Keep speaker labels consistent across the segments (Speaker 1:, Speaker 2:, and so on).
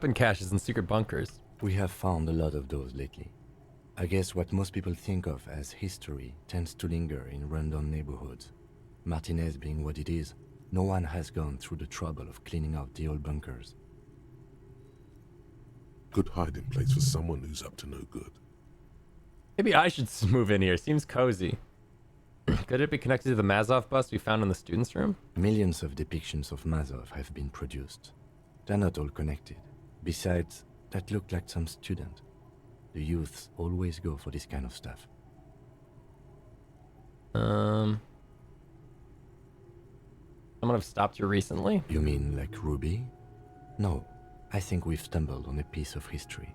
Speaker 1: Open caches and secret bunkers.
Speaker 2: We have found a lot of those lately. I guess what most people think of as history tends to linger in rundown neighborhoods. Martinez being what it is, no one has gone through the trouble of cleaning out the old bunkers.
Speaker 3: Good hiding place for someone who's up to no good.
Speaker 1: Maybe I should move in here. Seems cozy. Could it be connected to the Mazov bus we found in the students' room?
Speaker 2: Millions of depictions of Mazov have been produced. They're not all connected. Besides, that looked like some student. The youths always go for this kind of stuff.
Speaker 1: Someone have stopped you recently?
Speaker 2: You mean like Ruby? No, I think we've stumbled on a piece of history.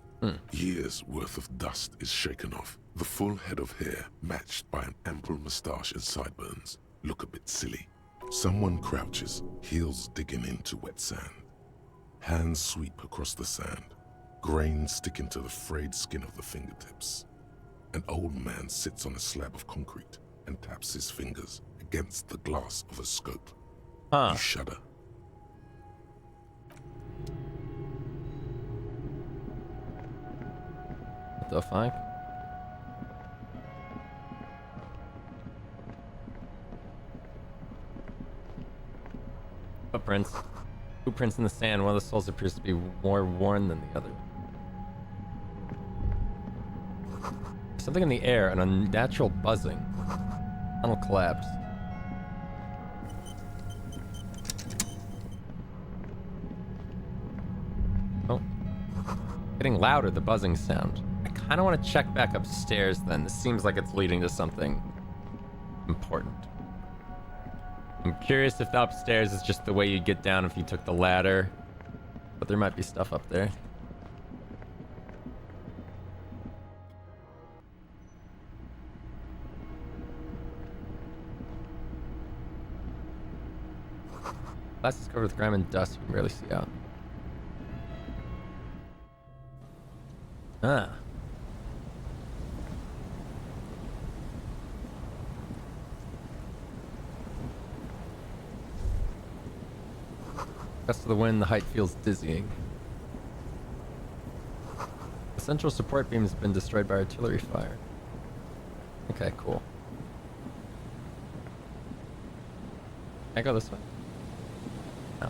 Speaker 3: Years worth of dust is shaken off. The full head of hair, matched by an ample moustache and sideburns, look a bit silly. Someone crouches, heels digging into wet sand. Hands sweep across the sand, grains sticking to the frayed skin of the fingertips. An old man sits on a slab of concrete and taps his fingers against the glass of a scope. You shudder.
Speaker 1: What the fuck? Footprints. Footprints in the sand. One of the souls appears to be more worn than the other. Something in the air, an unnatural buzzing. Tunnel collapsed. Oh. Getting louder, the buzzing sound. I kind of want to check back upstairs then. This seems like it's leading to something important. I'm curious if the upstairs is just the way you get down if you took the ladder. But there might be stuff up there. Glass is covered with grime and dust. You can barely see out. Ah. Gust of the wind, the height feels dizzying. The central support beam has been destroyed by artillery fire. Okay, cool. Can I go this way? No.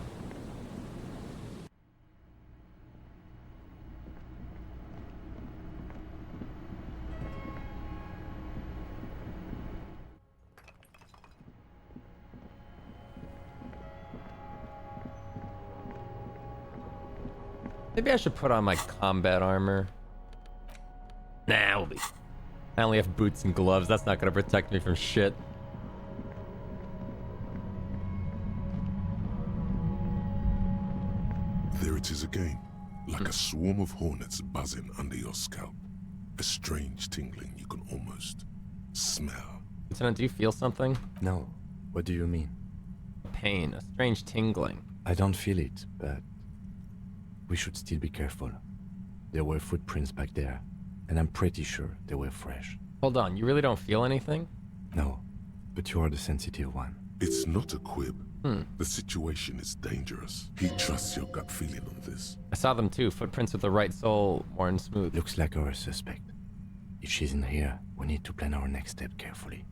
Speaker 1: Maybe I should put on my combat armor. Nah, we'll be. I only have boots and gloves. That's not gonna protect me from shit.
Speaker 3: There it is again, like a swarm of hornets buzzing under your scalp. A strange tingling you can almost smell.
Speaker 1: Lieutenant, do you feel something?
Speaker 2: No, what do you mean?
Speaker 1: Pain, a strange tingling.
Speaker 2: I don't feel it, but we should still be careful. There were footprints back there, and I'm pretty sure they were fresh.
Speaker 1: Hold on, you really don't feel anything?
Speaker 2: No, but you are the sensitive one.
Speaker 3: It's not a quib. The situation is dangerous. He trusts your gut feeling on this.
Speaker 1: I saw them too, footprints with the right sole, worn smooth.
Speaker 2: Looks like our suspect. If she's in here, we need to plan our next step carefully.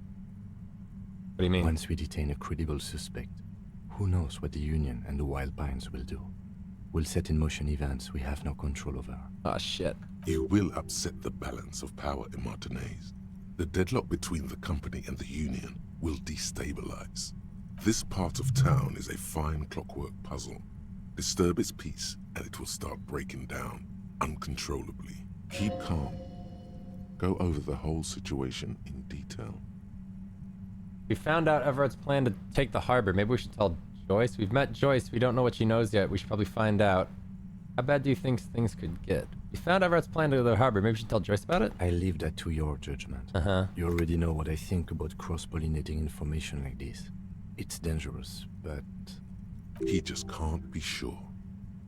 Speaker 1: What do you mean?
Speaker 2: Once we detain a credible suspect, who knows what the Union and the Wild Pines will do. We'll set in motion events we have no control over.
Speaker 1: Ah, shit.
Speaker 3: It will upset the balance of power in Martinez. The deadlock between the company and the Union will destabilize. This part of town is a fine clockwork puzzle. Disturb its peace, and it will start breaking down uncontrollably. Keep calm. Go over the whole situation in detail.
Speaker 1: We found out Everett's plan to take the harbor. Maybe we should tell Joyce. We've met Joyce. We don't know what she knows yet. We should probably find out. How bad do you think things could get? We found Everett's plan to the harbor. Maybe we should tell Joyce about it?
Speaker 2: I leave that to your judgment. You already know what I think about cross-pollinating information like this. It's dangerous, but
Speaker 3: He just can't be sure.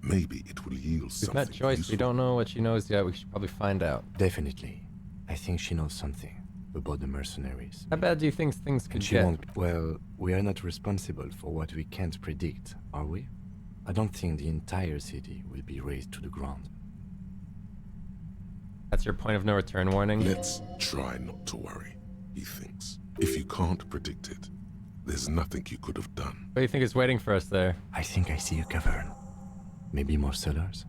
Speaker 3: Maybe it will yield
Speaker 1: We've
Speaker 3: something
Speaker 1: met Joyce.
Speaker 3: useful.
Speaker 1: We don't know what she knows yet. We should probably find out.
Speaker 2: definitely. I think she knows something about the mercenaries.
Speaker 1: How bad do you think things could
Speaker 2: And she
Speaker 1: get?
Speaker 2: won't. Well, we are not responsible for what we can't predict, are we? I don't think the entire city will be razed to the ground.
Speaker 1: That's your point of no return warning?
Speaker 3: Let's try not to worry, he thinks. If you can't predict it, there's nothing you could have done.
Speaker 1: What do you think is waiting for us there?
Speaker 2: I think I see a cavern. Maybe more cellars?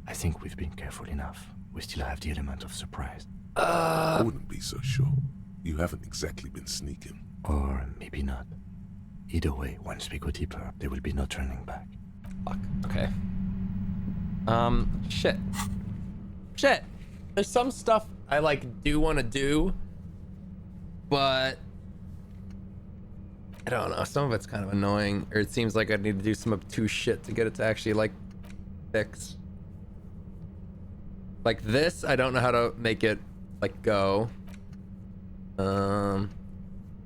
Speaker 2: I think we've been careful enough. We still have the element of surprise.
Speaker 3: I wouldn't be so sure. You haven't exactly been sneaking.
Speaker 2: Or maybe not. Either way, once we go deeper, there will be no turning back.
Speaker 1: Fuck. Okay. Shit. Shit. There's some stuff I do want to do, but I don't know. Some of it's kind of annoying, or it seems like I need to do some obtuse shit to get it to actually fix. Like this, I don't know how to make it go.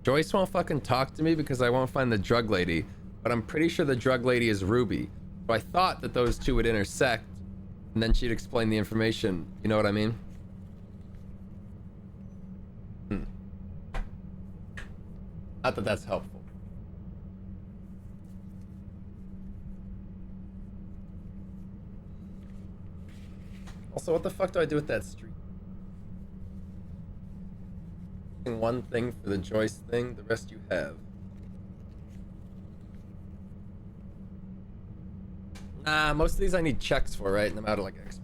Speaker 1: Joyce won't fucking talk to me because I won't find the drug lady, but I'm pretty sure the drug lady is Ruby. So I thought that those two would intersect, and then she'd explain the information. You know what I mean? Not that that's helpful. Also, what the fuck do I do with that street? One thing for the Joyce thing, the rest you have. Nah, most of these I need checks for, right? And I'm out of XP.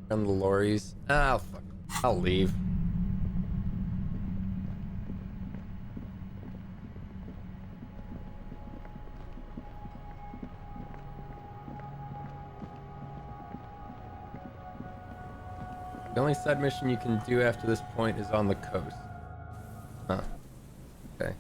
Speaker 1: And the lorries. Ah, fuck. I'll leave. The only side mission you can do after this point is on the coast. Huh. Okay.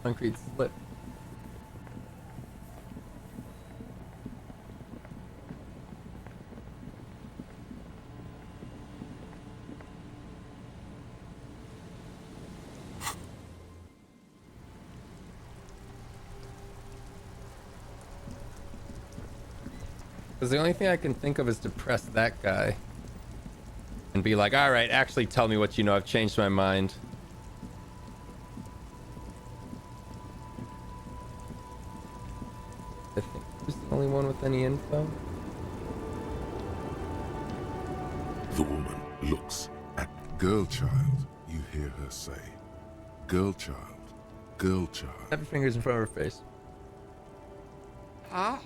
Speaker 1: Concrete slip. Because the only thing I can think of is to press that guy and be like, all right, actually tell me what you know. I've changed my mind. I think he's the only one with any info.
Speaker 3: The woman looks at girl child. You hear her say, girl child, girl child.
Speaker 1: Have your fingers in front of her face.
Speaker 4: Huh?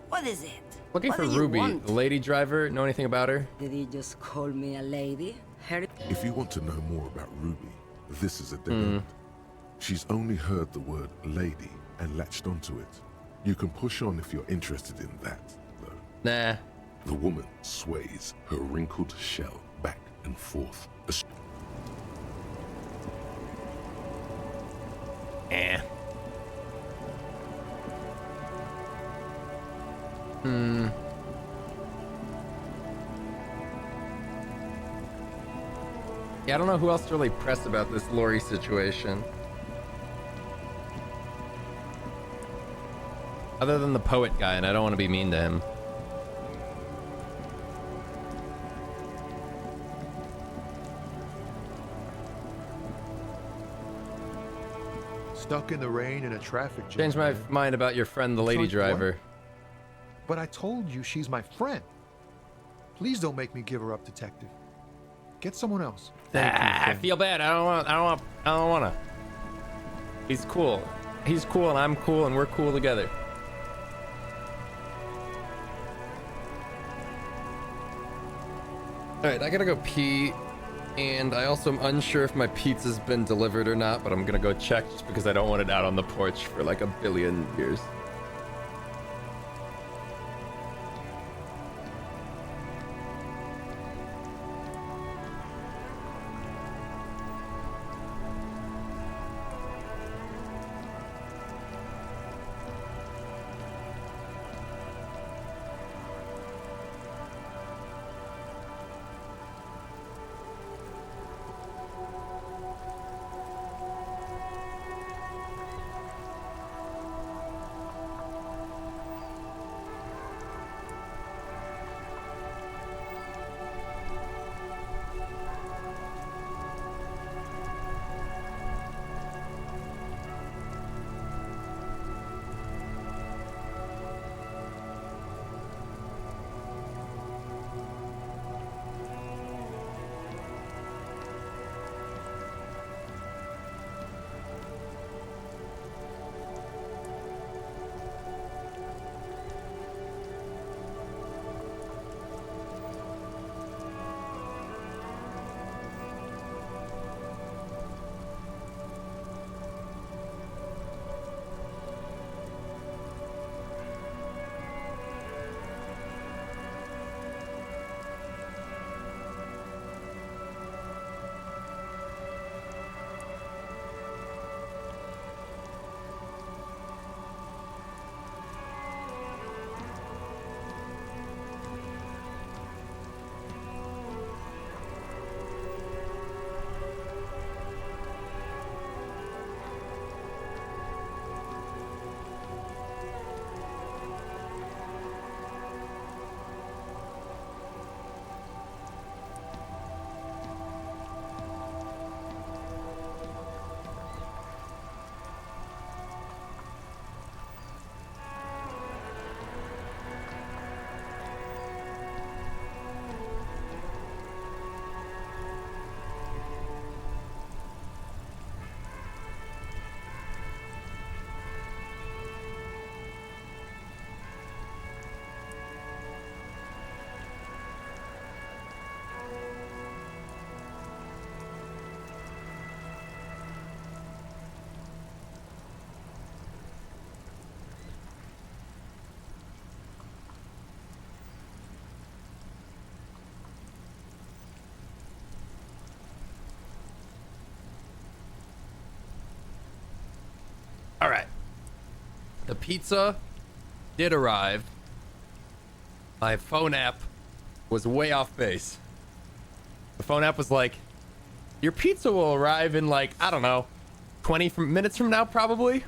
Speaker 4: What is it?
Speaker 1: Looking
Speaker 4: What
Speaker 1: for
Speaker 4: do you
Speaker 1: Ruby,
Speaker 4: want?
Speaker 1: the lady driver. Know anything about her?
Speaker 4: Did he just call me a lady?
Speaker 3: If you want to know more about Ruby, this is a dead end. She's only heard the word lady and latched onto it. You can push on if you're interested in that, though.
Speaker 1: Nah.
Speaker 3: The woman sways her wrinkled shell back and forth.
Speaker 1: Eh. Yeah, I don't know who else to really press about this Lori situation. Other than the poet guy, and I don't want to be mean to him.
Speaker 5: Stuck in the rain in a traffic jam.
Speaker 1: Changed my
Speaker 5: man.
Speaker 1: mind about your friend, the lady
Speaker 5: What?
Speaker 1: driver.
Speaker 5: But I told you she's my friend. Please don't make me give her up, detective. Get someone else. Thank you,
Speaker 1: I
Speaker 5: friend.
Speaker 1: feel bad. I don't want to. He's cool. He's cool, and I'm cool, and we're cool together. All right, I gotta go pee, and I also am unsure if my pizza's been delivered or not, but I'm gonna go check just because I don't want it out on the porch for like a billion years. The pizza did arrive. My phone app was way off base. The phone app was like, your pizza will arrive in like, I don't know, 20 minutes from now, probably.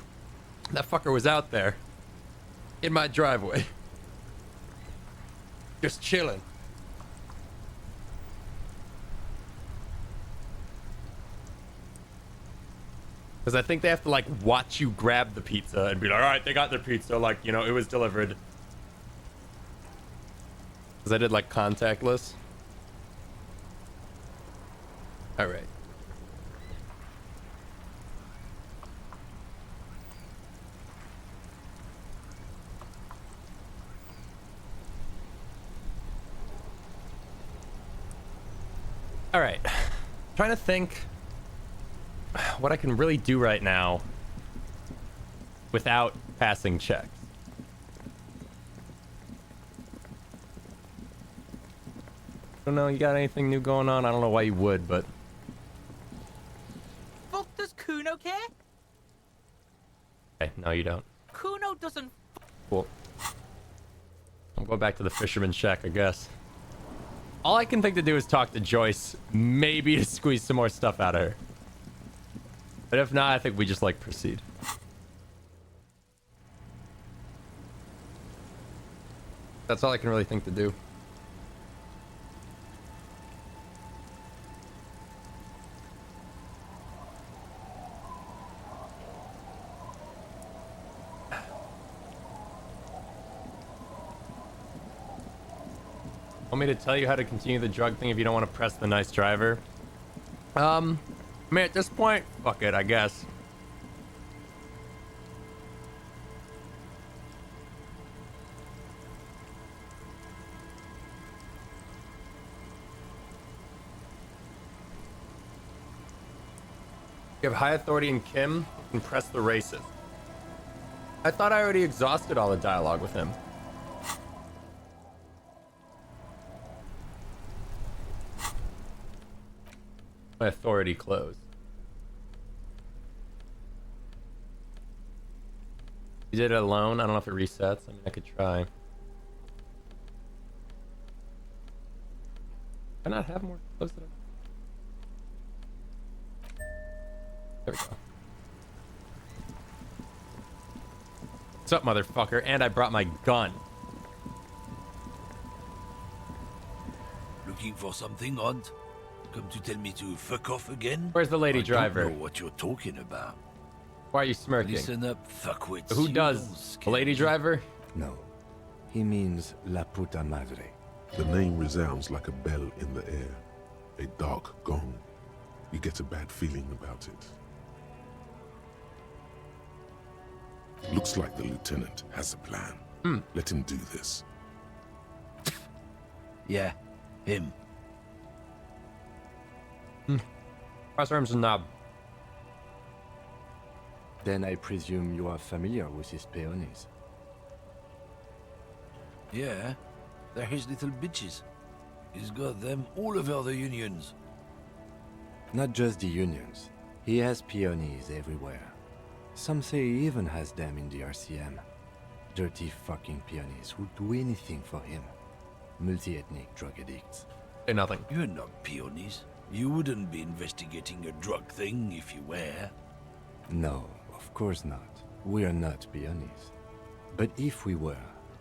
Speaker 1: That fucker was out there in my driveway. Just chilling. Because I think they have to like watch you grab the pizza and be like, all right, they got their pizza. Like, you know, it was delivered. Because I did like contactless. All right. All right. Trying to think what I can really do right now without passing checks. I don't know, you got anything new going on? I don't know why you would, but...
Speaker 6: Fuck, does Kuno care?
Speaker 1: Okay, no, you don't.
Speaker 6: Kuno doesn't.
Speaker 1: Cool. I'll go back to the fisherman shack, I guess. All I can think to do is talk to Joyce, maybe to squeeze some more stuff out of her. But if not, I think we just, like, proceed. That's all I can really think to do. Want me to tell you how to continue the drug thing if you don't want to press the nice driver? I mean, at this point, fuck it, I guess. You have high authority in Kim, you can press the racist. I thought I already exhausted all the dialogue with him. My authority closed. You did it alone? I don't know if it resets. I mean, I could try. Can I not have more closed? There we go. What's up, motherfucker? And I brought my gun.
Speaker 7: Looking for something odd? Come to tell me to fuck off again?
Speaker 1: Where's the lady driver?
Speaker 7: I don't know what you're talking about.
Speaker 1: Why are you smirking?
Speaker 7: Listen up, fuckwits.
Speaker 1: Who
Speaker 7: You
Speaker 1: does?
Speaker 7: don't
Speaker 1: The
Speaker 7: scare
Speaker 1: lady
Speaker 7: me.
Speaker 1: driver?
Speaker 2: No. He means La Puta Madre.
Speaker 3: The name resounds like a bell in the air, a dark gong. You get a bad feeling about it. Looks like the lieutenant has a plan. Let him do this.
Speaker 7: Yeah, him.
Speaker 1: Cross arms and knob.
Speaker 2: Then I presume you are familiar with his peonies.
Speaker 7: Yeah, they're his little bitches. He's got them all over the unions.
Speaker 2: Not just the unions. He has peonies everywhere. Some say he even has them in the RCM. Dirty fucking peonies who do anything for him. Multi-ethnic drug addicts.
Speaker 1: Say nothing.
Speaker 7: You're not peonies. You wouldn't be investigating a drug thing if you were.
Speaker 2: No, of course not. We are not peonies. But if we were,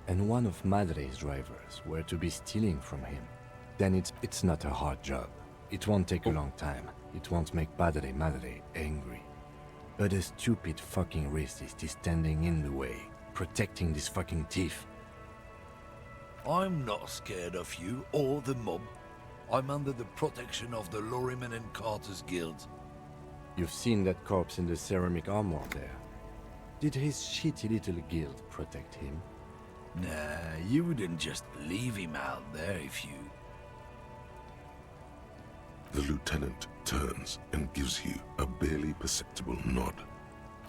Speaker 2: and one of Madre's drivers were to be stealing from him, then it's not a hard job. It won't take a long time. It won't make Padre Madre angry. But a stupid fucking racist is standing in the way, protecting this fucking thief.
Speaker 7: I'm not scared of you or the mob. I'm under the protection of the Lorryman and Carter's Guild.
Speaker 2: You've seen that corpse in the ceramic armor there. Did his shitty little guild protect him?
Speaker 7: Nah, you wouldn't just leave him out there if you...
Speaker 3: The lieutenant turns and gives you a barely perceptible nod.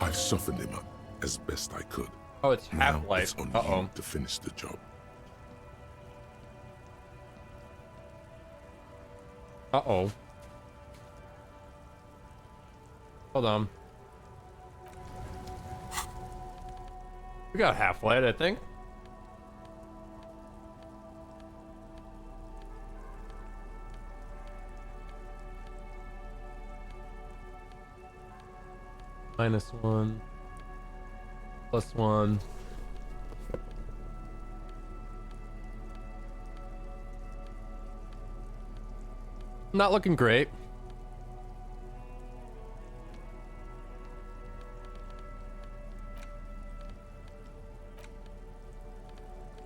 Speaker 3: I softened him up as best I could.
Speaker 1: Oh, it's
Speaker 3: Now
Speaker 1: Half-Life.
Speaker 3: it's on
Speaker 1: Uh-oh.
Speaker 3: you to finish the job.
Speaker 1: Uh-oh. Hold on. We got half-light, I think. -1. +1. Not looking great.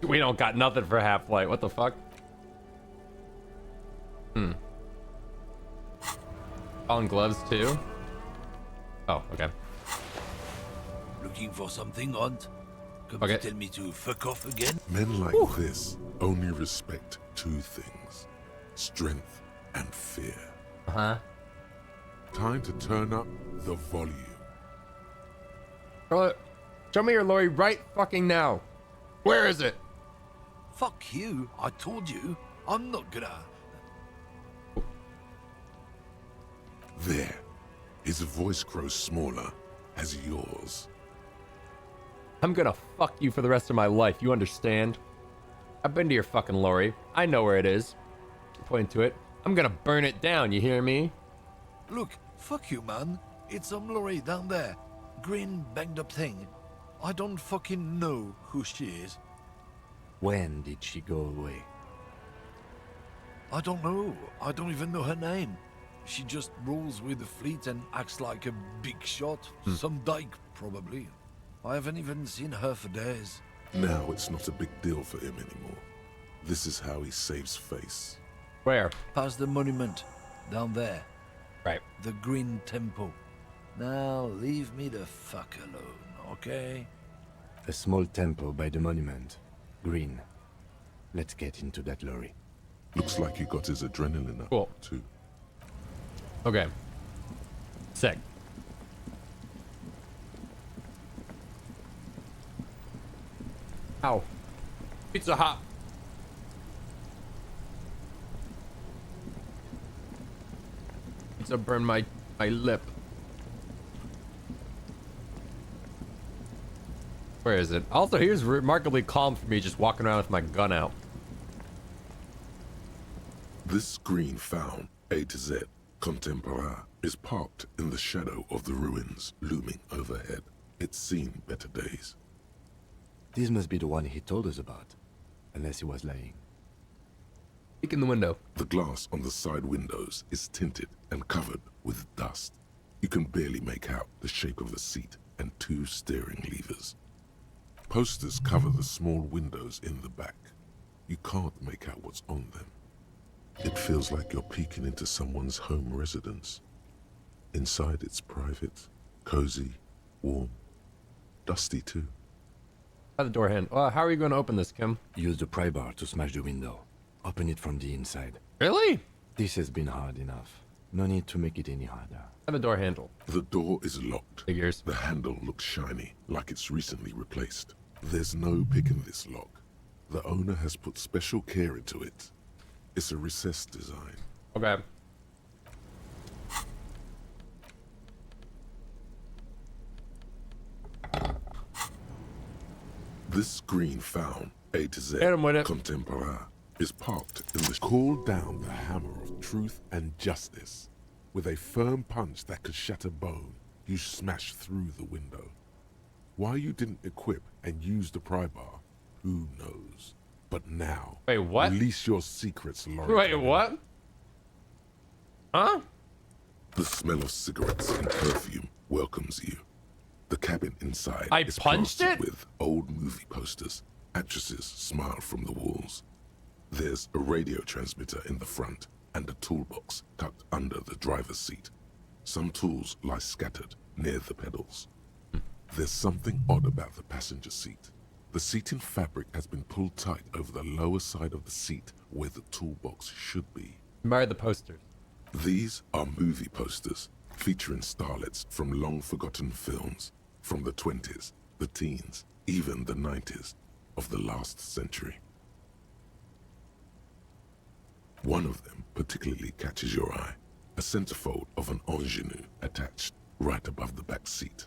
Speaker 1: We don't got nothing for half-light. What the fuck? On gloves too? Oh, okay.
Speaker 7: Looking for something, Aunt? Come
Speaker 1: Okay.
Speaker 7: to tell me to fuck off again?
Speaker 3: Men like this only respect two things: strength and fear.
Speaker 1: Uh-huh.
Speaker 3: Time to turn up the volume.
Speaker 1: Show me your lorry right fucking now. Where is it?
Speaker 7: Fuck you. I told you. I'm not gonna...
Speaker 3: There. His voice grows smaller as yours.
Speaker 1: I'm gonna fuck you for the rest of my life, you understand? I've been to your fucking lorry. I know where it is. Point to it. I'm gonna burn it down, you hear me?
Speaker 7: Look, fuck you, man. It's some lorry down there. Green, banged up thing. I don't fucking know who she is.
Speaker 2: When did she go away?
Speaker 7: I don't know. I don't even know her name. She just rolls with the fleet and acts like a big shot. Some dyke, probably. I haven't even seen her for days.
Speaker 3: Now it's not a big deal for him anymore. This is how he saves face.
Speaker 1: Where?
Speaker 7: Past the monument. Down there.
Speaker 1: Right.
Speaker 7: The Green Temple. Now leave me the fuck alone, okay?
Speaker 2: A small temple by the monument. Green. Let's get into that lorry.
Speaker 3: Looks like he got his adrenaline up,
Speaker 1: Cool.
Speaker 3: too.
Speaker 1: Okay. Sick. Ow. Pizza Hut. Pizza burned my lip. Where is it? Also, here's remarkably calm for me just walking around with my gun out.
Speaker 3: This green found, A to Z, contemporaire, is parked in the shadow of the ruins looming overhead. It's seen better days.
Speaker 2: This must be the one he told us about. Unless he was lying.
Speaker 1: Peek in the window.
Speaker 3: The glass on the side windows is tinted and covered with dust. You can barely make out the shape of the seat and two steering levers. Posters cover the small windows in the back. You can't make out what's on them. It feels like you're peeking into someone's home residence. Inside it's private, cozy, warm, dusty too.
Speaker 1: How the door handle? How are you going to open this, Kim?
Speaker 2: Use the pry bar to smash the window. Open it from the inside.
Speaker 1: Really?
Speaker 2: This has been hard enough. No need to make it any harder.
Speaker 1: How the door handle?
Speaker 3: The door is locked.
Speaker 1: Figures.
Speaker 3: The handle looks shiny, like it's recently replaced. There's no picking this lock. The owner has put special care into it. It's a recessed design.
Speaker 1: Okay.
Speaker 3: This green found, A to Z,
Speaker 1: Hit him with it.
Speaker 3: contemporaire, is parked in the... Call down the hammer of truth and justice. With a firm punch that could shatter bone, you smash through the window. Why you didn't equip and use the pry bar, who knows? But now,
Speaker 1: Wait, what?
Speaker 3: release your secrets, Laurie.
Speaker 1: Wait, what? Huh?
Speaker 3: The smell of cigarettes and perfume welcomes you. The cabin inside
Speaker 1: I
Speaker 3: is
Speaker 1: punched
Speaker 3: plastered
Speaker 1: it?
Speaker 3: with old movie posters. Actresses smile from the walls. There's a radio transmitter in the front and a toolbox tucked under the driver's seat. Some tools lie scattered near the pedals. There's something odd about the passenger seat. The seating fabric has been pulled tight over the lower side of the seat where the toolbox should be.
Speaker 1: Admire the posters.
Speaker 3: These are movie posters featuring starlets from long-forgotten films from the 20s, the teens, even the 90s of the last century. One of them particularly catches your eye, a centerfold of an ingenue attached right above the back seat.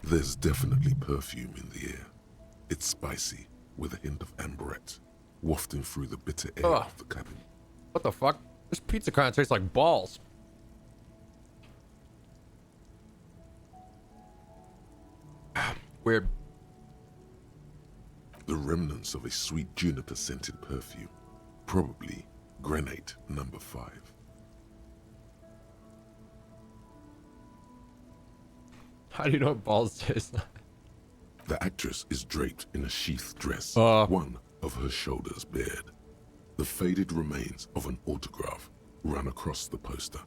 Speaker 3: There's definitely perfume in the air. It's spicy, with a hint of amberette, wafting through the bitter air
Speaker 1: Ugh.
Speaker 3: of the cabin.
Speaker 1: What the fuck? This pizza kind of tastes like balls. Weird.
Speaker 3: The remnants of a sweet juniper-scented perfume, probably granate number 5.
Speaker 1: How do you know what balls taste like?
Speaker 3: The actress is draped in a sheath dress,
Speaker 1: Uh.
Speaker 3: one of her shoulders bared. The faded remains of an autograph run across the poster.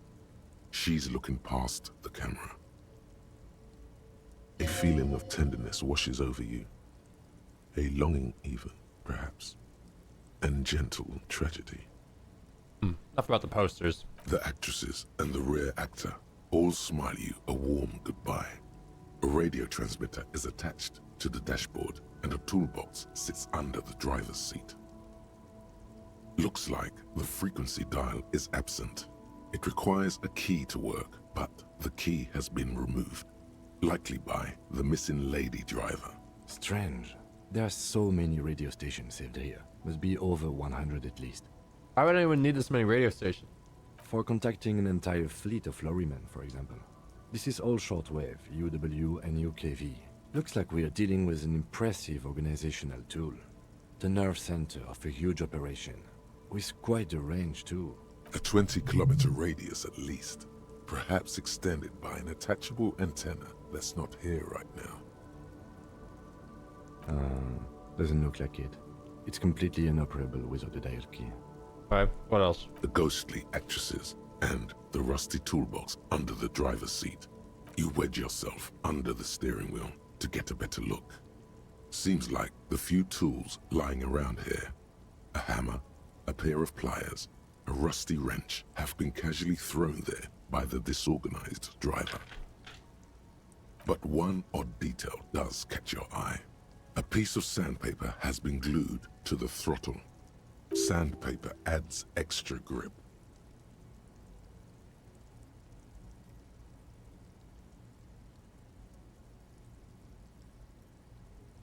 Speaker 3: She's looking past the camera. A feeling of tenderness washes over you. A longing even, perhaps. And gentle tragedy.
Speaker 1: Enough about the posters.
Speaker 3: The actresses and the rare actor all smile you a warm goodbye. A radio transmitter is attached to the dashboard and a toolbox sits under the driver's seat. Looks like the frequency dial is absent. It requires a key to work, but the key has been removed, likely by the missing lady driver.
Speaker 2: Strange. There are so many radio stations saved here. Must be over 100 at least.
Speaker 1: Why would anyone need this many radio stations?
Speaker 2: For contacting an entire fleet of lorrymen, for example. This is all shortwave, UW and UKV. Looks like we are dealing with an impressive organizational tool. The nerve center of a huge operation. With quite a range too.
Speaker 3: A 20-kilometer radius at least, perhaps extended by an attachable antenna that's not here right now.
Speaker 2: Doesn't look like it. It's completely inoperable without the dial key.
Speaker 1: Alright, what else?
Speaker 3: The ghostly actresses and the rusty toolbox under the driver's seat. You wedge yourself under the steering wheel to get a better look. Seems like the few tools lying around here, a hammer, a pair of pliers, a rusty wrench, have been casually thrown there by the disorganized driver. But one odd detail does catch your eye. A piece of sandpaper has been glued to the throttle. Sandpaper adds extra grip.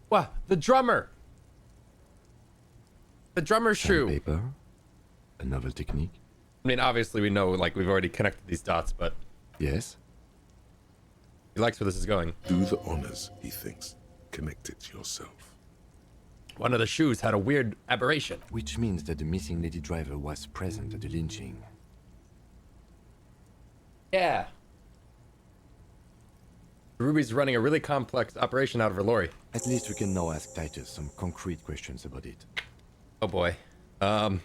Speaker 1: What? The drummer! The drummer's shoe.
Speaker 2: Sandpaper? A novel technique?
Speaker 1: I mean, obviously we know, like, we've already connected these dots, but
Speaker 2: Yes?
Speaker 1: he likes where this is going.
Speaker 3: Do the honors, he thinks. Connect it yourself.
Speaker 1: One of the shoes had a weird aberration.
Speaker 2: Which means that the missing lady driver was present at the lynching.
Speaker 1: Yeah. Ruby's running a really complex operation out of her lorry.
Speaker 2: At least we can now ask Titus some concrete questions about it.
Speaker 1: Oh boy. I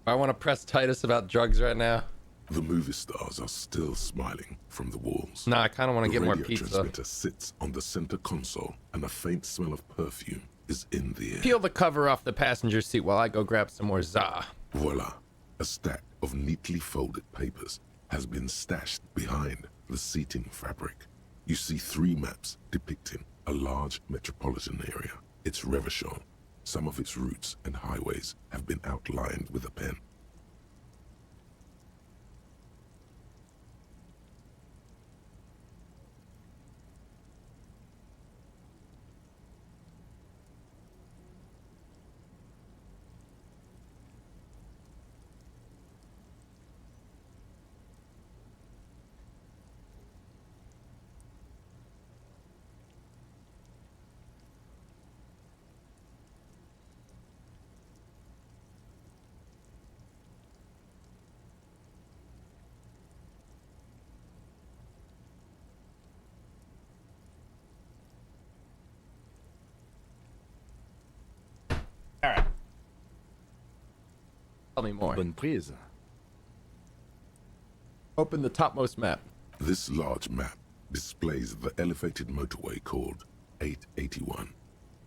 Speaker 1: want to press Titus about drugs right now.
Speaker 3: The movie stars are still smiling from the walls.
Speaker 1: Nah, I kind of want to
Speaker 3: The
Speaker 1: get more
Speaker 3: radio
Speaker 1: pizza.
Speaker 3: transmitter sits on the center console, and a faint smell of perfume is in the air.
Speaker 1: Peel the cover off the passenger seat while I go grab some more za.
Speaker 3: Voila! A stack of neatly folded papers has been stashed behind the seating fabric. You see 3 maps depicting a large metropolitan area. It's Revachol. Some of its routes and highways have been outlined with a pen.
Speaker 1: Alright. Tell me more.
Speaker 2: Bonne prise.
Speaker 1: Open the topmost map.
Speaker 3: This large map displays the elevated motorway called 881.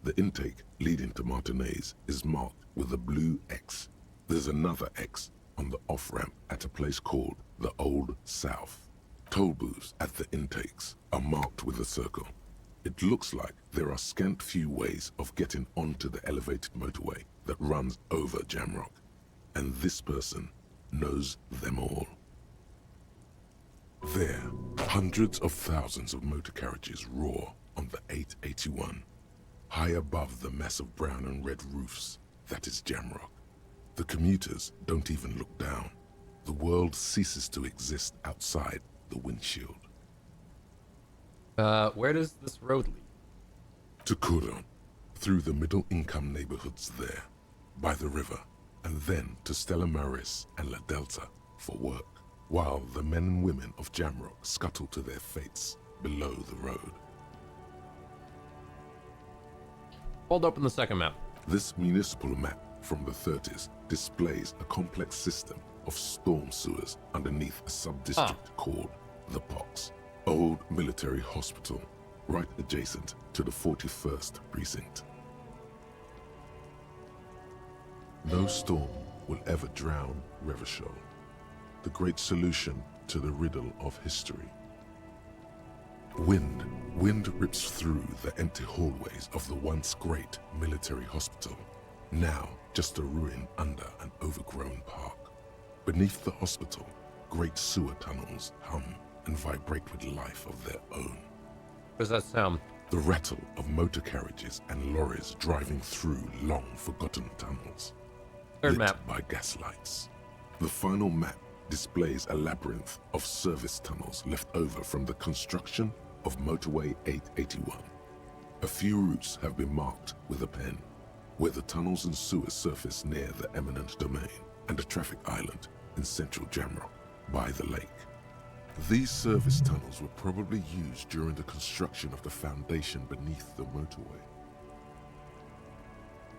Speaker 3: The intake leading to Martinez is marked with a blue X. There's another X on the off-ramp at a place called the Old South. Toll booths at the intakes are marked with a circle. It looks like there are scant few ways of getting onto the elevated motorway that runs over Jamrock, and this person knows them all. There, hundreds of thousands of motor carriages roar on the 881. high above the mess of brown and red roofs that is Jamrock. The commuters don't even look down. The world ceases to exist outside the windshield.
Speaker 1: Where does this road lead?
Speaker 3: To Kuron, through the middle-income neighborhoods there, by the river, and then to Stella Maris and La Delta for work, while the men and women of Jamrock scuttle to their fates below the road.
Speaker 1: Hold open the second map.
Speaker 3: This municipal map from the 30s displays a complex system of storm sewers underneath a sub-district called the Pox, old military hospital, right adjacent to the 41st precinct. No storm will ever drown Revachol, the great solution to the riddle of history. Wind rips through the empty hallways of the once great military hospital, now just a ruin under an overgrown park. Beneath the hospital, great sewer tunnels hum and vibrate with life of their own.
Speaker 1: What does that sound?
Speaker 3: The rattle of motor carriages and lorries driving through long-forgotten tunnels,
Speaker 1: Third
Speaker 3: lit
Speaker 1: map.
Speaker 3: by gaslights. The final map displays a labyrinth of service tunnels left over from the construction of Motorway 881. A few routes have been marked with a pen, where the tunnels and sewers surface near the eminent domain and a traffic island in central Jamrock by the lake. These service tunnels were probably used during the construction of the foundation beneath the motorway.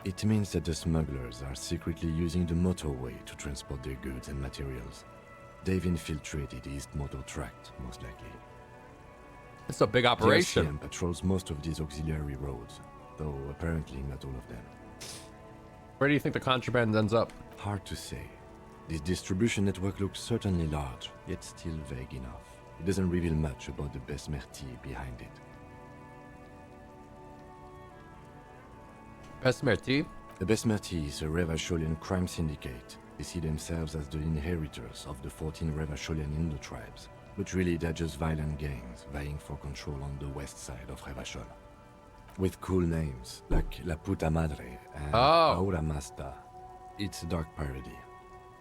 Speaker 2: It means that the smugglers are secretly using the motorway to transport their goods and materials. They've infiltrated East Motor Tract, most likely.
Speaker 1: It's a big
Speaker 2: The
Speaker 1: operation.
Speaker 2: RCM patrols most of these auxiliary roads, though apparently not all of them.
Speaker 1: Where do you think the contraband ends up?
Speaker 2: Hard to say. This distribution network looks certainly large, yet still vague enough. It doesn't reveal much about the Besmerti behind it.
Speaker 1: Besmerti?
Speaker 2: The Besmerti is a Revacholian crime syndicate. They see themselves as the inheritors of the 14 Revacholian Indo-tribes. But really, they're just violent gangs vying for control on the west side of Revachol. With cool names, like La Puta Madre and Aura Masta. It's a dark parody.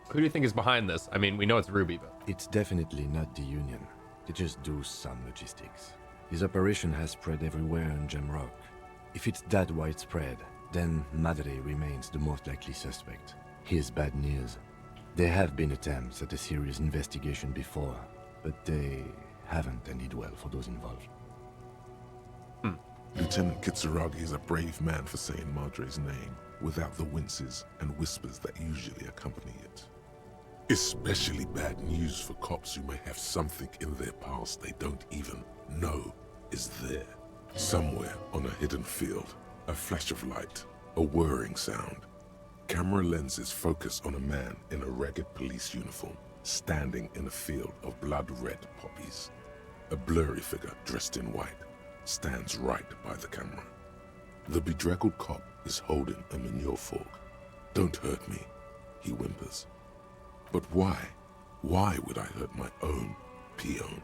Speaker 1: Who do you think is behind this? I mean, we know it's Ruby, but...
Speaker 2: It's definitely not the Union. They just do some logistics. This operation has spread everywhere in Jamrock. If it's that widespread, then Madre remains the most likely suspect. Here's bad news. There have been attempts at a serious investigation before, but they haven't ended well for those involved.
Speaker 3: Lieutenant Kitsuragi is a brave man for saying Madre's name without the winces and whispers that usually accompany it. Especially bad news for cops who may have something in their past they don't even know is there. Somewhere on a hidden field, a flash of light, a whirring sound. Camera lenses focus on a man in a ragged police uniform, standing in a field of blood-red poppies. A blurry figure dressed in white stands right by the camera. The bedraggled cop is holding a manure fork. "Don't hurt me," he whimpers. "But why? Why would I hurt my own peon?"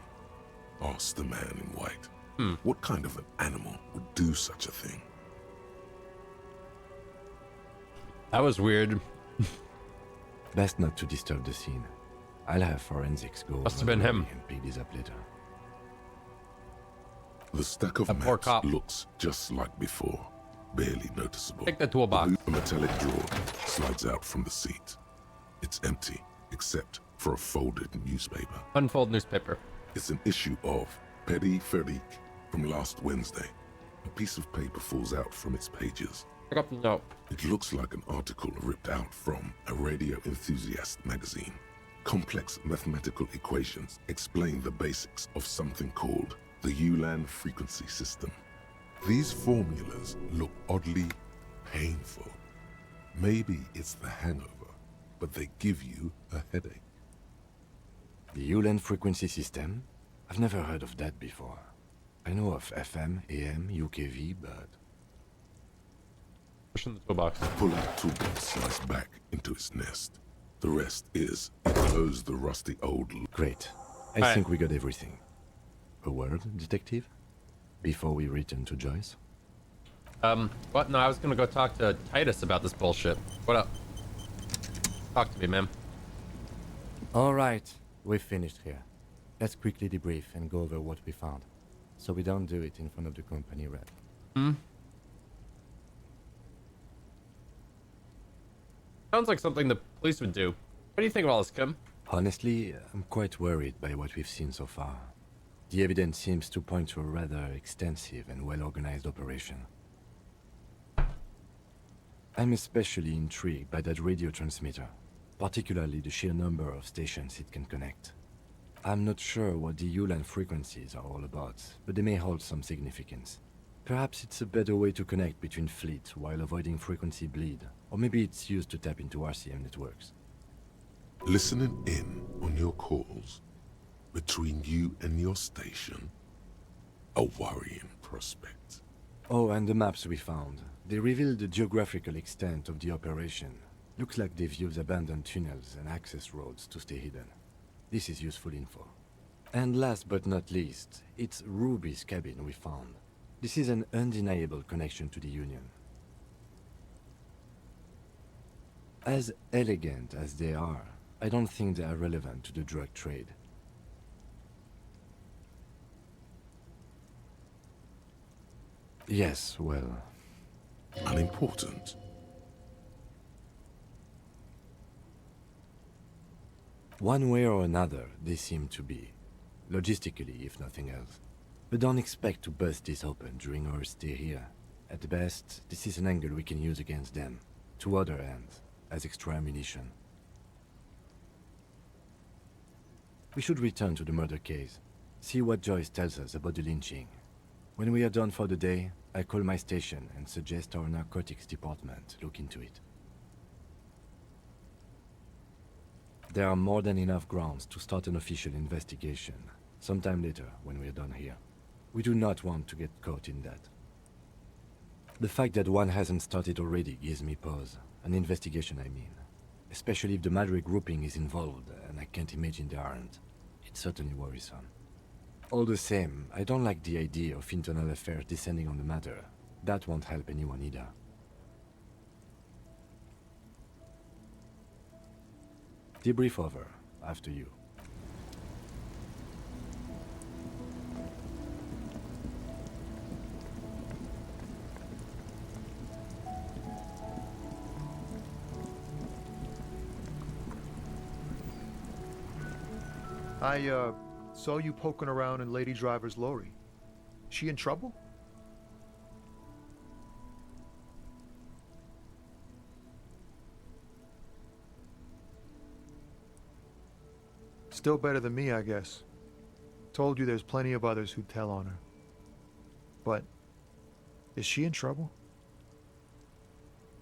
Speaker 3: asks the man in white. What kind of an animal would do such a thing?
Speaker 1: That was weird.
Speaker 2: Best not to disturb the scene. I'll have forensics go
Speaker 1: Must have
Speaker 2: over
Speaker 1: been
Speaker 2: the
Speaker 1: him.
Speaker 2: body and pick this up later.
Speaker 3: The stack of
Speaker 1: That poor
Speaker 3: maps
Speaker 1: cop.
Speaker 3: looks just like before, barely noticeable.
Speaker 1: Take the toolbox.
Speaker 3: A metallic drawer slides out from the seat. It's empty, except for a folded newspaper.
Speaker 1: Unfold newspaper.
Speaker 3: It's an issue of Petit Ferik from last Wednesday. A piece of paper falls out from its pages.
Speaker 1: Pick up the note.
Speaker 3: It looks like an article ripped out from a radio enthusiast magazine. Complex mathematical equations explain the basics of something called the Ulan frequency system. These formulas look oddly painful. Maybe it's the hangover, but they give you a headache.
Speaker 2: The Ulan frequency system? I've never heard of that before. I know of FM, AM, UKV, but...
Speaker 1: Push in the toolbox.
Speaker 3: Pulling the toolbox slides back into its nest. The rest is enclose the rusty old...
Speaker 2: Great. I
Speaker 1: Alright.
Speaker 2: think we got everything. A word, detective? Before we return to Joyce?
Speaker 1: What? No, I was gonna go talk to Titus about this bullshit. What up? Talk to me, man.
Speaker 2: All right, we've finished here. Let's quickly debrief and go over what we found, so we don't do it in front of the company rep.
Speaker 1: Sounds like something the police would do. What do you think of all this, Kim?
Speaker 2: Honestly, I'm quite worried by what we've seen so far. The evidence seems to point to a rather extensive and well-organized operation. I'm especially intrigued by that radio transmitter, particularly the sheer number of stations it can connect. I'm not sure what the ULAN frequencies are all about, but they may hold some significance. Perhaps it's a better way to connect between fleets while avoiding frequency bleed, or maybe it's used to tap into RCM networks.
Speaker 3: Listening in on your calls between you and your station, a worrying prospect.
Speaker 2: Oh, and the maps we found. They reveal the geographical extent of the operation. Looks like they've used abandoned tunnels and access roads to stay hidden. This is useful info. And last but not least, it's Ruby's cabin we found. This is an undeniable connection to the Union. As elegant as they are, I don't think they are relevant to the drug trade. Yes, well...
Speaker 3: Unimportant.
Speaker 2: One way or another, they seem to be. Logistically, if nothing else. But don't expect to bust this open during our stay here. At the best, this is an angle we can use against them. To other ends, as extra ammunition. We should return to the murder case. See what Joyce tells us about the lynching. When we are done for the day, I call my station and suggest our narcotics department look into it. There are more than enough grounds to start an official investigation, sometime later when we are done here. We do not want to get caught in that. The fact that one hasn't started already gives me pause. An investigation, I mean. Especially if the Madrid grouping is involved, and I can't imagine they aren't. It's certainly worrisome. All the same, I don't like the idea of internal affairs descending on the matter. That won't help anyone either. Debrief over. After you.
Speaker 5: I, saw you poking around in Lady Driver's lorry. She in trouble? Still better than me, I guess. Told you there's plenty of others who'd tell on her. But, is she in trouble?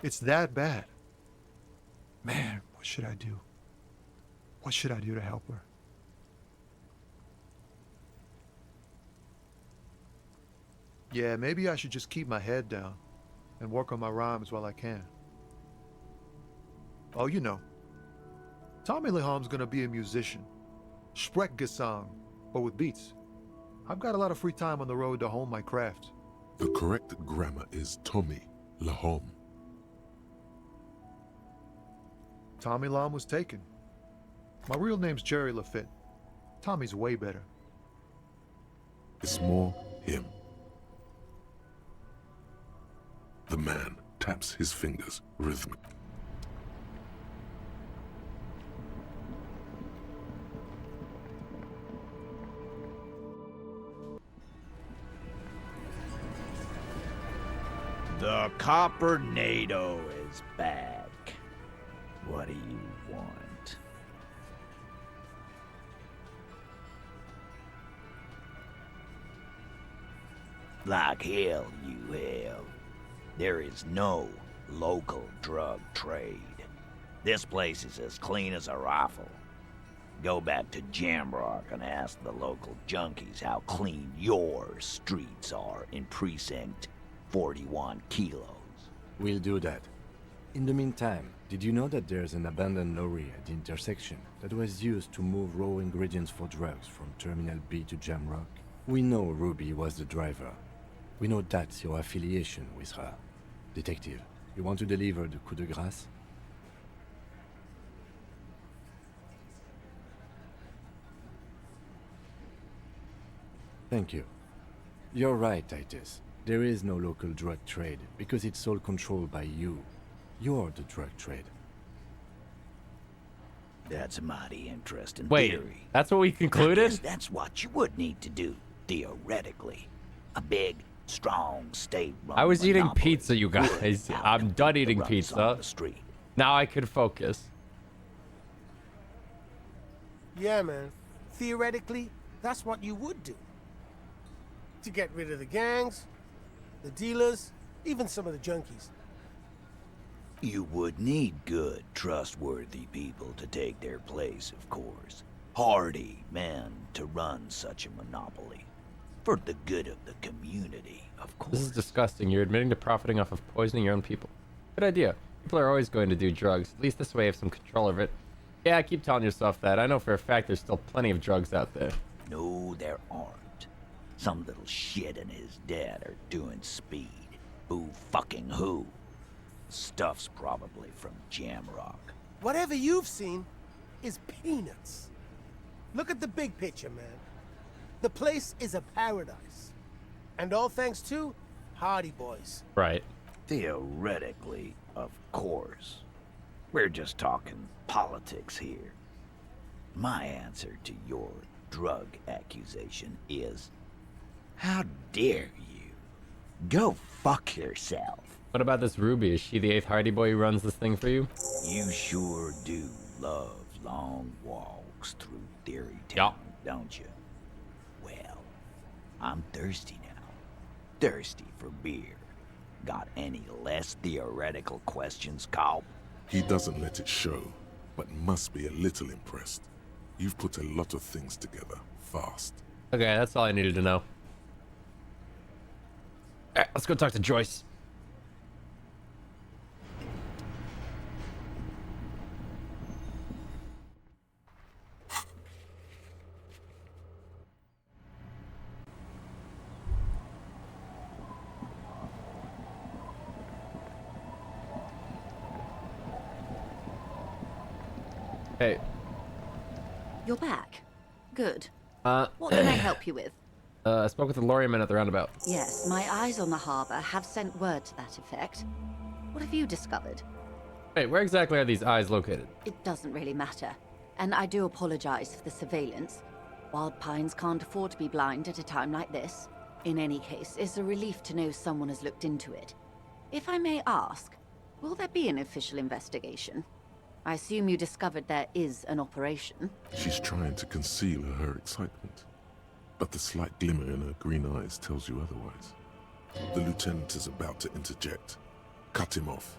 Speaker 5: It's that bad. Man, what should I do? What should I do to help her? Yeah, maybe I should just keep my head down and work on my rhymes while I can. Oh, you know, Tommy Leham's gonna be a musician. Sprechgesang, but with beats. I've got a lot of free time on the road to hone my craft.
Speaker 3: The correct grammar is Tommy Lahom.
Speaker 5: Tommy Lam was taken. My real name's Jerry Lafitte. Tommy's way better.
Speaker 3: It's more him. The man taps his fingers rhythmically.
Speaker 8: The Coppernado is back. What do you want? Like hell you have. There is no local drug trade. This place is as clean as a rifle. Go back to Jamrock and ask the local junkies how clean your streets are in Precinct 41 kilos.
Speaker 2: We'll do that. In the meantime, did you know that there's an abandoned lorry at the intersection that was used to move raw ingredients for drugs from Terminal B to Jamrock? We know Ruby was the driver. We know that's your affiliation with her. Detective, you want to deliver the coup de grâce? Thank you. You're right, Titus. There is no local drug trade because it's all controlled by you. You're the drug trade.
Speaker 8: That's a mighty interesting
Speaker 1: Wait,
Speaker 8: theory.
Speaker 1: that's what we
Speaker 8: I guess
Speaker 1: concluded?
Speaker 8: that's what you would need to do, theoretically. A big, strong state-run
Speaker 1: I was eating
Speaker 8: monopoly
Speaker 1: pizza, you
Speaker 8: would
Speaker 1: guys. I'm
Speaker 8: outcompete
Speaker 1: done
Speaker 8: the
Speaker 1: eating
Speaker 8: runs
Speaker 1: pizza.
Speaker 8: on the street.
Speaker 1: Now I could focus.
Speaker 9: Yeah, man. Theoretically, that's what you would do. To get rid of the gangs, the dealers, even some of the junkies.
Speaker 8: You would need good, trustworthy people to take their place, of course. Hardy men to run such a monopoly. For the good of the community, of course.
Speaker 1: This is disgusting. You're admitting to profiting off of poisoning your own people. Good idea. People are always going to do drugs. At least this way you have some control over it. Yeah, keep telling yourself that. I know for a fact there's still plenty of drugs out there.
Speaker 8: No, there aren't. Some little shit and his dad are doing speed. Who fucking who? Stuff's probably from Jamrock.
Speaker 9: Whatever you've seen is peanuts. Look at the big picture, man. The place is a paradise. And all thanks to Hardy Boys.
Speaker 1: Right.
Speaker 8: Theoretically, of course. We're just talking politics here. My answer to your drug accusation is, how dare you? Go fuck yourself.
Speaker 1: What about this Ruby? Is she the 8th Hardy Boy who runs this thing for you?
Speaker 8: You sure do love long walks through Theory Town, don't you? Well, I'm thirsty now. Thirsty for beer. Got any less theoretical questions, Cobb?
Speaker 3: He doesn't let it show, but must be a little impressed. You've put a lot of things together, fast.
Speaker 1: Okay, that's all I needed to know. Alright, let's go talk to Joyce. Hey.
Speaker 10: You're back. Good.
Speaker 1: What
Speaker 10: What can I help you with?
Speaker 1: I spoke with the lorryman at the roundabout.
Speaker 10: Yes, my eyes on the harbor have sent word to that effect. What have you discovered?
Speaker 1: Wait, where exactly are these eyes located?
Speaker 10: It doesn't really matter. And I do apologize for the surveillance. Wild Pines can't afford to be blind at a time like this. In any case, it's a relief to know someone has looked into it. If I may ask, will there be an official investigation? I assume you discovered there is an operation.
Speaker 3: She's trying to conceal her excitement, but the slight glimmer in her green eyes tells you otherwise. The lieutenant is about to interject. Cut him off.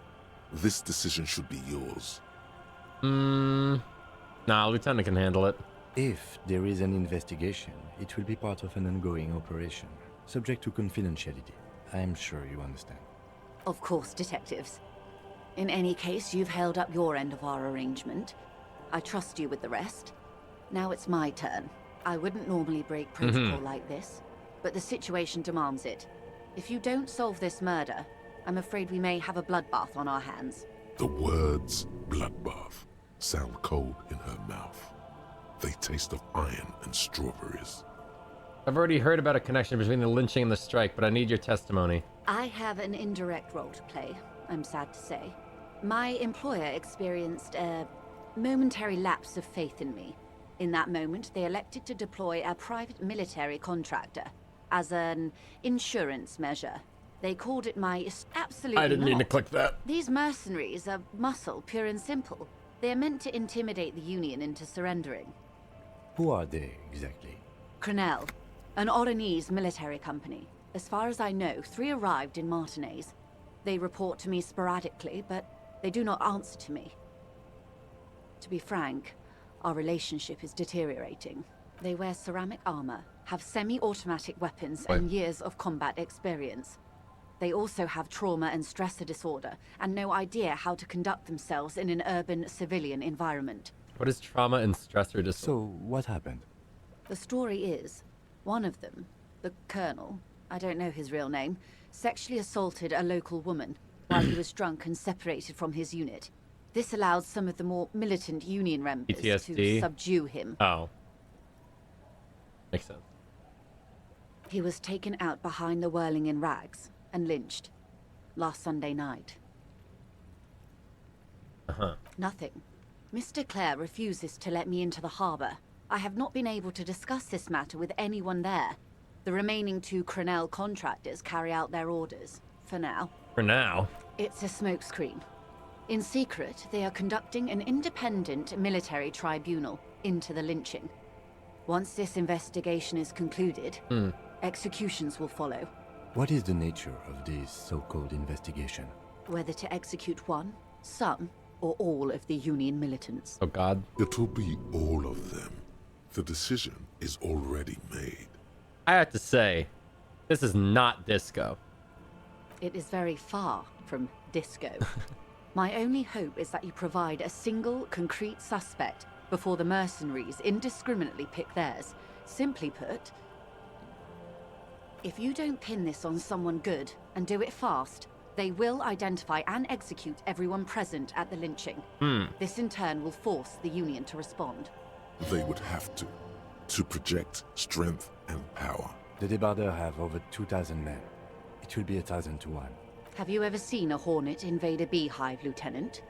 Speaker 3: This decision should be yours.
Speaker 1: Nah, Lieutenant can handle it.
Speaker 2: If there is an investigation, it will be part of an ongoing operation, subject to confidentiality. I am sure you understand.
Speaker 10: Of course, detectives. In any case, you've held up your end of our arrangement. I trust you with the rest. Now it's my turn. I wouldn't normally break protocol like this, but the situation demands it. If you don't solve this murder, I'm afraid we may have a bloodbath on our hands.
Speaker 3: The words bloodbath sound cold in her mouth. They taste of iron and strawberries.
Speaker 1: I've already heard about a connection between the lynching and the strike, but I need your testimony.
Speaker 10: I have an indirect role to play, I'm sad to say. My employer experienced a momentary lapse of faith in me. In that moment, they elected to deploy a private military contractor as an insurance measure. They called it my absolutely
Speaker 1: I didn't mean to
Speaker 10: not.
Speaker 1: click that.
Speaker 10: These mercenaries are muscle, pure and simple. They are meant to intimidate the Union into surrendering.
Speaker 2: Who are they, exactly?
Speaker 10: Crenell, an Oranese military company. As far as I know, 3 arrived in Martinez. They report to me sporadically, but they do not answer to me. To be frank, our relationship is deteriorating. They wear ceramic armor, have semi-automatic weapons, and years of combat experience. They also have trauma and stressor disorder, and no idea how to conduct themselves in an urban civilian environment.
Speaker 1: What is trauma and stressor disorder?
Speaker 2: So, what happened?
Speaker 10: The story is, one of them, the colonel, I don't know his real name, sexually assaulted a local woman while he was drunk and separated from his unit. This allowed some of the more militant Union members to
Speaker 1: PTSD?
Speaker 10: subdue him.
Speaker 1: Oh. Makes sense.
Speaker 10: He was taken out behind the whirling in rags and lynched last Sunday night.
Speaker 1: Uh-huh.
Speaker 10: Nothing. Mr. Clare refuses to let me into the harbor. I have not been able to discuss this matter with anyone there. The remaining 2 Crenell contractors carry out their orders, for now.
Speaker 1: For now.
Speaker 10: It's a smokescreen. In secret, they are conducting an independent military tribunal into the lynching. Once this investigation is concluded, executions will follow.
Speaker 2: What is the nature of this so-called investigation?
Speaker 10: Whether to execute one, some, or all of the Union militants.
Speaker 1: Oh god.
Speaker 3: It will be all of them. The decision is already made.
Speaker 1: I have to say, this is not disco.
Speaker 10: It is very far from disco. My only hope is that you provide a single, concrete suspect before the mercenaries indiscriminately pick theirs. Simply put, if you don't pin this on someone good and do it fast, they will identify and execute everyone present at the lynching. This in turn will force the Union to respond.
Speaker 3: They would have to project strength and power.
Speaker 2: The Debarders have over 2,000 men. It will be 1,000 to 1.
Speaker 10: Have you ever seen a Hornet invade a beehive, Lieutenant?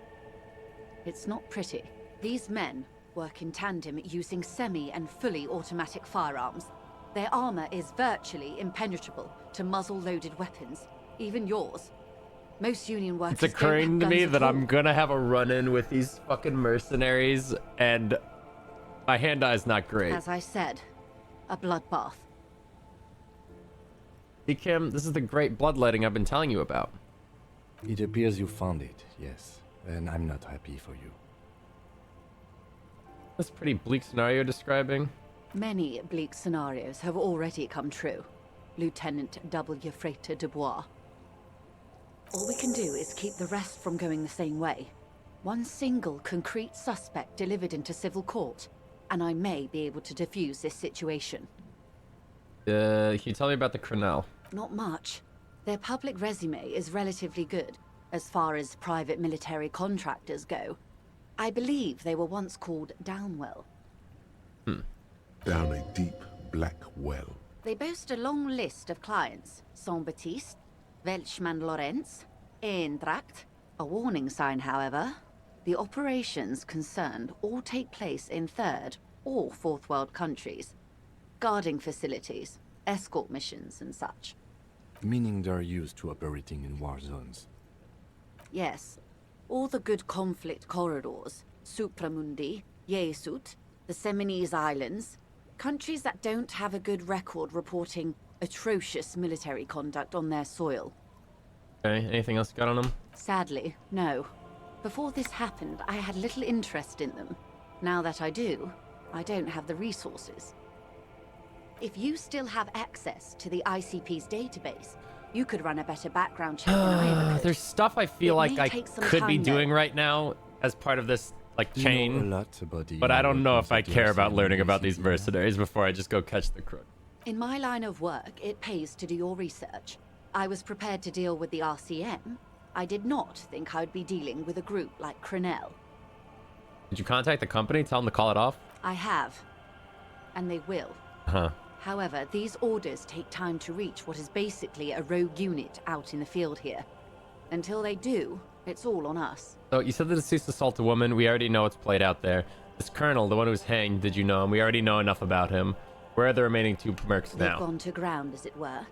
Speaker 10: It's not pretty. These men work in tandem using semi and fully automatic firearms. Their armor is virtually impenetrable to muzzle-loaded weapons, even yours. Most Union workers
Speaker 1: It's occurring to
Speaker 10: don't
Speaker 1: me
Speaker 10: have
Speaker 1: that
Speaker 10: guns at
Speaker 1: I'm
Speaker 10: all.
Speaker 1: gonna have a run-in with these fucking mercenaries, and my hand-eye's not great.
Speaker 10: As I said, a bloodbath.
Speaker 1: See, Kim, this is the great bloodletting I've been telling you about.
Speaker 2: It appears you found it, yes. And I'm not happy for you.
Speaker 1: That's a pretty bleak scenario describing.
Speaker 10: Many bleak scenarios have already come true, Lieutenant W. Frater Dubois. All we can do is keep the rest from going the same way. One single concrete suspect delivered into civil court, and I may be able to defuse this situation.
Speaker 1: Can you tell me about the Crenell?
Speaker 10: Not much. Their public resume is relatively good, as far as private military contractors go. I believe they were once called Downwell.
Speaker 3: Down a deep, black well.
Speaker 10: They boast a long list of clients. Saint-Baptiste, Welchman Lorenz, Eintracht. A warning sign, however. The operations concerned all take place in third or fourth world countries. Guarding facilities, escort missions and such.
Speaker 2: Meaning they're used to operating in war zones.
Speaker 10: Yes. All the good conflict corridors, Supramundi, Yesut, the Seminese Islands, countries that don't have a good record reporting atrocious military conduct on their soil.
Speaker 1: Okay, anything else you got on them?
Speaker 10: Sadly, no. Before this happened, I had little interest in them. Now that I do, I don't have the resources. If you still have access to the ICP's database, you could run a better background check than I ever could.
Speaker 1: There's stuff I feel
Speaker 10: It
Speaker 1: like
Speaker 10: may
Speaker 1: I
Speaker 10: take some
Speaker 1: could be
Speaker 10: time, though.
Speaker 1: doing right now as part of this, like,
Speaker 2: You know a
Speaker 1: chain.
Speaker 2: lot about the
Speaker 1: But I don't know
Speaker 2: workings
Speaker 1: if I
Speaker 2: of the
Speaker 1: care about
Speaker 2: RCM
Speaker 1: learning about these
Speaker 2: ACP.
Speaker 1: mercenaries before I just go catch the crook.
Speaker 10: In my line of work, it pays to do your research. I was prepared to deal with the RCM. I did not think I'd be dealing with a group like Crenell.
Speaker 1: Did you contact the company? Tell them to call it off?
Speaker 10: I have. And they will.
Speaker 1: Huh.
Speaker 10: However, these orders take time to reach what is basically a rogue unit out in the field here. Until they do, it's all on us.
Speaker 1: So you said the deceased assaulted a woman. We already know it's played out there. This colonel, the one who was hanged, did you know him? We already know enough about him. Where are the remaining 2 mercs
Speaker 10: They've
Speaker 1: now?
Speaker 10: gone to ground, as it were.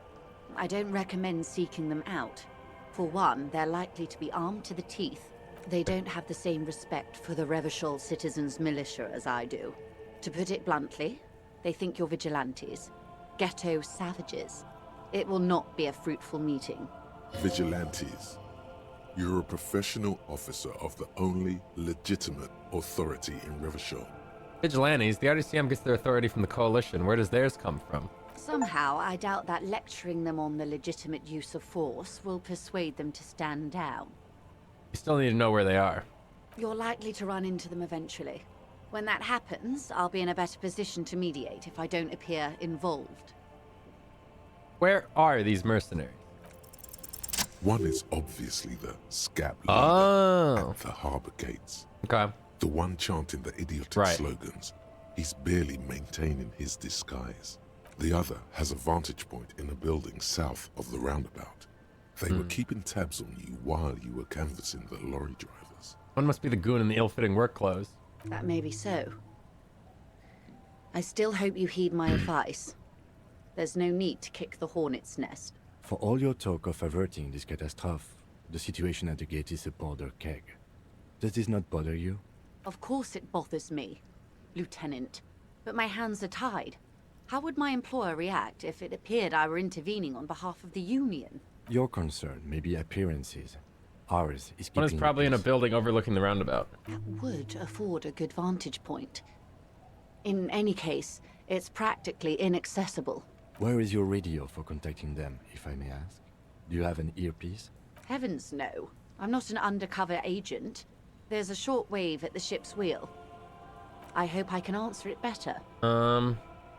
Speaker 10: I don't recommend seeking them out. For one, they're likely to be armed to the teeth. They don't have the same respect for the Revachol citizens' militia as I do. To put it bluntly, they think you're vigilantes. Ghetto savages. It will not be a fruitful meeting.
Speaker 3: Vigilantes. You're a professional officer of the only legitimate authority in Revachol.
Speaker 1: Vigilantes. The RDCM gets their authority from the coalition. Where does theirs come from?
Speaker 10: Somehow, I doubt that lecturing them on the legitimate use of force will persuade them to stand down.
Speaker 1: You still need to know where they are.
Speaker 10: You're likely to run into them eventually. When that happens, I'll be in a better position to mediate if I don't appear involved.
Speaker 1: Where are these mercenaries?
Speaker 3: One is obviously the scab leader
Speaker 1: Oh.
Speaker 3: at the harbor gates.
Speaker 1: Okay.
Speaker 3: The one chanting the idiotic
Speaker 1: Right.
Speaker 3: slogans. He's barely maintaining his disguise. The other has a vantage point in a building south of the roundabout. They were keeping tabs on you while you were canvassing the lorry drivers.
Speaker 1: One must be the goon in the ill-fitting work clothes.
Speaker 10: That may be so. I still hope you heed my advice. There's no need to kick the hornet's nest.
Speaker 2: For all your talk of averting this catastrophe, the situation at the gate is a powder keg. Does this not bother you?
Speaker 10: Of course it bothers me, Lieutenant. But my hands are tied. How would my employer react if it appeared I were intervening on behalf of the Union?
Speaker 2: Your concern may be appearances. Ours is keeping
Speaker 1: One is probably in a
Speaker 2: peace.
Speaker 1: building overlooking the roundabout.
Speaker 10: That would afford a good vantage point. In any case, it's practically inaccessible.
Speaker 2: Where is your radio for contacting them, if I may ask? Do you have an earpiece?
Speaker 10: Heavens no. I'm not an undercover agent. There's a short wave at the ship's wheel. I hope I can answer it better.
Speaker 1: How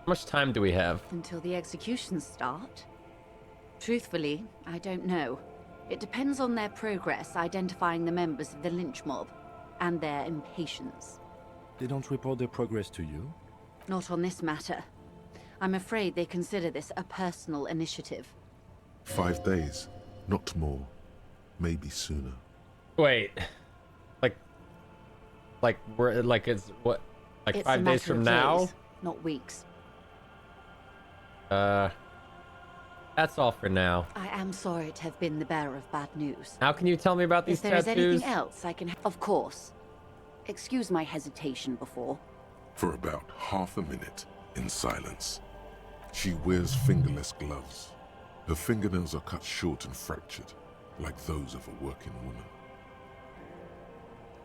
Speaker 1: much time do we have?
Speaker 10: Until the executions start? Truthfully, I don't know. It depends on their progress identifying the members of the lynch mob, and their impatience.
Speaker 2: They don't report their progress to you?
Speaker 10: Not on this matter. I'm afraid they consider this a personal initiative.
Speaker 3: 5 days, not more. Maybe sooner.
Speaker 1: Wait. We're like it's what? Like
Speaker 10: It's
Speaker 1: 5
Speaker 10: a
Speaker 1: days
Speaker 10: matter
Speaker 1: from
Speaker 10: of
Speaker 1: now?
Speaker 10: days, not weeks.
Speaker 1: That's all for now.
Speaker 10: I am sorry to have been the bearer of bad news.
Speaker 1: How can you tell me about these
Speaker 10: If there is
Speaker 1: tattoos?
Speaker 10: anything else I can... Of course. Excuse my hesitation before.
Speaker 3: For about half a minute, in silence. She wears fingerless gloves. Her fingernails are cut short and fractured, like those of a working woman.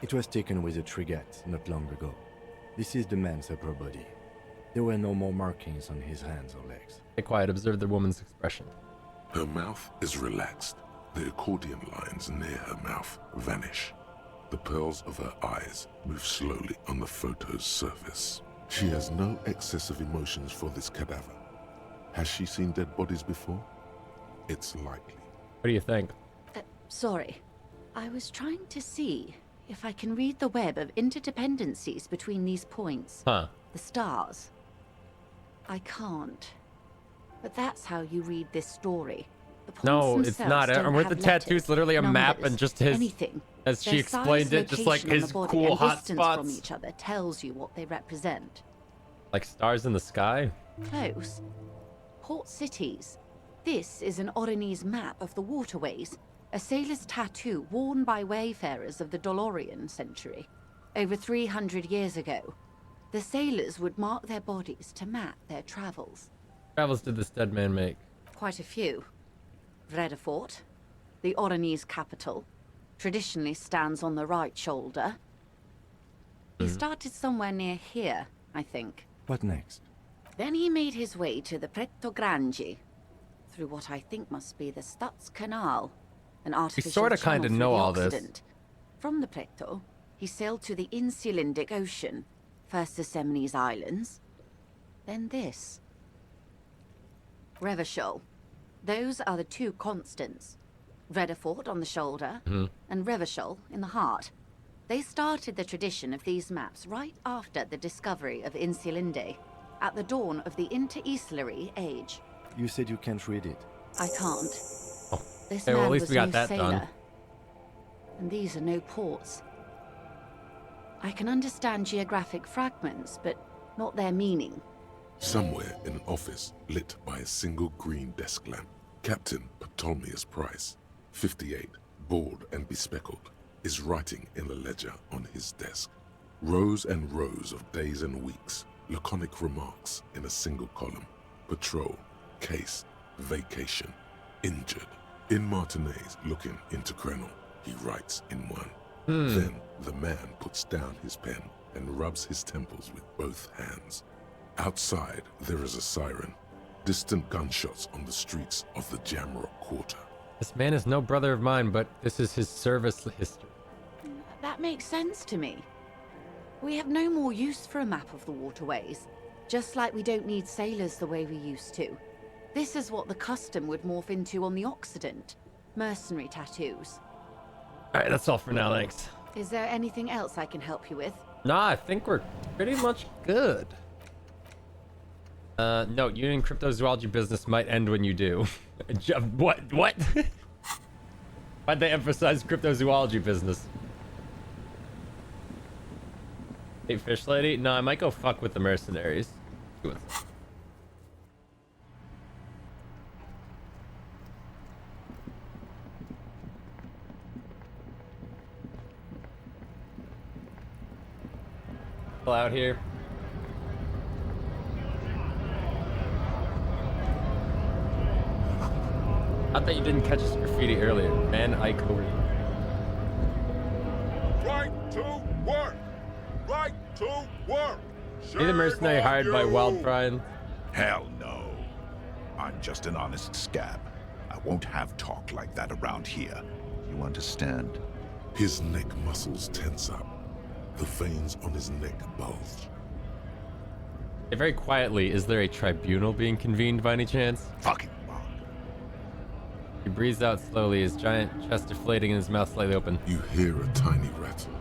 Speaker 2: It was taken with a trigette not long ago. This is the man's upper body. There were no more markings on his hands or legs.
Speaker 1: Stay quiet, observe the woman's expression.
Speaker 3: Her mouth is relaxed. The accordion lines near her mouth vanish. The pearls of her eyes move slowly on the photo's surface. She has no excess of emotions for this cadaver. Has she seen dead bodies before? It's likely.
Speaker 1: What do you think?
Speaker 10: Sorry. I was trying to see if I can read the web of interdependencies between these points.
Speaker 1: Huh.
Speaker 10: The stars. I can't. But that's how you read this story. The points
Speaker 1: No, it's
Speaker 10: themselves
Speaker 1: not.
Speaker 10: don't
Speaker 1: Aren't
Speaker 10: have
Speaker 1: the tattoos
Speaker 10: letters,
Speaker 1: literally a map
Speaker 10: numbers,
Speaker 1: and just his,
Speaker 10: anything.
Speaker 1: as she
Speaker 10: Their
Speaker 1: explained
Speaker 10: size,
Speaker 1: it, just like
Speaker 10: location on
Speaker 1: his
Speaker 10: the body,
Speaker 1: cool
Speaker 10: and
Speaker 1: hot
Speaker 10: distance
Speaker 1: spots?
Speaker 10: from each other tells you what they represent.
Speaker 1: Like stars in the sky?
Speaker 10: Close. Port cities. This is an Oronese map of the waterways, a sailor's tattoo worn by wayfarers of the Dolorian century. Over 300 years ago, the sailors would mark their bodies to map their travels.
Speaker 1: Travels did this dead man make?
Speaker 10: Quite a few. Vredefort, the Oronese capital, traditionally stands on the right shoulder. He started somewhere near here, I think.
Speaker 2: What next?
Speaker 10: Then he made his way to the Pretto Grande, through what I think must be the Stutz Canal, an artificial
Speaker 1: sorta
Speaker 10: channel
Speaker 1: kinda
Speaker 10: through
Speaker 1: know
Speaker 10: the
Speaker 1: all this.
Speaker 10: Occident. From the Pretto, he sailed to the Insulindic Ocean, first the Semines Islands, then this. Revachol. Those are the two constants. Vredefort on the shoulder, and Revachol in the heart. They started the tradition of these maps right after the discovery of Insulinde, at the dawn of the Interinsulary Age.
Speaker 2: You said you can't read it.
Speaker 10: I can't. This
Speaker 1: Okay, well,
Speaker 10: man
Speaker 1: at least
Speaker 10: was
Speaker 1: we got
Speaker 10: no
Speaker 1: that
Speaker 10: sailor.
Speaker 1: done.
Speaker 10: And these are no ports. I can understand geographic fragments, but not their meaning.
Speaker 3: Somewhere in an office lit by a single green desk lamp, Captain Ptolemaeus Price, 58, bald and bespectacled, is writing in a ledger on his desk. Rows and rows of days and weeks, laconic remarks in a single column. Patrol, case, vacation, injured. In Martinez, looking into Krenel, he writes in one. Then the man puts down his pen and rubs his temples with both hands. Outside, there is a siren. Distant gunshots on the streets of the Jamrock Quarter.
Speaker 1: This man is no brother of mine, but this is his service history.
Speaker 10: That makes sense to me. We have no more use for a map of the waterways, just like we don't need sailors the way we used to. This is what the custom would morph into on the Occident. Mercenary tattoos.
Speaker 1: Alright, that's all for now, thanks.
Speaker 10: Is there anything else I can help you with?
Speaker 1: Nah, I think we're pretty much good. Note, Union cryptozoology business might end when you do. What? Why'd they emphasize cryptozoology business? Hey, fish lady? No, I might go fuck with the mercenaries. See what's up. Out here. I thought you didn't catch this graffiti earlier. Man, Ike over here.
Speaker 3: Right to work! Right to work!
Speaker 1: Are you the mercenary hired by Wildpride?
Speaker 11: Hell no. I'm just an honest scab. I won't have talk like that around here. You understand?
Speaker 3: His neck muscles tense up. The veins on his neck bulge.
Speaker 1: Hey, very quietly, is there a tribunal being convened by any chance?
Speaker 11: Fucking wrong.
Speaker 1: He breathes out slowly, his giant chest deflating and his mouth slightly open.
Speaker 3: You hear a tiny rattle.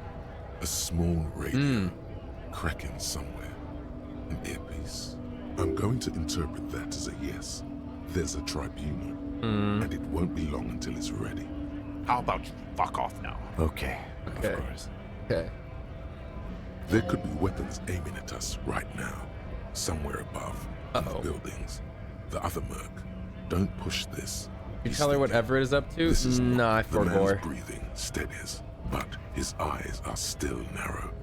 Speaker 3: A small radio cracking somewhere. An earpiece. I'm going to interpret that as a yes. There's a tribunal. And it won't be long until it's ready.
Speaker 11: How about you fuck off now?
Speaker 2: Okay, of course.
Speaker 1: Okay.
Speaker 3: There could be weapons aiming at us right now. Somewhere above. In the buildings. The other merc. Don't push this.
Speaker 1: You tell her what Everett is up to?
Speaker 3: This is
Speaker 1: Nah, I
Speaker 3: the man's
Speaker 1: forbore.
Speaker 3: breathing steadies, but his eyes are still narrow.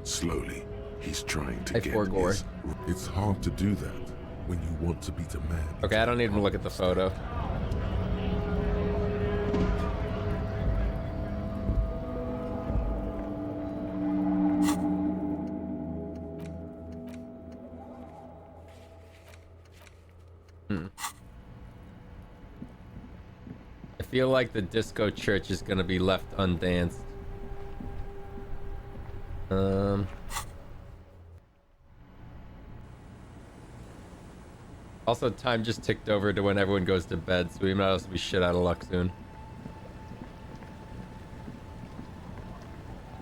Speaker 3: Slowly, he's trying to get his... It's hard to do that when you want to beat a man.
Speaker 1: Okay, I don't need him to look at the photo. I feel like the disco church is gonna be left undanced. Also, time just ticked over to when everyone goes to bed, so we might also be shit out of luck soon.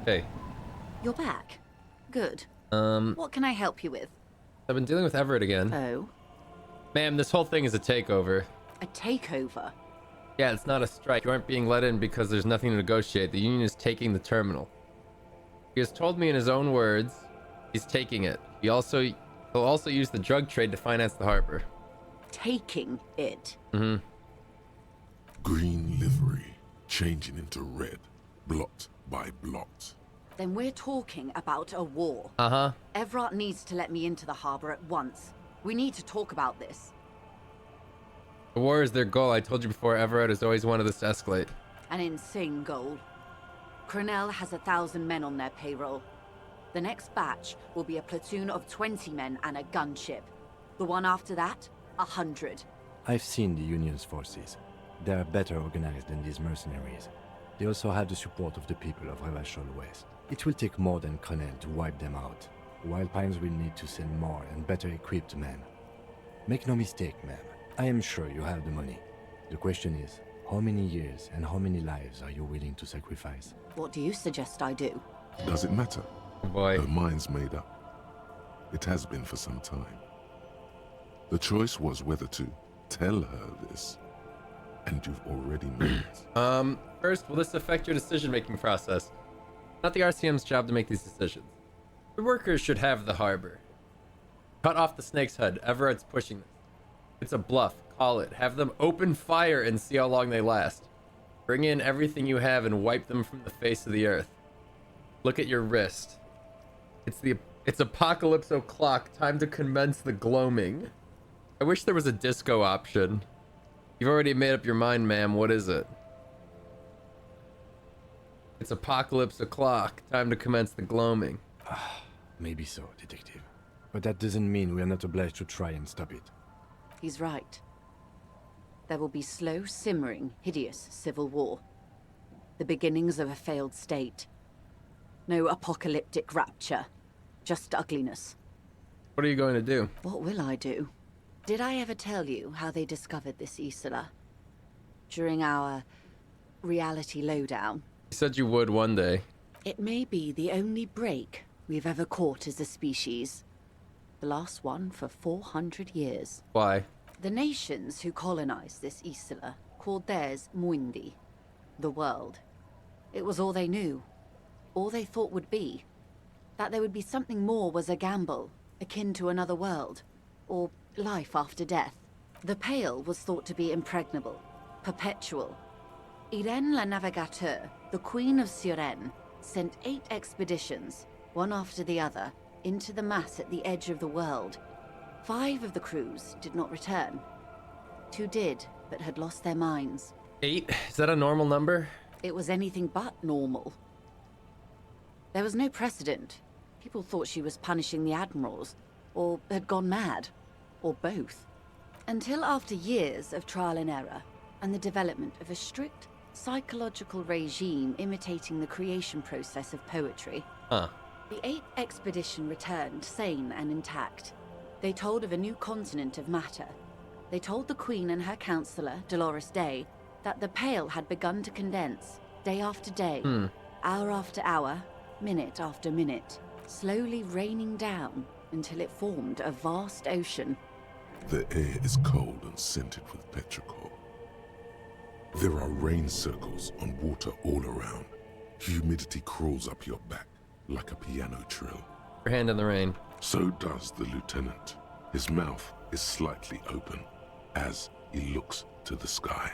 Speaker 1: Hey.
Speaker 10: You're back. Good. What can I help you with?
Speaker 1: I've been dealing with Everett again.
Speaker 10: Oh?
Speaker 1: Ma'am, this whole thing is a takeover.
Speaker 10: A takeover?
Speaker 1: Yeah, it's not a strike. You aren't being let in because there's nothing to negotiate. The Union is taking the terminal. He has told me in his own words, he's taking it. He'll also use the drug trade to finance the harbor.
Speaker 10: Taking it?
Speaker 3: Green livery, changing into red, blot by blot.
Speaker 10: Then we're talking about a war. Everett needs to let me into the harbor at once. We need to talk about this.
Speaker 1: The war is their goal. I told you before, Everett has always wanted this to escalate.
Speaker 10: An insane goal. Cronell has 1,000 men on their payroll. The next batch will be a platoon of 20 men and a gunship. The one after that, 100.
Speaker 2: I've seen the Union's forces. They are better organized than these mercenaries. They also have the support of the people of Revachol West. It will take more than Cronell to wipe them out. Wild Pines will need to send more and better equipped men. Make no mistake, ma'am. I am sure you have the money. The question is, how many years and how many lives are you willing to sacrifice?
Speaker 10: What do you suggest I do?
Speaker 3: Does it matter?
Speaker 1: Boy.
Speaker 3: Her mind's made up. It has been for some time. The choice was whether to tell her this, and you've already made it.
Speaker 1: First, will this affect your decision-making process? Not the RCM's job to make these decisions. The workers should have the harbor. Cut off the snake's head. Everett's pushing this. It's a bluff. Call it. Have them open fire and see how long they last. Bring in everything you have and wipe them from the face of the earth. Look at your wrist. It's apocalypse o'clock. Time to commence the gloaming. I wish there was a disco option. You've already made up your mind, ma'am. What is it? It's apocalypse o'clock. Time to commence the gloaming.
Speaker 2: Maybe so, detective. But that doesn't mean we are not obliged to try and stop it.
Speaker 10: He's right. There will be slow, simmering, hideous civil war. The beginnings of a failed state. No apocalyptic rapture. Just ugliness.
Speaker 1: What are you going to do?
Speaker 10: What will I do? Did I ever tell you how they discovered this Isola? During our reality lowdown?
Speaker 1: You said you would one day.
Speaker 10: It may be the only break we've ever caught as a species. The last one for 400 years.
Speaker 1: Why?
Speaker 10: The nations who colonized this Isola called theirs Muindi, the world. It was all they knew, all they thought would be. That there would be something more was a gamble, akin to another world, or life after death. The Pale was thought to be impregnable, perpetual. Irene la Navigateur, the Queen of Suren, sent 8 expeditions, one after the other, into the mass at the edge of the world. 5 of the crews did not return. 2 did, but had lost their minds.
Speaker 1: 8? Is that a normal number?
Speaker 10: It was anything but normal. There was no precedent. People thought she was punishing the admirals, or had gone mad, or both. Until after years of trial and error, and the development of a strict psychological regime imitating the creation process of poetry.
Speaker 1: Huh.
Speaker 10: The 8th expedition returned sane and intact. They told of a new continent of matter. They told the Queen and her counselor, Dolores Day, that the Pale had begun to condense, day after day, hour after hour, minute after minute, slowly raining down until it formed a vast ocean.
Speaker 3: The air is cold and scented with petrichor. There are rain circles on water all around. Humidity crawls up your back like a piano trill.
Speaker 1: Your hand in the rain.
Speaker 3: So does the lieutenant. His mouth is slightly open as he looks to the sky.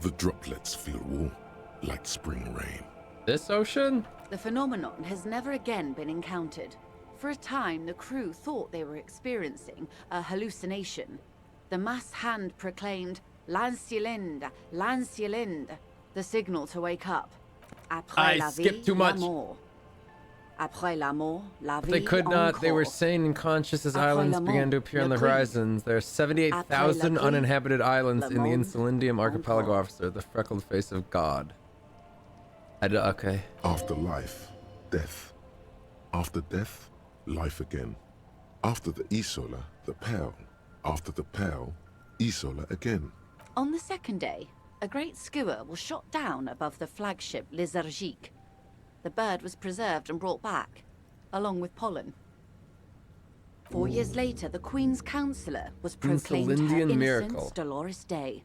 Speaker 3: The droplets feel warm, like spring rain.
Speaker 1: This ocean?
Speaker 10: The phenomenon has never again been encountered. For a time, the crew thought they were experiencing a hallucination. The mass hand proclaimed, Lancielinde, Lancielinde, the signal to wake up. Après la vie,
Speaker 1: skipped too much.
Speaker 10: la mort. Après la mort, la vie
Speaker 1: They could not. They were
Speaker 10: encore.
Speaker 1: sane and conscious as
Speaker 10: Après
Speaker 1: islands
Speaker 10: la
Speaker 1: began to
Speaker 10: mort,
Speaker 1: appear on
Speaker 10: le
Speaker 1: the
Speaker 10: Queen.
Speaker 1: horizons. There are 78,000
Speaker 10: Après la
Speaker 1: uninhabited islands
Speaker 10: le
Speaker 1: in the
Speaker 10: monde,
Speaker 1: Insulindium archipelago,
Speaker 10: encore.
Speaker 1: officer, the freckled face of God. Okay.
Speaker 3: After life, death. After death, life again. After the Isola, the Pale. After the Pale, Isola again.
Speaker 10: On the second day, a great skua was shot down above the flagship Lysergique. The bird was preserved and brought back, along with pollen. 4 years later, the Queen's counselor was proclaimed her
Speaker 1: Insulindian
Speaker 10: innocence,
Speaker 1: miracle.
Speaker 10: Dolores Day,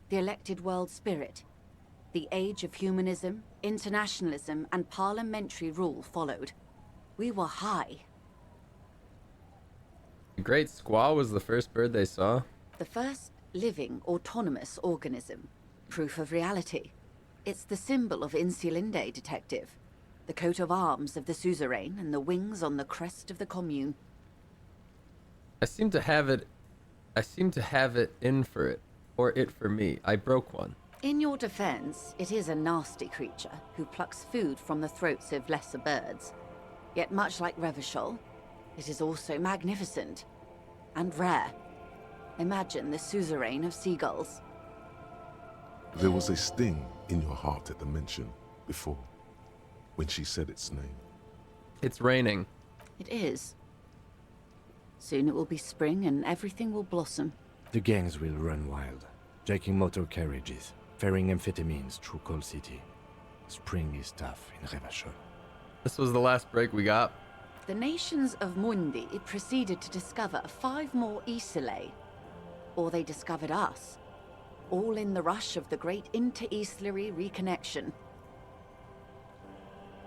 Speaker 10: the elected world spirit. The age of humanism, internationalism, and parliamentary rule followed. We were high.
Speaker 1: The great squaw was the first bird they saw.
Speaker 10: The first living, autonomous organism. Proof of reality. It's the symbol of Insulinde, detective. The coat of arms of the suzerain and the wings on the crest of the commune.
Speaker 1: I seem to have it in for it. Or it for me. I broke one.
Speaker 10: In your defense, it is a nasty creature who plucks food from the throats of lesser birds. Yet much like Revachol, it is also magnificent and rare. Imagine the suzerain of seagulls.
Speaker 3: There was a sting in your heart at the mention before, when she said its name.
Speaker 1: It's raining.
Speaker 10: It is. Soon it will be spring and everything will blossom.
Speaker 2: The gangs will run wild, jacking motor carriages, ferrying amphetamines through Coal City. Spring is tough in Revachol.
Speaker 1: This was the last break we got.
Speaker 10: The nations of Mundi proceeded to discover 5 more Isolae. Or they discovered us. All in the rush of the great inter-Islary reconnection.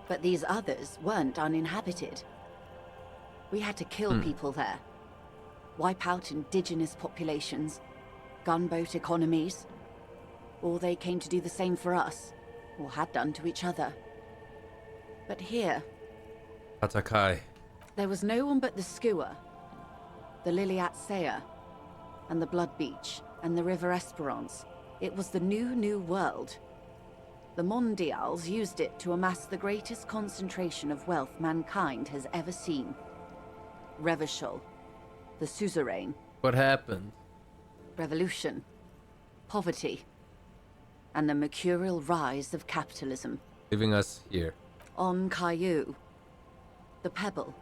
Speaker 10: But these others weren't uninhabited. We had to kill people there. Wipe out indigenous populations. Gunboat economies. Or they came to do the same for us. Or had done to each other. But here,
Speaker 1: Atakai.
Speaker 10: there was no one but the Skua, the Liliat Saya, and the Blood Beach, and the River Esperance. It was the new world. The Mondials used it to amass the greatest concentration of wealth mankind has ever seen. Revachol, the suzerain,
Speaker 1: What happened?
Speaker 10: revolution, poverty, and the mercurial rise of capitalism.
Speaker 1: Leaving us here.
Speaker 10: On Caillou, the pebble,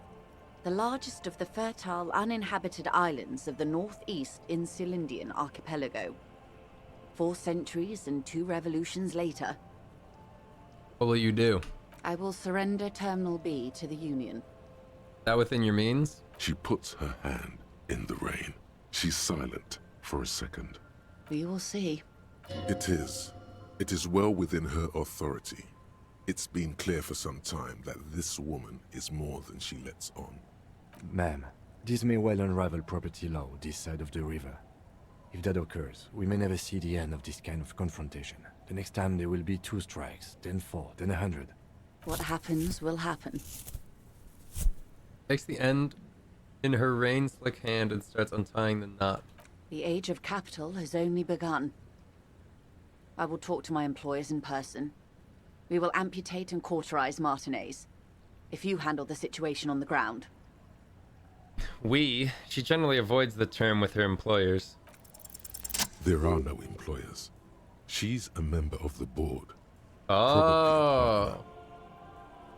Speaker 10: The largest of the fertile, uninhabited islands of the northeast Insulindian archipelago. 4 centuries and 2 revolutions later.
Speaker 1: What will you do?
Speaker 10: I will surrender Terminal B to the Union.
Speaker 1: Is that within your means?
Speaker 3: She puts her hand in the rain. She's silent for a second.
Speaker 10: We will see.
Speaker 3: It is. It is well within her authority. It's been clear for some time that this woman is more than she lets on.
Speaker 2: Ma'am, this may well unravel property law this side of the river. If that occurs, we may never see the end of this kind of confrontation. The next time there will be 2 strikes, then 4, then 100.
Speaker 10: What happens will happen.
Speaker 1: Takes the end in her rain-slick hand and starts untying the knot.
Speaker 10: The age of capital has only begun. I will talk to my employers in person. We will amputate and cauterize Martinez. If you handle the situation on the ground.
Speaker 1: She generally avoids the term with her employers.
Speaker 3: There are no employers. She's a member of the board.
Speaker 1: Oh.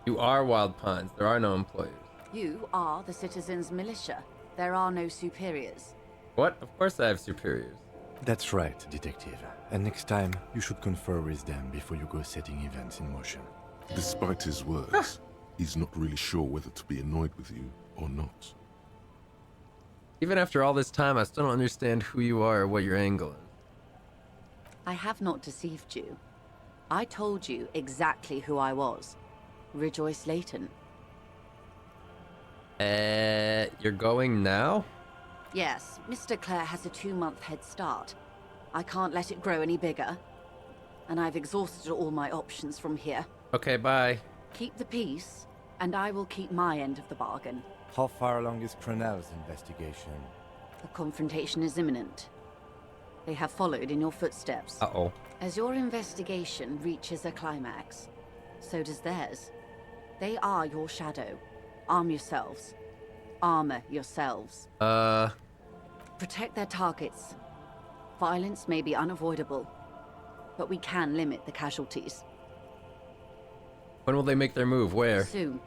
Speaker 1: You are Wild Pines. There are no employers.
Speaker 10: You are the citizens' militia. There are no superiors.
Speaker 1: What? Of course I have superiors.
Speaker 2: That's right, Detective. And next time, you should confer with them before you go setting events in motion.
Speaker 3: Despite his words, he's not really sure whether to be annoyed with you or not.
Speaker 1: Even after all this time, I still don't understand who you are or what your angle is.
Speaker 10: I have not deceived you. I told you exactly who I was. Rejoice Layton.
Speaker 1: You're going now?
Speaker 10: Yes, Mr. Clare has a 2-month head start. I can't let it grow any bigger. And I've exhausted all my options from here.
Speaker 1: Okay, bye.
Speaker 10: Keep the peace, and I will keep my end of the bargain.
Speaker 2: How far along is Cronell's investigation?
Speaker 10: The confrontation is imminent. They have followed in your footsteps.
Speaker 1: Uh-oh.
Speaker 10: As your investigation reaches a climax, so does theirs. They are your shadow. Arm yourselves. Armor yourselves. Protect their targets. Violence may be unavoidable, but we can limit the casualties.
Speaker 1: When will they make their move? Where?
Speaker 10: Soon.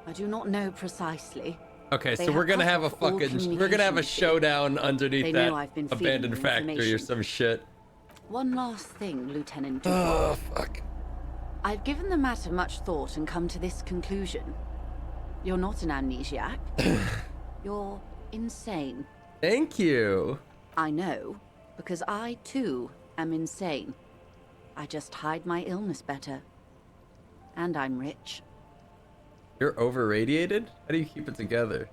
Speaker 10: I do not know precisely.
Speaker 1: Okay,
Speaker 10: They
Speaker 1: so we're
Speaker 10: have
Speaker 1: gonna
Speaker 10: cut
Speaker 1: have a
Speaker 10: off all
Speaker 1: fucking... We're gonna have a
Speaker 10: communication.
Speaker 1: showdown underneath
Speaker 10: They
Speaker 1: that
Speaker 10: know I've been feeding
Speaker 1: abandoned
Speaker 10: them
Speaker 1: factory or
Speaker 10: information.
Speaker 1: some shit.
Speaker 10: One last thing, Lieutenant
Speaker 1: Oh,
Speaker 10: Dubois.
Speaker 1: fuck.
Speaker 10: I've given the matter much thought and come to this conclusion. You're not an amnesiac. You're insane.
Speaker 1: Thank you.
Speaker 10: I know, because I, too, am insane. I just hide my illness better. And I'm rich.
Speaker 1: You're over-radiated? How do you keep it together?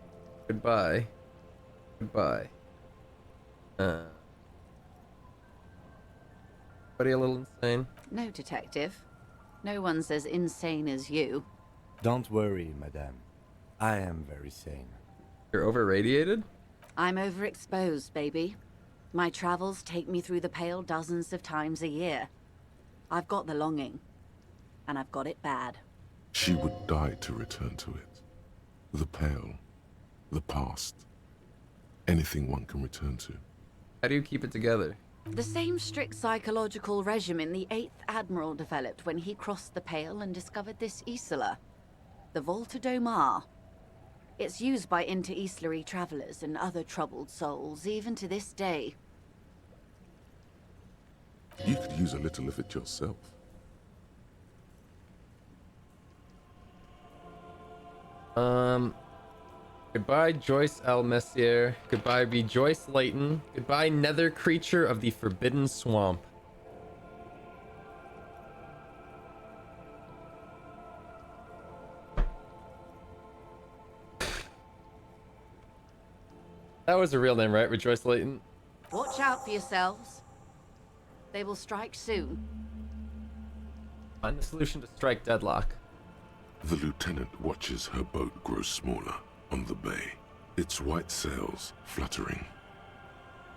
Speaker 1: Goodbye. Goodbye. Buddy, a little insane?
Speaker 10: No, Detective. No one's as insane as you.
Speaker 2: Don't worry, madame. I am very sane.
Speaker 1: You're over-radiated?
Speaker 10: I'm overexposed, baby. My travels take me through the Pale dozens of times a year. I've got the longing. And I've got it bad.
Speaker 3: She would die to return to it. The Pale, the past, anything one can return to.
Speaker 1: How do you keep it together?
Speaker 10: The same strict psychological regimen the 8th Admiral developed when he crossed the Pale and discovered this Isola. The Volta do Mar. It's used by inter-Islary travelers and other troubled souls, even to this day.
Speaker 3: You could use a little of it yourself.
Speaker 1: Goodbye, Joyce L. Messier. Goodbye, be Joyce Layton. Goodbye, nether creature of the Forbidden Swamp. That was a real name, right? Rejoice Layton?
Speaker 10: Watch out for yourselves. They will strike soon.
Speaker 1: Find the solution to strike deadlock.
Speaker 3: The lieutenant watches her boat grow smaller on the bay, its white sails fluttering.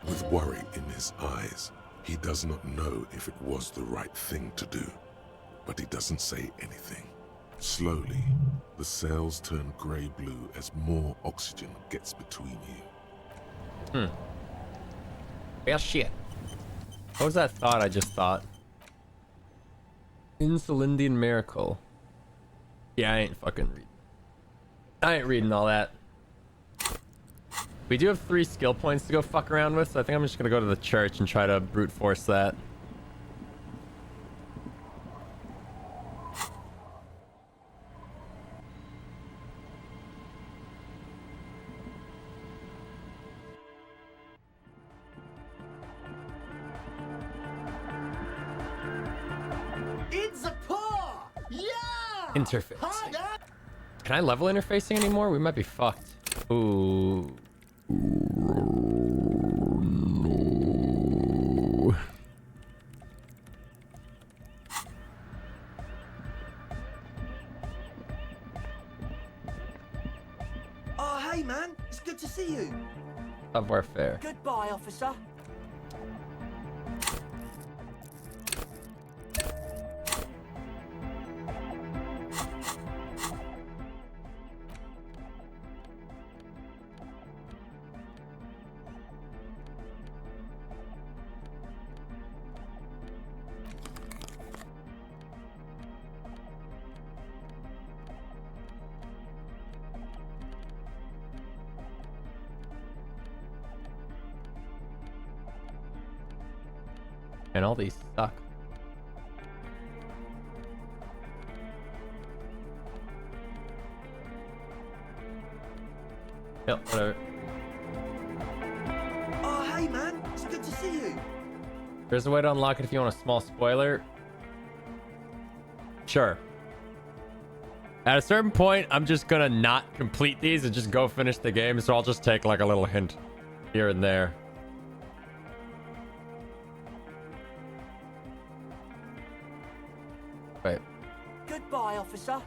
Speaker 3: With worry in his eyes, he does not know if it was the right thing to do, but he doesn't say anything. Slowly, the sails turn grey-blue as more oxygen gets between you.
Speaker 1: Well, shit. What was that thought I just thought? Insulindian Miracle. Yeah, I ain't fucking reading. I ain't reading all that. We do have 3 skill points to go fuck around with, so I think I'm just gonna go to the church and try to brute force that.
Speaker 9: It's a paw! Yeah!
Speaker 1: Interfacing. Can I level interfacing anymore? We might be fucked. Ooh. No.
Speaker 12: Oh, hey, man. It's good to see you.
Speaker 1: Of warfare.
Speaker 12: Goodbye, officer.
Speaker 1: And all these suck. Yep, whatever.
Speaker 12: Oh, hey, man. It's good to see you.
Speaker 1: There's a way to unlock it if you want a small spoiler. Sure. At a certain point, I'm just gonna not complete these and just go finish the game, so I'll just take like a little hint here and there. Wait.
Speaker 12: Goodbye, officer.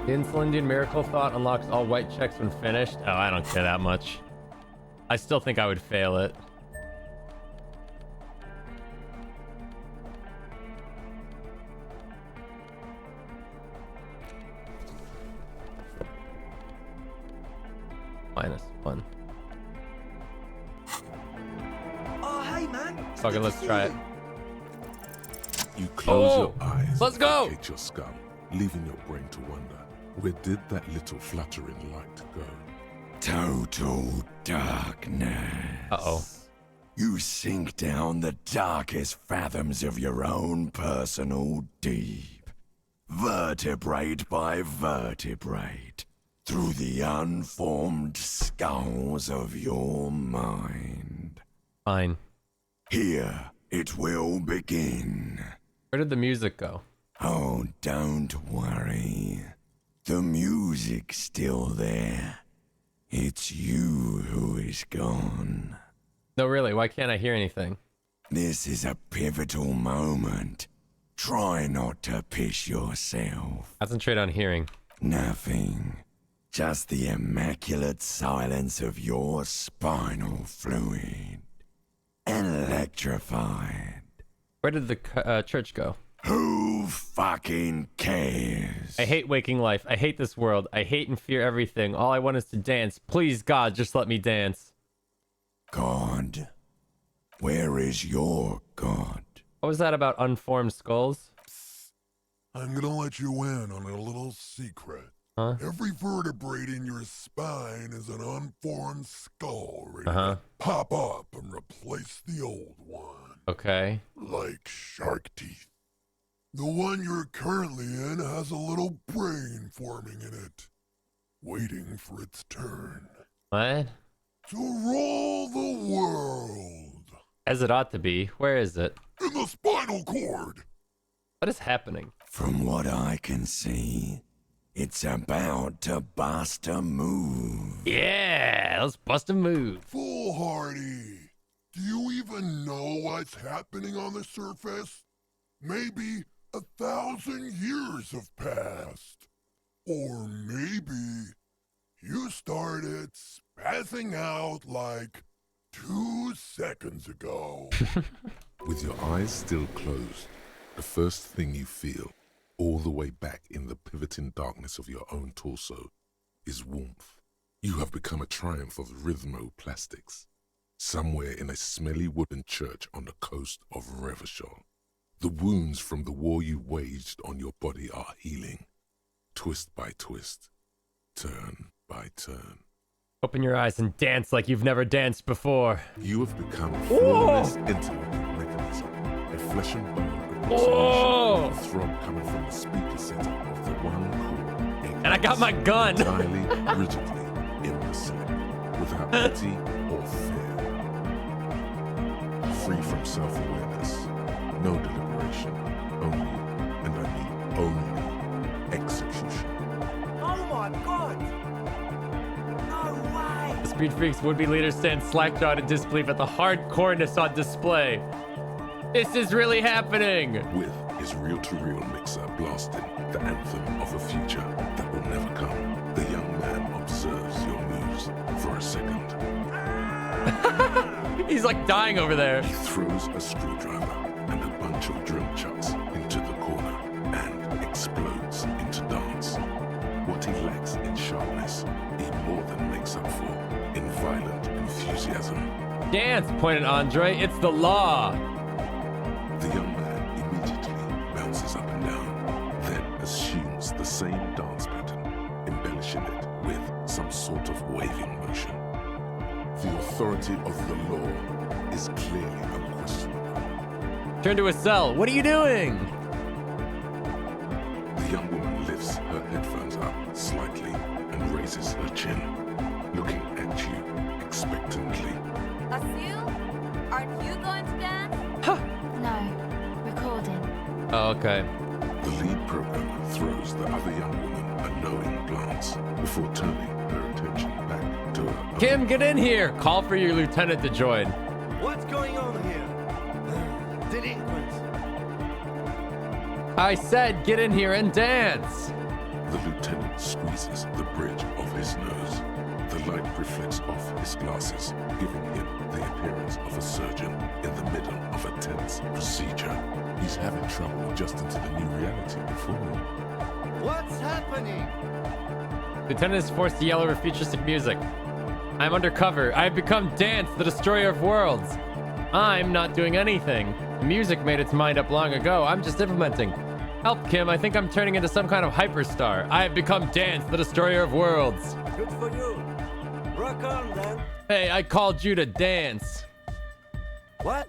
Speaker 1: The Insulindian Miracle Thought unlocks all white checks when finished. Oh, I don't care that much. I still think I would fail it. -1.
Speaker 12: Oh, hey, man. It's
Speaker 1: Okay,
Speaker 12: good to
Speaker 1: let's
Speaker 12: see
Speaker 1: try
Speaker 12: you.
Speaker 1: it.
Speaker 3: You close
Speaker 1: Oh,
Speaker 3: your eyes.
Speaker 1: let's go!
Speaker 3: And vacate your skull, leaving your brain to wonder, where did that little fluttering light go?
Speaker 13: Total darkness.
Speaker 1: Uh-oh.
Speaker 13: You sink down the darkest fathoms of your own personal deep, vertebrate by vertebrate, through the unformed skulls of your mind.
Speaker 1: Fine.
Speaker 13: Here it will begin.
Speaker 1: Where did the music go?
Speaker 13: Oh, don't worry. The music's still there. It's you who is gone.
Speaker 1: No, really, why can't I hear anything?
Speaker 13: This is a pivotal moment. Try not to piss yourself.
Speaker 1: Concentrate on hearing.
Speaker 13: Nothing. Just the immaculate silence of your spinal fluid. Electrified.
Speaker 1: Where did the church go?
Speaker 13: Who fucking cares?
Speaker 1: I hate waking life. I hate this world. I hate and fear everything. All I want is to dance. Please, God, just let me dance.
Speaker 13: God? Where is your God?
Speaker 1: What was that about unformed skulls?
Speaker 14: I'm gonna let you in on a little secret.
Speaker 1: Huh?
Speaker 14: Every vertebrae in your spine is an unformed skull ready
Speaker 1: Uh-huh.
Speaker 14: to pop up and replace the old one.
Speaker 1: Okay.
Speaker 14: Like shark teeth. The one you're currently in has a little brain forming in it, waiting for its turn.
Speaker 1: What?
Speaker 14: To rule the world.
Speaker 1: As it ought to be. Where is it?
Speaker 14: In the spinal cord.
Speaker 1: What is happening?
Speaker 13: From what I can see, it's about to bust a move.
Speaker 1: Yeah, let's bust a move.
Speaker 14: Foolhardy. Do you even know what's happening on the surface? Maybe 1,000 years have passed. Or maybe you started spazzing out like 2 seconds ago.
Speaker 3: With your eyes still closed, the first thing you feel, all the way back in the pivoting darkness of your own torso, is warmth. You have become a triumph of rhythmoplastics, somewhere in a smelly wooden church on the coast of Revachol. The wounds from the war you waged on your body are healing. twist by twist, turn by turn.
Speaker 1: Open your eyes and dance like you've never danced before.
Speaker 3: You have become a flawless interlocking mechanism, a flesh and bone approximation, a throb coming from the speaker setup of the one core.
Speaker 1: And I got my gun.
Speaker 3: Entirely, rigidly, imbecile, without pity or fear. Free from self-awareness, no deliberation, only, and I mean only, execution.
Speaker 12: Oh my god! No way!
Speaker 1: The Speed Freaks would-be leader stands slack-jawed in disbelief at the hardcoreness on display. This is really happening!
Speaker 3: With his reel-to-reel mixer blasting the anthem of a future that will never come, the young man observes your moves for a second.
Speaker 1: He's like dying over there.
Speaker 3: He throws a screwdriver and a bunch of drill chucks into the corner and explodes into dance. What he lacks in sharpness, he more than makes up for in violent enthusiasm.
Speaker 1: Dance, pointed Andre. It's the law.
Speaker 3: The young man immediately bounces up and down, then assumes the same dance pattern, embellishing it with some sort of waving motion. The authority of the law is clearly unquestionable.
Speaker 1: Turn to a cell. What are you doing?
Speaker 3: The young woman lifts her headphones up slightly and raises her chin, looking at you expectantly.
Speaker 15: Asil? Aren't you going to dance? No, recording.
Speaker 1: Oh, okay.
Speaker 3: The lead programmer throws the other young woman a knowing glance before turning her attention back to her.
Speaker 1: Kim, get in here! Call for your lieutenant to join.
Speaker 12: What's going on here? Delinquents.
Speaker 1: I said get in here and dance!
Speaker 3: The lieutenant squeezes the bridge of his nose. The light reflects off his glasses, giving him the appearance of a surgeon in the middle of a tense procedure. He's having trouble adjusting to the new reality before him.
Speaker 12: What's happening?
Speaker 1: Lieutenant is forced to yell over futuristic music. I'm undercover. I have become Dance, the destroyer of worlds. I'm not doing anything. The music made its mind up long ago. I'm just implementing. Help, Kim. I think I'm turning into some kind of hyperstar. I have become Dance, the destroyer of worlds.
Speaker 12: Good for you. Rock on, then.
Speaker 1: Hey, I called you to dance.
Speaker 12: What?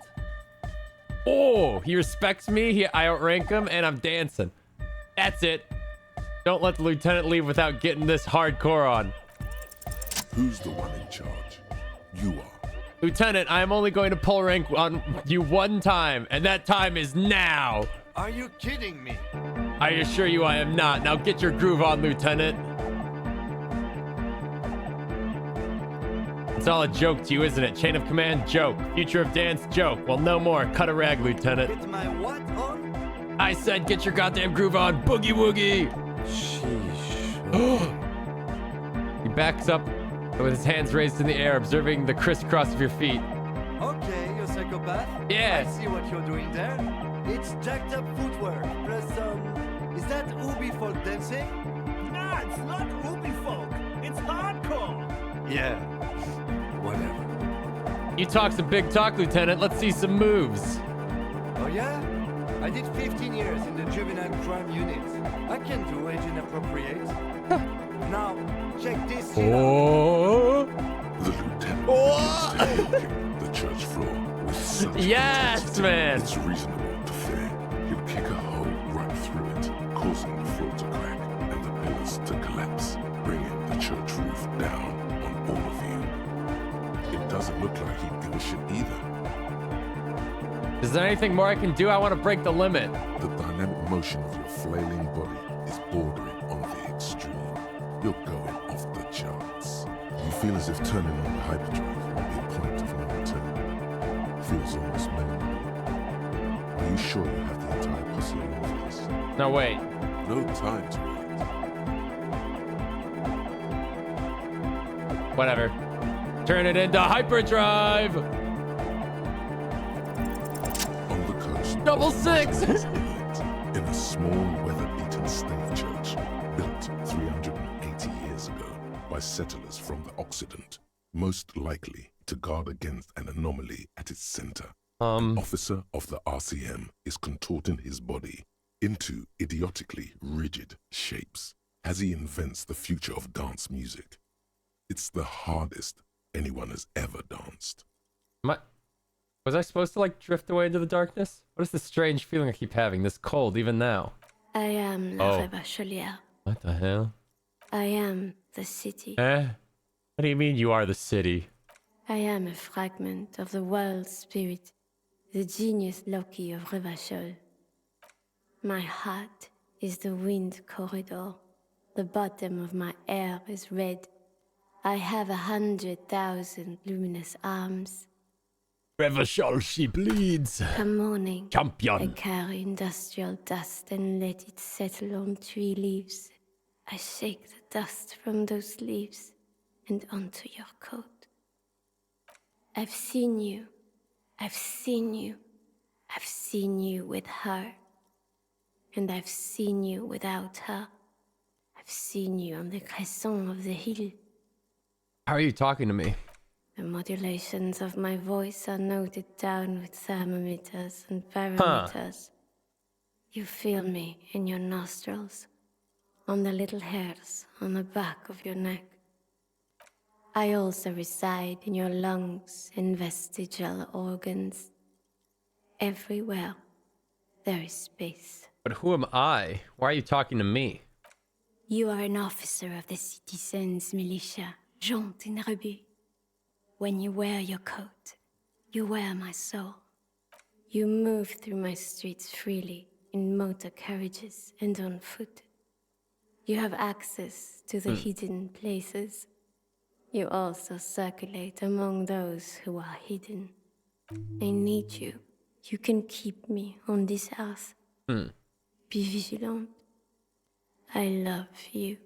Speaker 1: Oh, he respects me. I outrank him, and I'm dancing. That's it. Don't let the lieutenant leave without getting this hardcore on.
Speaker 3: Who's the one in charge? You are.
Speaker 1: Lieutenant, I am only going to pull rank on you one time, and that time is now.
Speaker 12: Are you kidding me?
Speaker 1: I assure you I am not. Now get your groove on, Lieutenant. It's all a joke to you, isn't it? Chain of command, joke. Future of dance, joke. Well, no more. Cut a rag, Lieutenant.
Speaker 12: Get my what on?
Speaker 1: I said get your goddamn groove on. Boogie woogie.
Speaker 2: Sheesh.
Speaker 1: He backs up with his hands raised in the air, observing the crisscross of your feet.
Speaker 12: Okay, you psychopath.
Speaker 1: Yeah.
Speaker 12: I see what you're doing there. It's jacked up footwork. Plus, is that Ubi folk dancing?
Speaker 16: Nah, it's not Ubi folk. It's hardcore.
Speaker 12: Yeah. Whatever.
Speaker 1: You talk some big talk, Lieutenant. Let's see some moves.
Speaker 12: Oh yeah? I did 15 years in the juvenile crime unit. I can do age inappropriate. Now, check this shit
Speaker 1: out.
Speaker 3: The lieutenant begins to kick the church floor with such intensity,
Speaker 1: man.
Speaker 3: It's reasonable to fear he'll kick a hole right through it, causing the floor to crack and the pillars to collapse, bringing the church roof down on all of you. It doesn't look like he'd give a shit either.
Speaker 1: Is there anything more I can do? I want to break the limit.
Speaker 3: The dynamic motion of your flailing body is bordering on the extreme. You're going off the charts. You feel as if turning on the hyperdrive will be a point of no return. Feels almost melancholy. Are you sure you have the entire posse along for this?
Speaker 1: No, wait.
Speaker 3: No time to wait.
Speaker 1: Whatever. Turn it into hyperdrive.
Speaker 3: On the coast.
Speaker 1: Double six.
Speaker 3: In a small, weather-beaten stave church built 380 years ago by settlers from the Occident, most likely to guard against an anomaly at its center. An officer of the RCM is contorting his body into idiotically rigid shapes, as he invents the future of dance music. It's the hardest anyone has ever danced.
Speaker 1: Was I supposed to like drift away into the darkness? What is this strange feeling I keep having? This cold even now.
Speaker 17: I am La Rebachelière.
Speaker 1: What the hell?
Speaker 17: I am the city.
Speaker 1: What do you mean you are the city?
Speaker 17: I am a fragment of the world spirit, the genius Loki of Revachol. My heart is the wind corridor. The bottom of my air is red. I have 100,000 luminous arms.
Speaker 1: Revachol, she bleeds.
Speaker 17: Come morning,
Speaker 1: Champion.
Speaker 17: I carry industrial dust and let it settle on tree leaves. I shake the dust from those leaves and onto your coat. I've seen you. I've seen you. I've seen you with her. And I've seen you without her. I've seen you on the crescent of the hill.
Speaker 1: How are you talking to me?
Speaker 17: The modulations of my voice are noted down with thermometers and barometers. You feel me in your nostrils, on the little hairs on the back of your neck. I also reside in your lungs and vestigial organs. Everywhere there is space.
Speaker 1: But who am I? Why are you talking to me?
Speaker 17: You are an officer of the citizens' militia, Jaunt and Rebut. When you wear your coat, you wear my soul. You move through my streets freely, in motor carriages and on foot. You have access to the hidden places. You also circulate among those who are hidden. I need you. You can keep me on this earth. Be vigilant. I love you.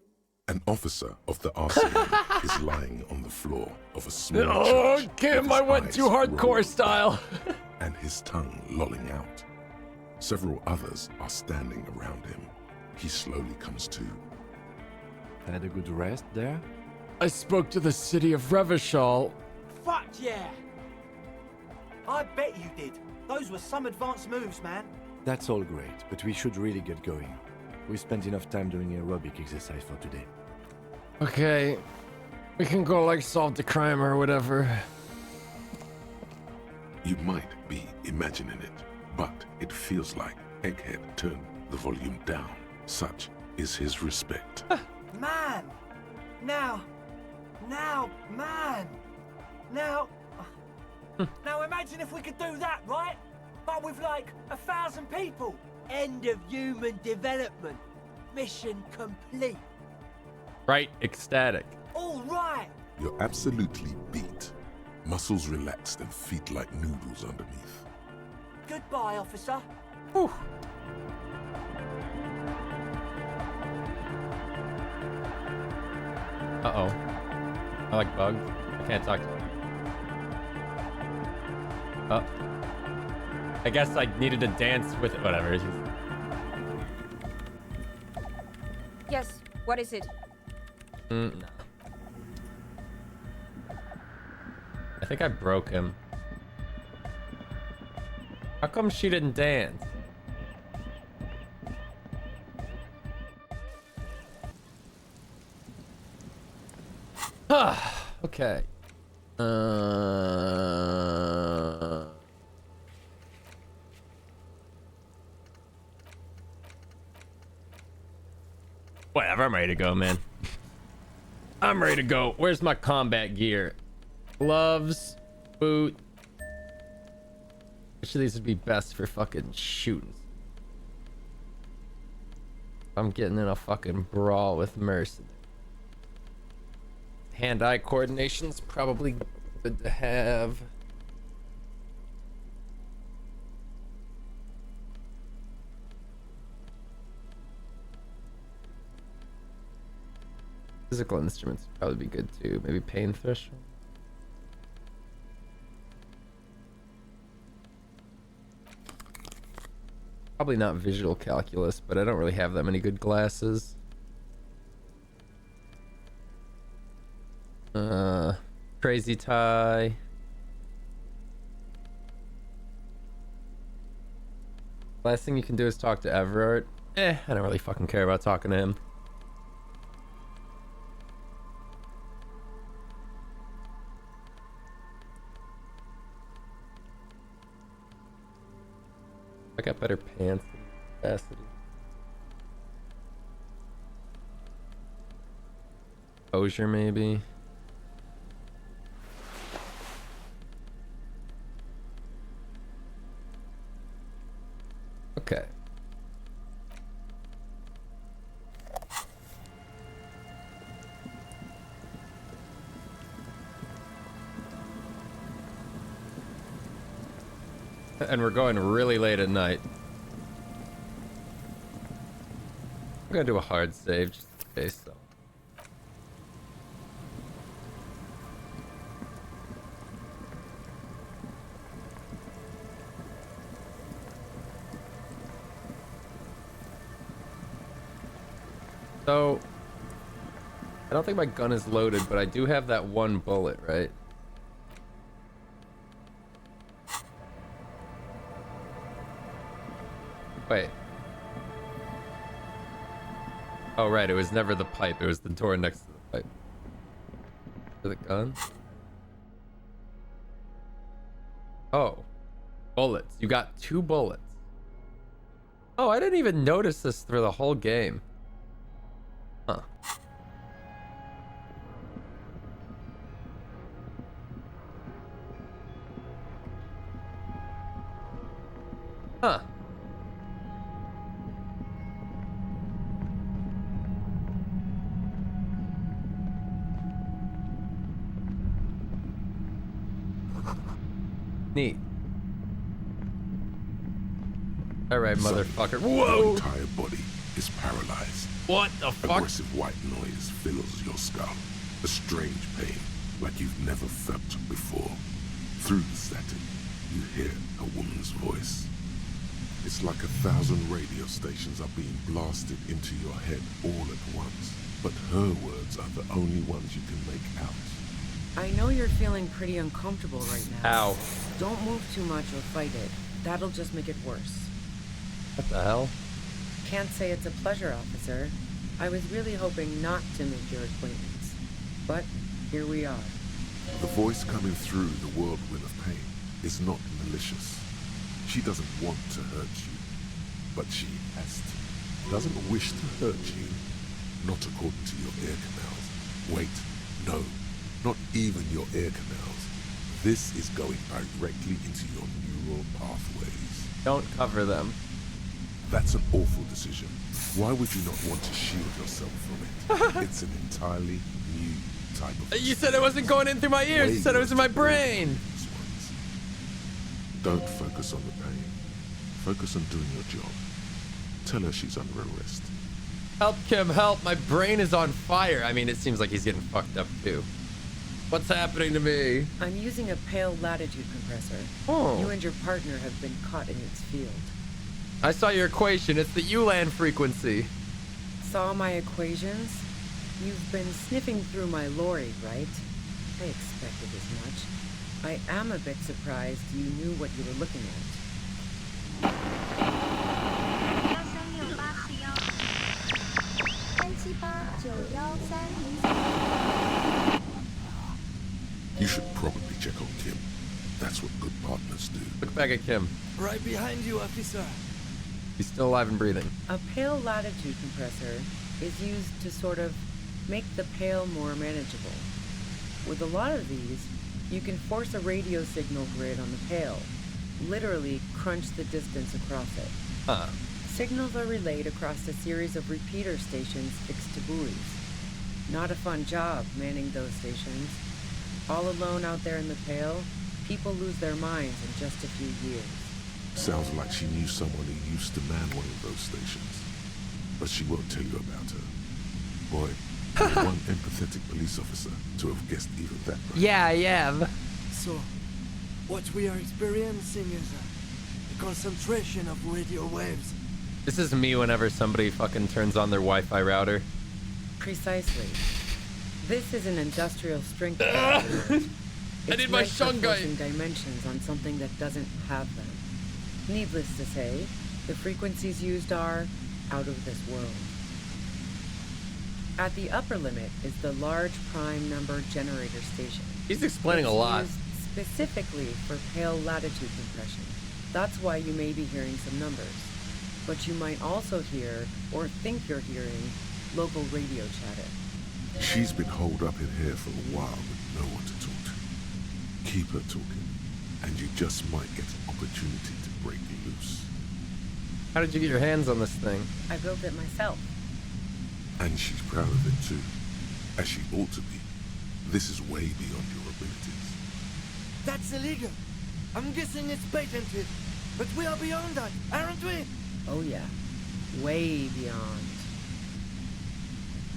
Speaker 3: An officer of the RCM is lying on the floor of a small
Speaker 1: Oh,
Speaker 3: church.
Speaker 1: Kim, I went too hardcore style.
Speaker 3: And his tongue lolling out. Several others are standing around him. He slowly comes to.
Speaker 2: Had a good rest there?
Speaker 1: I spoke to the city of Revachol.
Speaker 16: Fuck yeah! I bet you did. Those were some advanced moves, man.
Speaker 2: That's all great, but we should really get going. We spent enough time doing aerobic exercise for today.
Speaker 1: Okay. We can go like solve the crime or whatever.
Speaker 3: You might be imagining it, but it feels like Egghead turned the volume down. Such is his respect.
Speaker 16: Man! Now, man! Now imagine if we could do that, right? But with like 1,000 people. End of human development. Mission complete.
Speaker 1: Right, ecstatic.
Speaker 16: All right.
Speaker 3: You're absolutely beat. Muscles relaxed and feet like noodles underneath.
Speaker 16: Goodbye, officer.
Speaker 1: Whew. Uh-oh. I like bugs. I can't talk to him. Oh. I guess I needed to dance with it. Whatever. It's just...
Speaker 18: Yes, what is it?
Speaker 1: No. I think I broke him. How come she didn't dance? Okay. Whatever, I'm ready to go, man. I'm ready to go. Where's my combat gear? Gloves, boot. Which of these would be best for fucking shooting? I'm getting in a fucking brawl with Mercy. Hand-eye coordination's probably good to have. Physical instruments would probably be good too. Maybe pain threshold. Probably not visual calculus, but I don't really have that many good glasses. Crazy tie. Last thing you can do is talk to Everard. I don't really fucking care about talking to him. I got better pants than capacity. Exposure, maybe. Okay. And we're going really late at night. I'm gonna do a hard save just in case, though. So, I don't think my gun is loaded, but I do have that one bullet, right? Wait. Oh, right, it was never the pipe, it was the door next to the pipe. For the gun? Oh. Bullets. You got 2 bullets. Oh, I didn't even notice this through the whole game. Huh. Huh. Neat. Alright, motherfucker. Whoa!
Speaker 3: Your entire body is paralyzed.
Speaker 1: What the fuck?
Speaker 3: Aggressive white noise fills your skull. A strange pain, like you've never felt before. Through the static, you hear a woman's voice. It's like 1,000 radio stations are being blasted into your head all at once. But her words are the only ones you can make out.
Speaker 19: I know you're feeling pretty uncomfortable right now.
Speaker 1: Ow.
Speaker 19: Don't move too much or fight it. That'll just make it worse.
Speaker 1: What the hell?
Speaker 19: Can't say it's a pleasure, officer. I was really hoping not to make your acquaintance. But here we are.
Speaker 3: The voice coming through the whirlwind of pain is not malicious. She doesn't want to hurt you, but she has to. Doesn't wish to hurt you, not according to your ear canals. Wait, no, not even your ear canals. This is going directly into your neural pathways.
Speaker 1: Don't cover them.
Speaker 3: That's an awful decision. Why would you not want to shield yourself from it? It's an entirely new type of...
Speaker 1: You said it wasn't going in through my ears. You said it was in my brain.
Speaker 3: Don't focus on the pain. Focus on doing your job. Tell her she's under arrest.
Speaker 1: Help, Kim, help. My brain is on fire. I mean, it seems like he's getting fucked up, too. What's happening to me?
Speaker 19: I'm using a pale latitude compressor.
Speaker 1: Oh.
Speaker 19: You and your partner have been caught in its field.
Speaker 1: I saw your equation. It's the ULAN frequency.
Speaker 19: Saw my equations? You've been sniffing through my lorry, right? I expected as much. I am a bit surprised you knew what you were looking at.
Speaker 3: You should probably check on Kim. That's what good partners do.
Speaker 1: Look back at Kim.
Speaker 9: Right behind you, officer.
Speaker 1: He's still alive and breathing.
Speaker 19: A pale latitude compressor is used to sort of make the pale more manageable. With a lot of these, you can force a radio signal grid on the pale, literally crunch the distance across it.
Speaker 1: Huh.
Speaker 19: Signals are relayed across a series of repeater stations fixed to buoys. Not a fun job manning those stations. All alone out there in the pale, people lose their minds in just a few years.
Speaker 3: Sounds like she knew someone who used to man one of those stations. But she won't tell you about her. Boy, you're one empathetic police officer to have guessed even that right.
Speaker 1: Yeah, I am.
Speaker 9: So, what we are experiencing is a concentration of radio waves.
Speaker 1: This is me whenever somebody fucking turns on their Wi-Fi router.
Speaker 19: Precisely. This is an industrial strength.
Speaker 1: I need my shungite.
Speaker 19: It's dimensions on something that doesn't have them. Needless to say, the frequencies used are out of this world. At the upper limit is the large prime number generator station.
Speaker 1: He's explaining a lot.
Speaker 19: Used specifically for pale latitude compression. That's why you may be hearing some numbers. But you might also hear, or think you're hearing, local radio chatter.
Speaker 3: She's been holed up in here for a while with no one to talk to. Keep her talking, and you just might get an opportunity to break loose.
Speaker 1: How did you get your hands on this thing?
Speaker 19: I built it myself.
Speaker 3: And she's proud of it too, as she ought to be. This is way beyond your abilities.
Speaker 12: That's illegal. I'm guessing it's patented. But we are beyond that, aren't we?
Speaker 19: Oh yeah. Way beyond.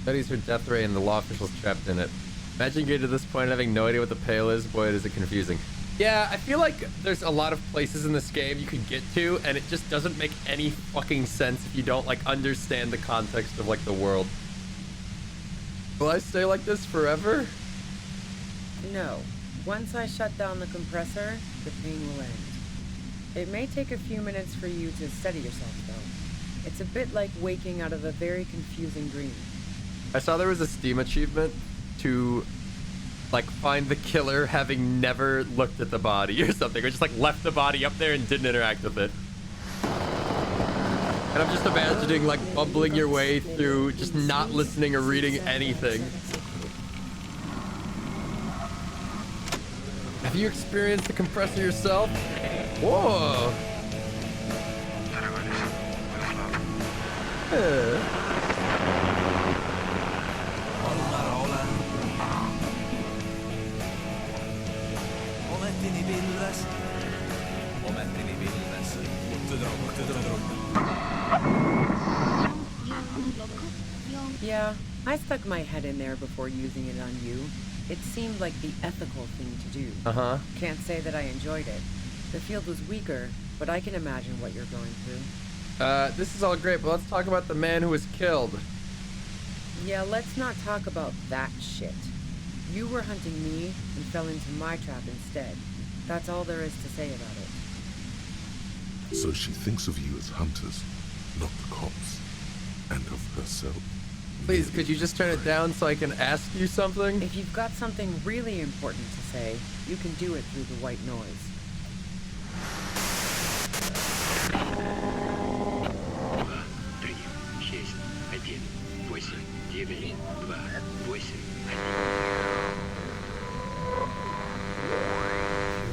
Speaker 1: Studies her death ray and the law officials trapped in it. Imagine getting to this point and having no idea what the Pale is. Boy, is it confusing. Yeah, I feel like there's a lot of places in this game you could get to, and it just doesn't make any fucking sense if you don't, like, understand the context of, like, the world. Will I stay like this forever?
Speaker 19: No. Once I shut down the compressor, the pain will end. It may take a few minutes for you to steady yourself, though. It's a bit like waking out of a very confusing dream.
Speaker 1: I saw there was a Steam achievement to, like, find the killer having never looked at the body or something, or just, like, left the body up there and didn't interact with it. And I'm just imagining, like, bumbling your way through, just not listening or reading anything. Have you experienced the compressor yourself? Whoa!
Speaker 19: Yeah, I stuck my head in there before using it on you. It seemed like the ethical thing to do.
Speaker 1: Uh-huh.
Speaker 19: Can't say that I enjoyed it. The field was weaker, but I can imagine what you're going through.
Speaker 1: This is all great, but let's talk about the man who was killed.
Speaker 19: Yeah, let's not talk about that shit. You were hunting me and fell into my trap instead. That's all there is to say about it.
Speaker 3: So she thinks of you as hunters, not the cops, and of herself.
Speaker 1: Please, could you just turn it down so I can ask you something?
Speaker 19: If you've got something really important to say, you can do it through the white noise.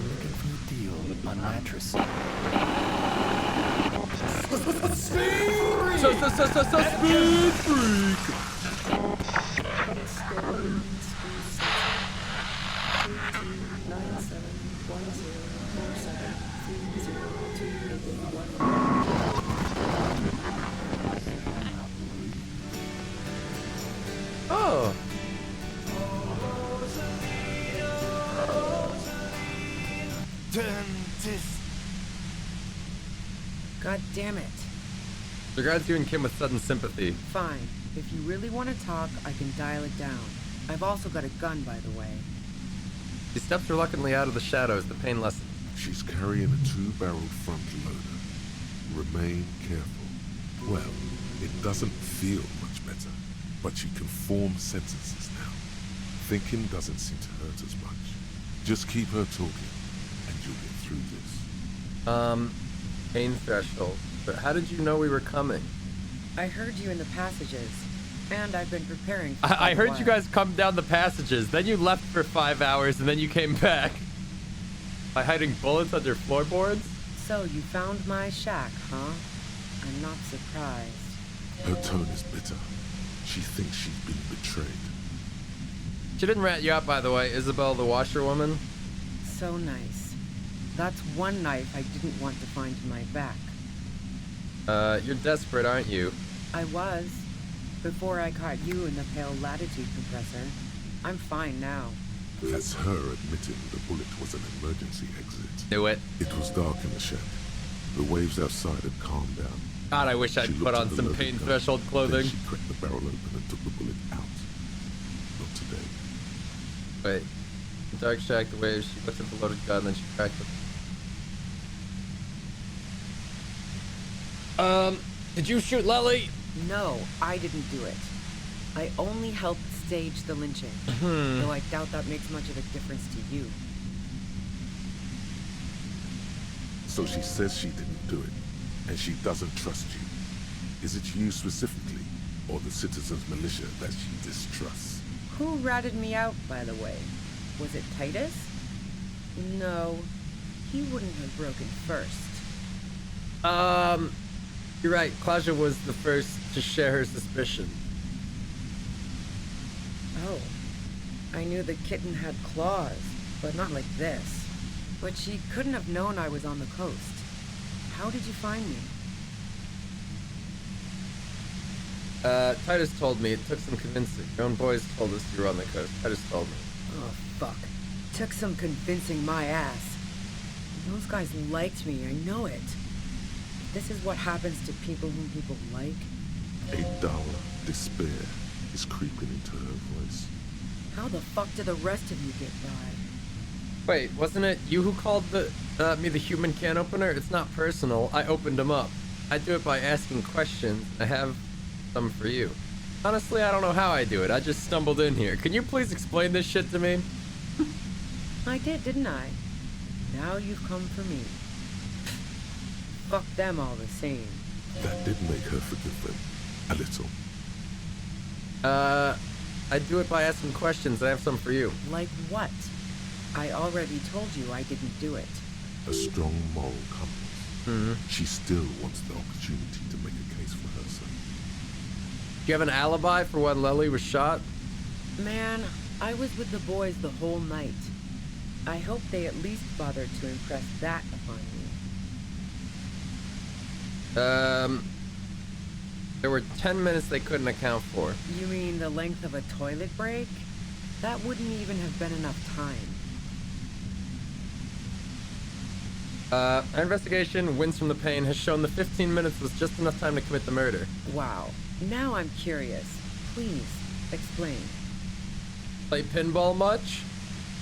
Speaker 7: Looking for a deal on mattress.
Speaker 1: Speed freak! Oh.
Speaker 19: God damn it.
Speaker 1: Regards you and Kim with sudden sympathy.
Speaker 19: Fine. If you really want to talk, I can dial it down. I've also got a gun, by the way.
Speaker 1: She steps reluctantly out of the shadows, the pain lessens.
Speaker 3: She's carrying a 2-barreled front loader. Remain careful. Well, it doesn't feel much better, but she can form sentences now. Thinking doesn't seem to hurt as much. Just keep her talking, and you'll get through this.
Speaker 1: Pain threshold. But how did you know we were coming?
Speaker 19: I heard you in the passages, and I've been preparing for
Speaker 1: I heard
Speaker 19: quite a
Speaker 1: you
Speaker 19: while.
Speaker 1: guys come down the passages, then you left for 5 hours, and then you came back. By hiding bullets under floorboards?
Speaker 19: So you found my shack, huh? I'm not surprised.
Speaker 3: Her tone is bitter. She thinks she's been betrayed.
Speaker 1: She didn't rat you out, by the way, Isabel the washerwoman.
Speaker 19: So nice. That's one knife I didn't want to find in my back.
Speaker 1: You're desperate, aren't you?
Speaker 19: I was. Before I caught you in the Pale Latitude compressor. I'm fine now.
Speaker 3: That's her admitting the bullet was an emergency exit.
Speaker 1: Knew it.
Speaker 3: It was dark in the shed. The waves outside had calmed down.
Speaker 1: God, I wish I'd
Speaker 3: She
Speaker 1: put
Speaker 3: looked
Speaker 1: on
Speaker 3: at the
Speaker 1: some
Speaker 3: loaded
Speaker 1: pain
Speaker 3: gun,
Speaker 1: threshold
Speaker 3: then
Speaker 1: clothing.
Speaker 3: she cracked the barrel open and took the bullet out. Not today.
Speaker 1: Wait. The dark shack, the waves, she looked at the loaded gun, then she cracked it. Did you shoot Lely?
Speaker 19: No, I didn't do it. I only helped stage the lynching. Though I doubt that makes much of a difference to you.
Speaker 3: So she says she didn't do it, and she doesn't trust you. Is it you specifically, or the citizens' militia that she distrusts?
Speaker 19: Who ratted me out, by the way? Was it Titus? No, he wouldn't have broken first.
Speaker 1: You're right. Claudia was the first to share her suspicion.
Speaker 19: Oh, I knew the kitten had claws, but not like this. But she couldn't have known I was on the coast. How did you find me?
Speaker 1: Titus told me. It took some convincing. Your own boys told us you were on the coast. Titus told me.
Speaker 19: Oh, fuck. Took some convincing my ass. Those guys liked me, I know it. This is what happens to people whom people like.
Speaker 3: A dull despair is creeping into her voice.
Speaker 19: How the fuck did the rest of you get by?
Speaker 1: Wait, wasn't it you who called me the human can opener? It's not personal. I opened them up. I do it by asking questions. I have some for you. Honestly, I don't know how I do it. I just stumbled in here. Can you please explain this shit to me?
Speaker 19: I did, didn't I? Now you've come for me. Fuck them all the same.
Speaker 3: That did make her forgive them. A little.
Speaker 1: I do it by asking questions. I have some for you.
Speaker 19: Like what? I already told you I didn't do it.
Speaker 3: A strong moral compass. She still wants the opportunity to make a case for herself.
Speaker 1: Do you have an alibi for when Lely was shot?
Speaker 19: Man, I was with the boys the whole night. I hope they at least bothered to impress that upon me.
Speaker 1: There were 10 minutes they couldn't account for.
Speaker 19: You mean the length of a toilet break? That wouldn't even have been enough time.
Speaker 1: Our investigation, Wins from the Pain, has shown the 15 minutes was just enough time to commit the murder.
Speaker 19: Wow. Now I'm curious. Please, explain.
Speaker 1: Play pinball much?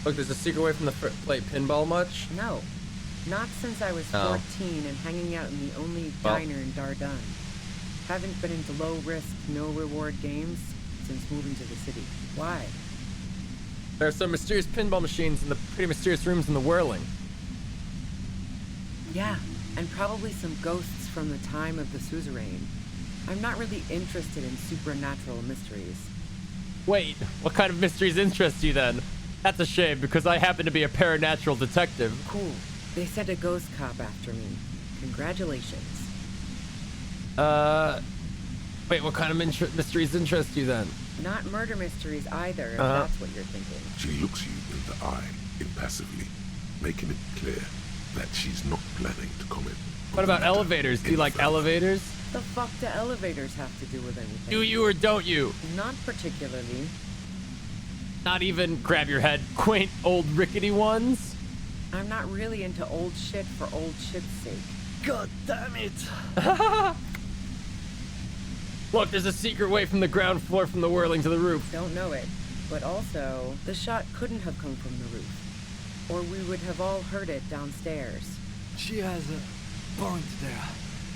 Speaker 1: Look, there's a secret way from the play pinball much?
Speaker 19: No. Not since I was 14 and hanging out in the only diner in Dardun. Haven't been into low-risk, no-reward games since moving to the city. Why?
Speaker 1: There are some mysterious pinball machines in the pretty mysterious rooms in the Whirling.
Speaker 19: Yeah, and probably some ghosts from the time of the suzerain. I'm not really interested in supernatural mysteries.
Speaker 1: Wait, what kind of mysteries interest you then? That's a shame, because I happen to be a paranatural detective.
Speaker 19: Cool. They sent a ghost cop after me. Congratulations.
Speaker 1: Wait, what kind of mysteries interest you then?
Speaker 19: Not murder mysteries either, if that's what you're thinking.
Speaker 3: She looks you in the eye, impassively, making it clear that she's not planning to comment.
Speaker 1: What about elevators? Do you like elevators?
Speaker 19: The fuck do elevators have to do with anything?
Speaker 1: Do you or don't you?
Speaker 19: Not particularly.
Speaker 1: Not even, grab your head, quaint old rickety ones?
Speaker 19: I'm not really into old shit for old shit's sake.
Speaker 1: God damn it. Look, there's a secret way from the ground floor from the Whirling to the roof.
Speaker 19: Don't know it. But also, the shot couldn't have come from the roof. Or we would have all heard it downstairs.
Speaker 12: She has a point there.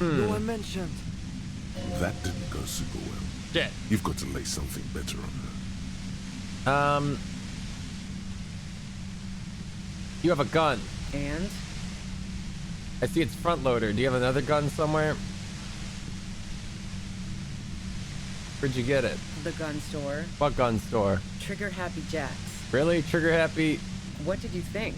Speaker 12: No one mentioned.
Speaker 3: That didn't go super well.
Speaker 1: Shit.
Speaker 3: You've got to lay something better on her.
Speaker 1: You have a gun.
Speaker 19: And?
Speaker 1: I see it's front loader. Do you have another gun somewhere? Where'd you get it?
Speaker 19: The gun store.
Speaker 1: What gun store?
Speaker 19: Trigger Happy Jack's.
Speaker 1: Really? Trigger Happy?
Speaker 19: What did you think?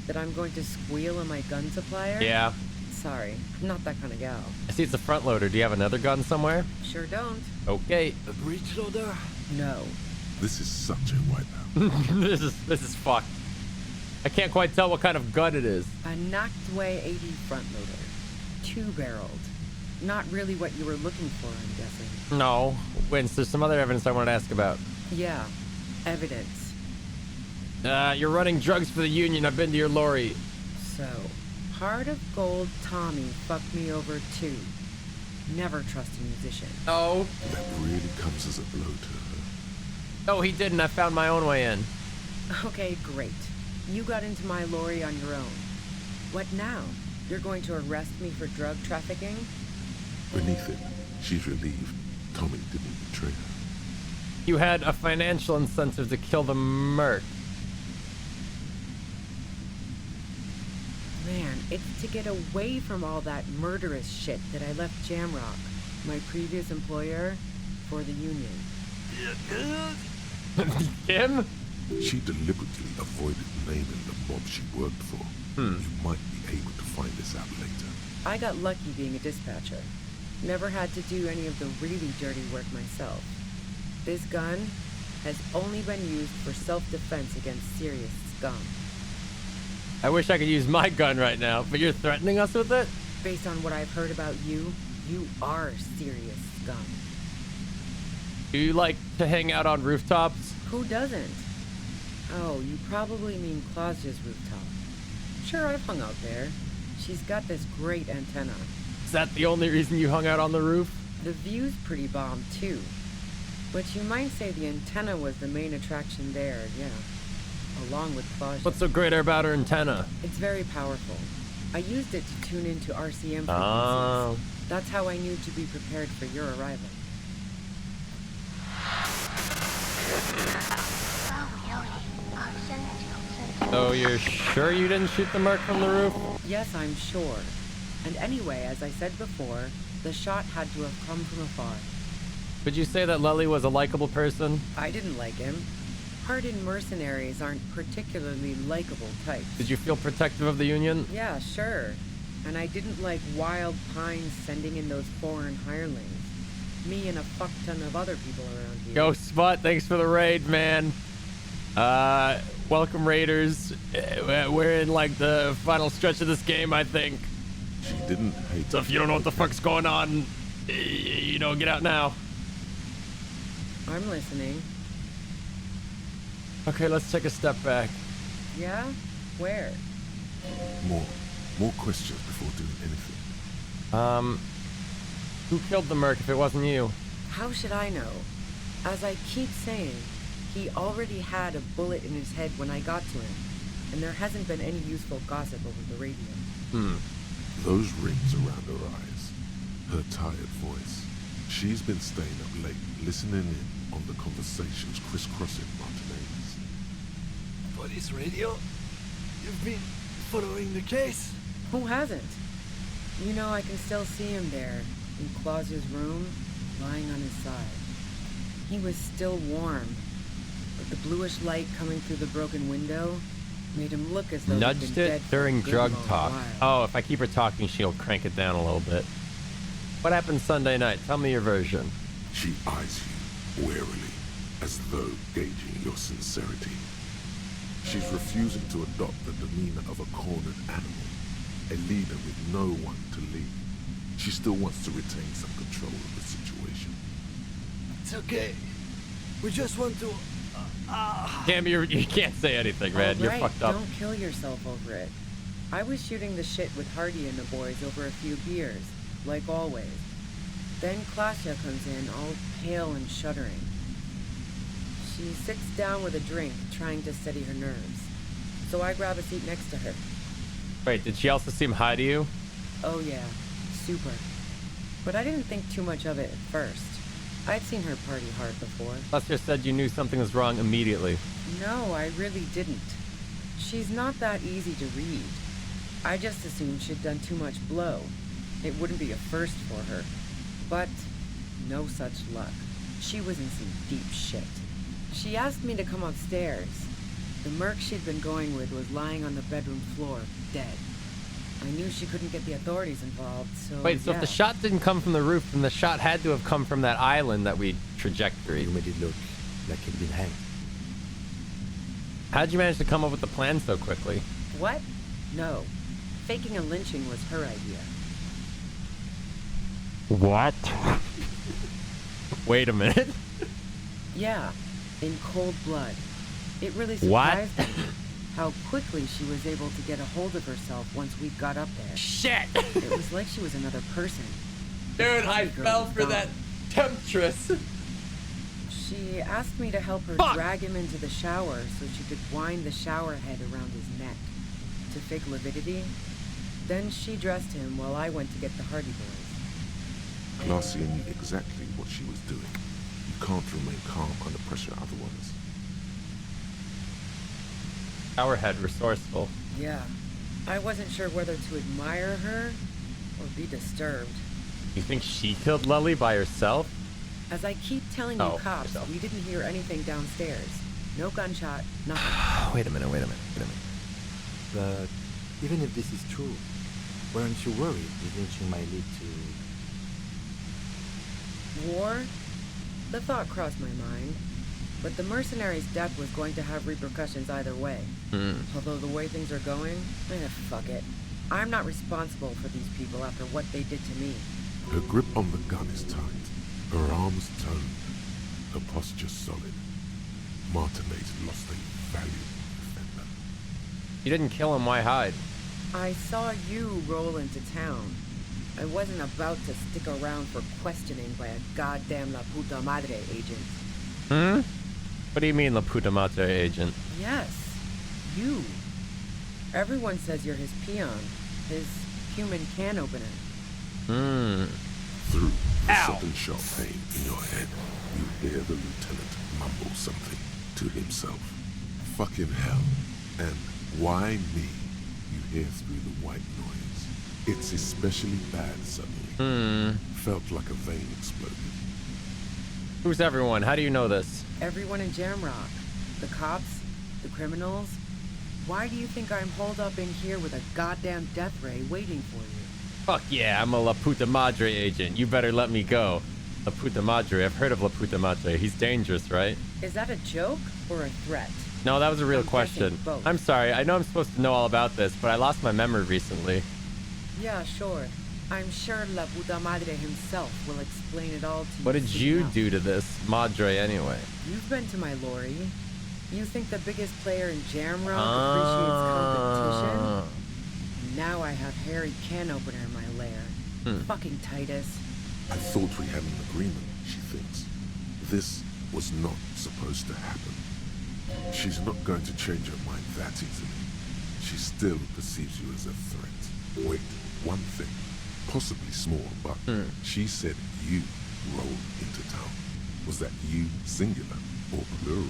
Speaker 19: That I'm going to squeal in my gun supplier?
Speaker 1: Yeah.
Speaker 19: Sorry, I'm not that kind of gal.
Speaker 1: I see it's a front loader. Do you have another gun somewhere?
Speaker 19: Sure don't.
Speaker 1: Okay.
Speaker 12: A breech loader?
Speaker 19: No.
Speaker 3: This is such a wipeout.
Speaker 1: This is fucked. I can't quite tell what kind of gun it is.
Speaker 19: A Noctway 80 front loader. 2-barreled. Not really what you were looking for, I'm guessing.
Speaker 1: No. Vince, there's some other evidence I want to ask about.
Speaker 19: Yeah. Evidence.
Speaker 1: You're running drugs for the Union. I've been to your lorry.
Speaker 19: So, Heart of Gold Tommy fucked me over too. Never trust a musician.
Speaker 1: Oh.
Speaker 3: That really comes as a blow to her.
Speaker 1: No, he didn't. I found my own way in.
Speaker 19: Okay, great. You got into my lorry on your own. What now? You're going to arrest me for drug trafficking?
Speaker 3: Beneath it, she's relieved Tommy didn't betray her.
Speaker 1: You had a financial incentive to kill the merc.
Speaker 19: Man, It's to get away from all that murderous shit that I left Jamrock, my previous employer, for the Union.
Speaker 1: Kim?
Speaker 3: She deliberately avoided naming the mob she worked for. You might be able to find this out later.
Speaker 19: I got lucky being a dispatcher. Never had to do any of the really dirty work myself. This gun has only been used for self-defense against serious scum.
Speaker 1: I wish I could use my gun right now, but you're threatening us with it?
Speaker 19: Based on what I've heard about you, you are serious scum.
Speaker 1: Do you like to hang out on rooftops?
Speaker 19: Who doesn't? Oh, you probably mean Claudia's rooftop. Sure, I've hung out there. She's got this great antenna.
Speaker 1: Is that the only reason you hung out on the roof?
Speaker 19: The view's pretty bomb, too. But you might say the antenna was the main attraction there, yeah. Along with Claudia.
Speaker 1: What's so great about her antenna?
Speaker 19: It's very powerful. I used it to tune into RCM frequencies.
Speaker 1: Oh.
Speaker 19: That's how I knew to be prepared for your arrival.
Speaker 1: So you're sure you didn't shoot the merc from the roof?
Speaker 19: Yes, I'm sure. And anyway, as I said before, the shot had to have come from afar.
Speaker 1: Would you say that Lely was a likable person?
Speaker 19: I didn't like him. Hardened mercenaries aren't particularly likable types.
Speaker 1: Did you feel protective of the Union?
Speaker 19: Yeah, sure. And I didn't like Wild Pines sending in those foreign hirelings. Me and a fuck ton of other people around here.
Speaker 1: Yo, Spot, thanks for the raid, man. Welcome, Raiders. We're in, like, the final stretch of this game, I think.
Speaker 3: She didn't hate.
Speaker 1: So if you don't know what the fuck's going on, you know, get out now.
Speaker 19: I'm listening.
Speaker 1: Okay, let's take a step back.
Speaker 19: Yeah? Where?
Speaker 3: More questions before doing anything.
Speaker 1: Who killed the merc if it wasn't you?
Speaker 19: How should I know? As I keep saying, he already had a bullet in his head when I got to him, and there hasn't been any useful gossip over the radio.
Speaker 3: Those rings around her eyes, her tired voice. She's been staying up late, listening in on the conversations crisscrossing Martinez.
Speaker 12: Police radio? You've been following the case?
Speaker 19: Who hasn't? You know, I can still see him there, in Claudia's room, lying on his side. He was still warm, but the bluish light coming through the broken window made him look as though he'd
Speaker 1: Nudged
Speaker 19: been
Speaker 1: it
Speaker 19: dead for
Speaker 1: during
Speaker 19: a good
Speaker 1: drug
Speaker 19: long
Speaker 1: talk.
Speaker 19: while.
Speaker 1: Oh, if I keep her talking, she'll crank it down a little bit. What happened Sunday night? Tell me your version.
Speaker 3: She eyes you warily, as though gauging your sincerity. She's refusing to adopt the demeanor of a cornered animal, a leader with no one to lead. She still wants to retain some control of the situation.
Speaker 12: It's okay. We just want to...
Speaker 1: Cam, you can't say anything, man.
Speaker 19: All
Speaker 1: You're
Speaker 19: right,
Speaker 1: fucked up.
Speaker 19: Don't kill yourself over it. I was shooting the shit with Hardy and the boys over a few beers, like always. Then Claudia comes in, all pale and shuddering. She sits down with a drink, trying to steady her nerves. So I grab a seat next to her.
Speaker 1: Wait, did she also seem high to you?
Speaker 19: Oh yeah, super. But I didn't think too much of it at first. I'd seen her party hard before.
Speaker 1: Lester said you knew something was wrong immediately.
Speaker 19: No, I really didn't. She's not that easy to read. I just assumed she'd done too much blow. It wouldn't be a first for her. But no such luck. She was in some deep shit. She asked me to come upstairs. The merc she'd been going with was lying on the bedroom floor, dead. I knew she couldn't get the authorities involved, so
Speaker 1: Wait, so
Speaker 19: yeah.
Speaker 1: if the shot didn't come from the roof, then the shot had to have come from that island that we trajectoried.
Speaker 2: You made it look like he'd been hanged.
Speaker 1: How'd you manage to come up with the plan so quickly?
Speaker 19: What? No. Faking a lynching was her idea.
Speaker 1: What? Wait a minute.
Speaker 19: Yeah, in cold blood. It really
Speaker 1: What?
Speaker 19: surprised me how quickly she was able to get a hold of herself once we got up there.
Speaker 1: Shit!
Speaker 19: It was like she was another person.
Speaker 1: Dude, I
Speaker 19: The girl
Speaker 1: fell
Speaker 19: was
Speaker 1: for
Speaker 19: gone.
Speaker 1: that temptress.
Speaker 19: She asked me to help her drag him into the shower so she could wind the shower head around his neck to fake lividity. Then she dressed him while I went to get the Hardy Boys.
Speaker 3: Glacia knew exactly what she was doing. You can't remain calm under pressure otherwise.
Speaker 1: Showerhead, resourceful.
Speaker 19: Yeah, I wasn't sure whether to admire her or be disturbed.
Speaker 1: You think she killed Lully by herself?
Speaker 19: As I keep telling you cops, we didn't hear anything downstairs. No gunshot, nothing.
Speaker 1: Wait a minute.
Speaker 2: But even if this is true, weren't you worried the lynching might lead to...
Speaker 19: War? The thought crossed my mind. But the mercenary's death was going to have repercussions either way. Although the way things are going, fuck it. I'm not responsible for these people after what they did to me.
Speaker 3: Her grip on the gun is tight, her arms toned, her posture solid. Martinez lost a valuable defender.
Speaker 1: You didn't kill him, why hide?
Speaker 19: I saw you roll into town. I wasn't about to stick around for questioning by a goddamn La Puta Madre agent.
Speaker 1: What do you mean, La Puta Madre agent?
Speaker 19: Yes, you. Everyone says you're his peon, his human can opener.
Speaker 3: Through the sudden sharp pain in your head, you hear the lieutenant mumble something to himself. Fucking hell. And why me? You hear through the white noise. It's especially bad suddenly. Felt like a vein exploded.
Speaker 1: Who's everyone? How do you know this?
Speaker 19: Everyone in Jamrock. The cops, the criminals. Why do you think I'm holed up in here with a goddamn death ray waiting for you?
Speaker 1: Fuck yeah, I'm a La Puta Madre agent. You better let me go. La Puta Madre, I've heard of La Puta Madre. He's dangerous, right?
Speaker 19: Is that a joke or a threat?
Speaker 1: No, that was a real question.
Speaker 19: Both.
Speaker 1: I'm sorry, I know I'm supposed to know all about this, but I lost my memory recently.
Speaker 19: Yeah, sure. I'm sure La Puta Madre himself will explain it all to you.
Speaker 1: What did you do to this Madre anyway?
Speaker 19: You've been to my lorry. You think the biggest player in Jamrock appreciates competition? Now I have Harry Can Opener in my lair. Fucking Titus.
Speaker 3: I thought we had an agreement, she thinks. This was not supposed to happen. She's not going to change her mind that easily. She still perceives you as a threat. Wait, one thing. Possibly small, but she said you rolled into town. Was that you singular or plural?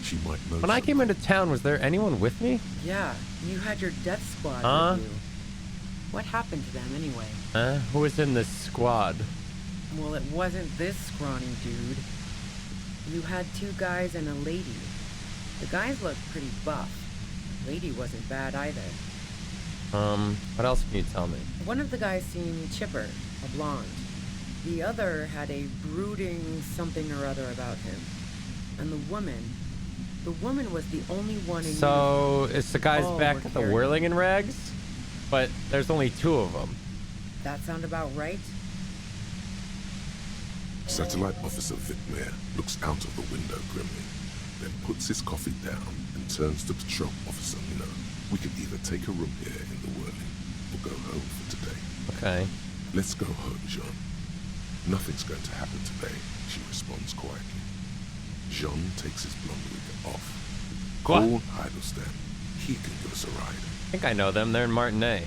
Speaker 3: She might know.
Speaker 1: When I came into town, was there anyone with me?
Speaker 19: Yeah, you had your death squad with you. What happened to them anyway?
Speaker 1: Who was in this squad?
Speaker 19: Well, it wasn't this scrawny dude. You had 2 guys and a lady. The guys looked pretty buff. Lady wasn't bad either.
Speaker 1: What else can you tell me?
Speaker 19: One of the guys seemed chipper, a blonde. The other had a brooding something or other about him. And the woman was the only one in
Speaker 1: So, it's the guys back at the whirling in rags? But there's only 2 of them.
Speaker 19: That sound about right?
Speaker 3: Satellite Officer Vitmere looks out of the window grimly, then puts his coffee down and turns to Patrol Officer Minot. We could either take a room here in the whirling or go home for today.
Speaker 1: Okay.
Speaker 3: Let's go home, Jean. Nothing's going to happen today, she responds quietly. Jean takes his blonde wig off. Call Heidelstein. He can give us a ride.
Speaker 1: I think I know them. They're in Martinet.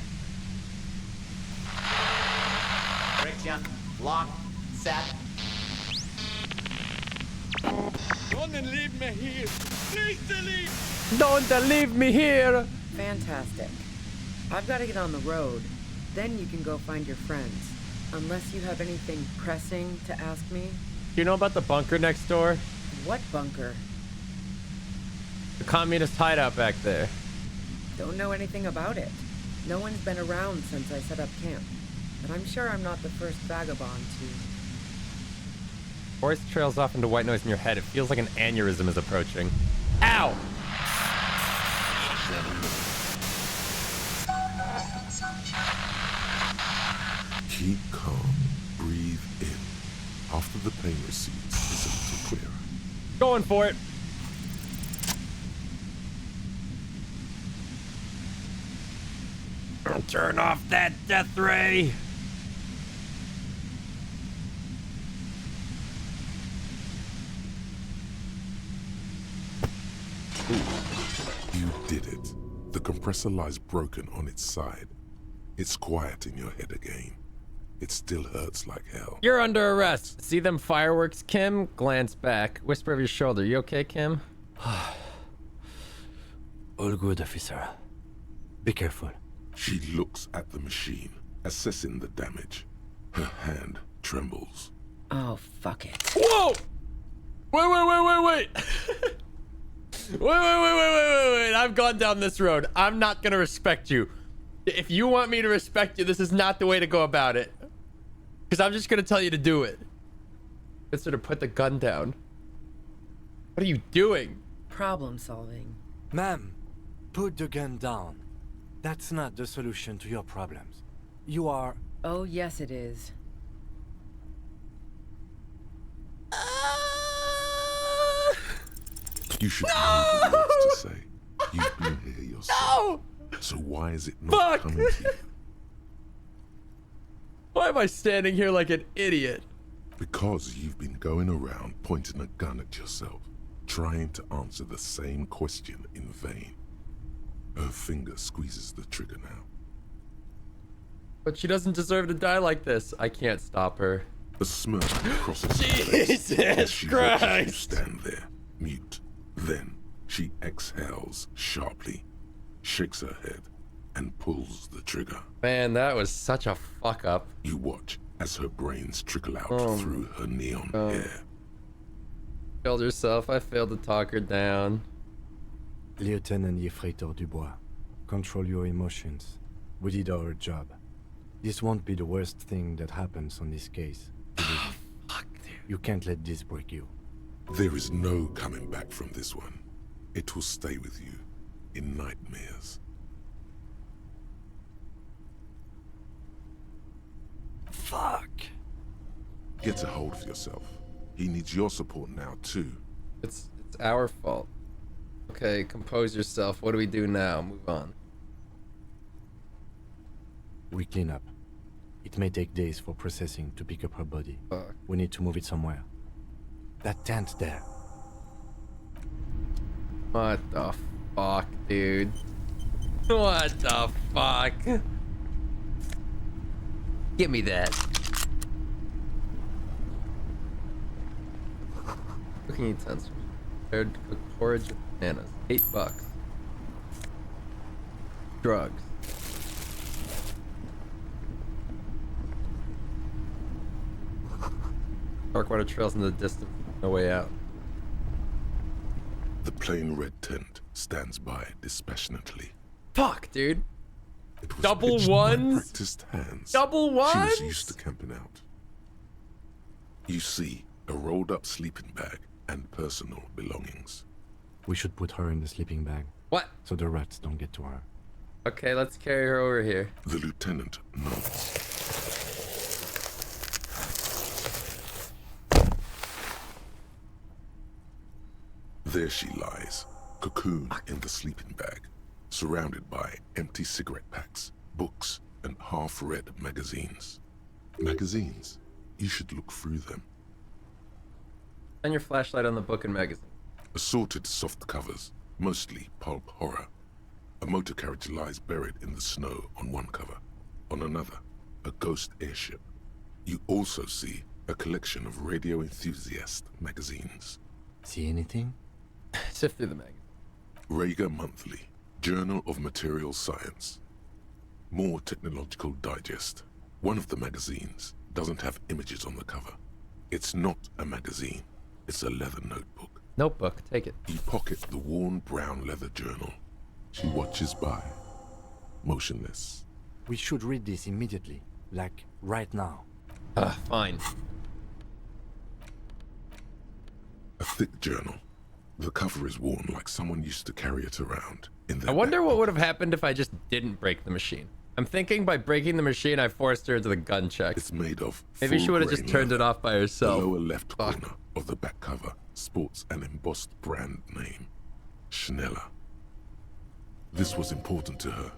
Speaker 20: Friction. Lock. Set.
Speaker 12: Don't leave me here. Please leave.
Speaker 1: Don't leave me here.
Speaker 19: Fantastic. I've got to get on the road. Then you can go find your friends. Unless you have anything pressing to ask me.
Speaker 1: Do you know about the bunker next door?
Speaker 19: What bunker?
Speaker 1: The communist hideout back there.
Speaker 19: Don't know anything about it. No one's been around since I set up camp. But I'm sure I'm not the first vagabond to...
Speaker 1: Voice trails off into white noise in your head. It feels like an aneurysm is approaching. Ow!
Speaker 3: Keep calm. Breathe in. After the pain recedes, it's a little clearer.
Speaker 1: Going for it. Turn off that death ray.
Speaker 3: You did it. The compressor lies broken on its side. It's quiet in your head again. It still hurts like hell.
Speaker 1: You're under arrest. See them fireworks, Kim? Glance back. Whisper over your shoulder. You okay, Kim?
Speaker 2: All good, officer. Be careful.
Speaker 3: She looks at the machine, assessing the damage. Her hand trembles.
Speaker 19: Oh, fuck it.
Speaker 1: Whoa! Wait. wait. I've gone down this road. I'm not gonna respect you. If you want me to respect you, this is not the way to go about it. Because I'm just gonna tell you to do it. Instead of put the gun down. What are you doing?
Speaker 19: Problem solving.
Speaker 2: Ma'am, put the gun down. That's not the solution to your problems. You are...
Speaker 19: Oh, yes, it is.
Speaker 3: You should know the words to say. You've been here yourself. No! So why is it not coming to you?
Speaker 1: Why am I standing here like an idiot?
Speaker 3: Because you've been going around pointing a gun at yourself, trying to answer the same question in vain. Her finger squeezes the trigger now.
Speaker 1: But she doesn't deserve to die like this. I can't stop her.
Speaker 3: A smirk crosses her face as she watches you stand there, mute. Then she exhales sharply, shakes her head, and pulls the trigger.
Speaker 1: Man, that was such a fuck up.
Speaker 3: You watch as her brains trickle out through her neon hair.
Speaker 1: Killed herself. I failed to talk her down.
Speaker 2: Lieutenant Yefreitor Dubois, control your emotions. We did our job. This won't be the worst thing that happens on this case.
Speaker 1: Fuck, dude.
Speaker 2: You can't let this break you.
Speaker 3: There is no coming back from this one. It will stay with you in nightmares.
Speaker 2: Fuck.
Speaker 3: Get a hold of yourself. He needs your support now too.
Speaker 1: It's our fault. Okay, compose yourself. What do we do now? Move on.
Speaker 2: We clean up. It may take days for processing to pick up her body.
Speaker 1: Fuck.
Speaker 2: We need to move it somewhere. That tent there.
Speaker 1: What the fuck, dude? What the fuck? Give me that. Cooking utensils. Prepared to cook porridge with bananas. $8. Drugs. Dark water trails in the distance. No way out.
Speaker 3: The plain red tent stands by dispassionately.
Speaker 1: Fuck, dude.
Speaker 3: It was
Speaker 1: Double
Speaker 3: pitched by
Speaker 1: ones?
Speaker 3: practiced hands.
Speaker 1: Double ones?
Speaker 3: She was used to camping out. You see a rolled up sleeping bag and personal belongings.
Speaker 2: We should put her in the sleeping bag.
Speaker 1: What?
Speaker 2: So the rats don't get to her.
Speaker 1: Okay, let's carry her over here.
Speaker 3: The lieutenant nods. There she lies, cocooned in the sleeping bag, surrounded by empty cigarette packs, books, and half-read magazines. Magazines? You should look through them.
Speaker 1: Shine your flashlight on the book and magazine.
Speaker 3: Assorted soft covers, mostly pulp horror. A motor carriage lies buried in the snow on one cover. On another, a ghost airship. You also see a collection of radio enthusiast magazines.
Speaker 2: See anything?
Speaker 1: Sift through the magazine.
Speaker 3: Rager Monthly, Journal of Material Science. More Technological Digest. One of the magazines doesn't have images on the cover. It's not a magazine, it's a leather notebook.
Speaker 1: Notebook, take it.
Speaker 3: You pocket the worn brown leather journal. She watches by, motionless.
Speaker 2: We should read this immediately, like right now.
Speaker 1: Fine.
Speaker 3: A thick journal. The cover is worn like someone used to carry it around in their
Speaker 1: I wonder what would have happened if I just didn't break the machine. I'm thinking by breaking the machine, I forced her into the gun check.
Speaker 3: It's made of
Speaker 1: Maybe she would have just
Speaker 3: full-grain
Speaker 1: turned it
Speaker 3: leather.
Speaker 1: off by herself.
Speaker 3: The lower left corner of the back cover sports an embossed brand name, Schneller. This was important to her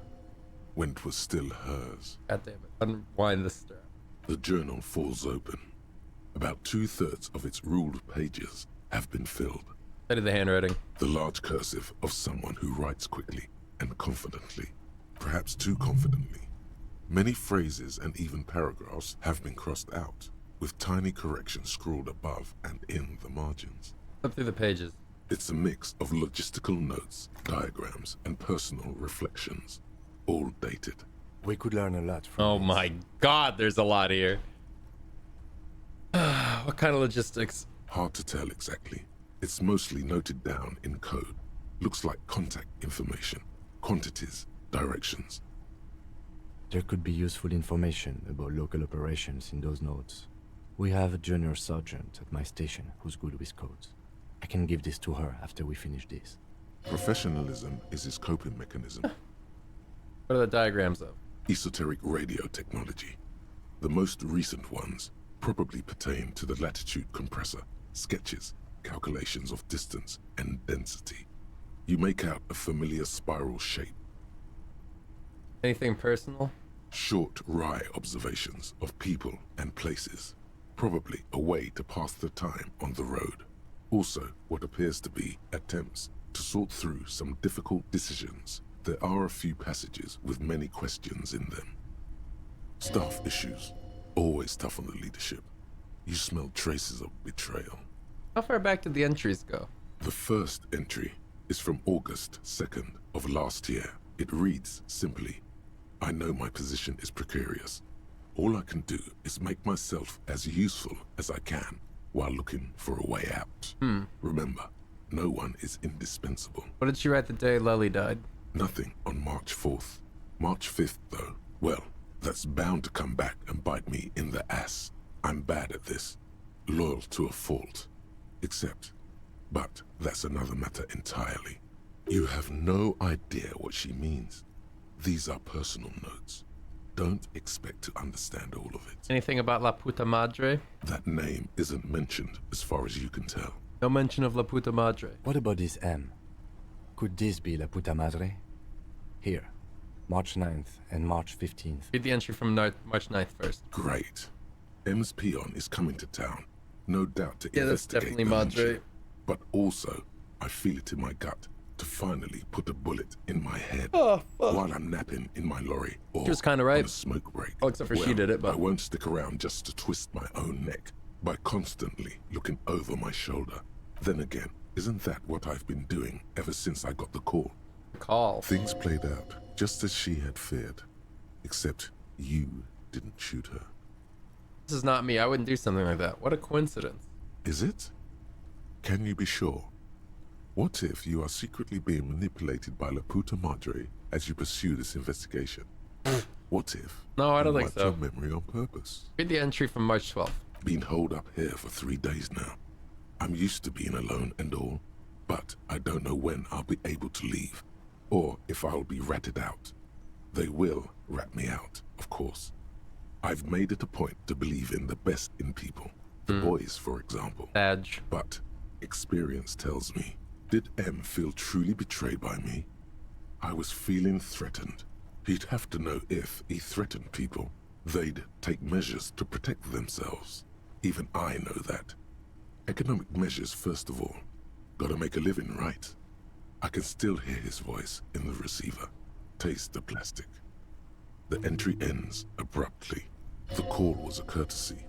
Speaker 3: when it was still hers.
Speaker 1: God damn it. Unwind the strap.
Speaker 3: The journal falls open. About 2/3 of its ruled pages have been filled.
Speaker 1: Study the handwriting.
Speaker 3: The large cursive of someone who writes quickly and confidently, perhaps too confidently. Many phrases and even paragraphs have been crossed out, with tiny corrections scrawled above and in the margins.
Speaker 1: Flip through the pages.
Speaker 3: It's a mix of logistical notes, diagrams, and personal reflections. all dated.
Speaker 2: We could learn a lot from
Speaker 1: Oh
Speaker 2: this.
Speaker 1: my god, there's a lot here. What kind of logistics?
Speaker 3: Hard to tell exactly. It's mostly noted down in code. Looks like contact information, quantities, directions.
Speaker 2: There could be useful information about local operations in those notes. We have a junior sergeant at my station who's good with codes. I can give this to her after we finish this.
Speaker 3: Professionalism is his coping mechanism.
Speaker 1: What are the diagrams of?
Speaker 3: Esoteric radio technology. The most recent ones probably pertain to the latitude compressor, sketches, calculations of distance and density. You make out a familiar spiral shape.
Speaker 1: Anything personal?
Speaker 3: Short, wry observations of people and places. Probably a way to pass the time on the road. Also, what appears to be attempts to sort through some difficult decisions. There are a few passages with many questions in them. Staff issues. Always tough on the leadership. You smell traces of betrayal.
Speaker 1: How far back did the entries go?
Speaker 3: The first entry is from August 2nd of last year. It reads simply, I know my position is precarious. All I can do is make myself as useful as I can while looking for a way out. Remember, no one is indispensable.
Speaker 1: What did she write the day Lely died?
Speaker 3: Nothing on March 4th. March 5th, though, well, that's bound to come back and bite me in the ass. I'm bad at this. Loyal to a fault. But that's another matter entirely. You have no idea what she means. These are personal notes. Don't expect to understand all of it.
Speaker 1: Anything about La Puta Madre?
Speaker 3: That name isn't mentioned as far as you can tell.
Speaker 1: No mention of La Puta Madre.
Speaker 2: What about this M? Could this be La Puta Madre? Here, March 9th and March 15th.
Speaker 1: Read the entry from March 9th first.
Speaker 3: Great. M's peon is coming to town. No doubt to
Speaker 1: Yeah, that's
Speaker 3: investigate
Speaker 1: definitely
Speaker 3: the
Speaker 1: Madre.
Speaker 3: lynching. But also, I feel it in my gut to finally put a bullet in my head while I'm napping in my lorry or
Speaker 1: She was kind of right.
Speaker 3: on a smoke break.
Speaker 1: Oh, except for she
Speaker 3: Well,
Speaker 1: did it, but
Speaker 3: I won't stick around just to twist my own neck by constantly looking over my shoulder. Then again, isn't that what I've been doing ever since I got the call? Things played out just as she had feared, except you didn't shoot her.
Speaker 1: This is not me. I wouldn't do something like that. What a coincidence.
Speaker 3: Is it? Can you be sure? What if you are secretly being manipulated by La Puta Madre as you pursue this investigation? What if
Speaker 1: No, I don't
Speaker 3: you
Speaker 1: think
Speaker 3: wiped
Speaker 1: so.
Speaker 3: your memory on purpose?
Speaker 1: Read the entry from March 12th.
Speaker 3: Been holed up here for 3 days now. I'm used to being alone and all, but I don't know when I'll be able to leave, or if I'll be ratted out. They will rat me out, of course. I've made it a point to believe in the best in people. The boys, for example.
Speaker 1: Badge.
Speaker 3: But experience tells me, did M feel truly betrayed by me? I was feeling threatened. He'd have to know if he threatened people, they'd take measures to protect themselves. Even I know that. Economic measures first of all. Gotta make a living, right? I can still hear his voice in the receiver. Taste the plastic. The entry ends abruptly. The call was a courtesy.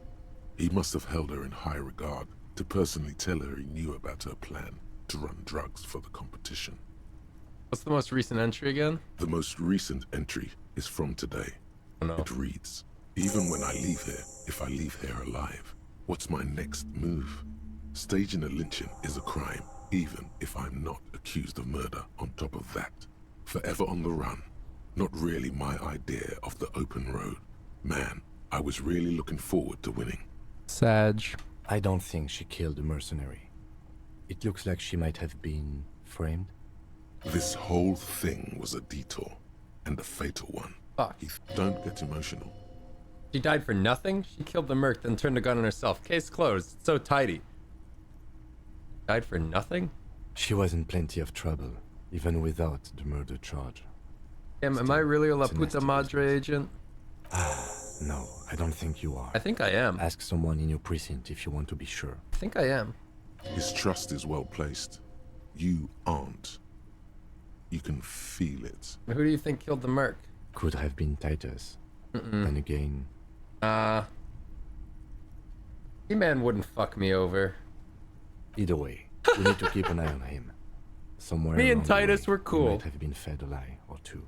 Speaker 3: He must have held her in high regard to personally tell her he knew about her plan to run drugs for the competition.
Speaker 1: What's the most recent entry again?
Speaker 3: The most recent entry is from today.
Speaker 1: Oh, no.
Speaker 3: It reads, even when I leave here, if I leave here alive, what's my next move? Staging a lynching is a crime, even if I'm not accused of murder on top of that. Forever on the run. Not really my idea of the open road. Man, I was really looking forward to winning.
Speaker 1: Sag.
Speaker 2: I don't think she killed the mercenary. It looks like she might have been framed.
Speaker 3: This whole thing was a detour, and a fatal one.
Speaker 1: Fuck.
Speaker 3: Don't get emotional.
Speaker 1: She died for nothing? She killed the merc, then turned a gun on herself. Case closed. It's so tidy. Died for nothing?
Speaker 2: She was in plenty of trouble, even without the murder charge.
Speaker 1: Am I really a La
Speaker 2: it's a
Speaker 1: Puta
Speaker 2: nasty
Speaker 1: Madre agent?
Speaker 2: No, I don't think you are.
Speaker 1: I think I am.
Speaker 2: Ask someone in your precinct if you want to be sure.
Speaker 1: I think I am.
Speaker 3: His trust is well placed. You aren't. You can feel it.
Speaker 1: Who do you think killed the merc?
Speaker 2: Could have been Titus. And again...
Speaker 1: He-Man wouldn't fuck me over.
Speaker 2: Either way, we need to keep an eye on him. Somewhere
Speaker 1: Me and
Speaker 2: along the
Speaker 1: Titus
Speaker 2: way,
Speaker 1: were cool.
Speaker 2: He might have been fed a lie or two.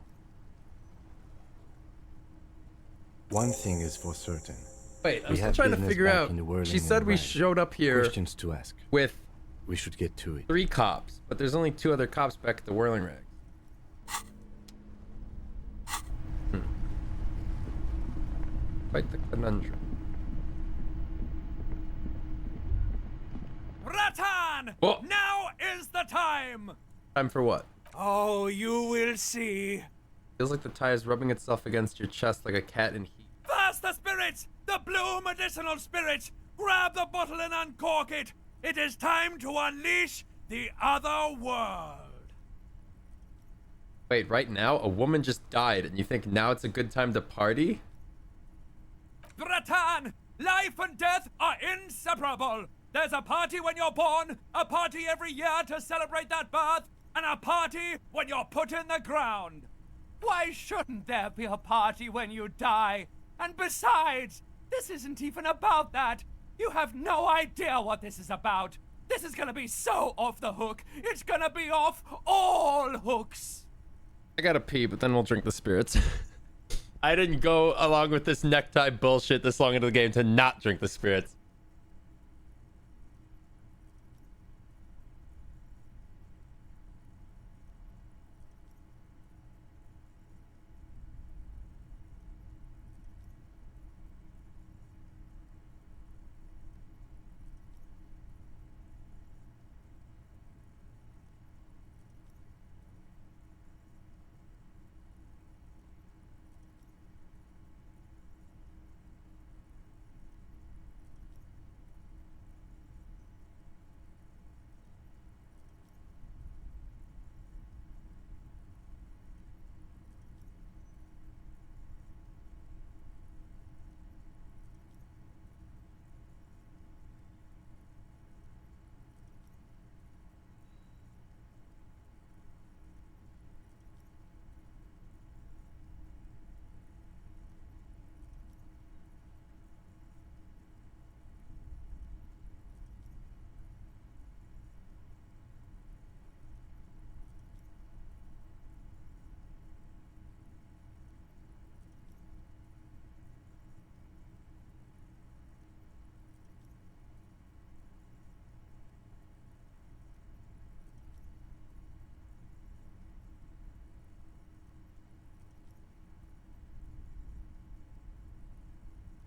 Speaker 2: One thing is for certain.
Speaker 1: Wait, I'm
Speaker 2: We
Speaker 1: still
Speaker 2: have
Speaker 1: trying to
Speaker 2: business
Speaker 1: figure
Speaker 2: back
Speaker 1: out.
Speaker 2: in the whirling
Speaker 1: She said
Speaker 2: and
Speaker 1: we
Speaker 2: ride.
Speaker 1: showed up here
Speaker 2: Questions to ask.
Speaker 1: with
Speaker 2: We should get to it.
Speaker 1: 3 cops, but there's only 2 other cops back at the Whirling Rags. Quite the conundrum.
Speaker 21: Ratan!
Speaker 1: Whoa.
Speaker 21: Now is the time!
Speaker 1: Time for what?
Speaker 21: Oh, you will see.
Speaker 1: Feels like the tie is rubbing itself against your chest like a cat in heat.
Speaker 21: First the spirits! The blue medicinal spirits! Grab the bottle and uncork it! It is time to unleash the other world!
Speaker 1: Wait, right now? A woman just died, and you think now it's a good time to party?
Speaker 21: Ratan! Life and death are inseparable! There's a party when you're born, a party every year to celebrate that birth, and a party when you're put in the ground. Why shouldn't there be a party when you die? And besides, this isn't even about that. You have no idea what this is about. This is gonna be so off the hook. It's gonna be off all hooks.
Speaker 1: I gotta pee, but then we'll drink the spirits. I didn't go along with this necktie bullshit this long into the game to not drink the spirits.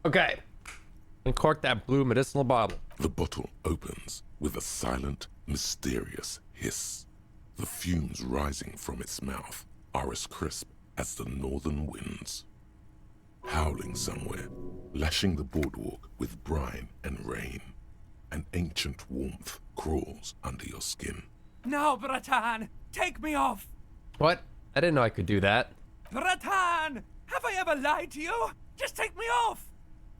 Speaker 1: Okay. Uncork that blue medicinal bottle.
Speaker 3: The bottle opens with a silent, mysterious hiss. The fumes rising from its mouth are as crisp as the northern winds. Howling somewhere, lashing the boardwalk with brine and rain. An ancient warmth crawls under your skin.
Speaker 21: No, Bratan! Take me off!
Speaker 1: What? I didn't know I could do that.
Speaker 21: Bratan! Have I ever lied to you? Just take me off!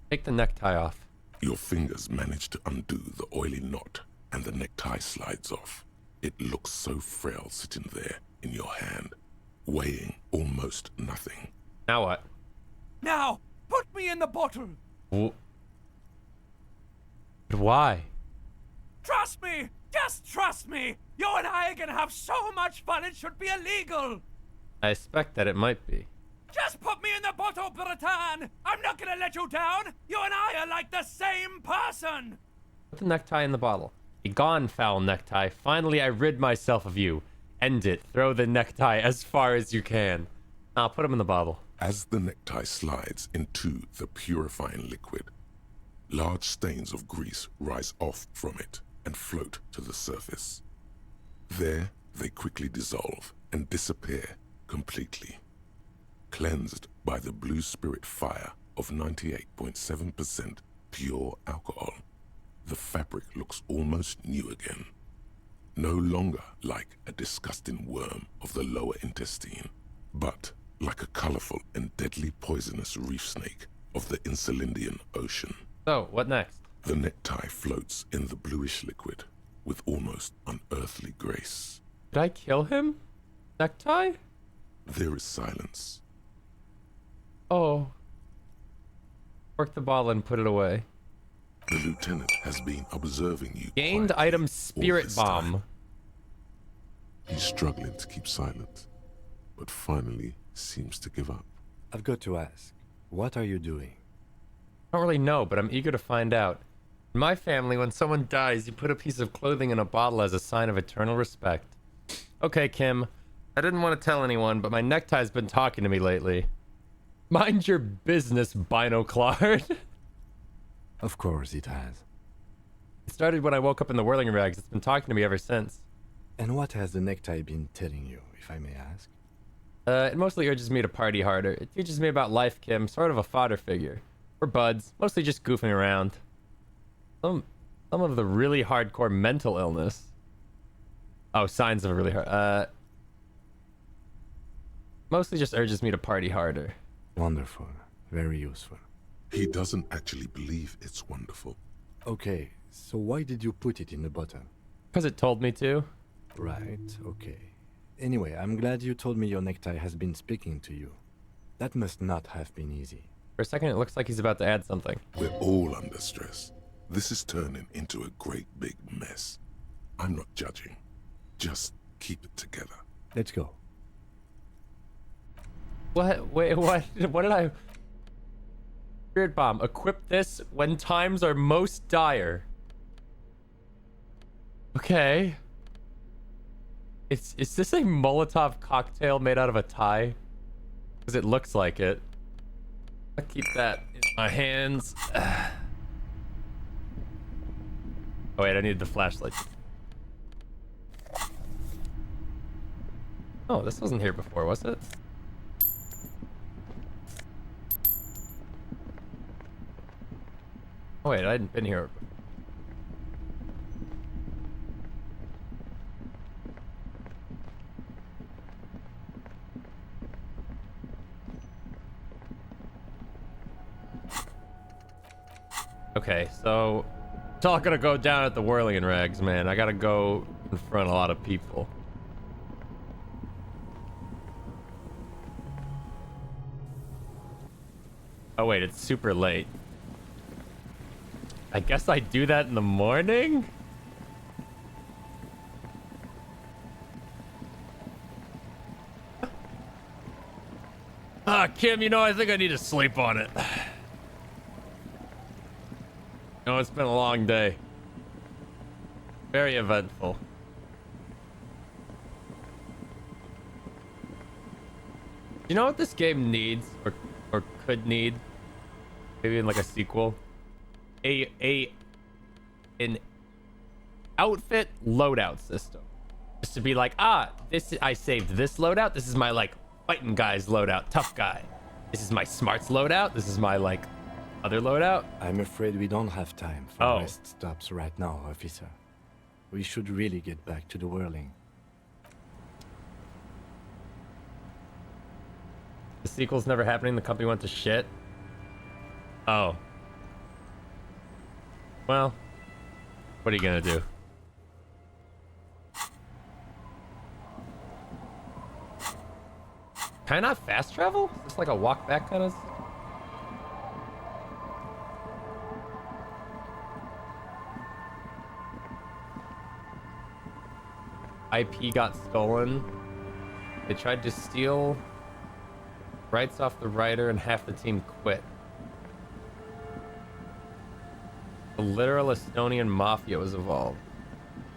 Speaker 1: Take the necktie off.
Speaker 3: Your fingers manage to undo the oily knot, and the necktie slides off. It looks so frail sitting there in your hand, weighing almost nothing.
Speaker 1: Now what?
Speaker 21: Now, put me in the bottle!
Speaker 1: But why?
Speaker 21: Trust me! Just trust me! You and I are gonna have so much fun it should be illegal!
Speaker 1: I expect that it might be.
Speaker 21: Just put me in the bottle, Bratan! I'm not gonna let you down! You and I are like the same person!
Speaker 1: Put the necktie in the bottle. Be gone, foul necktie. Finally, I rid myself of you. End it. Throw the necktie as far as you can. I'll put him in the bottle.
Speaker 3: As the necktie slides into the purifying liquid, large stains of grease rise off from it and float to the surface. There, they quickly dissolve and disappear completely. Cleansed by the blue spirit fire of 98.7% pure alcohol, the fabric looks almost new again. No longer like a disgusting worm of the lower intestine, but like a colorful and deadly poisonous reef snake of the Insulindian Ocean.
Speaker 1: So, what next?
Speaker 3: The necktie floats in the bluish liquid with almost unearthly grace.
Speaker 1: Did I kill him? Necktie?
Speaker 3: There is silence.
Speaker 1: Oh. Cork the bottle and put it away.
Speaker 3: The lieutenant has been observing you.
Speaker 1: Gained item Spirit Bomb.
Speaker 3: He's struggling to keep silent, but finally seems to give up.
Speaker 2: I've got to ask. What are you doing?
Speaker 1: I don't really know, but I'm eager to find out. In my family, when someone dies, you put a piece of clothing in a bottle as a sign of eternal respect. Okay, Kim. I didn't want to tell anyone, but my necktie's been talking to me lately. Mind your business, Binoclard.
Speaker 2: Of course it has.
Speaker 1: It started when I woke up in the whirling rags. It's been talking to me ever since.
Speaker 2: And what has the necktie been telling you, if I may ask?
Speaker 1: It mostly urges me to party harder. It teaches me about life, Kim. Sort of a fodder figure. We're buds. Mostly just goofing around. Some of the really hardcore mental illness. Oh, signs of a really hard... Mostly just urges me to party harder.
Speaker 2: Wonderful. Very useful.
Speaker 3: He doesn't actually believe it's wonderful.
Speaker 2: Okay, so why did you put it in the bottle?
Speaker 1: Because it told me to.
Speaker 2: Right, okay. Anyway, I'm glad you told me your necktie has been speaking to you. That must not have been easy.
Speaker 1: For a second, it looks like he's about to add something.
Speaker 3: We're all under stress. This is turning into a great big mess. I'm not judging. Just keep it together.
Speaker 2: Let's go.
Speaker 1: What? Wait, what? What did I... Spirit bomb. Equip this when times are most dire. Okay. Is this a Molotov cocktail made out of a tie? Because it looks like it. I'll keep that in my hands. Oh wait, I need the flashlight. Oh, this wasn't here before, was it? Oh wait, I hadn't been here. Okay, so it's all gonna go down at the Whirling and Rags, man. I gotta go confront a lot of people. Oh wait, it's super late. I guess I do that in the morning? Kim, you know, I think I need to sleep on it. No, it's been a long day. Very eventful. You know what this game needs, or could need? Maybe in like a sequel? An outfit loadout system. Just to be like, I saved this loadout. This is my like fighting guy's loadout, tough guy. This is my smarts loadout. This is my like other loadout.
Speaker 2: I'm afraid we don't have time for rest stops right now, officer. We should really get back to the whirling.
Speaker 1: The sequel's never happening. The company went to shit. Oh. Well, what are you gonna do? Can I not fast travel? Is this like a walk back kind of? IP got stolen. They tried to steal rights off the writer and half the team quit. The literal Estonian mafia was evolved.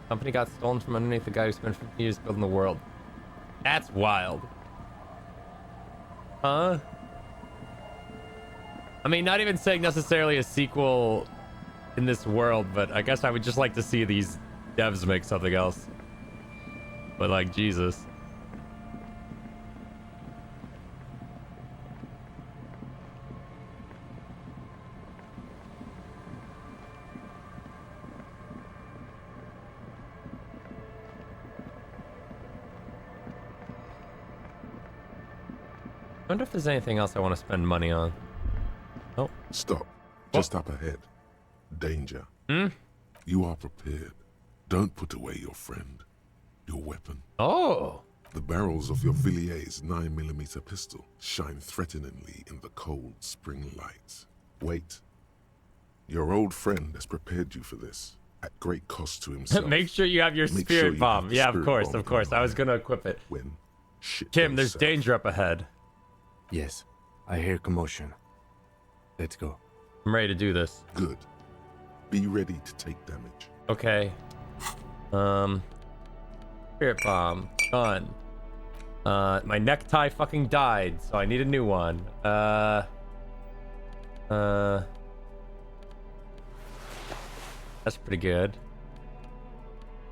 Speaker 1: Company got stolen from underneath the guy who spent 50 years building the world. That's wild. Huh? I mean, not even saying necessarily a sequel in this world, but I guess I would just like to see these devs make something else. But like, Jesus. I wonder if there's anything else I want to spend money on. Oh.
Speaker 3: Stop. Just up ahead. Danger.
Speaker 1: Hmm?
Speaker 3: You are prepared. Don't put away your friend. Your weapon.
Speaker 1: Oh.
Speaker 3: The barrels of your Villiers 9mm pistol shine threateningly in the cold spring light. Wait. Your old friend has prepared you for this, at great cost to himself.
Speaker 1: Make sure you have your spirit bomb. Yeah, of course, of course. I was gonna equip it.
Speaker 3: When shit
Speaker 1: Kim,
Speaker 3: goes
Speaker 1: there's
Speaker 3: south.
Speaker 1: danger up ahead.
Speaker 2: Yes, I hear commotion. Let's go.
Speaker 1: I'm ready to do this.
Speaker 3: Good. Be ready to take damage.
Speaker 1: Okay. Spirit bomb. Done. My necktie fucking died, so I need a new one. That's pretty good.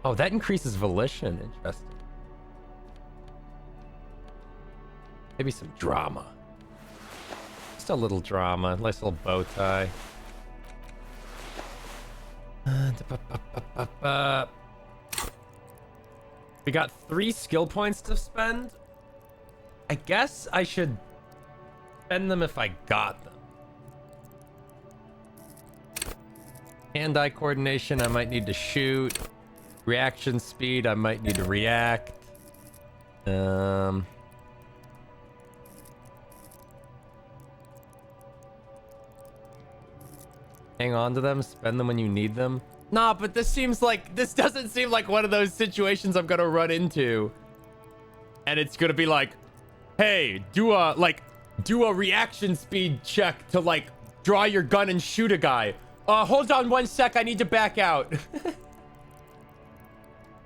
Speaker 1: Oh, that increases volition. Interesting. Maybe some drama. Just a little drama. Nice little bow tie. We got 3 skill points to spend. I guess I should spend them if I got them. Hand-eye coordination, I might need to shoot. Reaction speed, I might need to react. Hang on to them, spend them when you need them. Nah, but this doesn't seem like one of those situations I'm gonna run into. And it's gonna be like, hey, do a reaction speed check to like draw your gun and shoot a guy. Hold on 1 sec, I need to back out.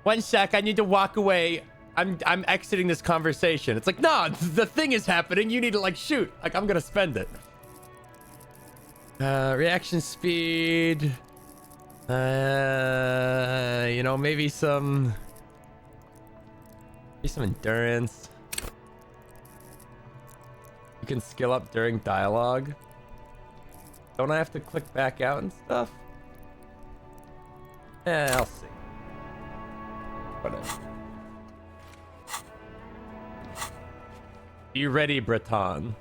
Speaker 1: 1 sec, I need to walk away. I'm exiting this conversation. It's like, nah, the thing is happening. You need to like shoot. Like, I'm gonna spend it. Reaction speed. You know, maybe some endurance. You can skill up during dialogue. Don't I have to click back out and stuff? I'll see. Whatever. You ready, Breton?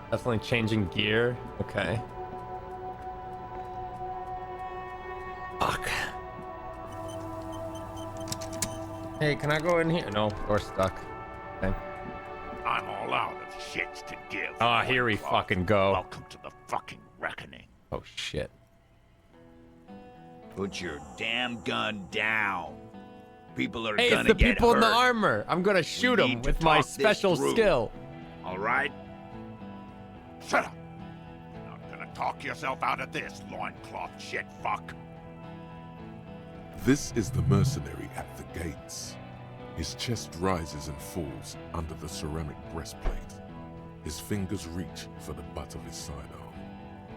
Speaker 1: Definitely changing gear. Okay. Fuck. Hey, can I go in here? No, door's stuck. Okay.
Speaker 11: I'm all out of shits to give.
Speaker 1: Ah, here we fucking go.
Speaker 11: Welcome to the fucking reckoning.
Speaker 1: Oh shit.
Speaker 8: Put your damn gun down. People are
Speaker 1: Hey,
Speaker 8: gonna
Speaker 1: it's the
Speaker 8: get
Speaker 1: people in the
Speaker 8: hurt.
Speaker 1: armor. I'm gonna shoot
Speaker 8: We
Speaker 1: them
Speaker 8: need to
Speaker 1: with my
Speaker 8: talk this
Speaker 1: special
Speaker 8: through.
Speaker 1: skill.
Speaker 11: All right? Shut up. You're not gonna talk yourself out of this, loincloth shit fuck.
Speaker 3: This is the mercenary at the gates. His chest rises and falls under the ceramic breastplate. His fingers reach for the butt of his sidearm.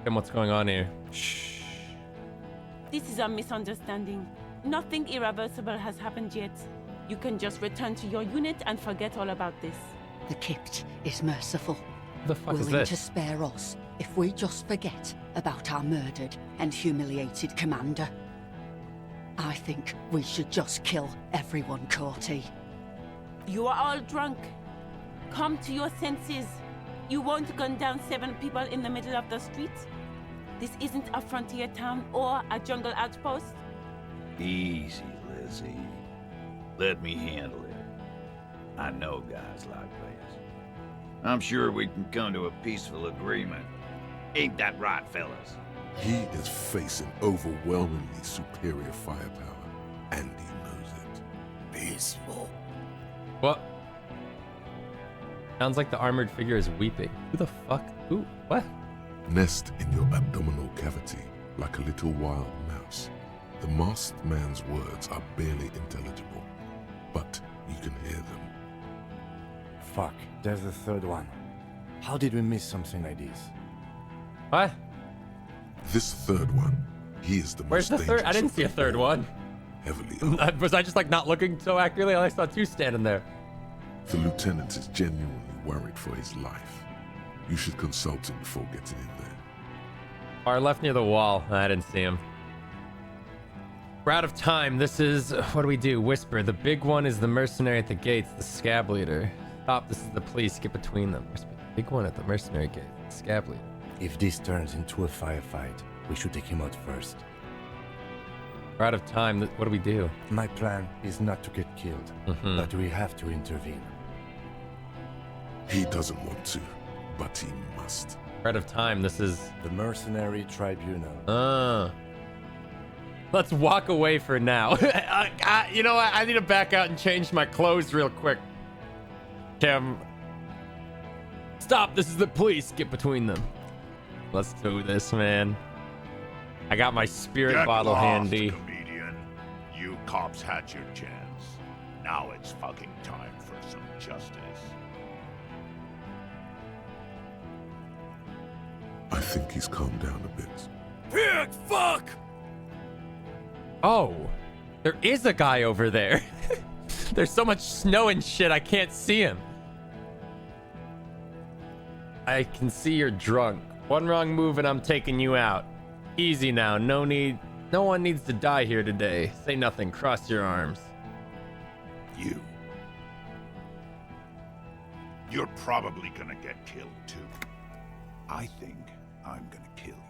Speaker 1: And what's going on here?
Speaker 4: This is a misunderstanding. Nothing irreversible has happened yet. You can just return to your unit and forget all about this.
Speaker 10: The Kipt is merciful.
Speaker 1: The fuck is
Speaker 10: willing
Speaker 1: this?
Speaker 10: to spare us if we just forget about our murdered and humiliated commander. I think we should just kill everyone, Corty.
Speaker 4: You are all drunk. Come to your senses. You won't gun down 7 people in the middle of the street. This isn't a frontier town or a jungle outpost.
Speaker 8: Easy, Lizzie. Let me handle it. I know guys like this. I'm sure we can come to a peaceful agreement. Ain't that right, fellas?
Speaker 3: He is facing overwhelmingly superior firepower, and he knows it.
Speaker 8: Peaceful.
Speaker 1: What? Sounds like the armored figure is weeping. Who the fuck? Who? What?
Speaker 3: Nest in your abdominal cavity like a little wild mouse. The masked man's words are barely intelligible, but you can hear them.
Speaker 2: Fuck, there's the third one. How did we miss something like this?
Speaker 1: What?
Speaker 3: This third one, he is the
Speaker 1: Where's
Speaker 3: most
Speaker 1: the third? I
Speaker 3: dangerous
Speaker 1: didn't
Speaker 3: of
Speaker 1: see a
Speaker 3: them
Speaker 1: third
Speaker 3: all.
Speaker 1: one.
Speaker 3: Heavily
Speaker 1: Was I just like not looking so accurately? I saw 2 standing there.
Speaker 3: The lieutenant is genuinely worried for his life. You should consult him before getting in there.
Speaker 1: Far left near the wall. I didn't see him. We're out of time. This is... What do we do? Whisper. The big one is the mercenary at the gates, the scab leader. Stop. This is the police. Get between them. Whisper. The big one at the mercenary gate, the scab leader.
Speaker 2: If this turns into a firefight, we should take him out first.
Speaker 1: We're out of time. What do we do?
Speaker 2: My plan is not to get killed, but we have to intervene.
Speaker 3: He doesn't want to, but he must.
Speaker 1: We're out of time. This is...
Speaker 2: The Mercenary Tribunal.
Speaker 1: Let's walk away for now. You know what? I need to back out and change my clothes real quick. Cam. Stop, this is the police. Get between them. Let's do this, man. I got my spirit
Speaker 11: Get
Speaker 1: bottle
Speaker 11: lost,
Speaker 1: handy.
Speaker 11: Comedian. You cops had your chance. Now it's fucking time for some justice.
Speaker 3: I think he's calmed down a bit.
Speaker 21: Pig fuck!
Speaker 1: Oh, there is a guy over there. There's so much snow and shit, I can't see him. I can see you're drunk. One wrong move and I'm taking you out. Easy now, no one needs to die here today. Say nothing, cross your arms.
Speaker 11: You're probably gonna get killed too. I think I'm gonna kill you.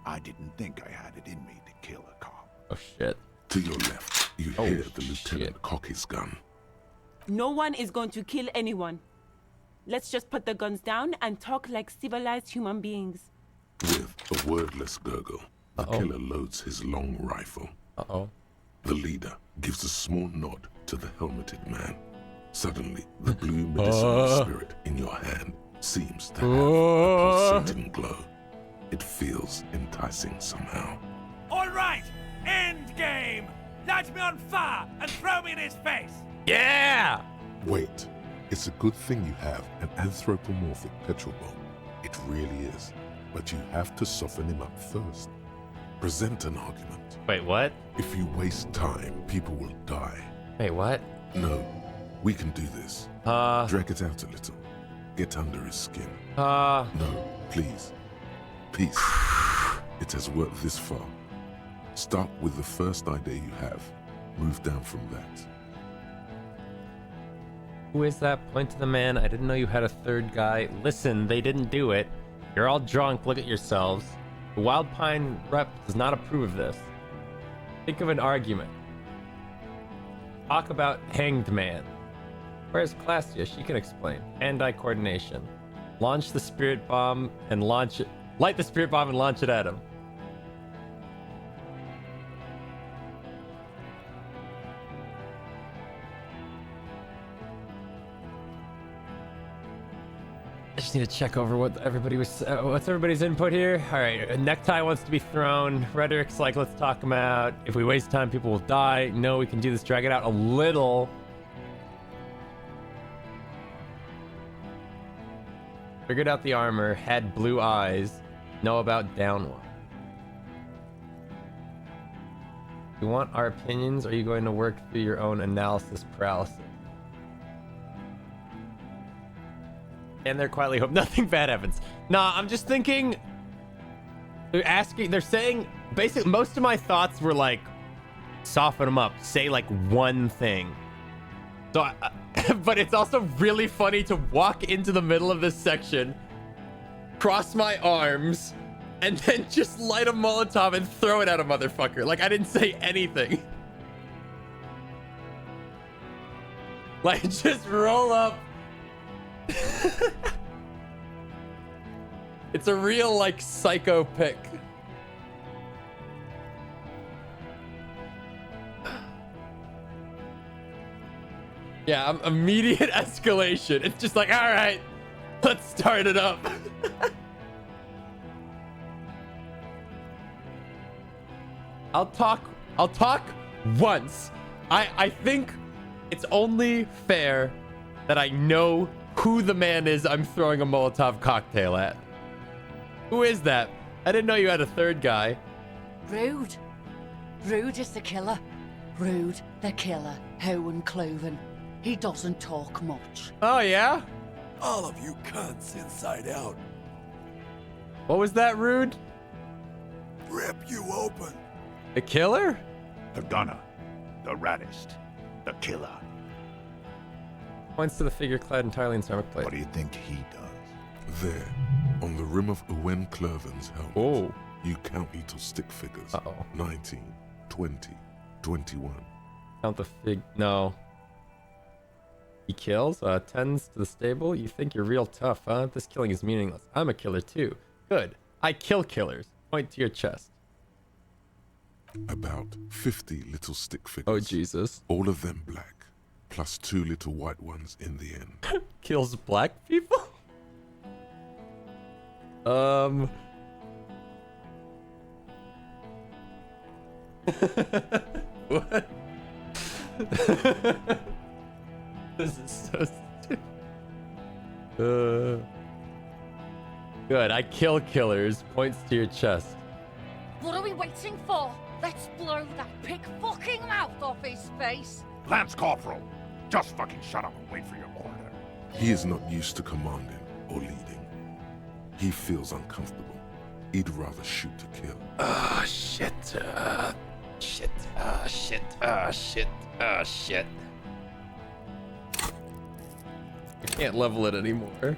Speaker 11: I didn't think I had it in me to kill a cop.
Speaker 1: Oh shit.
Speaker 3: To your left, you hear the lieutenant cock his gun.
Speaker 4: No one is going to kill anyone. Let's just put the guns down and talk like civilized human beings.
Speaker 3: With a wordless gurgle, the killer loads his long rifle. The leader gives a small nod to the helmeted man. Suddenly, the blue medicinal spirit in your hand seems to have a pulsating glow. It feels enticing somehow.
Speaker 21: All right, end game. Light me on fire and throw me in his face.
Speaker 1: Yeah!
Speaker 3: Wait, it's a good thing you have an anthropomorphic petrol bomb. It really is. But you have to soften him up first. Present an argument.
Speaker 1: Wait, what?
Speaker 3: If you waste time, people will die.
Speaker 1: Wait, what?
Speaker 3: No, we can do this. Drag it out a little. Get under his skin. No, please. Peace. It has worked this far. Start with the first idea you have. Move down from that.
Speaker 1: Who is that? Point to the man. I didn't know you had a third guy. Listen, they didn't do it. You're all drunk. Look at yourselves. The Wild Pine rep does not approve of this. Think of an argument. Talk about Hanged Man. Where's Classia? She can explain. Hand-eye coordination. Launch the spirit bomb and launch it. Light the spirit bomb and launch it at him. I just need to check over what everybody was. What's everybody's input here? All right, a necktie wants to be thrown. Rhetoric's like, let's talk him out. If we waste time, people will die. No, we can do this. Drag it out a little. Figured out the armor. Had blue eyes. Know about down one. You want our opinions? Or are you going to work through your own analysis paralysis? And they're quietly hope nothing bad happens. Nah, I'm just thinking. They're saying, basically, most of my thoughts were like, soften them up, say like one thing. So, but it's also really funny to walk into the middle of this section, cross my arms, and then just light a Molotov and throw it at a motherfucker. Like I didn't say anything. Like just roll up. It's a real like psycho pick. Yeah, immediate escalation. It's just like, all right, let's start it up. I'll talk once. I think it's only fair that I know who the man is I'm throwing a Molotov cocktail at. Who is that? I didn't know you had a third guy.
Speaker 10: Rude. Rude is the killer. Rude, the killer. Howen Cloven. He doesn't talk much.
Speaker 1: Oh, yeah?
Speaker 13: All of you cunts inside out.
Speaker 1: What was that, Rude?
Speaker 13: Rip you open.
Speaker 1: The killer?
Speaker 11: The gunner. The raddest. The killer.
Speaker 1: Points to the figure clad entirely in ceramic plate.
Speaker 11: What do you think he does?
Speaker 3: There, on the rim of Owen Clerven's helmet, you count little stick figures. 19, 20, 21.
Speaker 1: Count the fig... No. He kills? Tends to the stable? You think you're real tough, huh? This killing is meaningless. I'm a killer too. Good. I kill killers. Point to your chest.
Speaker 3: About 50 little stick figures.
Speaker 1: Oh, Jesus.
Speaker 3: All of them black. plus 2 little white ones in the end.
Speaker 1: Kills black people? What? This is so stupid. Good, I kill killers. Points to your chest.
Speaker 6: What are we waiting for? Let's blow that pig fucking mouth off his face.
Speaker 11: Lance Corporal, just fucking shut up and wait for your order.
Speaker 3: He is not used to commanding or leading. He feels uncomfortable. He'd rather shoot to kill.
Speaker 1: Ah, shit. Shit. Shit. Shit. Shit. I can't level it anymore.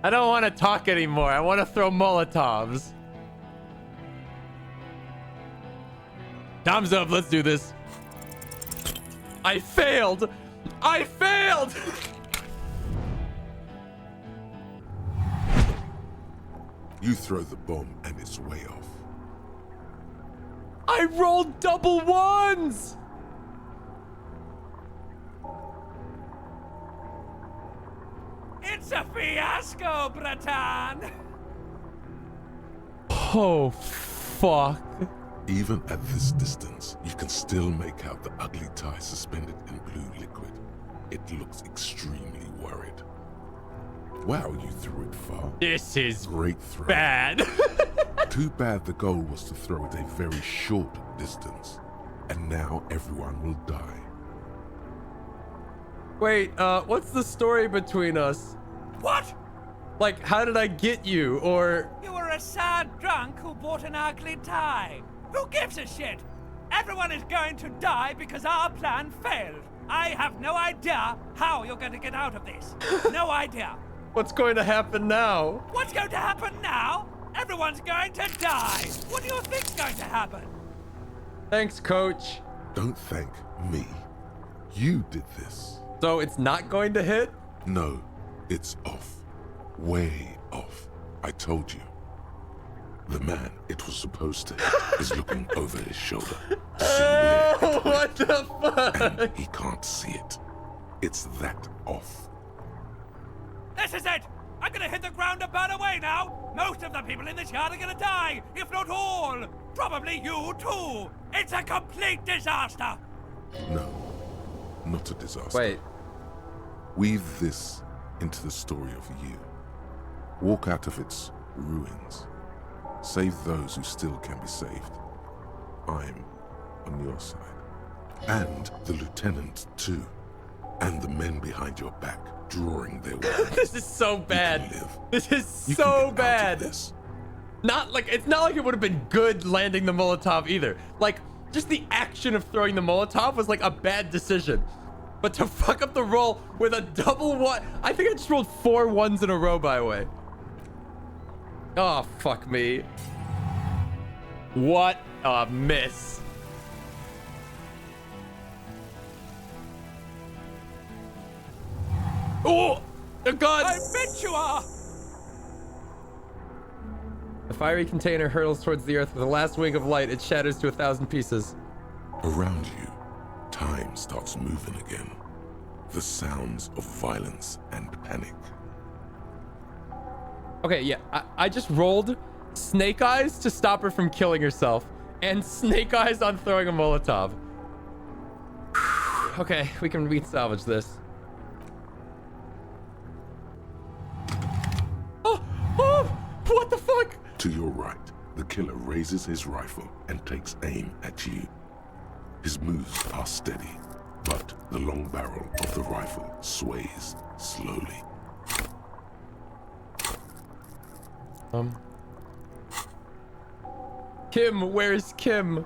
Speaker 1: I don't want to talk anymore. I want to throw Molotovs. Time's up. Let's do this. I failed. I failed.
Speaker 3: You throw the bomb and it's way off.
Speaker 1: I rolled double ones.
Speaker 21: It's a fiasco, Bratan!
Speaker 1: Oh, fuck.
Speaker 3: Even at this distance, you can still make out the ugly tie suspended in blue liquid. It looks extremely worried. Wow, you threw it far.
Speaker 1: This is
Speaker 3: great throw.
Speaker 1: Bad.
Speaker 3: Too bad the goal was to throw it a very short distance. And now everyone will die.
Speaker 1: Wait, what's the story between us?
Speaker 21: What?
Speaker 1: Like, how did I get you, or...
Speaker 21: You were a sad drunk who bought an ugly tie. Who gives a shit? Everyone is going to die because our plan failed. I have no idea how you're going to get out of this. No idea.
Speaker 1: What's going to happen now?
Speaker 21: What's going to happen now? Everyone's going to die. What do you think's going to happen?
Speaker 1: Thanks, coach.
Speaker 3: Don't thank me. You did this.
Speaker 1: So it's not going to hit?
Speaker 3: No, it's off. Way off. I told you. The man it was supposed to hit is looking over his shoulder to see where it went.
Speaker 1: What the fuck?
Speaker 3: And he can't see it. It's that off.
Speaker 21: This is it! I'm gonna hit the ground a burn away now! Most of the people in this yard are gonna die, if not all! Probably you too! It's a complete disaster!
Speaker 3: No, not a disaster.
Speaker 1: Wait.
Speaker 3: Weave this into the story of you. Walk out of its ruins. Save those who still can be saved. I'm on your side. And the lieutenant too. And the men behind your back drawing their weapons.
Speaker 1: This is so bad. This is so bad. Not like it's not like it would have been good landing the Molotov either. Like just the action of throwing the Molotov was like a bad decision. But to fuck up the roll with a double one, I think I just rolled 4 ones in a row, by the way. Oh, fuck me. What a miss. Oh, the gun!
Speaker 21: I bet you are!
Speaker 1: The fiery container hurtles towards the earth with the last wing of light. It shatters to 1,000 pieces.
Speaker 3: Around you, time starts moving again. The sounds of violence and panic.
Speaker 1: Okay, yeah, I just rolled Snake Eyes to stop her from killing herself, and Snake Eyes on throwing a Molotov. Okay, we can salvage this. Oh, what the fuck?
Speaker 3: To your right, the killer raises his rifle and takes aim at you. His moves are steady, but the long barrel of the rifle sways slowly.
Speaker 1: Kim, where's Kim?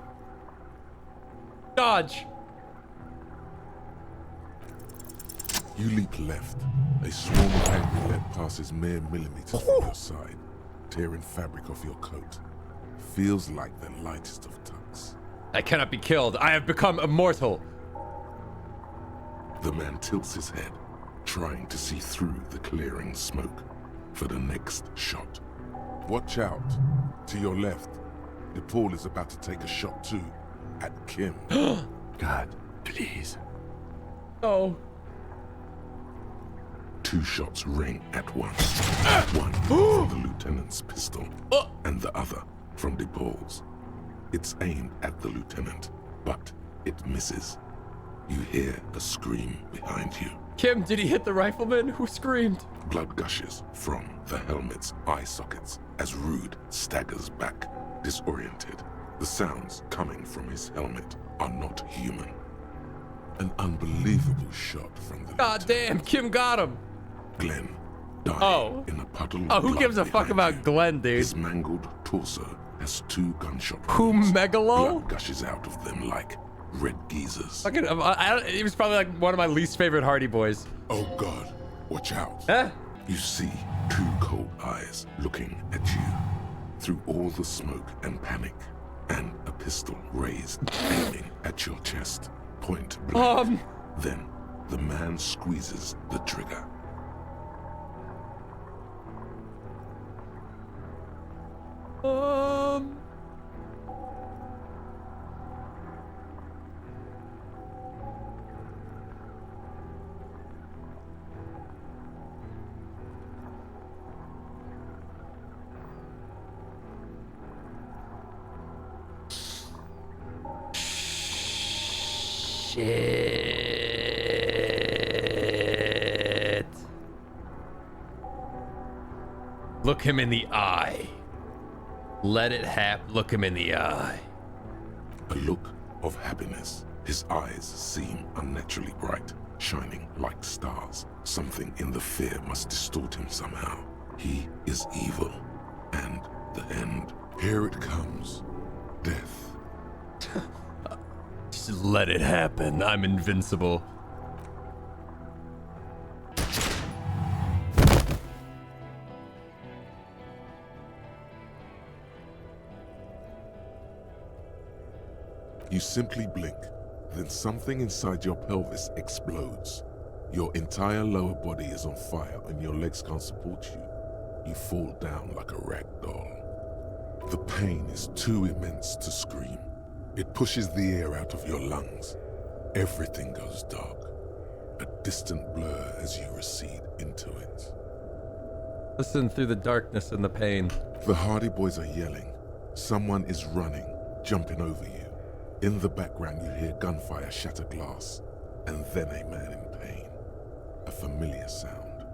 Speaker 1: Dodge.
Speaker 3: You leap left. A swarm of angry lead passes mere millimeters from your side, tearing fabric off your coat. Feels like the lightest of tucks.
Speaker 1: I cannot be killed. I have become immortal.
Speaker 3: The man tilts his head, trying to see through the clearing smoke for the next shot. Watch out. To your left. The Paul is about to take a shot too. at Kim.
Speaker 2: God, please.
Speaker 1: Oh.
Speaker 3: 2 shots ring at once. One from the lieutenant's pistol, and the other from DePaul's. It's aimed at the lieutenant, but it misses. You hear a scream behind you.
Speaker 1: Kim, did he hit the rifleman? Who screamed?
Speaker 3: Blood gushes from the helmet's eye sockets as Rude staggers back, disoriented. The sounds coming from his helmet are not human. An unbelievable shot from the
Speaker 1: God damn, Kim got him.
Speaker 3: Glenn dying in a puddle of
Speaker 1: who
Speaker 3: blood
Speaker 1: gives a fuck
Speaker 3: behind
Speaker 1: about Glenn, dude?
Speaker 3: His mangled torso has 2 gunshot
Speaker 1: Who,
Speaker 3: wounds.
Speaker 1: Megalo?
Speaker 3: Blood gushes out of them like red geezers.
Speaker 1: Fucking, he was probably like one of my least favorite Hardy Boys.
Speaker 3: Oh God, watch out.
Speaker 1: Huh?
Speaker 3: You see 2 cold eyes looking at you through all the smoke and panic, and a pistol raised, aiming at your chest, point blank. Then the man squeezes the trigger.
Speaker 1: Shit. Look him in the eye. Let it happen. Look him in the eye.
Speaker 3: A look of happiness. His eyes seem unnaturally bright, shining like stars. Something in the fear must distort him somehow. He is evil, and the end. Here it comes. Death.
Speaker 1: Just let it happen. I'm invincible.
Speaker 3: You simply blink, then something inside your pelvis explodes. Your entire lower body is on fire and your legs can't support you. You fall down like a rag doll. The pain is too immense to scream. It pushes the air out of your lungs. Everything goes dark, a distant blur as you recede into it.
Speaker 1: Listen through the darkness and the pain.
Speaker 3: The Hardy Boys are yelling. Someone is running, jumping over you. In the background you hear gunfire shatter glass, and then a man in pain. A familiar sound.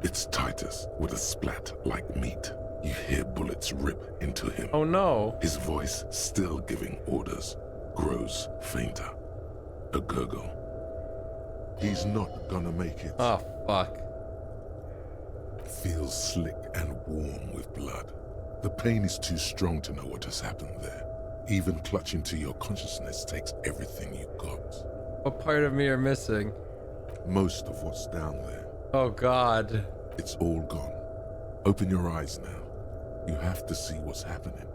Speaker 3: It's Titus with a splat like meat. You hear bullets rip into him.
Speaker 1: Oh no.
Speaker 3: His voice, still giving orders, grows fainter. A gurgle. He's not gonna make it.
Speaker 1: Oh, fuck.
Speaker 3: Feels slick and warm with blood. The pain is too strong to know what has happened there. Even clutching to your consciousness takes everything you got.
Speaker 1: What part of me are missing?
Speaker 3: Most of what's down there.
Speaker 1: Oh, God.
Speaker 3: It's all gone. Open your eyes now. You have to see what's happening.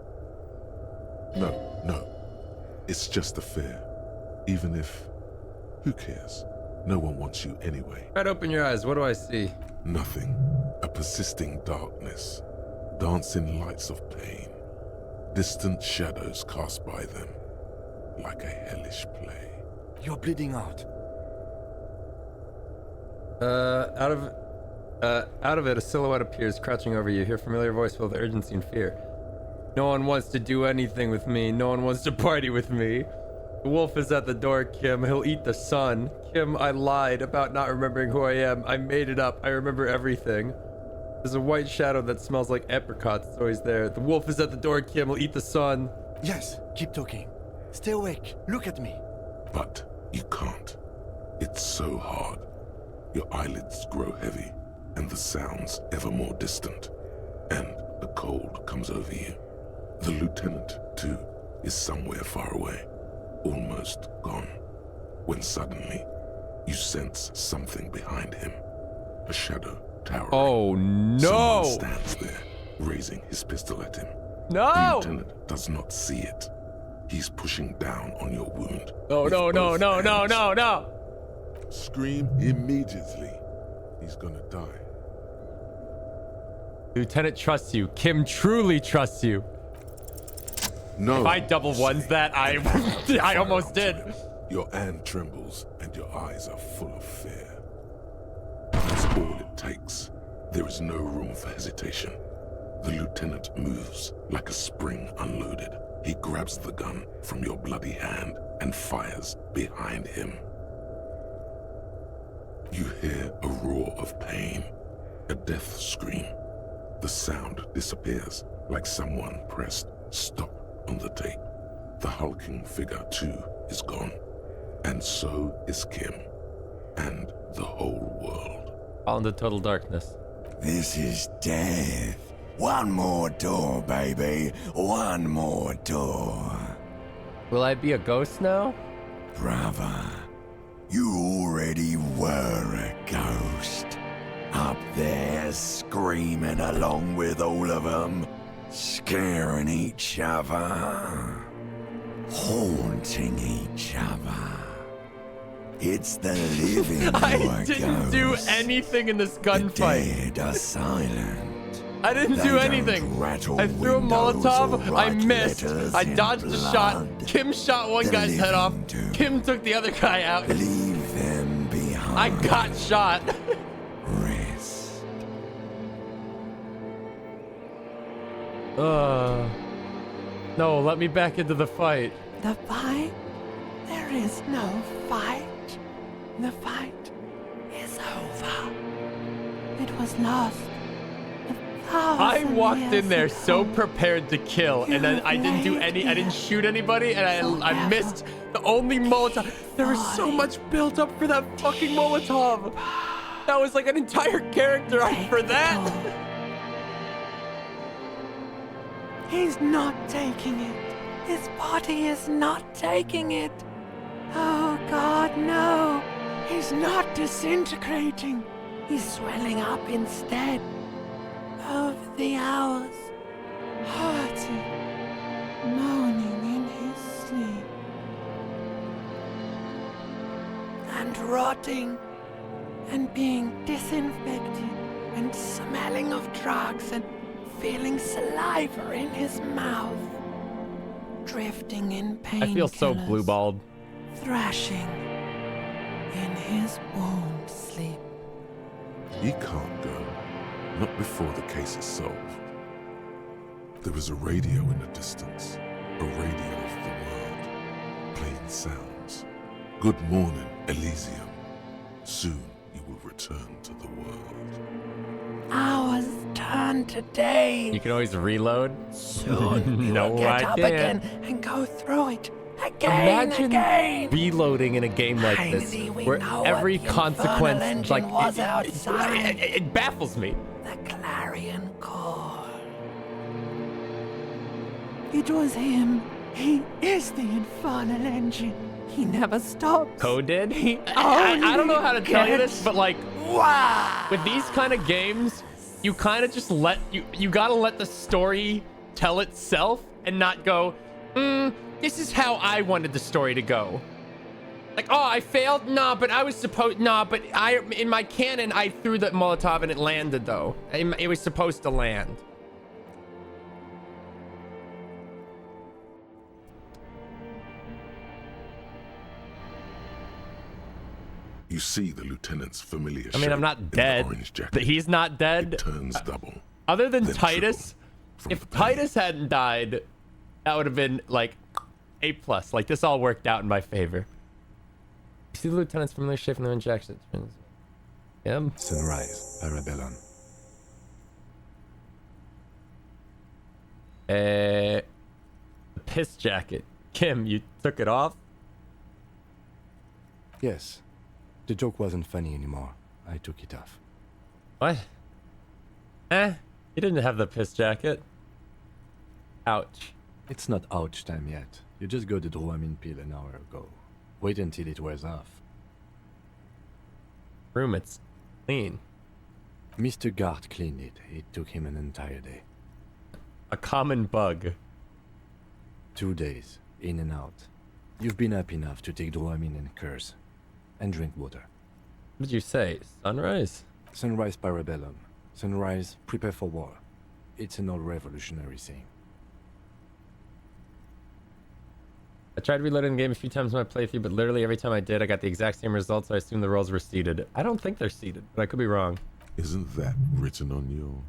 Speaker 3: No. It's just a fear. Even if... Who cares? No one wants you anyway.
Speaker 1: Try to open your eyes. What do I see?
Speaker 3: Nothing. A persisting darkness. Dancing lights of pain. Distant shadows cast by them. Like a hellish play.
Speaker 2: You're bleeding out.
Speaker 1: Out of it, a silhouette appears, crouching over you. Hear familiar voice filled with urgency and fear. No one wants to do anything with me. No one wants to party with me. The wolf is at the door, Kim. He'll eat the sun. Kim, I lied about not remembering who I am. I made it up. I remember everything. There's a white shadow that smells like apricots. It's always there. The wolf is at the door, Kim. He'll eat the sun.
Speaker 2: Yes, keep talking. Stay awake. Look at me.
Speaker 3: But you can't. It's so hard. Your eyelids grow heavy, and the sounds ever more distant. And the cold comes over you. The lieutenant, too, is somewhere far away. Almost gone. When suddenly, you sense something behind him. A shadow towering.
Speaker 1: Oh, no!
Speaker 3: Someone stands there, raising his pistol at him.
Speaker 1: No!
Speaker 3: The lieutenant does not see it. He's pushing down on your wound.
Speaker 1: No.
Speaker 3: Scream immediately. He's gonna die.
Speaker 1: Lieutenant trusts you. Kim truly trusts you.
Speaker 3: No.
Speaker 1: If I double ones that, I I almost did.
Speaker 3: Your hand trembles and your eyes are full of fear. That's all it takes. There is no room for hesitation. The lieutenant moves like a spring unloaded. He grabs the gun from your bloody hand and fires behind him. You hear a roar of pain, a death scream. The sound disappears like someone pressed stop on the tape. The hulking figure, too, is gone. And so is Kim. And the whole world.
Speaker 1: All into total darkness.
Speaker 13: This is death. One more door, baby. One more door.
Speaker 1: Will I be a ghost now?
Speaker 13: Brother, you already were a ghost. Up there screaming along with all of them. Scaring each other. Haunting each other. It's the living who
Speaker 1: I
Speaker 13: are
Speaker 1: didn't do
Speaker 13: ghosts.
Speaker 1: anything in this gunfight.
Speaker 13: The dead are silent.
Speaker 1: I didn't
Speaker 13: They
Speaker 1: do
Speaker 13: don't
Speaker 1: anything.
Speaker 13: rattle
Speaker 1: I threw a
Speaker 13: windows
Speaker 1: Molotov.
Speaker 13: or
Speaker 1: I
Speaker 13: write
Speaker 1: missed.
Speaker 13: letters
Speaker 1: I
Speaker 13: in
Speaker 1: dodged a shot.
Speaker 13: blood.
Speaker 1: Kim shot one
Speaker 13: The
Speaker 1: guy's head off.
Speaker 13: living do.
Speaker 1: Kim took the other guy out.
Speaker 13: Leave them behind.
Speaker 1: I got shot.
Speaker 13: Rest.
Speaker 1: No, let me back into the fight.
Speaker 5: The fight? There is no fight. The fight is over. It was lost.
Speaker 1: I walked in there so prepared to kill, and then I didn't do any. I didn't shoot anybody, and I missed the only Molotov. There was so much built up for that fucking Molotov. That was like an entire character arc for that.
Speaker 5: He's not taking it. His body is not taking it. Oh God, no. He's not disintegrating. He's swelling up instead. Over the hours, hurting, moaning in his sleep, and rotting, and being disinfected, and smelling of drugs, and feeling saliva in his mouth, drifting in pain.
Speaker 1: I feel so blue-balled.
Speaker 5: Thrashing in his wound sleep.
Speaker 3: He can't go. Not before the case is solved. There is a radio in the distance. A radio of the world. Playing sounds. Good morning, Elysium. Soon you will return to the world.
Speaker 5: Hours turn to days.
Speaker 1: You can always reload.
Speaker 5: Soon we
Speaker 1: No,
Speaker 5: will get
Speaker 1: I
Speaker 5: up
Speaker 1: can't.
Speaker 5: again and go through it again.
Speaker 1: Imagine reloading in a game like this,
Speaker 5: Finally, we
Speaker 1: where
Speaker 5: know
Speaker 1: every
Speaker 5: what the infernal
Speaker 1: consequence,
Speaker 5: engine
Speaker 1: like,
Speaker 5: was outside.
Speaker 1: it baffles me.
Speaker 5: The clarion call. It was him. He is the infernal engine. He never stops.
Speaker 1: Code did? I don't know how to tell you this, but like,
Speaker 5: wow.
Speaker 1: with these kind of games, you kind of just you gotta let the story tell itself and not go, this is how I wanted the story to go. Like, oh, I failed? Nah, but I was supposed... Nah, but in my canon, I threw the Molotov and it landed, though. It was supposed to land.
Speaker 3: You see the lieutenant's familiar
Speaker 1: I mean, I'm not dead, but he's not dead.
Speaker 3: It turns double.
Speaker 1: Other than
Speaker 3: then
Speaker 1: Titus, if Titus hadn't died, that would have been, like, A+. Like, this all worked out in my favor. You see the lieutenant's familiar shape from the injection. Him?
Speaker 2: Sunrise, Parabellum.
Speaker 1: The piss jacket. Kim, you took it off?
Speaker 2: Yes. The joke wasn't funny anymore. I took it off.
Speaker 1: What? You didn't have the piss jacket. Ouch.
Speaker 2: It's not ouch time yet. You just got the Dramamine pill an hour ago. Wait until it wears off.
Speaker 1: Room, it's clean.
Speaker 2: Mr. Gart cleaned it. It took him an entire day.
Speaker 1: A common bug.
Speaker 2: 2 days, in and out. You've been up enough to take Dramamine and curse. And drink water.
Speaker 1: What did you say? Sunrise?
Speaker 2: Sunrise Parabellum. Sunrise, prepare for war. It's an old revolutionary saying.
Speaker 1: I tried reloading the game a few times in my playthrough, but literally every time I did, I got the exact same results. So I assume the rolls were seeded. I don't think they're seeded, but I could be wrong.
Speaker 3: Isn't that written on your...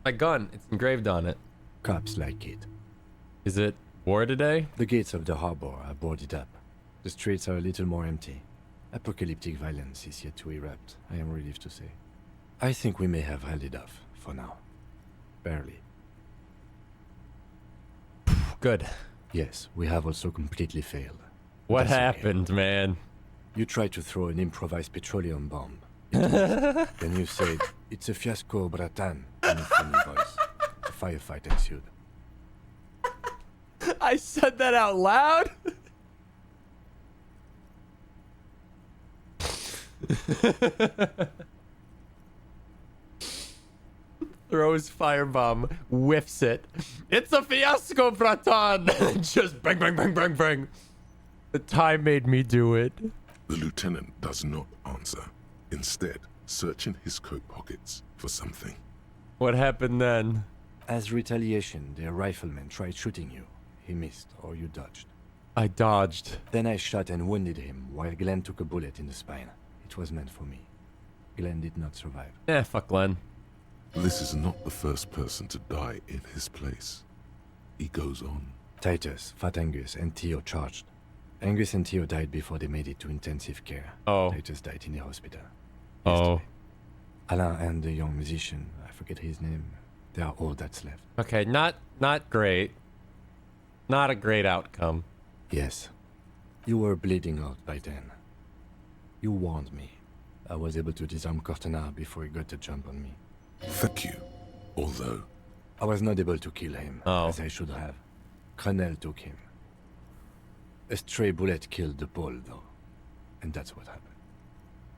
Speaker 1: My gun, it's engraved on it.
Speaker 2: Cops like it.
Speaker 1: Is it war today?
Speaker 2: The gates of the harbor are boarded up. The streets are a little more empty. Apocalyptic violence is yet to erupt, I am relieved to say. I think we may have held it off, for now. Barely.
Speaker 1: Good.
Speaker 2: Yes, we have also completely failed.
Speaker 1: What
Speaker 2: That's
Speaker 1: happened,
Speaker 2: okay.
Speaker 1: Man?
Speaker 2: You tried to throw an improvised petroleum bomb. Then you said, "It's a fiasco, bratan," in a funny voice. A firefight ensued.
Speaker 1: I said that out loud? Throws firebomb, whiffs it. It's a fiasco, bratan! Just bang, bang, bang, bang, bang. The time made me do it.
Speaker 3: The lieutenant does not answer. Instead, searching his coat pockets for something.
Speaker 1: What happened then?
Speaker 2: As retaliation, the rifleman tried shooting you. He missed, or you dodged.
Speaker 1: I dodged.
Speaker 2: Then I shot and wounded him, while Glenn took a bullet in the spine. It was meant for me. Glenn did not survive.
Speaker 1: Eh, fuck Glenn.
Speaker 3: This is not the first person to die in his place. He goes on.
Speaker 2: Titus, Fat Angus, and Theo charged. Angus and Theo died before they made it to intensive care.
Speaker 1: Oh.
Speaker 2: Titus died in the hospital.
Speaker 1: Oh.
Speaker 2: Alain and the young musician, I forget his name. They are all that's left.
Speaker 1: Okay, not great. Not a great outcome.
Speaker 2: Yes. You were bleeding out by then. You warned me. I was able to disarm Cortana before he got the jump on me.
Speaker 3: Thank you. Although...
Speaker 2: I was not able to kill him, as I should have. Crenel took him. A stray bullet killed the Pole, though. And that's what happened.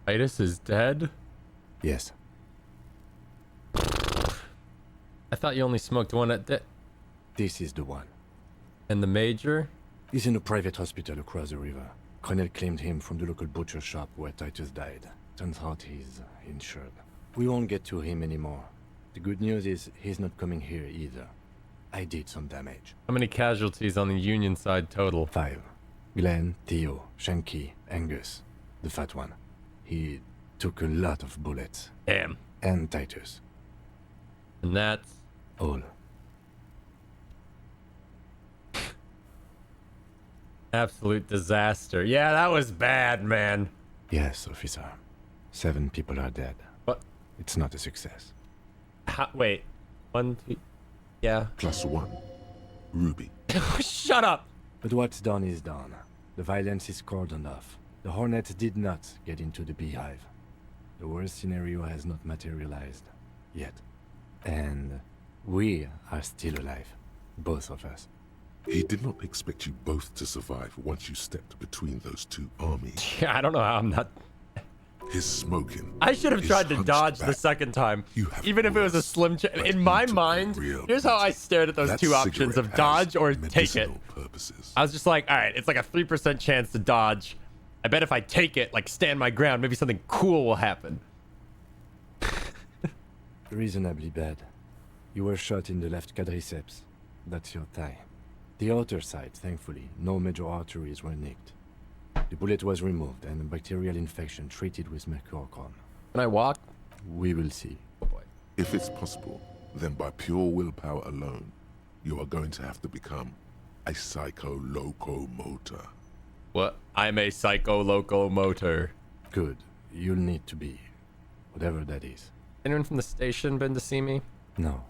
Speaker 1: Titus is dead?
Speaker 2: Yes.
Speaker 1: I thought you only smoked one at
Speaker 2: This is the one.
Speaker 1: And the major?
Speaker 2: He's in a private hospital across the river. Crenel claimed him from the local butcher shop where Titus died. Turns out he's insured. We won't get to him anymore. The good news is he's not coming here either. I did some damage.
Speaker 1: How many casualties on the Union side total?
Speaker 2: 5. Glenn, Theo, Shanky, Angus. The fat one. He took a lot of bullets.
Speaker 1: Damn.
Speaker 2: And Titus.
Speaker 1: And that's...
Speaker 2: all.
Speaker 1: Absolute disaster. Yeah, that was bad, man.
Speaker 2: Yes, officer. 7 people are dead.
Speaker 1: What?
Speaker 2: It's not a success.
Speaker 1: Wait. 1, 2... Yeah.
Speaker 3: +1. Ruby.
Speaker 1: Shut up!
Speaker 2: But what's done is done. The violence is cordoned off. The Hornets did not get into the beehive. The worst scenario has not materialized. Yet. And we are still alive. Both of us.
Speaker 3: He did not expect you both to survive once you stepped between those two armies.
Speaker 1: Yeah, I don't know how I'm not...
Speaker 3: His smoking.
Speaker 1: I should have
Speaker 3: his
Speaker 1: tried to
Speaker 3: hunched
Speaker 1: dodge the
Speaker 3: back.
Speaker 1: second time.
Speaker 3: You have
Speaker 1: Even if it was a slim chance. In my mind, here's how I stared at those
Speaker 3: That
Speaker 1: two options
Speaker 3: cigarette
Speaker 1: of dodge
Speaker 3: has
Speaker 1: or take it.
Speaker 3: medicinal purposes.
Speaker 1: I was just like, all right, it's like a 3% chance to dodge. I bet if I take it, like stand my ground, maybe something cool will happen.
Speaker 2: Reasonably bad. You were shot in the left quadriceps. That's your thigh. The outer side, thankfully, no major arteries were nicked. The bullet was removed and a bacterial infection treated with mercurochrome.
Speaker 1: Can I walk?
Speaker 2: We will see.
Speaker 1: Oh boy.
Speaker 3: If it's possible, then by pure willpower alone, you are going to have to become a psycho-locomotor.
Speaker 1: What? I'm a psycho-locomotor.
Speaker 2: Good. You'll need to be. Whatever that is.
Speaker 1: Anyone from the station been to see me?
Speaker 2: No.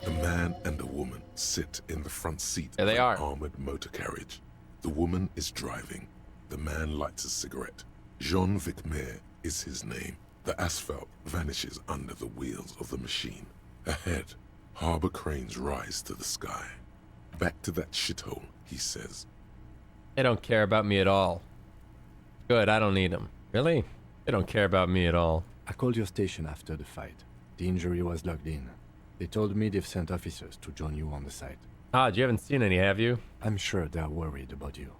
Speaker 3: The man and the woman sit in the front seat
Speaker 1: There
Speaker 3: of
Speaker 1: they
Speaker 3: an
Speaker 1: are.
Speaker 3: armored motor carriage. The woman is driving. The man lights a cigarette. Jean Vicmer is his name. The asphalt vanishes under the wheels of the machine. Ahead, harbor cranes rise to the sky. Back to that shithole, he says.
Speaker 1: They don't care about me at all. Good, I don't need them. Really? They don't care about me at all.
Speaker 2: I called your station after the fight. The injury was logged in. They told me they've sent officers to join you on the site.
Speaker 1: Ah, you haven't seen any, have you?
Speaker 2: I'm sure they're worried about you.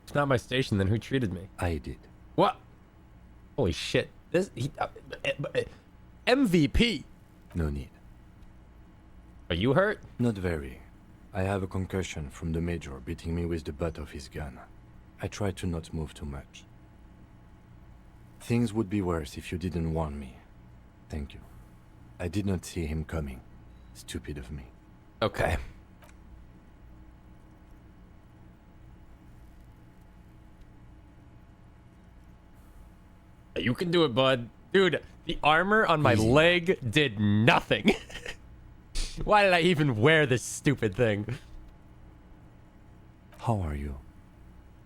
Speaker 1: It's not my station, then who treated me?
Speaker 2: I did.
Speaker 1: What? Holy shit. This... MVP!
Speaker 2: No need.
Speaker 1: Are you hurt?
Speaker 2: Not very. I have a concussion from the Major beating me with the butt of his gun. I try to not move too much. Things would be worse if you didn't warn me. Thank you. I did not see him coming. Stupid of me.
Speaker 1: Okay. You can do it, bud. Dude, the armor on my leg did nothing. Why did I even wear this stupid thing?
Speaker 2: How are you?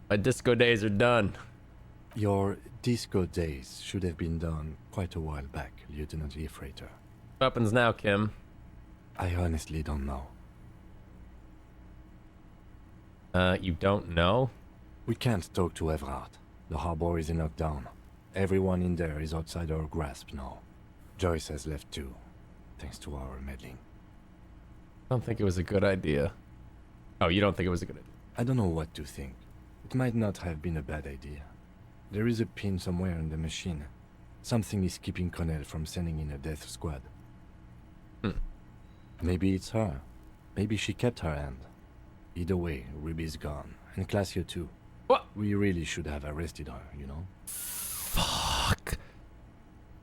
Speaker 1: My disco days are done.
Speaker 2: Your disco days should have been done quite a while back, Lieutenant Freighter.
Speaker 1: What happens now, Kim?
Speaker 2: I honestly don't know.
Speaker 1: You don't know?
Speaker 2: We can't talk to Everard. The harbor is in lockdown. Everyone in there is outside our grasp now. Joyce has left too, thanks to our meddling.
Speaker 1: I don't think it was a good idea. Oh, you don't think it was a good idea?
Speaker 2: I don't know what to think. It might not have been a bad idea. There is a pin somewhere in the machine. Something is keeping Connell from sending in a death squad. Maybe it's her. Maybe she kept her hand. Either way, Ruby's gone. And Classio too.
Speaker 1: What?
Speaker 2: We really should have arrested her, you know?
Speaker 1: Fuck.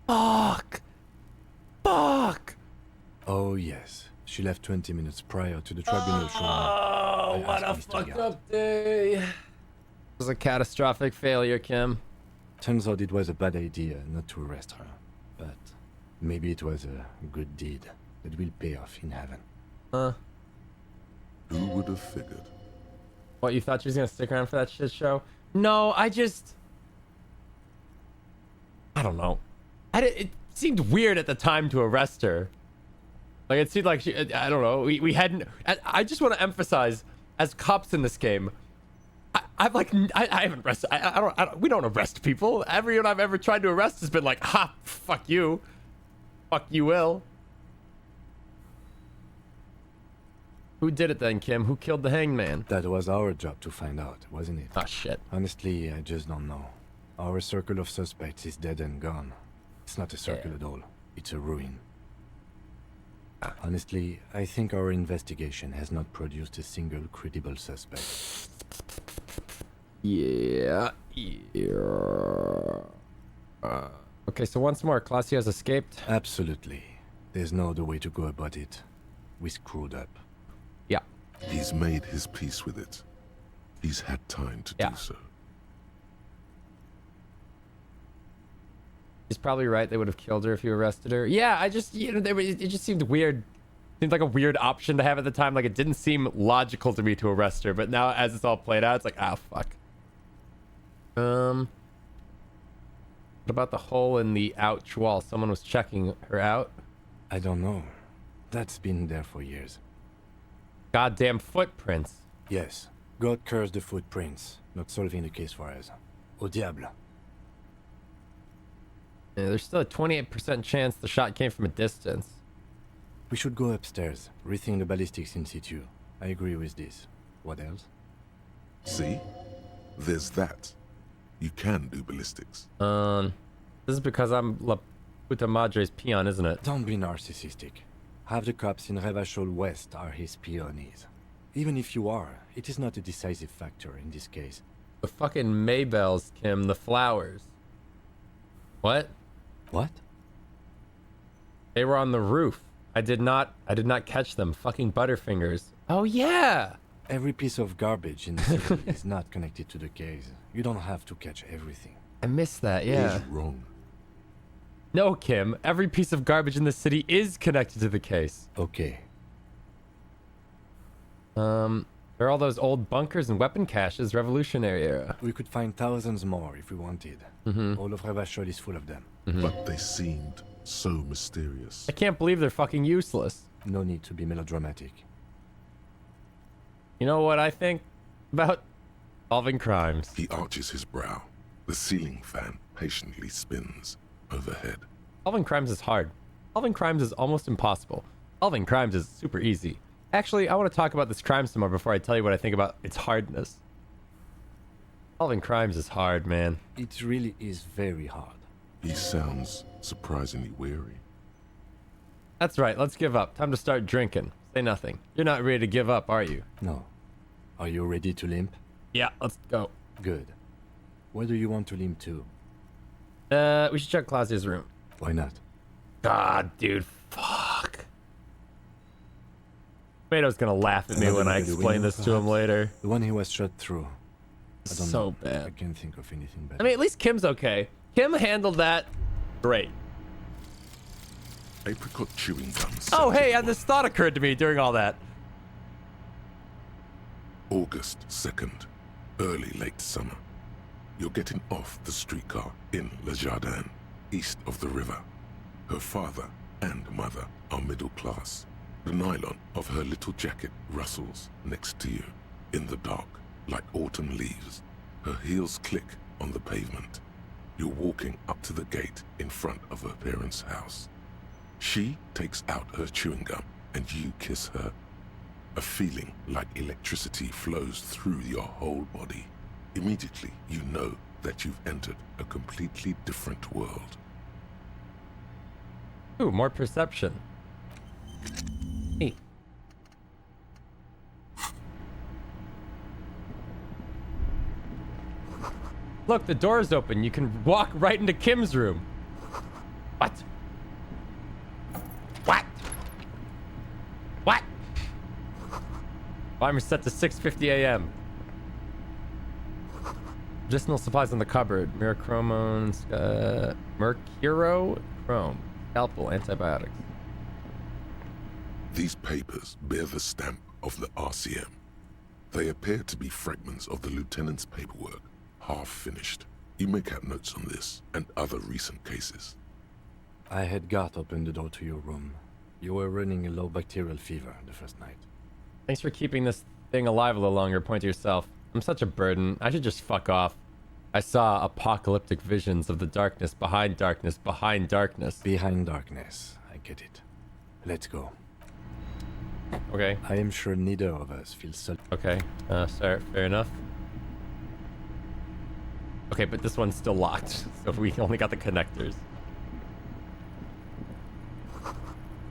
Speaker 1: Fuck. Fuck.
Speaker 2: Oh yes. She left 20 minutes prior to the tribunal showing up.
Speaker 1: Oh, what a fucked up day. It was a catastrophic failure, Kim.
Speaker 2: Turns out it was a bad idea not to arrest her. But maybe it was a good deed that will pay off in heaven.
Speaker 1: Huh?
Speaker 3: Who would have figured?
Speaker 1: What, you thought she was gonna stick around for that shit show? No, I don't know. It seemed weird at the time to arrest her. Like, it seemed like she, I don't know, we hadn't, I just want to emphasize, as cops in this game, I haven't arrested, we don't arrest people. Everyone I've ever tried to arrest has been like, ha, fuck you. Fuck you will. Who did it then, Kim? Who killed the hangman?
Speaker 2: That was our job to find out, wasn't it?
Speaker 1: Oh, shit.
Speaker 2: Honestly, I just don't know. Our circle of suspects is dead and gone. It's not a circle at all. It's a ruin. Honestly, I think our investigation has not produced a single credible suspect.
Speaker 1: Yeah. Okay, so once more, Classio has escaped?
Speaker 2: Absolutely. There's no other way to go about it. We screwed up.
Speaker 1: Yeah.
Speaker 3: He's made his peace with it. He's had time to do so.
Speaker 1: He's probably right. They would have killed her if you arrested her. Yeah, I just, it just seemed weird. Seemed like a weird option to have at the time. Like, it didn't seem logical to me to arrest her. But now, as it's all played out, it's like, ah, fuck. What about the hole in the ouch wall? Someone was checking her out?
Speaker 2: I don't know. That's been there for years.
Speaker 1: Goddamn footprints.
Speaker 2: Yes. God cursed the footprints. Not solving the case for us. Au diable.
Speaker 1: Yeah, there's still a 28% chance the shot came from a distance.
Speaker 2: We should go upstairs, rethink the ballistics in situ. I agree with this. What else?
Speaker 3: See? There's that. You can do ballistics.
Speaker 1: This is because I'm La Puta Madre's peon, isn't it?
Speaker 2: Don't be narcissistic. Half the cops in Revachol West are his peonies. Even if you are, it is not a decisive factor in this case.
Speaker 1: The fucking Maybells, Kim, the flowers. What?
Speaker 2: What?
Speaker 1: They were on the roof. I did not catch them. Fucking Butterfingers. Oh yeah!
Speaker 2: Every piece of garbage in the city is not connected to the case. You don't have to catch everything.
Speaker 1: I missed that, yeah.
Speaker 3: He's wrong.
Speaker 1: No, Kim. Every piece of garbage in the city is connected to the case.
Speaker 2: Okay.
Speaker 1: There are all those old bunkers and weapon caches, Revolutionary era.
Speaker 2: We could find thousands more if we wanted. All of Revachol is full of them.
Speaker 3: But they seemed so mysterious.
Speaker 1: I can't believe they're fucking useless.
Speaker 2: No need to be melodramatic.
Speaker 1: You know what I think about solving crimes?
Speaker 3: He arches his brow. The ceiling fan patiently spins overhead.
Speaker 1: Solving crimes is hard. Solving crimes is almost impossible. Solving crimes is super easy. Actually, I want to talk about this crime some more before I tell you what I think about its hardness. Solving crimes is hard, man.
Speaker 2: It really is very hard.
Speaker 3: He sounds surprisingly weary.
Speaker 1: That's right, let's give up. Time to start drinking. Say nothing. You're not ready to give up, are you?
Speaker 2: No. Are you ready to limp?
Speaker 1: Yeah, let's go.
Speaker 2: Good. Where do you want to limp to?
Speaker 1: We should check Clausia's room.
Speaker 2: Why not?
Speaker 1: God, dude, fuck. Tomato's gonna laugh at me when I explain this to him later.
Speaker 2: The one he was shot through. I don't
Speaker 1: So
Speaker 2: know.
Speaker 1: bad.
Speaker 2: I can't think of anything better.
Speaker 1: I mean, at least Kim's okay. Kim handled that great.
Speaker 3: Apricot chewing gums.
Speaker 1: Oh, hey, and this thought occurred to me during all that.
Speaker 3: August 2nd, early late summer. You're getting off the streetcar in Le Jardin, east of the river. Her father and mother are middle class. The nylon of her little jacket rustles next to you in the dark, like autumn leaves. Her heels click on the pavement. You're walking up to the gate in front of her parents' house. She takes out her chewing gum and you kiss her. A feeling like electricity flows through your whole body. Immediately, you know that you've entered a completely different world.
Speaker 1: Ooh, more perception. Hey. Look, the door's open. You can walk right into Kim's room. What? What? What? Timer set to 6:50 a.m. Medicinal supplies in the cupboard. Mercurochrome, Mercurochrome. Scalpel, antibiotics.
Speaker 3: These papers bear the stamp of the RCM. They appear to be fragments of the lieutenant's paperwork, half finished. You make out notes on this and other recent cases.
Speaker 2: I had Garth open the door to your room. You were running a low bacterial fever the first night.
Speaker 1: Thanks for keeping this thing alive a little longer. Point to yourself. I'm such a burden. I should just fuck off. I saw apocalyptic visions of the darkness behind darkness behind darkness.
Speaker 2: Behind darkness. I get it. Let's go.
Speaker 1: Okay.
Speaker 2: I am sure neither of us feels so...
Speaker 1: Okay. Fair enough. Okay, but this one's still locked, so we only got the connectors.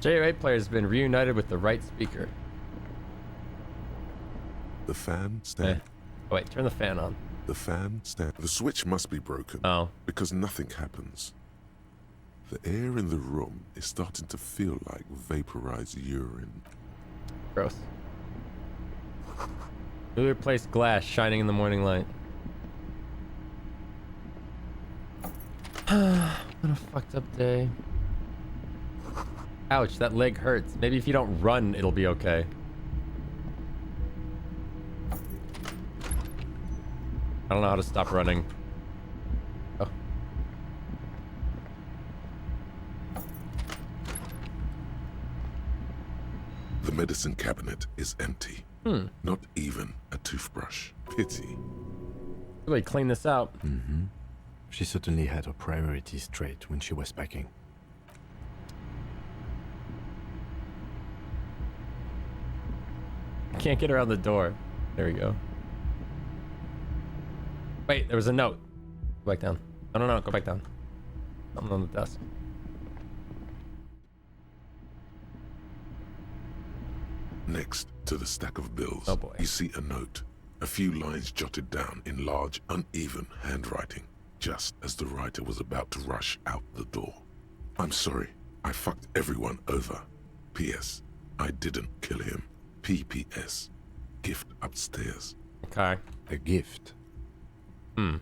Speaker 1: J8 player has been reunited with the right speaker.
Speaker 3: The fan stand.
Speaker 1: Oh, wait, turn the fan on.
Speaker 3: The fan stand. The switch must be broken.
Speaker 1: Oh.
Speaker 3: Because nothing happens. The air in the room is starting to feel like vaporized urine.
Speaker 1: Gross. Newly replaced glass shining in the morning light. What a fucked up day. Ouch, that leg hurts. Maybe if you don't run, it'll be okay. I don't know how to stop running. Oh.
Speaker 3: The medicine cabinet is empty. Not even a toothbrush. Pity.
Speaker 1: Really clean this out.
Speaker 2: Mm-hmm. She certainly had her priorities straight when she was packing.
Speaker 1: Can't get around the door. There we go. Wait, there was a note. Go back down. No, go back down. Something on the desk.
Speaker 3: Next to the stack of bills,
Speaker 1: oh boy,
Speaker 3: you see a note. A few lines jotted down in large, uneven handwriting, just as the writer was about to rush out the door. I'm sorry, I fucked everyone over. P.S. I didn't kill him. P.P.S. Gift upstairs.
Speaker 1: Okay.
Speaker 2: A gift?
Speaker 1: What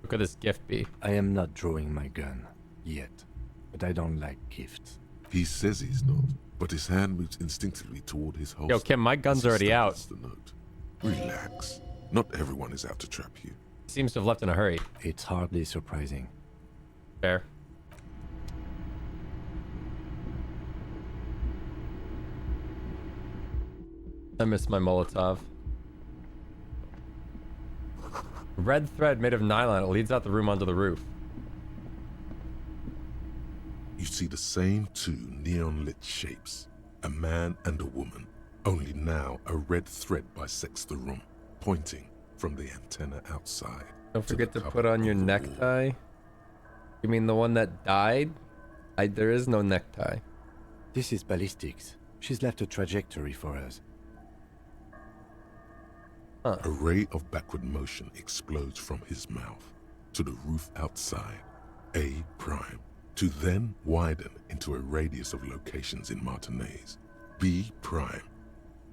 Speaker 1: could this gift be?
Speaker 2: I am not drawing my gun. Yet. But I don't like gifts.
Speaker 3: He says he's not, but his hand moves instinctively toward his holster.
Speaker 1: Yo, Kim, my gun's already out.
Speaker 3: The note. Relax. Not everyone is out to trap you.
Speaker 1: Seems to have left in a hurry.
Speaker 2: It's hardly surprising.
Speaker 1: Fair. I miss my Molotov. Red thread made of nylon. It leads out the room onto the roof.
Speaker 3: You see the same two neon-lit shapes. A man and a woman. Only now a red thread bisects the room, pointing from the antenna outside.
Speaker 1: Don't forget to put on your necktie. You mean the one that died? There is no necktie.
Speaker 2: This is ballistics. She's left a trajectory for us.
Speaker 3: A ray of backward motion explodes from his mouth to the roof outside, A prime, to then widen into a radius of locations in Martinez, B prime,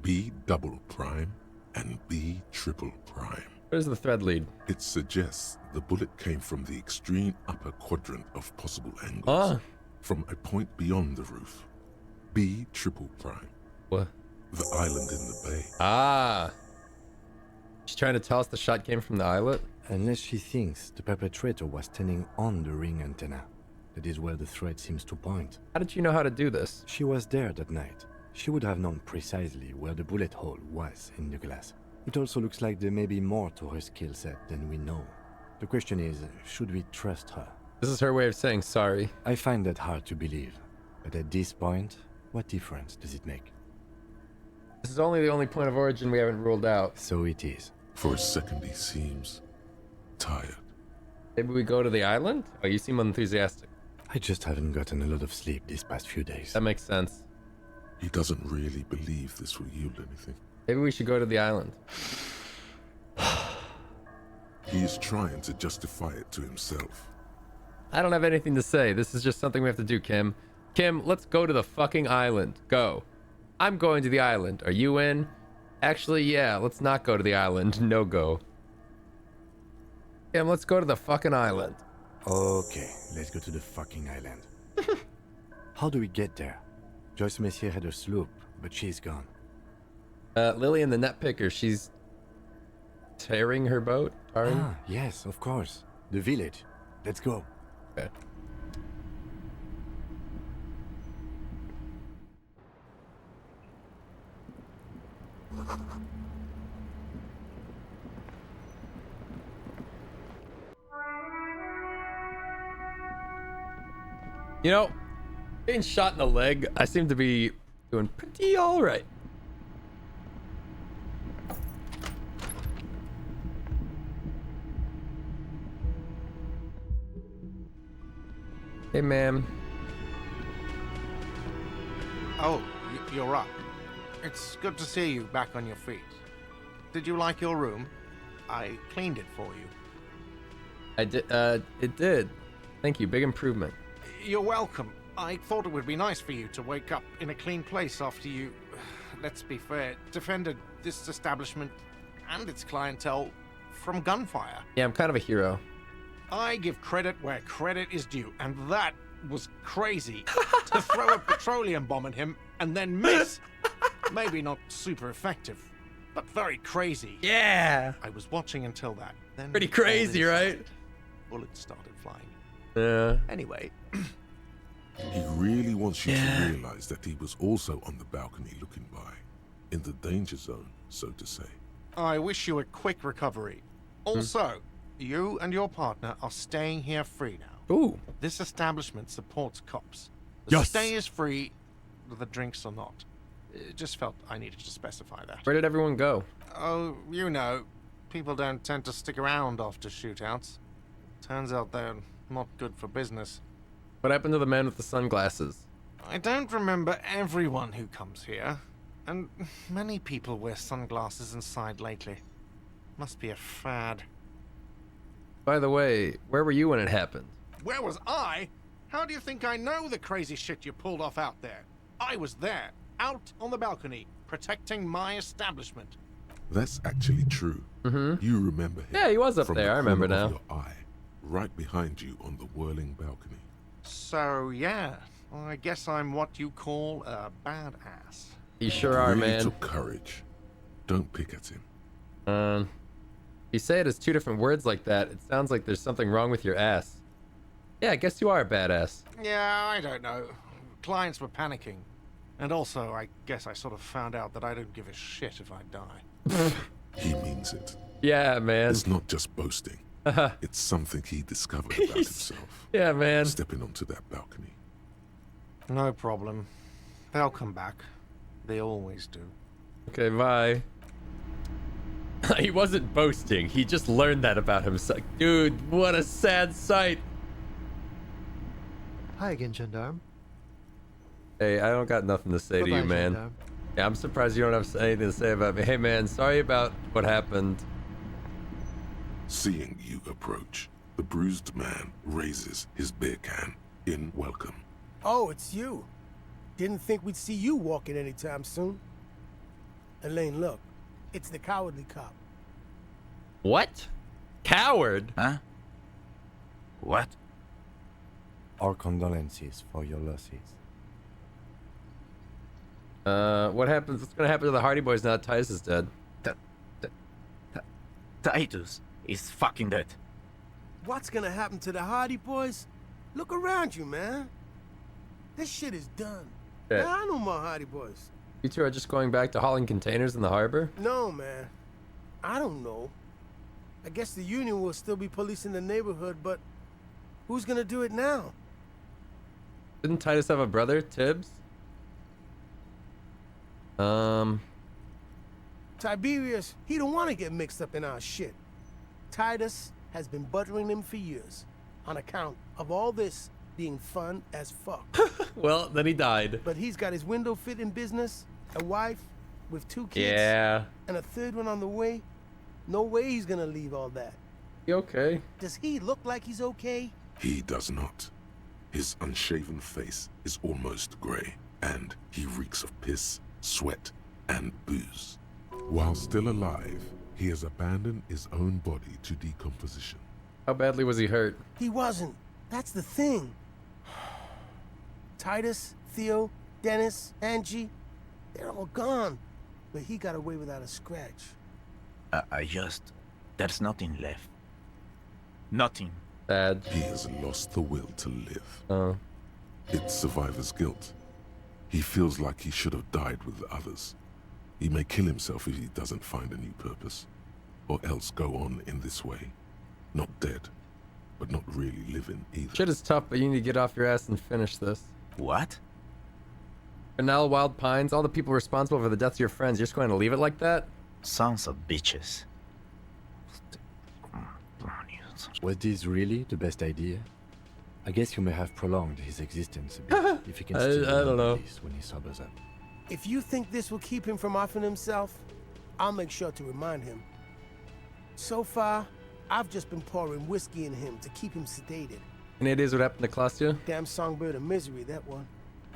Speaker 3: B double prime, and B triple prime.
Speaker 1: Where's the thread lead?
Speaker 3: It suggests the bullet came from the extreme upper quadrant of possible angles, from a point beyond the roof. B triple prime.
Speaker 1: What?
Speaker 3: The island in the bay.
Speaker 1: Ah. She's trying to tell us the shot came from the islet?
Speaker 2: Unless she thinks the perpetrator was standing on the ring antenna. That is where the thread seems to point.
Speaker 1: How did you know how to do this?
Speaker 2: She was there that night. She would have known precisely where the bullet hole was in the glass. It also looks like there may be more to her skill set than we know. The question is, should we trust her?
Speaker 1: This is her way of saying sorry.
Speaker 2: I find that hard to believe. But at this point, what difference does it make?
Speaker 1: This is the only point of origin we haven't ruled out.
Speaker 2: So it is.
Speaker 3: For a second he seems tired.
Speaker 1: Maybe we go to the island? Oh, you seem enthusiastic.
Speaker 2: I just haven't gotten a lot of sleep these past few days.
Speaker 1: That makes sense.
Speaker 3: He doesn't really believe this will yield anything.
Speaker 1: Maybe we should go to the island.
Speaker 3: He is trying to justify it to himself.
Speaker 1: I don't have anything to say. This is just something we have to do, Kim. Kim, let's go to the fucking island. Go. I'm going to the island. Are you in? Actually, yeah, let's not go to the island. No go. Kim, let's go to the fucking island.
Speaker 2: Okay, let's go to the fucking island. How do we get there? Joyce Messier had a sloop, but she's gone.
Speaker 1: Lillian the net picker, she's tearing her boat?
Speaker 2: Ah, yes, of course. The village. Let's go.
Speaker 1: Okay. You know, getting shot in the leg, I seem to be doing pretty alright. Hey, ma'am.
Speaker 14: Oh, you're up. It's good to see you back on your feet. Did you like your room? I cleaned it for you.
Speaker 1: I did, it did. Thank you, big improvement.
Speaker 14: You're welcome. I thought it would be nice for you to wake up in a clean place after you, let's be fair, defended this establishment and its clientele from gunfire.
Speaker 1: Yeah, I'm kind of a hero.
Speaker 14: I give credit where credit is due, and that was crazy. To throw a petroleum bomb at him and then miss. Maybe not super effective, but very crazy.
Speaker 1: Yeah!
Speaker 14: I was watching until that. Then
Speaker 1: Pretty crazy, right?
Speaker 14: Bullets started flying.
Speaker 1: Yeah.
Speaker 14: Anyway.
Speaker 3: He really wants you to realize that he was also on the balcony looking by, in the danger zone, so to say.
Speaker 14: I wish you a quick recovery. Also, you and your partner are staying here free now.
Speaker 1: Ooh.
Speaker 14: This establishment supports cops. The
Speaker 1: Yes.
Speaker 14: stay is free, the drinks are not. It just felt I needed to specify that.
Speaker 1: Where did everyone go?
Speaker 14: Oh, you know, people don't tend to stick around after shootouts. Turns out they're not good for business.
Speaker 1: What happened to the man with the sunglasses?
Speaker 14: I don't remember everyone who comes here, and many people wear sunglasses inside lately. Must be a fad.
Speaker 1: By the way, where were you when it happened?
Speaker 14: Where was I? How do you think I know the crazy shit you pulled off out there? I was there, out on the balcony, protecting my establishment.
Speaker 3: That's actually true. You remember him.
Speaker 1: Yeah, he was up
Speaker 3: from
Speaker 1: there,
Speaker 3: the
Speaker 1: I remember
Speaker 3: corner
Speaker 1: now.
Speaker 3: of your eye, right behind you on the whirling balcony.
Speaker 14: So, yeah, I guess I'm what you call a badass.
Speaker 1: You sure are,
Speaker 3: really
Speaker 1: man.
Speaker 3: took courage. Don't pick at him.
Speaker 1: You say it as two different words like that, it sounds like there's something wrong with your ass. Yeah, I guess you are a badass.
Speaker 14: Yeah, I don't know. Clients were panicking. And also, I guess I sort of found out that I don't give a shit if I die.
Speaker 3: He means it.
Speaker 1: Yeah, man.
Speaker 3: It's not just boasting. It's something he discovered about himself.
Speaker 1: Yeah, man.
Speaker 3: Stepping onto that balcony.
Speaker 14: No problem. They'll come back. They always do.
Speaker 1: Okay, bye. He wasn't boasting. He just learned that about himself. Dude, what a sad sight.
Speaker 22: Hi again, Gendarme.
Speaker 1: Hey, I don't got nothing to say to you, man.
Speaker 15: J-Dub.
Speaker 1: Yeah, I'm surprised you don't have anything to say about me. Hey, man, sorry about what happened.
Speaker 3: Seeing you approach, the bruised man raises his beer can in welcome.
Speaker 9: Oh, it's you. Didn't think we'd see you walking anytime soon. Elaine, look. It's the cowardly cop.
Speaker 1: What? Coward?
Speaker 22: Huh? What?
Speaker 2: Our condolences for your losses.
Speaker 1: What happens? What's gonna happen to the Hardy Boys now that Titus is dead?
Speaker 22: Titus is fucking dead.
Speaker 9: What's gonna happen to the Hardy Boys? Look around you, man. This shit is done.
Speaker 1: Yeah.
Speaker 9: There are no more Hardy Boys.
Speaker 1: You two are just going back to hauling containers in the harbor?
Speaker 9: No, man. I don't know. I guess the Union will still be policing the neighborhood, but who's gonna do it now?
Speaker 1: Didn't Titus have a brother, Tibbs?
Speaker 9: Tiberius, he don't want to get mixed up in our shit. Titus has been buttering him for years on account of all this being fun as fuck.
Speaker 1: Well, then he died.
Speaker 9: But he's got his window fitting business, a wife with 2 kids,
Speaker 1: Yeah.
Speaker 9: and a 3rd one on the way. No way he's gonna leave all that.
Speaker 1: You okay?
Speaker 9: Does he look like he's okay?
Speaker 3: He does not. His unshaven face is almost grey, and he reeks of piss, sweat, and booze. While still alive, he has abandoned his own body to decomposition.
Speaker 1: How badly was he hurt?
Speaker 9: He wasn't. That's the thing. Titus, Theo, Dennis, Angie, they're all gone. But he got away without a scratch.
Speaker 22: There's nothing left. Nothing.
Speaker 1: Bad.
Speaker 3: He has lost the will to live.
Speaker 1: Oh.
Speaker 3: It's survivor's guilt. He feels like he should have died with the others. He may kill himself if he doesn't find a new purpose, or else go on in this way. Not dead, but not really living either.
Speaker 1: Shit is tough, but you need to get off your ass and finish this.
Speaker 22: What?
Speaker 1: Fennel, Wild Pines, all the people responsible for the deaths of your friends, you're just going to leave it like that?
Speaker 22: Sons of bitches.
Speaker 2: Was this really the best idea? I guess you may have prolonged his existence a bit if he can still
Speaker 1: I don't know.
Speaker 2: this when he sobers up.
Speaker 9: If you think this will keep him from offing himself, I'll make sure to remind him. So far, I've just been pouring whiskey in him to keep him sedated.
Speaker 1: Any ideas what happened to Claudia?
Speaker 9: Damn songbird of misery, that one.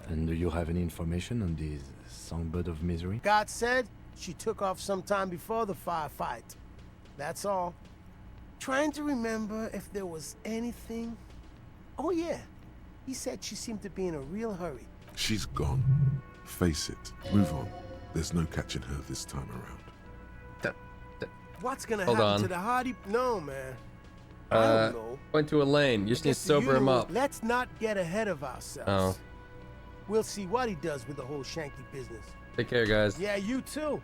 Speaker 2: And do you have any information on this songbird of misery?
Speaker 9: God said she took off sometime before the firefight. That's all. Trying to remember if there was anything. Oh yeah, he said she seemed to be in a real hurry.
Speaker 3: She's gone. Face it. Move on. There's no catching her this time around.
Speaker 9: What's gonna
Speaker 1: Hold
Speaker 9: happen
Speaker 1: on.
Speaker 9: to the Hardy? No, man. I don't know.
Speaker 1: Went to Elaine. You just need to
Speaker 9: Guess the
Speaker 1: sober him
Speaker 9: Union will-
Speaker 1: up.
Speaker 9: Let's not get ahead of ourselves.
Speaker 1: Oh.
Speaker 9: We'll see what he does with the whole Shanky business.
Speaker 1: Take care, guys.
Speaker 9: Yeah, you too.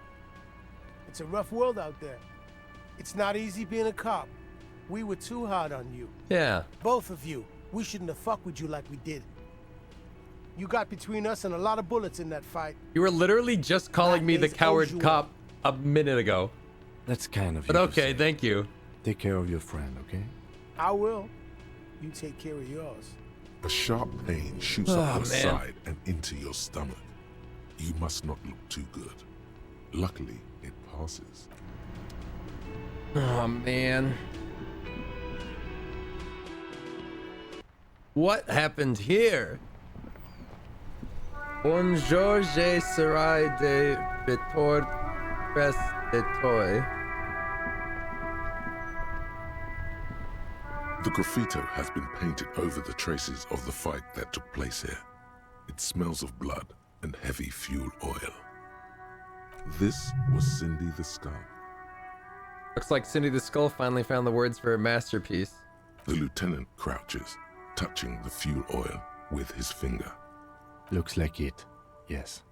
Speaker 9: It's a rough world out there. It's not easy being a cop. We were too hard on you.
Speaker 1: Yeah.
Speaker 9: Both of you. We shouldn't have fucked with you like we did. You got between us and a lot of bullets in that fight.
Speaker 1: You were literally just calling me the
Speaker 9: Nowadays,
Speaker 1: coward
Speaker 9: owes you
Speaker 1: cop a minute ago.
Speaker 2: That's kind of
Speaker 1: But
Speaker 2: you to
Speaker 1: okay,
Speaker 2: say.
Speaker 1: thank you.
Speaker 2: Take care of your friend, okay?
Speaker 9: I will. You take care of yours.
Speaker 3: A sharp pain shoots
Speaker 1: Oh,
Speaker 3: up your
Speaker 1: man.
Speaker 3: side and into your stomach. You must not look too good. Luckily, it passes.
Speaker 1: Oh, man. What happened here? Bonjour, je serai de retour près de toi.
Speaker 3: The graffito has been painted over the traces of the fight that took place here. It smells of blood and heavy fuel oil. This was Cindy the Skull.
Speaker 1: Looks like Cindy the Skull finally found the words for her masterpiece.
Speaker 3: The lieutenant crouches, touching the fuel oil with his finger.
Speaker 2: Looks like it. Yes.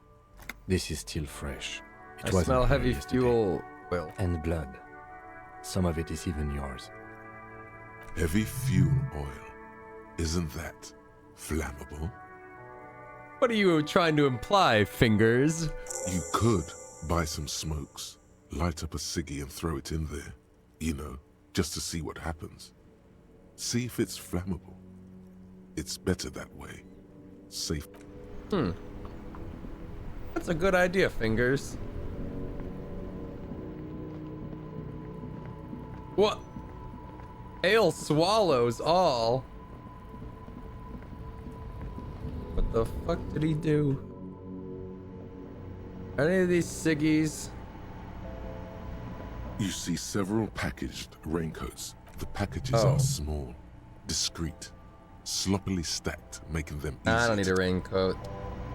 Speaker 2: This is still fresh.
Speaker 1: I
Speaker 2: wasn't
Speaker 1: smell
Speaker 2: here
Speaker 1: heavy
Speaker 2: yesterday.
Speaker 1: fuel oil.
Speaker 2: And blood. Some of it is even yours.
Speaker 3: Heavy fuel oil. Isn't that flammable?
Speaker 1: What are you trying to imply, Fingers?
Speaker 3: You could buy some smokes, light up a ciggy and throw it in there. You know, just to see what happens. See if it's flammable. It's better that way. Safe.
Speaker 1: That's a good idea, Fingers. What? Ale swallows all. What the fuck did he do? Are any of these ciggies?
Speaker 3: You see several packaged raincoats. The packages
Speaker 1: Oh.
Speaker 3: are small, discreet, sloppily stacked, making them easy
Speaker 1: I don't need
Speaker 3: to
Speaker 1: a raincoat.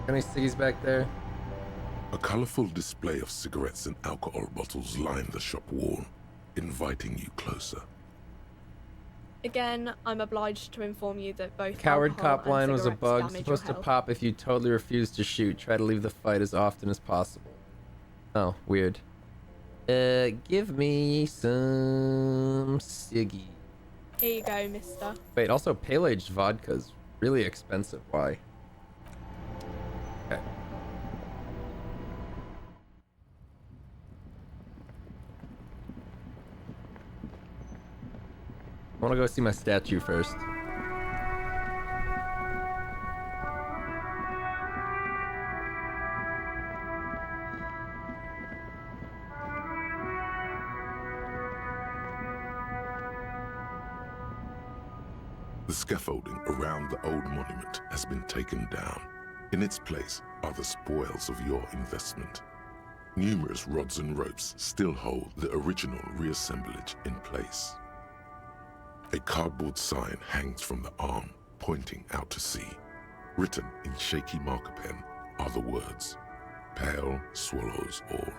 Speaker 1: Any ciggies back there?
Speaker 3: A colorful display of cigarettes and alcohol bottles line the shop wall, inviting you closer.
Speaker 15: Again, I'm obliged to inform you that both
Speaker 1: Coward
Speaker 15: alcohol
Speaker 1: cop
Speaker 15: and
Speaker 1: line was a
Speaker 15: cigarettes
Speaker 1: bug,
Speaker 15: damage your
Speaker 1: supposed to
Speaker 15: health.
Speaker 1: pop if you totally refuse to shoot. Try to leave the fight as often as possible. Oh, weird. Give me some ciggy.
Speaker 15: Here you go, mister.
Speaker 1: Wait, also pale-aged vodka's really expensive. Why? Okay. I want to go see my statue first.
Speaker 3: The scaffolding around the old monument has been taken down. In its place are the spoils of your investment. Numerous rods and ropes still hold the original reassemblage in place. A cardboard sign hangs from the arm, pointing out to sea. Written in shaky marker pen are the words, "Pale swallows all."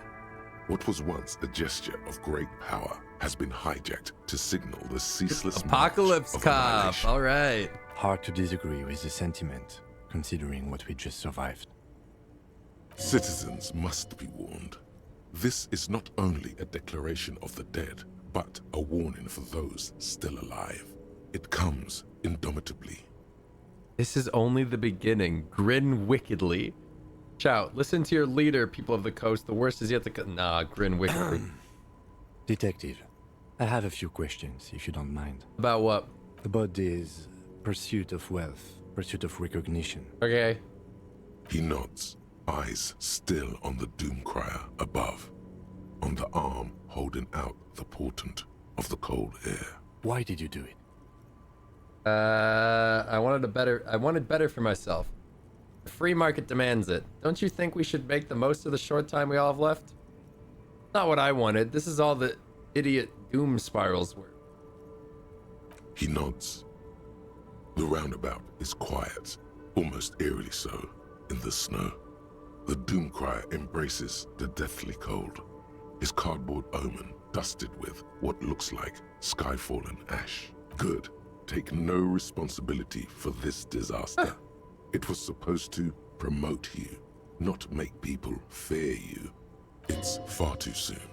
Speaker 3: What was once a gesture of great power has been hijacked to signal the ceaseless
Speaker 1: Apocalypse
Speaker 3: march of
Speaker 1: cop.
Speaker 3: annihilation.
Speaker 1: All right.
Speaker 2: Hard to disagree with the sentiment, considering what we just survived.
Speaker 3: Citizens must be warned. This is not only a declaration of the dead, but a warning for those still alive. It comes indomitably.
Speaker 1: This is only the beginning. Grin wickedly. Shout, listen to your leader, people of the coast. The worst is yet to come. Nah, grin wickedly.
Speaker 2: Detective, I have a few questions, if you don't mind.
Speaker 1: About what?
Speaker 2: About this pursuit of wealth, pursuit of recognition.
Speaker 1: Okay.
Speaker 3: He nods, eyes still on the doomcrier above, on the arm holding out the portent of the cold air.
Speaker 2: Why did you do it?
Speaker 1: I wanted better for myself. The free market demands it. Don't you think we should make the most of the short time we all have left? Not what I wanted. This is all the idiot doom spirals were.
Speaker 3: He nods. The roundabout is quiet, almost eerily so, in the snow. The doomcrier embraces the deathly cold, his cardboard omen dusted with what looks like sky-fallen ash. Good. Take no responsibility for this disaster. It was supposed to promote you, not make people fear you. It's far too soon.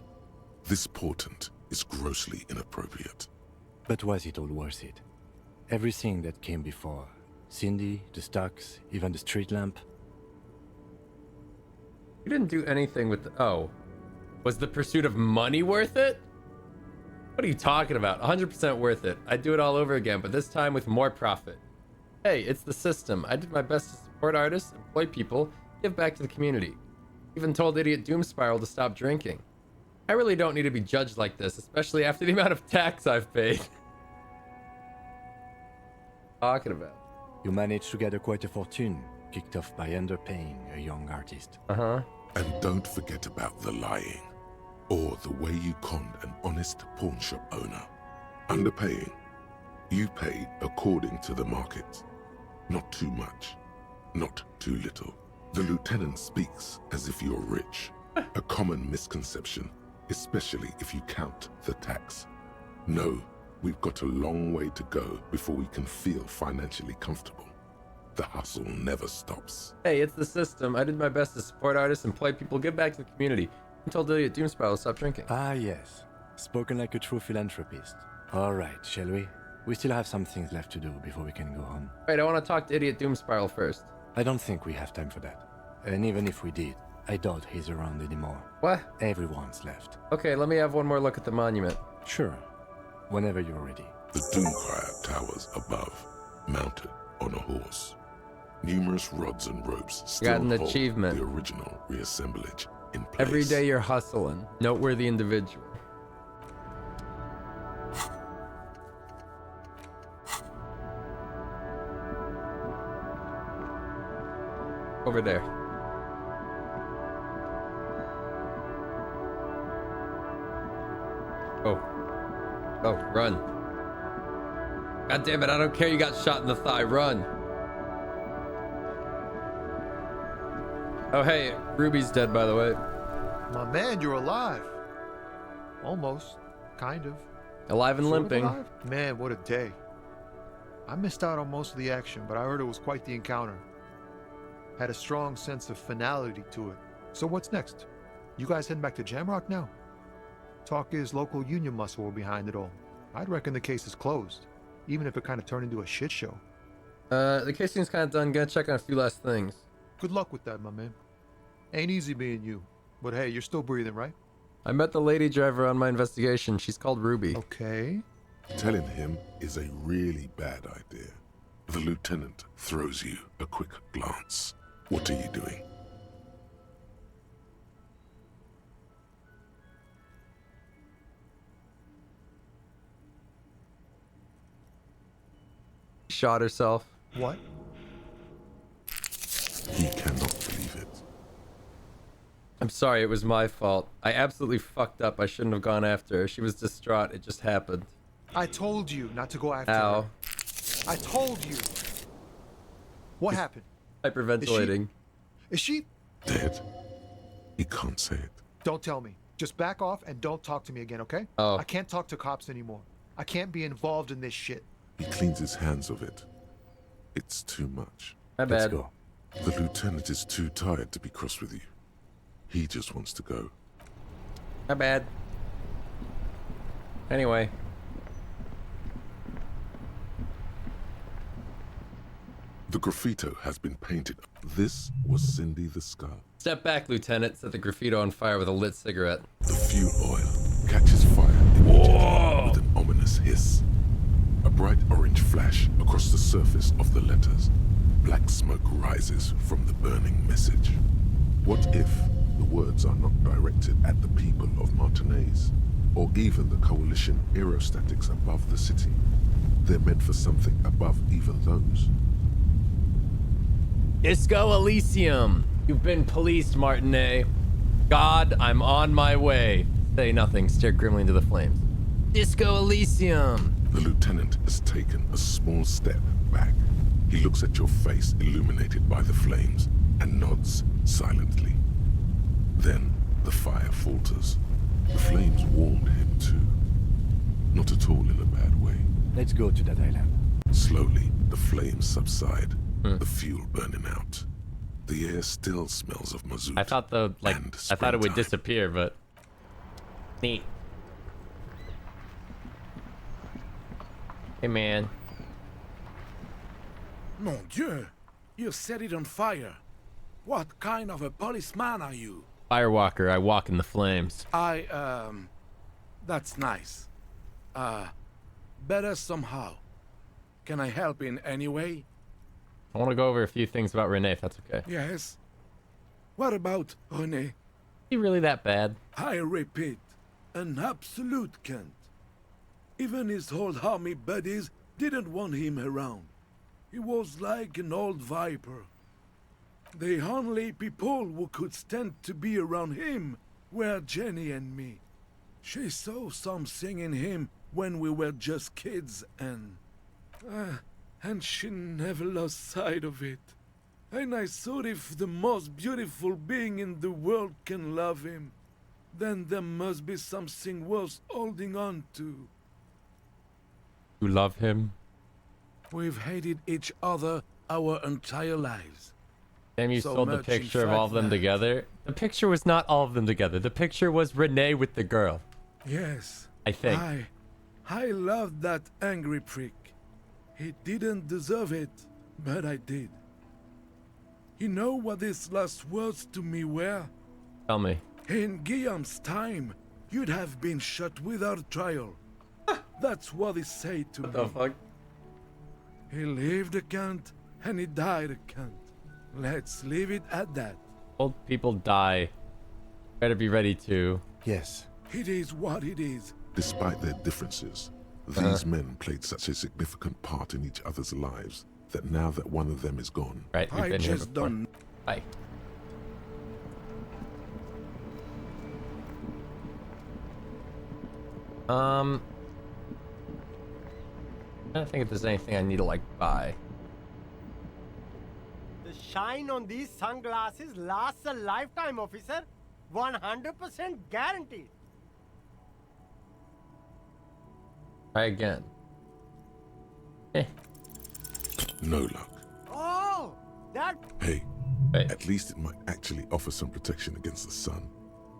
Speaker 3: This portent is grossly inappropriate.
Speaker 2: But was it all worth it? Everything that came before. Cindy, the stocks, even the street lamp.
Speaker 1: You didn't do anything with the... Oh. Was the pursuit of money worth it? What are you talking about? 100% worth it. I'd do it all over again, but this time with more profit. Hey, it's the system. I did my best to support artists, employ people, give back to the community. Even told Idiot Doom Spiral to stop drinking. I really don't need to be judged like this, especially after the amount of tax I've paid. Talking about.
Speaker 2: You managed to gather quite a fortune, kicked off by underpaying a young artist.
Speaker 1: Uh-huh.
Speaker 3: And don't forget about the lying, or the way you conned an honest pawn shop owner. Underpaying. You paid according to the market. Not too much, not too little. The lieutenant speaks as if you're rich. A common misconception, especially if you count the tax. No, we've got a long way to go before we can feel financially comfortable. The hustle never stops.
Speaker 1: Hey, it's the system. I did my best to support artists, employ people, give back to the community. I told Idiot Doom Spiral to stop drinking.
Speaker 2: Ah, yes. Spoken like a true philanthropist. All right, shall we? We still have some things left to do before we can go home.
Speaker 1: Right, I want to talk to Idiot Doom Spiral first.
Speaker 2: I don't think we have time for that. And even if we did, I doubt he's around anymore.
Speaker 1: What?
Speaker 2: Everyone's left.
Speaker 1: Okay, let me have one more look at the monument.
Speaker 2: Sure. Whenever you're ready.
Speaker 3: The Doomcrier towers above, mounted on a horse. Numerous rods and ropes still
Speaker 1: Got an
Speaker 3: hold
Speaker 1: achievement.
Speaker 3: the original reassemblage in place.
Speaker 1: Every day you're hustling. Noteworthy individual. Over there. Oh. Oh, run. God damn it, I don't care you got shot in the thigh. Run. Oh, hey, Ruby's dead, by the way.
Speaker 16: My man, you're alive. Almost. Kind of.
Speaker 1: Alive and
Speaker 16: Sort of
Speaker 1: limping.
Speaker 16: alive? Man, what a day. I missed out on most of the action, but I heard it was quite the encounter. Had a strong sense of finality to it. So what's next? You guys heading back to Jamrock now? Talk is local union muscle were behind it all. I'd reckon the case is closed, even if it kind of turned into a shit show.
Speaker 1: The case seems kind of done. Gonna check on a few last things.
Speaker 16: Good luck with that, my man. Ain't easy being you, but hey, you're still breathing, right?
Speaker 1: I met the lady driver on my investigation. She's called Ruby.
Speaker 16: Okay.
Speaker 3: Telling him is a really bad idea. The lieutenant throws you a quick glance. What are you doing?
Speaker 1: Shot herself.
Speaker 16: What?
Speaker 3: He cannot believe it.
Speaker 1: I'm sorry, it was my fault. I absolutely fucked up. I shouldn't have gone after her. She was distraught. It just happened.
Speaker 16: I told you not to go after
Speaker 1: Ow.
Speaker 16: her. I told you. What happened?
Speaker 1: Hyperventilating.
Speaker 16: Is she?
Speaker 3: Dead? He can't say it.
Speaker 16: Don't tell me. Just back off and don't talk to me again, okay?
Speaker 1: Oh.
Speaker 16: I can't talk to cops anymore. I can't be involved in this shit.
Speaker 3: He cleans his hands of it. It's too much.
Speaker 1: My
Speaker 2: Let's
Speaker 1: bad.
Speaker 2: go.
Speaker 3: The lieutenant is too tired to be cross with you. He just wants to go.
Speaker 1: My bad. Anyway.
Speaker 3: The graffito has been painted. This was Cindy the Scar.
Speaker 1: Step back, Lieutenant. Set the graffito on fire with a lit cigarette.
Speaker 3: The fuel oil catches fire immediately with an ominous hiss. A bright orange flash across the surface of the letters. Black smoke rises from the burning message. What if the words are not directed at the people of Martinez, or even the coalition aerostatics above the city? They're meant for something above even those.
Speaker 1: Disco Elysium. You've been policed, Martinet. God, I'm on my way. Say nothing. Stare grimly into the flames. Disco Elysium.
Speaker 3: The lieutenant has taken a small step back. He looks at your face illuminated by the flames and nods silently. Then the fire falters. The flames warmed him too. Not at all in a bad way.
Speaker 2: Let's go to that island.
Speaker 3: Slowly, the flames subside, the fuel burning out. The air still smells of mazout.
Speaker 1: I thought I thought it would disappear, but neat. Hey, man.
Speaker 17: Mon Dieu! You set it on fire. What kind of a policeman are you?
Speaker 1: Firewalker, I walk in the flames.
Speaker 17: That's nice. Better somehow. Can I help in any way?
Speaker 1: I want to go over a few things about Renee, if that's okay.
Speaker 17: Yes. What about René?
Speaker 1: Is he really that bad?
Speaker 17: I repeat, an absolute cunt. Even his old army buddies didn't want him around. He was like an old viper. The only people who could stand to be around him were Jenny and me. She saw something in him when we were just kids, and she never lost sight of it. And I thought if the most beautiful being in the world can love him, then there must be something worth holding on to.
Speaker 1: You love him?
Speaker 17: We've hated each other our entire lives.
Speaker 1: Damn, you
Speaker 17: So
Speaker 1: sold the
Speaker 17: much, in
Speaker 1: picture of all of them
Speaker 17: fact, that-
Speaker 1: together? The picture was not all of them together. The picture was Renee with the girl.
Speaker 17: Yes.
Speaker 1: I think.
Speaker 17: I loved that angry prick. He didn't deserve it, but I did. You know what his last words to me were?
Speaker 1: Tell me.
Speaker 17: In Guillaume's time, you'd have been shot without trial. That's what he said to me.
Speaker 1: What the fuck?
Speaker 17: He lived a cunt, And he died, cunt. Let's leave it at that.
Speaker 1: Old people die. Better be ready to.
Speaker 2: Yes.
Speaker 17: It is what it is.
Speaker 3: Despite their differences, these men played such a significant part in each other's lives that now that one of them is gone,
Speaker 1: Right, we've been here
Speaker 17: just
Speaker 1: before.
Speaker 17: don't.
Speaker 1: Bye. I don't think if there's anything I need to like buy.
Speaker 7: The shine on these sunglasses lasts a lifetime, officer. 100% guaranteed.
Speaker 1: Try again. Eh.
Speaker 3: no luck.
Speaker 7: Oh, that.
Speaker 3: Hey, at least it might actually offer some protection against the sun.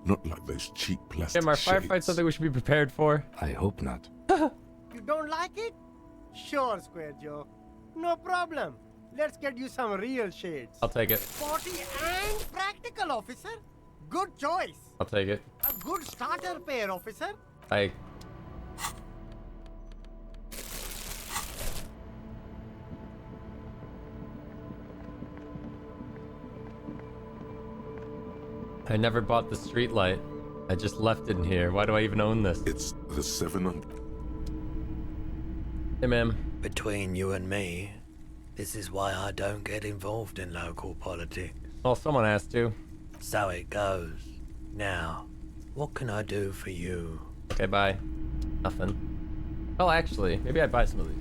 Speaker 3: Not like those cheap plastic
Speaker 1: Tim, are
Speaker 3: shades.
Speaker 1: firefights something we should be prepared for?
Speaker 2: I hope not.
Speaker 7: You don't like it? Sure, Square Joe. No problem. Let's get you some real shades.
Speaker 1: I'll take it.
Speaker 7: Sporty and practical, officer. Good choice.
Speaker 1: I'll take it.
Speaker 7: A good starter pair, officer.
Speaker 1: I never bought the street light. I just left it in here. Why do I even own this?
Speaker 3: It's the 700.
Speaker 1: Hey, ma'am.
Speaker 18: Between you and me, this is why I don't get involved in local politics.
Speaker 1: Well, someone has to.
Speaker 18: So it goes. Now, what can I do for you?
Speaker 1: Okay, bye. Nothing. Well, actually, maybe I'd buy some of these.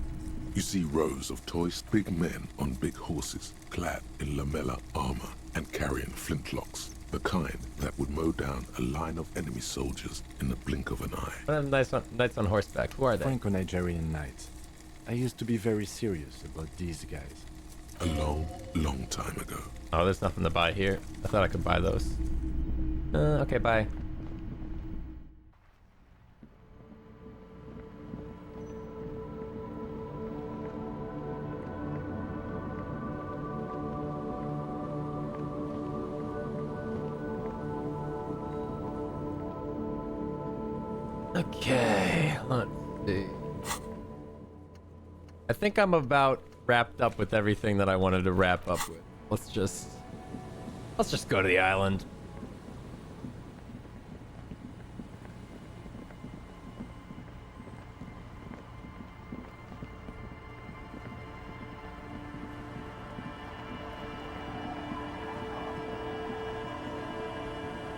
Speaker 3: You see rows of toys, big men on big horses, clad in lamella armor and carrying flintlocks. The kind that would mow down a line of enemy soldiers in the blink of an eye.
Speaker 1: What are knights on horseback? Who are they?
Speaker 2: Franco-Nigerian knights. I used to be very serious about these guys.
Speaker 3: A long, long time ago.
Speaker 1: Oh, there's nothing to buy here. I thought I could buy those. Okay, bye. Okay, let's see. I think I'm about wrapped up with everything that I wanted to wrap up with. Let's just go to the island.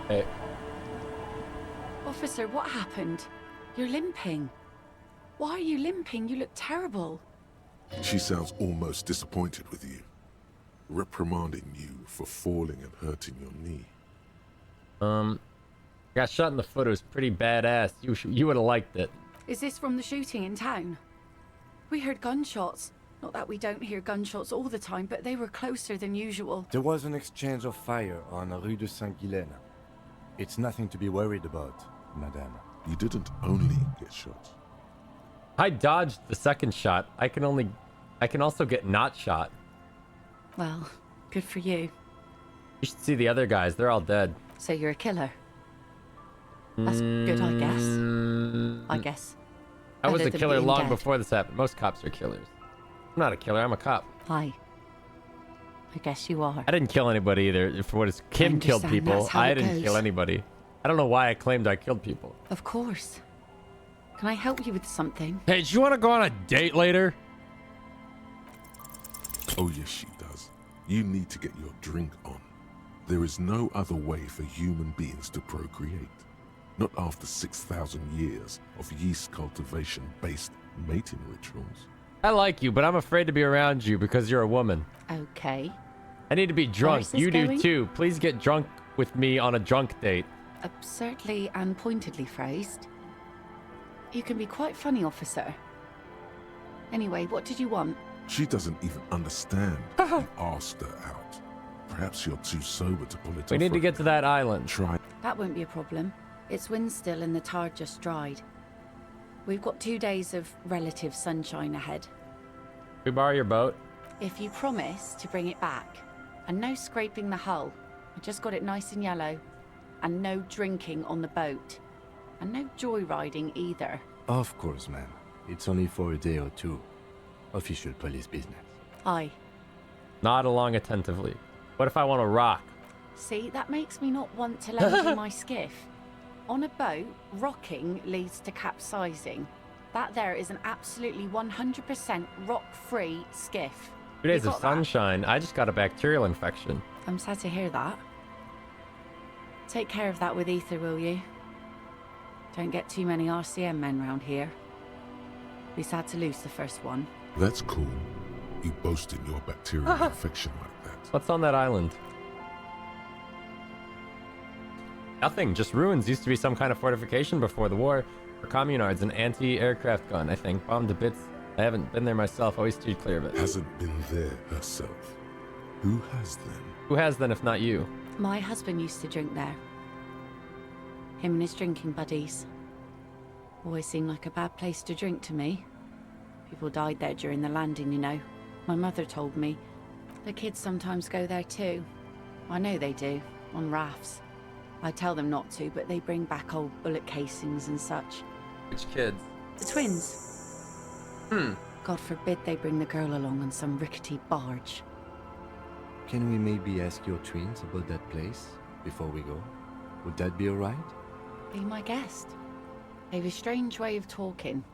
Speaker 1: Hey.
Speaker 10: Officer, what happened? You're limping. Why are you limping? You look terrible.
Speaker 3: She sounds almost disappointed with you, reprimanding you for falling and hurting your knee.
Speaker 1: Got shot in the foot. It was pretty badass. You would have liked it.
Speaker 10: Is this from the shooting in town? We heard gunshots. Not that we don't hear gunshots all the time, but they were closer than usual.
Speaker 2: There was an exchange of fire on Rue de Saint-Guylaine. It's nothing to be worried about, madame.
Speaker 3: You didn't only get shot.
Speaker 1: I dodged the second shot. I can also get not shot.
Speaker 10: Well, good for you.
Speaker 1: You should see the other guys. They're all dead.
Speaker 10: So you're a killer. That's good, I guess.
Speaker 1: I was
Speaker 10: Better
Speaker 1: a
Speaker 10: than
Speaker 1: killer
Speaker 10: being
Speaker 1: long
Speaker 10: dead.
Speaker 1: before this happened. Most cops are killers. I'm not a killer. I'm a cop.
Speaker 10: Hi. I guess you are.
Speaker 1: I didn't kill anybody either. For what it's Kim killed
Speaker 10: understand,
Speaker 1: people.
Speaker 10: that's how
Speaker 1: I
Speaker 10: it
Speaker 1: didn't
Speaker 10: goes.
Speaker 1: kill anybody. I don't know why I claimed I killed people.
Speaker 10: Of course. Can I help you with something?
Speaker 1: Hey, do you want to go on a date later?
Speaker 3: Oh yes, she does. You need to get your drink on. There is no other way for human beings to procreate. Not after 6,000 years of yeast cultivation-based mating rituals.
Speaker 1: I like you, but I'm afraid to be around you because you're a woman.
Speaker 10: Okay.
Speaker 1: I need to be drunk.
Speaker 10: Where's this
Speaker 1: You do
Speaker 10: going?
Speaker 1: too. Please get drunk with me on a drunk date.
Speaker 10: Absurdly and pointedly phrased. You can be quite funny, officer. Anyway, what did you want?
Speaker 3: She doesn't even understand. You asked her out. Perhaps you're too sober to pull it
Speaker 1: We
Speaker 3: off
Speaker 1: need to
Speaker 3: right
Speaker 1: get to that island.
Speaker 3: Try.
Speaker 10: That won't be a problem. It's wind still and the tar just dried. We've got 2 days of relative sunshine ahead.
Speaker 1: We borrow your boat?
Speaker 10: If you promise to bring it back, and no scraping the hull, I just got it nice and yellow, and no drinking on the boat, and no joyriding either.
Speaker 2: Of course, ma'am. It's only for a day or two. Official police business.
Speaker 10: Aye.
Speaker 1: Nod along attentively. What if I want to rock?
Speaker 10: See, that makes me not want to lend you my skiff. On a boat, rocking leads to capsizing. That there is an absolutely 100% rock-free skiff.
Speaker 1: 2 days
Speaker 10: You
Speaker 1: of
Speaker 10: got that?
Speaker 1: sunshine. I just got a bacterial infection.
Speaker 10: I'm sad to hear that. Take care of that with Ether, will you? Don't get too many RCM men round here. Be sad to lose the first one.
Speaker 3: That's cool. You boasting your bacterial infection like that.
Speaker 1: What's on that island? Nothing, just ruins. Used to be some kind of fortification before the war. For communards, an anti-aircraft gun, I think. Bombed to bits. I haven't been there myself, always steered clear of it.
Speaker 3: Hasn't been there herself. Who has then?
Speaker 1: Who has then if not you?
Speaker 10: My husband used to drink there. Him and his drinking buddies. Always seemed like a bad place to drink to me. People died there during the landing, you know. My mother told me. The kids sometimes go there too. I know they do, on rafts. I tell them not to, but they bring back old bullet casings and such.
Speaker 1: Which kids?
Speaker 10: The twins. God forbid they bring the girl along on some rickety barge.
Speaker 2: Can we maybe ask your twins about that place before we go? Would that be alright?
Speaker 10: Be my guest. They've a strange way of talking.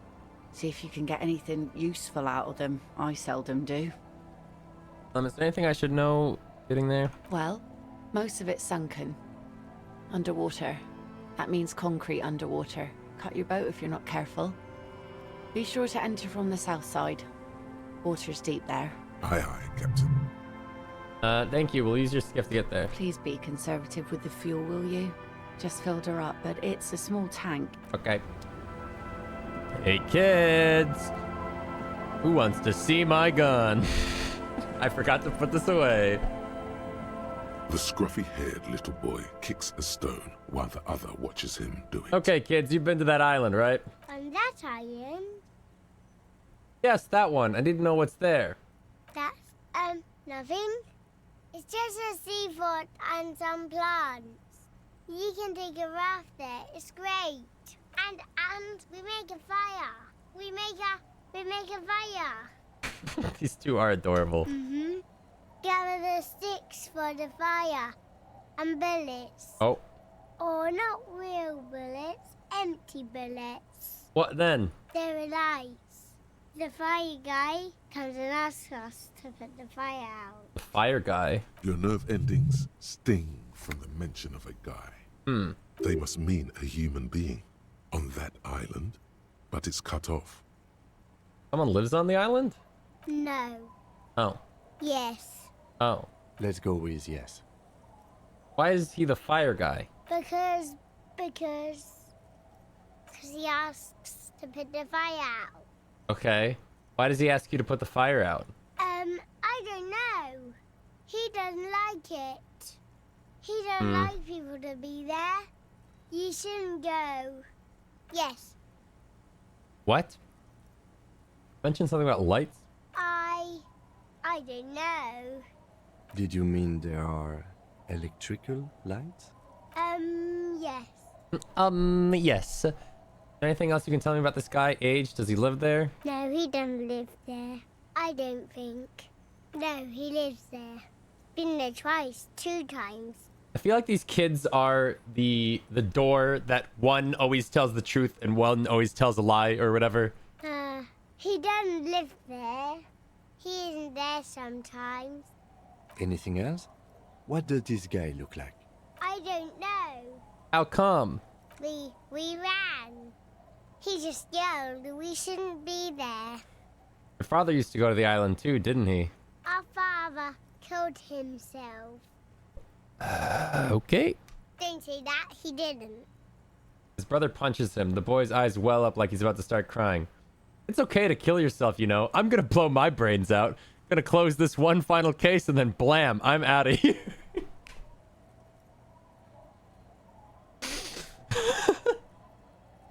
Speaker 10: See if you can get anything useful out of them. I seldom do.
Speaker 1: Is there anything I should know getting there?
Speaker 10: Well, most of it's sunken. Underwater. That means concrete underwater. Cut your boat if you're not careful. Be sure to enter from the south side. Water's deep there.
Speaker 3: Aye, aye, Captain.
Speaker 1: Thank you. We'll use your skiff to get there.
Speaker 10: Please be conservative with the fuel, will you? Just filled her up, but it's a small tank.
Speaker 1: Okay. Hey, kids! Who wants to see my gun? I forgot to put this away.
Speaker 3: The scruffy-haired little boy kicks a stone while the other watches him do it.
Speaker 1: Okay, kids, you've been to that island, right?
Speaker 12: On that island?
Speaker 1: Yes, that one. I didn't know what's there.
Speaker 12: That's, nothing. It's just a seafort and some plants. You can take a raft there. It's great. And we make a fire. We make a fire.
Speaker 1: These two are adorable.
Speaker 12: Mm-hmm. Gather the sticks for the fire. And bullets.
Speaker 1: Oh.
Speaker 12: Or not real bullets, empty bullets.
Speaker 1: What then?
Speaker 12: They're lights. The fire guy comes and asks us to put the fire out.
Speaker 1: The fire guy?
Speaker 3: Your nerve endings sting from the mention of a guy. They must mean a human being on that island, but it's cut off.
Speaker 1: Someone lives on the island?
Speaker 12: No.
Speaker 1: Oh.
Speaker 12: Yes.
Speaker 1: Oh.
Speaker 2: Let's go with yes.
Speaker 1: Why is he the fire guy?
Speaker 12: Because he asks to put the fire out.
Speaker 1: Okay. Why does he ask you to put the fire out?
Speaker 12: I don't know. He doesn't like it. He doesn't like people to be there. You shouldn't go. Yes.
Speaker 1: What? Mention something about lights?
Speaker 12: I don't know.
Speaker 2: Did you mean there are electrical lights?
Speaker 12: Yes.
Speaker 1: Yes. Is there anything else you can tell me about this guy? Age? Does he live there?
Speaker 12: No, he doesn't live there. I don't think. No, he lives there. Been there twice, 2 times.
Speaker 1: I feel like these kids are the door that one always tells the truth and one always tells a lie or whatever.
Speaker 12: He doesn't live there. He isn't there sometimes.
Speaker 2: Anything else? What does this guy look like?
Speaker 12: I don't know.
Speaker 1: How come?
Speaker 12: We ran. He just yelled we shouldn't be there.
Speaker 1: Your father used to go to the island too, didn't he?
Speaker 12: Our father killed himself.
Speaker 1: Okay.
Speaker 12: Don't say that, he didn't.
Speaker 1: His brother punches him. The boy's eyes well up like he's about to start crying. It's okay to kill yourself, you know. I'm gonna blow my brains out. Gonna close this one final case and then blam, I'm out of here.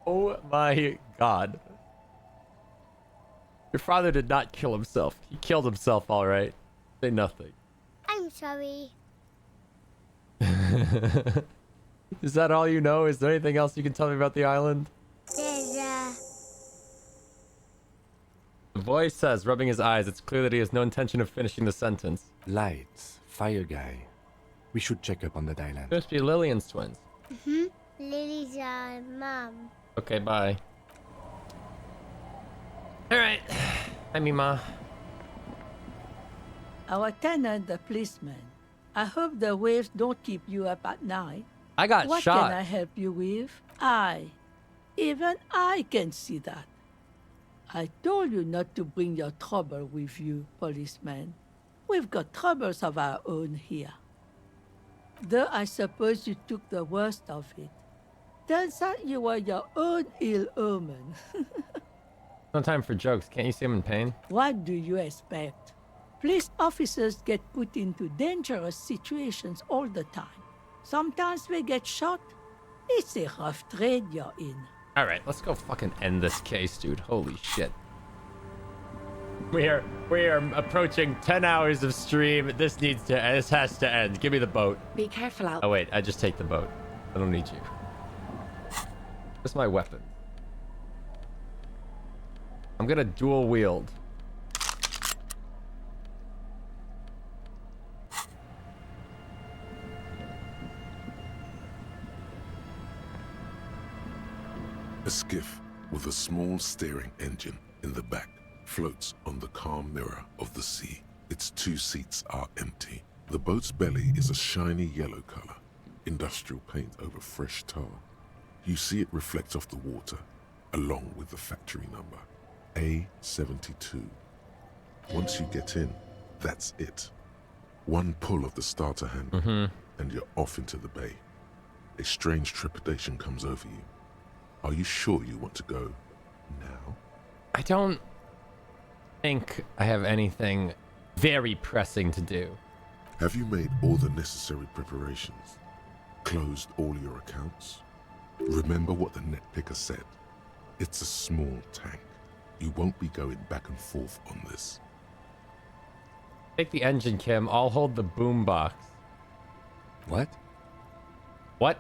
Speaker 1: Oh my god. Your father did not kill himself. He killed himself, alright. Say nothing.
Speaker 12: I'm sorry.
Speaker 1: Is that all you know? Is there anything else you can tell me about the island?
Speaker 12: There's
Speaker 1: The boy says, rubbing his eyes, it's clear that he has no intention of finishing the sentence.
Speaker 2: Lights, fire guy. We should check up on that island.
Speaker 1: Must be Lillian's twins.
Speaker 12: Mm-hmm. Lily's mum.
Speaker 1: Okay, bye. Alright. Hi, Mima.
Speaker 19: Our tenant, the policeman. I hope the waves don't keep you up at night.
Speaker 1: I got
Speaker 19: what
Speaker 1: shot.
Speaker 19: What can I help you with? Even I can see that. I told you not to bring your trouble with you, policeman. We've got troubles of our own here. Though I suppose you took the worst of it. Turns out you were your own ill omen.
Speaker 1: No time for jokes. Can't you see I'm in pain?
Speaker 19: What do you expect? Police officers get put into dangerous situations all the time. Sometimes they get shot. It's a rough trade you're in.
Speaker 1: Alright, let's go fucking end this case, dude. Holy shit. We are approaching 10 hours of stream. This has to end. Give me the boat.
Speaker 10: Be careful out.
Speaker 1: Oh wait, I just take the boat. I don't need you. Where's my weapon? I'm gonna dual wield.
Speaker 3: A skiff with a small steering engine in the back floats on the calm mirror of the sea. Its 2 seats are empty. The boat's belly is a shiny yellow color, industrial paint over fresh tar. You see it reflect off the water, along with the factory number, A72. Once you get in, that's it. One pull of the starter handle, and you're off into the bay. A strange trepidation comes over you. Are you sure you want to go now?
Speaker 1: I don't think I have anything very pressing to do.
Speaker 3: Have you made all the necessary preparations? Closed all your accounts? Remember what the net picker said. It's a small tank. You won't be going back and forth on this.
Speaker 1: Take the engine, Kim. I'll hold the boombox.
Speaker 2: What?
Speaker 1: What?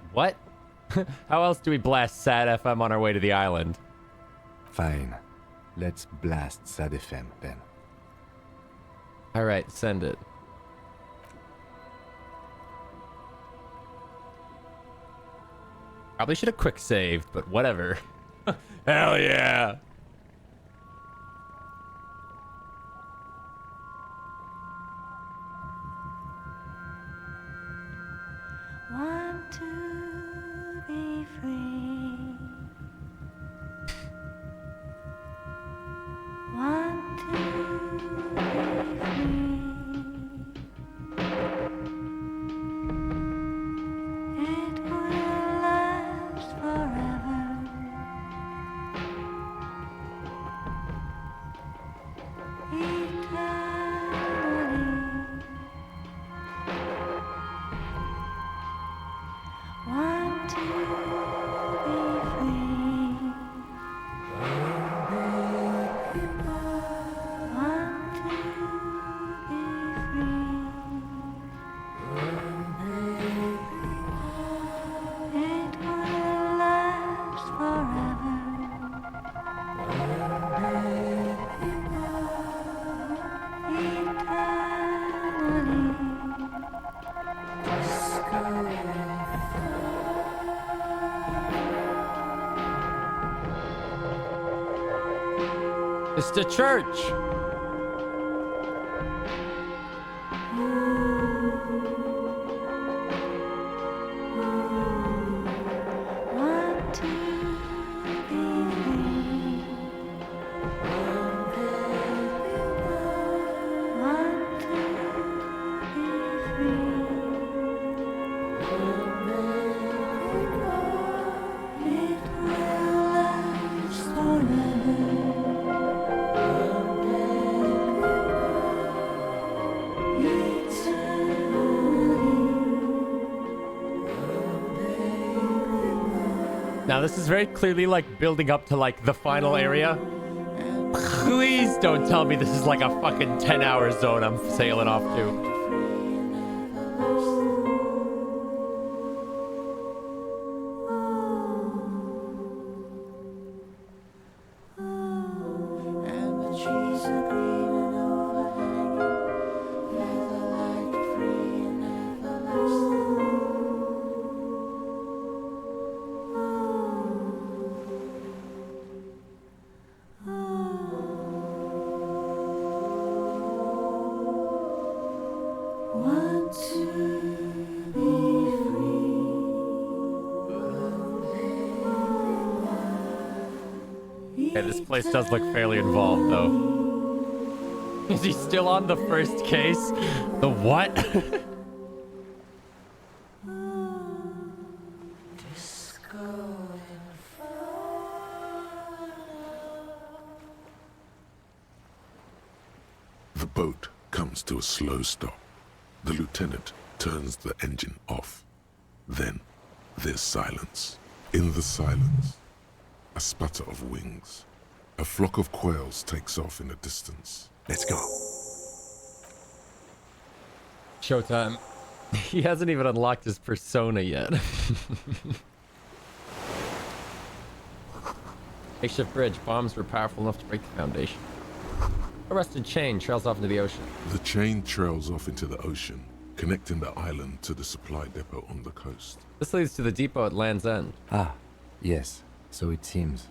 Speaker 1: How else do we blast Sad FM on our way to the island?
Speaker 2: Fine. Let's blast Sad FM then.
Speaker 1: Alright, send it. Probably should have quick saved, but whatever. Hell yeah!
Speaker 20: Want to be free. Want to be free. It will last forever. Eternally. Want to be free. Want to be free. It will last forever.
Speaker 1: It's the church!
Speaker 20: Want to be free. Want to be free. It will last forever.
Speaker 1: Now this is very clearly like building up to like the final area. Please don't tell me this is like a fucking 10-hour zone I'm sailing off to.
Speaker 20: And the trees
Speaker 1: Okay, this place does look fairly involved, though. Is he still on the first case? The what?
Speaker 3: The boat comes to a slow stop. The lieutenant turns the engine off. Then, there's silence. In the silence, a sputter of wings. A flock of quails takes off in the distance.
Speaker 2: Let's go.
Speaker 1: Showtime. He hasn't even unlocked his persona yet. Makeshift bridge. Bombs were powerful enough to break the foundation. A rusted chain trails off into the ocean.
Speaker 3: The chain trails off into the ocean, connecting the island to the supply depot on the coast.
Speaker 1: This leads to the depot at Land's End.
Speaker 2: Ah, yes. So it seems.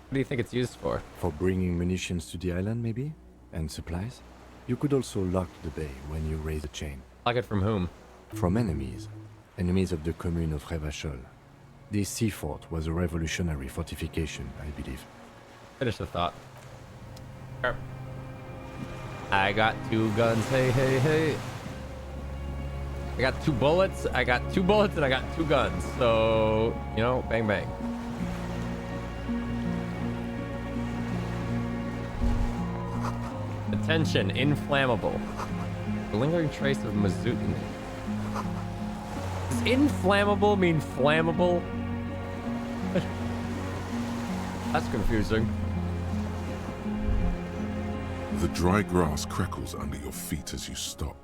Speaker 1: What do you think it's used for?
Speaker 2: For bringing munitions to the island, maybe? And supplies? You could also lock the bay when you raise the chain.
Speaker 1: Lock it from whom?
Speaker 2: From enemies. Enemies of the commune of Revachol. This sea fort was a revolutionary fortification, I believe.
Speaker 1: Finish the thought. I got 2 guns, hey, hey, hey. I got 2 bullets, and I got 2 guns. So, you know, bang, bang. Attention, inflammable. The lingering trace of mazout. Does inflammable mean flammable? That's confusing.
Speaker 3: The dry grass crackles under your feet as you stop.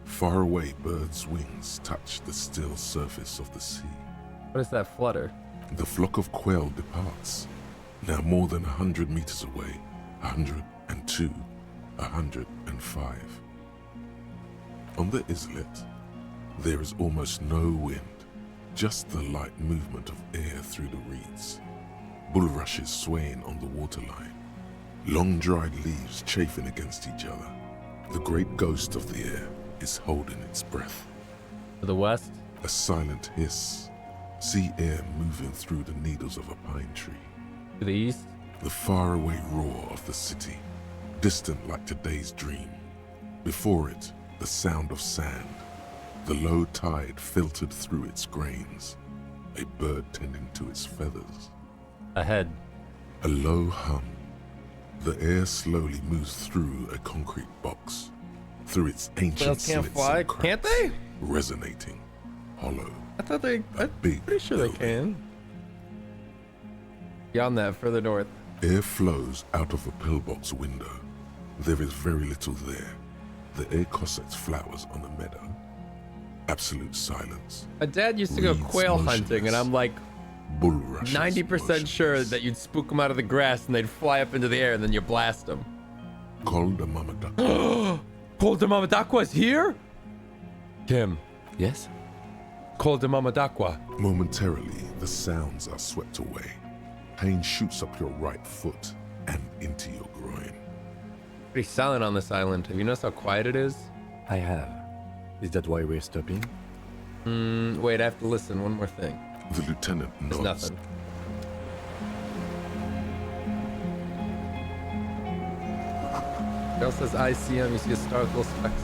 Speaker 3: Far away, birds' wings touch the still surface of the sea.
Speaker 1: What is that flutter?
Speaker 3: The flock of quail departs. Now more than 100 meters away. 102, 105. On the islet, there is almost no wind, just the light movement of air through the reeds. Bulrushes swaying on the waterline. Long dried leaves chafing against each other. The great ghost of the air is holding its breath.
Speaker 1: To the west?
Speaker 3: A silent hiss. Sea air moving through the needles of a pine tree.
Speaker 1: To the east?
Speaker 3: The faraway roar of the city, distant like today's dream. Before it, the sound of sand. The low tide filtered through its grains. A bird tending to its feathers.
Speaker 1: Ahead.
Speaker 3: A low hum. The air slowly moves through a concrete box, through its ancient
Speaker 1: Whales can't
Speaker 3: slits
Speaker 1: fly,
Speaker 3: and cracks,
Speaker 1: can't they?
Speaker 3: resonating, hollow.
Speaker 1: I thought they. I'm pretty sure they can. Beyond that, further north.
Speaker 3: Air flows out of a pillbox window. There is very little there. The air cossets flowers on a meadow. Absolute silence.
Speaker 1: My dad used to go
Speaker 3: Reeds
Speaker 1: quail hunting, and I'm like
Speaker 3: Bulrushes
Speaker 1: 90% sure that you'd spook them out of the grass and they'd fly up into the air and then you blast them.
Speaker 3: Col de Mamadakwa.
Speaker 1: Col de Mamadakwa is here? Kim.
Speaker 2: Yes?
Speaker 1: Col de Mamadakwa.
Speaker 3: Momentarily, the sounds are swept away. Pain shoots up your right foot and into your groin.
Speaker 1: Pretty silent on this island. Have you noticed how quiet it is?
Speaker 2: I have. Is that why we're stopping?
Speaker 1: Wait, I have to listen. One more thing.
Speaker 3: The lieutenant
Speaker 1: There's
Speaker 3: nods.
Speaker 1: nothing. Girl says ICM, you see a star with little specks.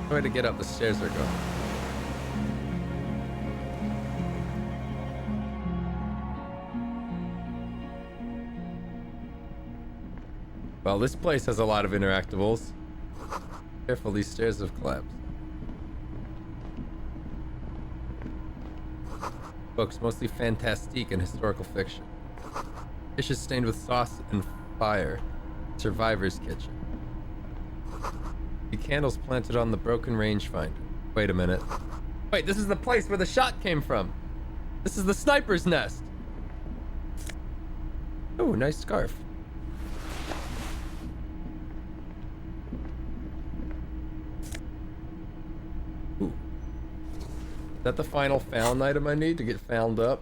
Speaker 1: No way to get up, the stairs are gone. Well, this place has a lot of interactables. Careful, these stairs have collapsed. Books, mostly fantastique and historical fiction. Dishes stained with sauce and fire. Survivor's kitchen. The candles planted on the broken rangefinder. Wait a minute. Wait, this is the place where the shot came from. This is the sniper's nest. Oh, nice scarf. Ooh. Is that the final found item I need to get found up?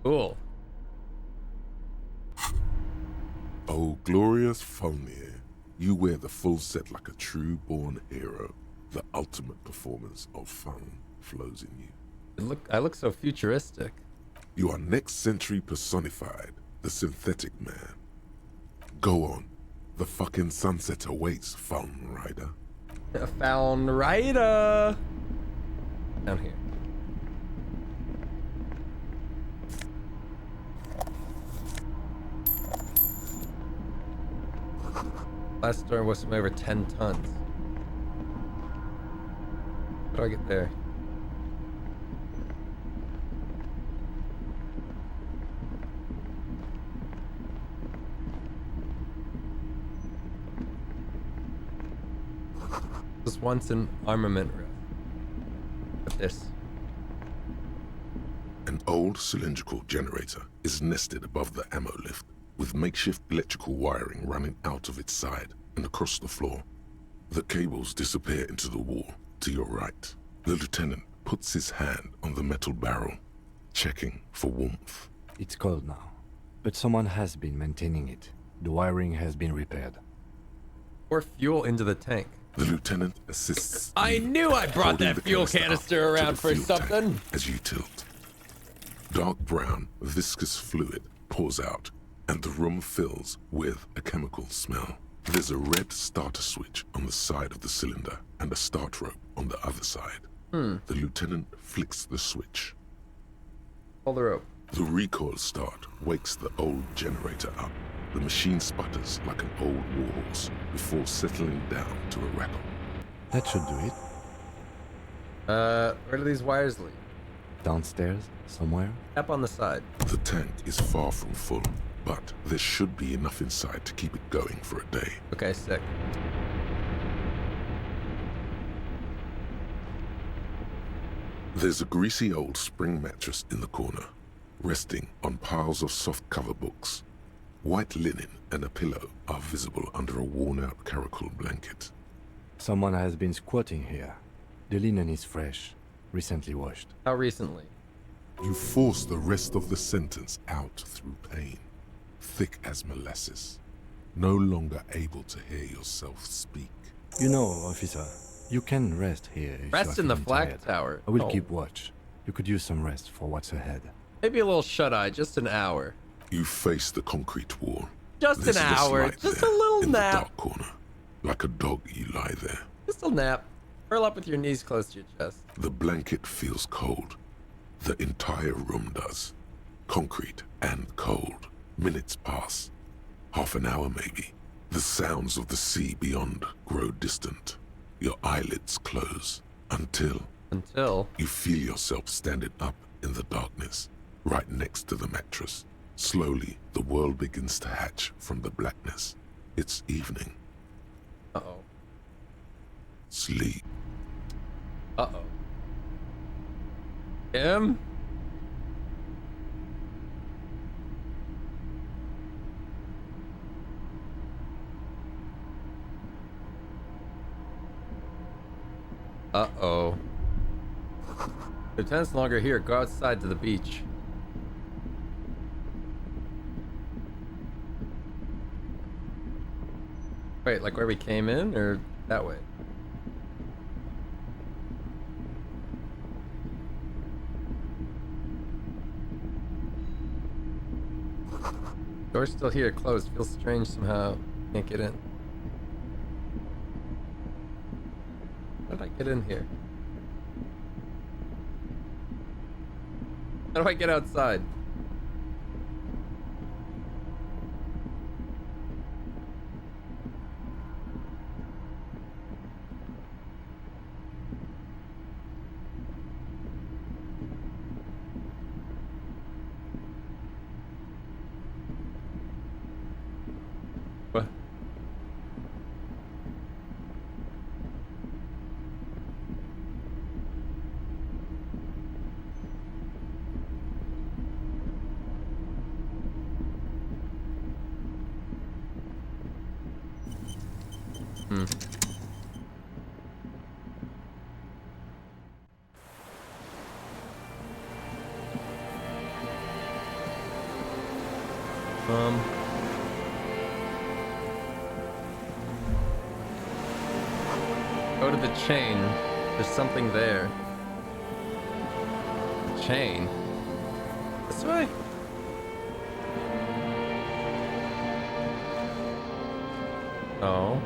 Speaker 1: Cool.
Speaker 3: Oh, glorious Folnir, you wear the full set like a true-born hero. The ultimate performance of fun flows in you.
Speaker 1: I look so futuristic.
Speaker 3: You are next century personified, the synthetic man. Go on. The fucking sunset awaits, Fallen Rider.
Speaker 1: Fallen Rider! Down here. Last storm was over 10 tons. How do I get there? Was once an armament room. But this.
Speaker 3: An old cylindrical generator is nested above the ammo lift, with makeshift electrical wiring running out of its side and across the floor. The cables disappear into the wall to your right. The lieutenant puts his hand on the metal barrel, checking for warmth.
Speaker 2: It's cold now, but someone has been maintaining it. The wiring has been repaired.
Speaker 1: Pour fuel into the tank.
Speaker 3: The lieutenant assists.
Speaker 1: I knew I brought that fuel canister around for something.
Speaker 3: As you tilt. Dark brown, viscous fluid pours out, and the room fills with a chemical smell. There's a red starter switch on the side of the cylinder and a start rope on the other side. The lieutenant flicks the switch.
Speaker 1: Pull the rope.
Speaker 3: The recoil start wakes the old generator up. The machine sputters like an old warhorse before settling down to a rattle.
Speaker 2: That should do it.
Speaker 1: Where do these wires lead?
Speaker 2: Downstairs, somewhere?
Speaker 1: Up on the side.
Speaker 3: The tank is far from full, but there should be enough inside to keep it going for a day.
Speaker 1: Okay, sick.
Speaker 3: There's a greasy old spring mattress in the corner, resting on piles of soft cover books. White linen and a pillow are visible under a worn-out caracal blanket.
Speaker 2: Someone has been squatting here. The linen is fresh, recently washed.
Speaker 1: How recently?
Speaker 3: You force the rest of the sentence out through pain, thick as molasses, no longer able to hear yourself speak.
Speaker 2: You know, officer, you can rest here if
Speaker 1: Rest
Speaker 2: you
Speaker 1: in the
Speaker 2: feeling
Speaker 1: flag
Speaker 2: tired.
Speaker 1: tower.
Speaker 2: I will
Speaker 1: Oh.
Speaker 2: keep watch. You could use some rest for what's ahead.
Speaker 1: Maybe a little shut-eye, just an hour.
Speaker 3: You face the concrete wall.
Speaker 1: Just
Speaker 3: There's
Speaker 1: an
Speaker 3: this
Speaker 1: hour,
Speaker 3: light
Speaker 1: just a
Speaker 3: there
Speaker 1: little
Speaker 3: in the
Speaker 1: nap.
Speaker 3: dark corner. Like a dog, you lie there.
Speaker 1: Just a nap. Curl up with your knees close to your chest.
Speaker 3: The blanket feels cold. The entire room does. Concrete and cold. Minutes pass. Half an hour maybe. The sounds of the sea beyond grow distant. Your eyelids close. Until you feel yourself standing up in the darkness, right next to the mattress. Slowly, the world begins to hatch from the blackness. It's evening.
Speaker 1: Uh-oh.
Speaker 3: Sleep.
Speaker 1: Uh-oh. Kim? Uh-oh. Lieutenant's no longer here. Go outside to the beach. Wait, like where we came in, or that way? Door's still here, closed. Feels strange somehow. Can't get in. How did I get in here? How do I get outside? What? Hmm. the chain. There's something there. The chain. This way? Oh.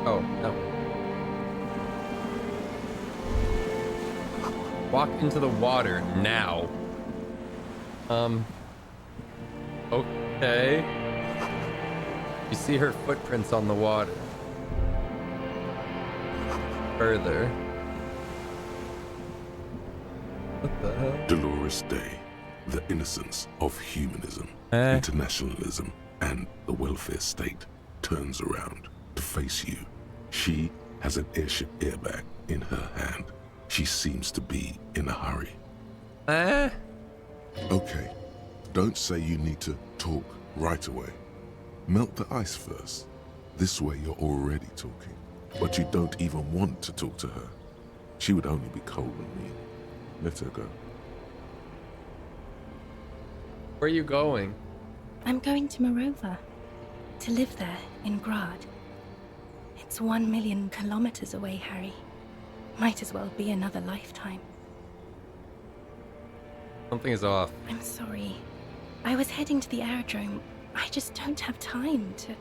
Speaker 1: Oh, no. Walk into the water now. Okay. You see her footprints on the water. Further. What the hell?
Speaker 3: Dolores Day, the innocence of humanism, internationalism, and the welfare state turns around to face you. She has an airship airbag in her hand. She seems to be in a hurry. Okay, don't say you need to talk right away. Melt the ice first. This way you're already talking. But you don't even want to talk to her. She would only be cold and mean. Let her go.
Speaker 1: Where are you going?
Speaker 4: I'm going to Morova. To live there, in Grad. It's 1 million kilometers away, Harry. Might as well be another lifetime.
Speaker 1: Something is off.
Speaker 4: I'm sorry. I was heading to the aerodrome. I just don't have time to...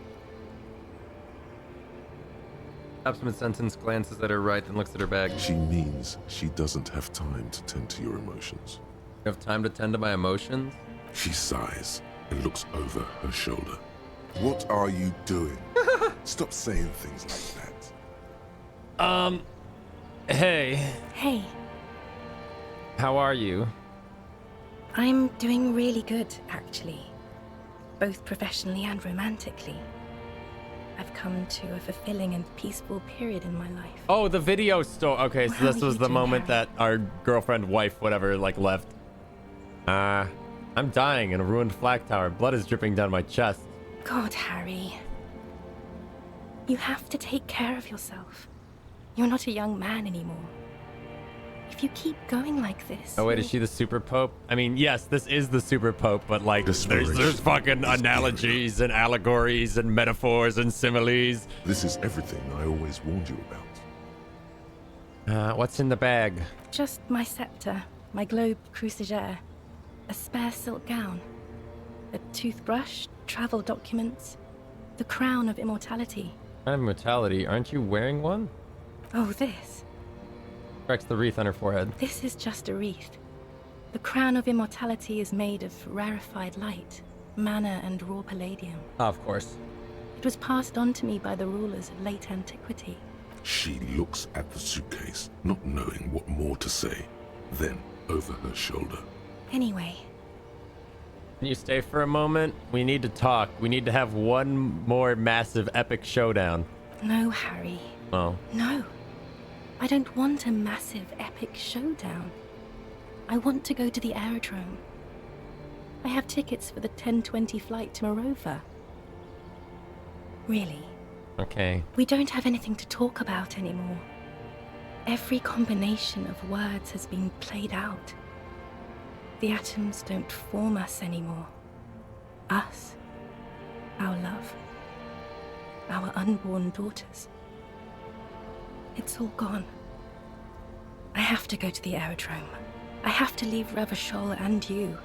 Speaker 1: Stops mid-sentence, glances at her right, then looks at her bag.
Speaker 3: She means she doesn't have time to tend to your emotions.
Speaker 1: You have time to tend to my emotions?
Speaker 3: She sighs and looks over her shoulder. What are you doing? Stop saying things like that.
Speaker 1: Hey.
Speaker 4: Hey.
Speaker 1: How are you?
Speaker 4: I'm doing really good, actually. Both professionally and romantically. I've come to a fulfilling and peaceful period in my life.
Speaker 1: Oh, the video store. Okay, so
Speaker 4: How
Speaker 1: this
Speaker 4: are
Speaker 1: was
Speaker 4: you
Speaker 1: the
Speaker 4: doing,
Speaker 1: moment
Speaker 4: Harry?
Speaker 1: that our girlfriend, wife, whatever, like left. I'm dying in a ruined flag tower. Blood is dripping down my chest.
Speaker 4: God, Harry. You have to take care of yourself. You're not a young man anymore. If you keep going like this...
Speaker 1: Oh wait, is she the super pope? I mean, yes, this is the super pope, but like, there's fucking analogies and allegories and metaphors and similes.
Speaker 3: This is everything I always warned you about.
Speaker 1: What's in the bag?
Speaker 4: Just my scepter, my globe cruciger, a spare silk gown, a toothbrush, travel documents, the crown of immortality.
Speaker 1: Kind of immortality. Aren't you wearing one?
Speaker 4: Oh, this.
Speaker 1: Strikes the wreath on her forehead.
Speaker 4: This is just a wreath. The crown of immortality is made of rarefied light, mana and raw palladium.
Speaker 1: Oh, of course.
Speaker 4: It was passed on to me by the rulers of late antiquity.
Speaker 3: She looks at the suitcase, not knowing what more to say. Then, over her shoulder.
Speaker 4: Anyway,
Speaker 1: Can you stay for a moment? We need to talk. We need to have one more massive epic showdown.
Speaker 4: no, Harry.
Speaker 1: Oh.
Speaker 4: No. I don't want a massive epic showdown. I want to go to the aerodrome. I have tickets for the 10:20 flight to Morova. Really,
Speaker 1: Okay.
Speaker 4: we don't have anything to talk about anymore. Every combination of words has been played out. The atoms don't form us anymore. Us. Our love. Our unborn daughters. It's all gone. I have to go to the aerodrome. I have to leave Revachol and you.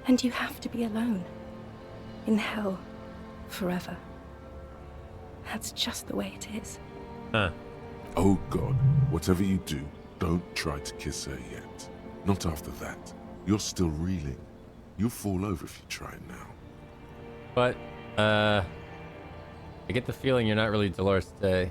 Speaker 4: And you have to be alone. In hell. Forever. That's just the way it is.
Speaker 1: Huh.
Speaker 3: Oh God, whatever you do, don't try to kiss her yet. Not after that. You're still reeling. You'll fall over if you try now.
Speaker 1: But, I get the feeling you're not really Dolores Day.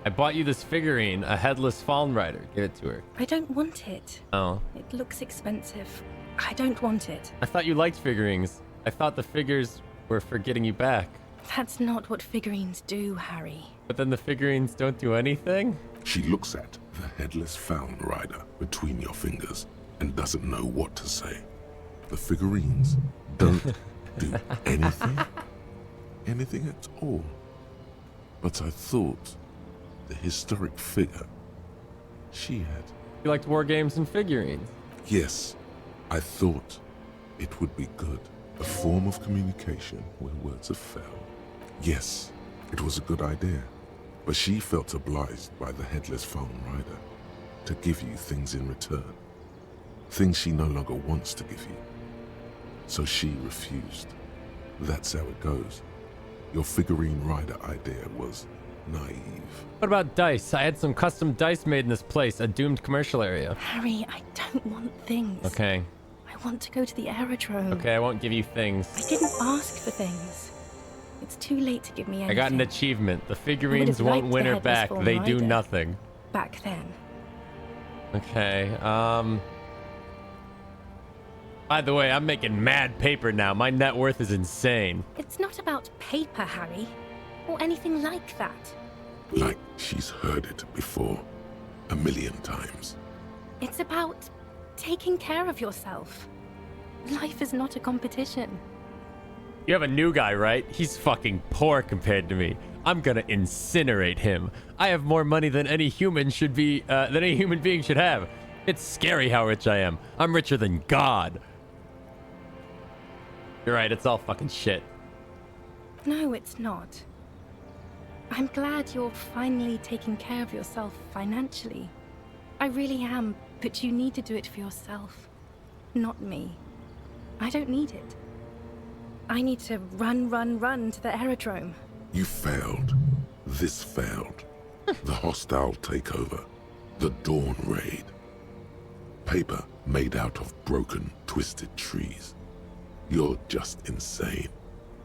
Speaker 1: I bought you this figurine, a headless Fallen Rider. Give it to her.
Speaker 4: I don't want it.
Speaker 1: Oh.
Speaker 4: It looks expensive. I don't want it.
Speaker 1: I thought you liked figurines. I thought the figures were for getting you back.
Speaker 4: That's not what figurines do, Harry.
Speaker 1: But then the figurines don't do anything?
Speaker 3: She looks at the headless Fallen Rider between your fingers and doesn't know what to say. The figurines don't do anything. Anything at all. But I thought the historic figure she had.
Speaker 1: You liked war games and figurines.
Speaker 3: Yes, I thought it would be good. A form of communication where words have failed. Yes, it was a good idea, but she felt obliged by the headless phone rider to give you things in return. Things she no longer wants to give you. So she refused. That's how it goes. Your figurine rider idea was naive.
Speaker 1: What about dice? I had some custom dice made in this place, a doomed commercial area.
Speaker 4: Harry, I don't want things.
Speaker 1: Okay.
Speaker 4: I want to go to the aerodrome.
Speaker 1: Okay, I won't give you things.
Speaker 4: I didn't ask for things. It's too late to give me anything.
Speaker 1: I got an achievement. The
Speaker 4: I
Speaker 1: figurines
Speaker 4: would've
Speaker 1: won't
Speaker 4: liked
Speaker 1: win
Speaker 4: the
Speaker 1: her
Speaker 4: headless
Speaker 1: back.
Speaker 4: form
Speaker 1: They do
Speaker 4: rider.
Speaker 1: nothing.
Speaker 4: Back then.
Speaker 1: Okay, by the way, I'm making mad paper now. My net worth is insane.
Speaker 4: It's not about paper, Harry. Or anything like that.
Speaker 3: Like she's heard it before, 1,000,000 times.
Speaker 4: It's about taking care of yourself. Life is not a competition.
Speaker 1: You have a new guy, right? He's fucking poor compared to me. I'm gonna incinerate him. I have more money than any human should be, than any human being should have. It's scary how rich I am. I'm richer than God. You're right, it's all fucking shit.
Speaker 4: No, it's not. I'm glad you're finally taking care of yourself financially. I really am, but you need to do it for yourself, not me. I don't need it. I need to run to the aerodrome.
Speaker 3: You failed. This failed. The hostile takeover. The Dawn Raid. Paper made out of broken, twisted trees. You're just insane.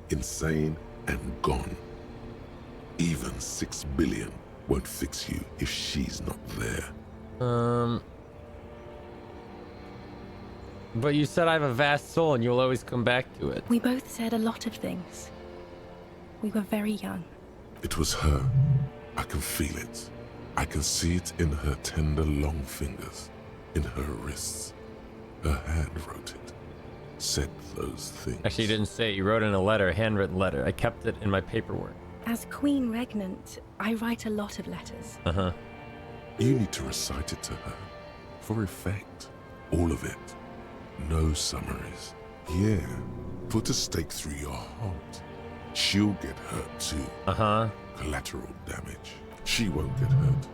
Speaker 3: Insane and gone. Even 6 billion won't fix you if she's not there.
Speaker 1: But you said I have a vast soul and you'll always come back to it.
Speaker 4: We both said a lot of things. We were very young.
Speaker 3: It was her. I can feel it. I can see it in her tender, long fingers, in her wrists. Her hand wrote it. Said those things.
Speaker 1: Actually, you didn't say it. You wrote in a letter, a handwritten letter. I kept it in my paperwork.
Speaker 4: As Queen Regnant, I write a lot of letters.
Speaker 1: Uh-huh.
Speaker 3: You need to recite it to her. For effect. All of it. No summaries. Yeah. Put a stake through your heart. She'll get hurt too.
Speaker 1: Uh-huh.
Speaker 3: Collateral damage. She won't get hurt.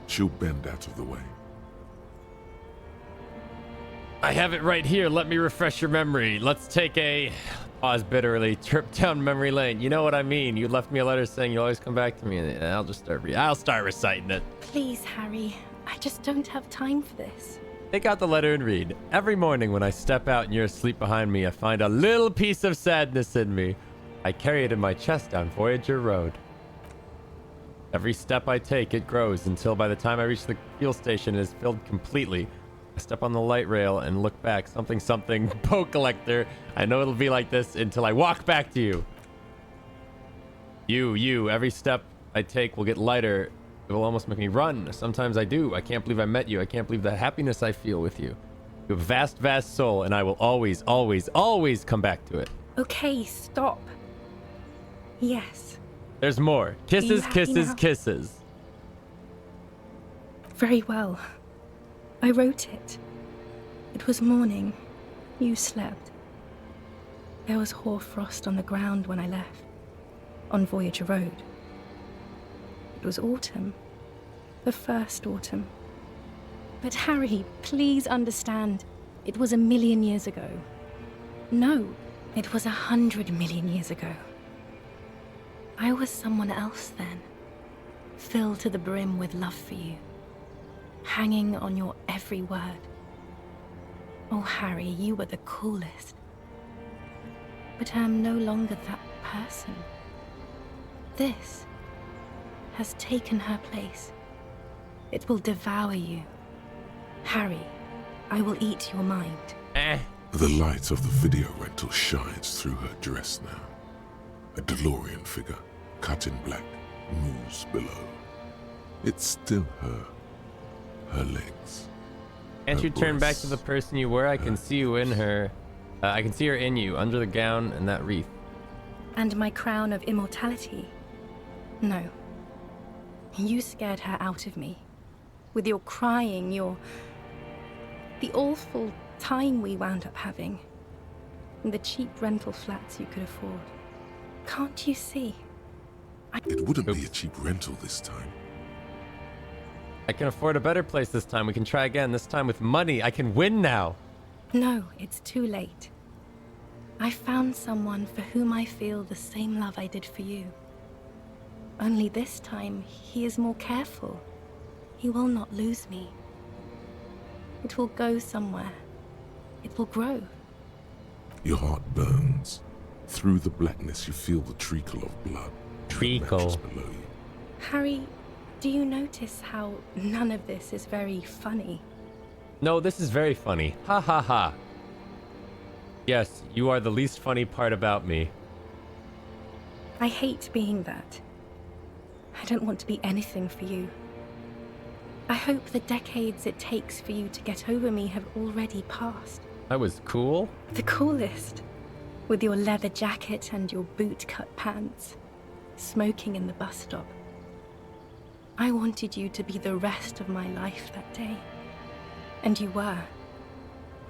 Speaker 3: She'll bend out of the way.
Speaker 1: I have it right here. Let me refresh your memory. Let's take a pause bitterly. Trip down memory lane. You know what I mean. You left me a letter saying you'll always come back to me, and I'll just start reciting it.
Speaker 4: Please, Harry. I just don't have time for this.
Speaker 1: Take out the letter and read. Every morning when I step out and you're asleep behind me, I find a little piece of sadness in me. I carry it in my chest down Voyager Road. Every step I take, it grows until by the time I reach the fuel station, it is filled completely. I step on the light rail and look back. Something, bow collector. I know it'll be like this until I walk back to you. You. Every step I take will get lighter. It will almost make me run. Sometimes I do. I can't believe I met you. I can't believe the happiness I feel with you. You have a vast, vast soul, and I will always, always, always come back to it.
Speaker 4: Okay, stop. Yes.
Speaker 1: There's more. Kisses,
Speaker 4: happy
Speaker 1: kisses,
Speaker 4: now?
Speaker 1: kisses.
Speaker 4: Very well. I wrote it. It was morning. You slept. There was hoarfrost on the ground when I left. On Voyager Road. It was autumn. The first autumn. But Harry, please understand. It was 1,000,000 years ago. No, it was 100 million years ago. I was someone else then. Filled to the brim with love for you. Hanging on your every word. Oh, Harry, you were the coolest. But I am no longer that person. This has taken her place. It will devour you. Harry, I will eat your mind.
Speaker 3: The light of the video rental shines through her dress now. A DeLorean figure, cut in black, moves below. It's still her. Her legs.
Speaker 1: Can't
Speaker 3: her
Speaker 1: you turn back to
Speaker 3: breasts,
Speaker 1: the person you were? I can see you in her. I can see her in you, under the gown and that wreath.
Speaker 4: And my crown of immortality. No. You scared her out of me. With your crying, the awful time we wound up having. and the cheap rental flats you could afford. Can't you see?
Speaker 3: It wouldn't be a cheap rental this time.
Speaker 1: I can afford a better place this time. We can try again, this time with money. I can win now.
Speaker 4: No, it's too late. I found someone for whom I feel the same love I did for you. Only this time, he is more careful. He will not lose me. It will go somewhere. It will grow.
Speaker 3: Your heart burns. Through the blackness, you feel the treacle of blood.
Speaker 1: Treacle.
Speaker 3: Below you.
Speaker 4: Harry, do you notice how none of this is very funny?
Speaker 1: No, this is very funny. Ha ha ha. Yes, you are the least funny part about me.
Speaker 4: I hate being that. I don't want to be anything for you. I hope the decades it takes for you to get over me have already passed.
Speaker 1: I was cool?
Speaker 4: The coolest. With your leather jacket and your boot-cut pants. Smoking in the bus stop. I wanted you to be the rest of my life that day. And you were.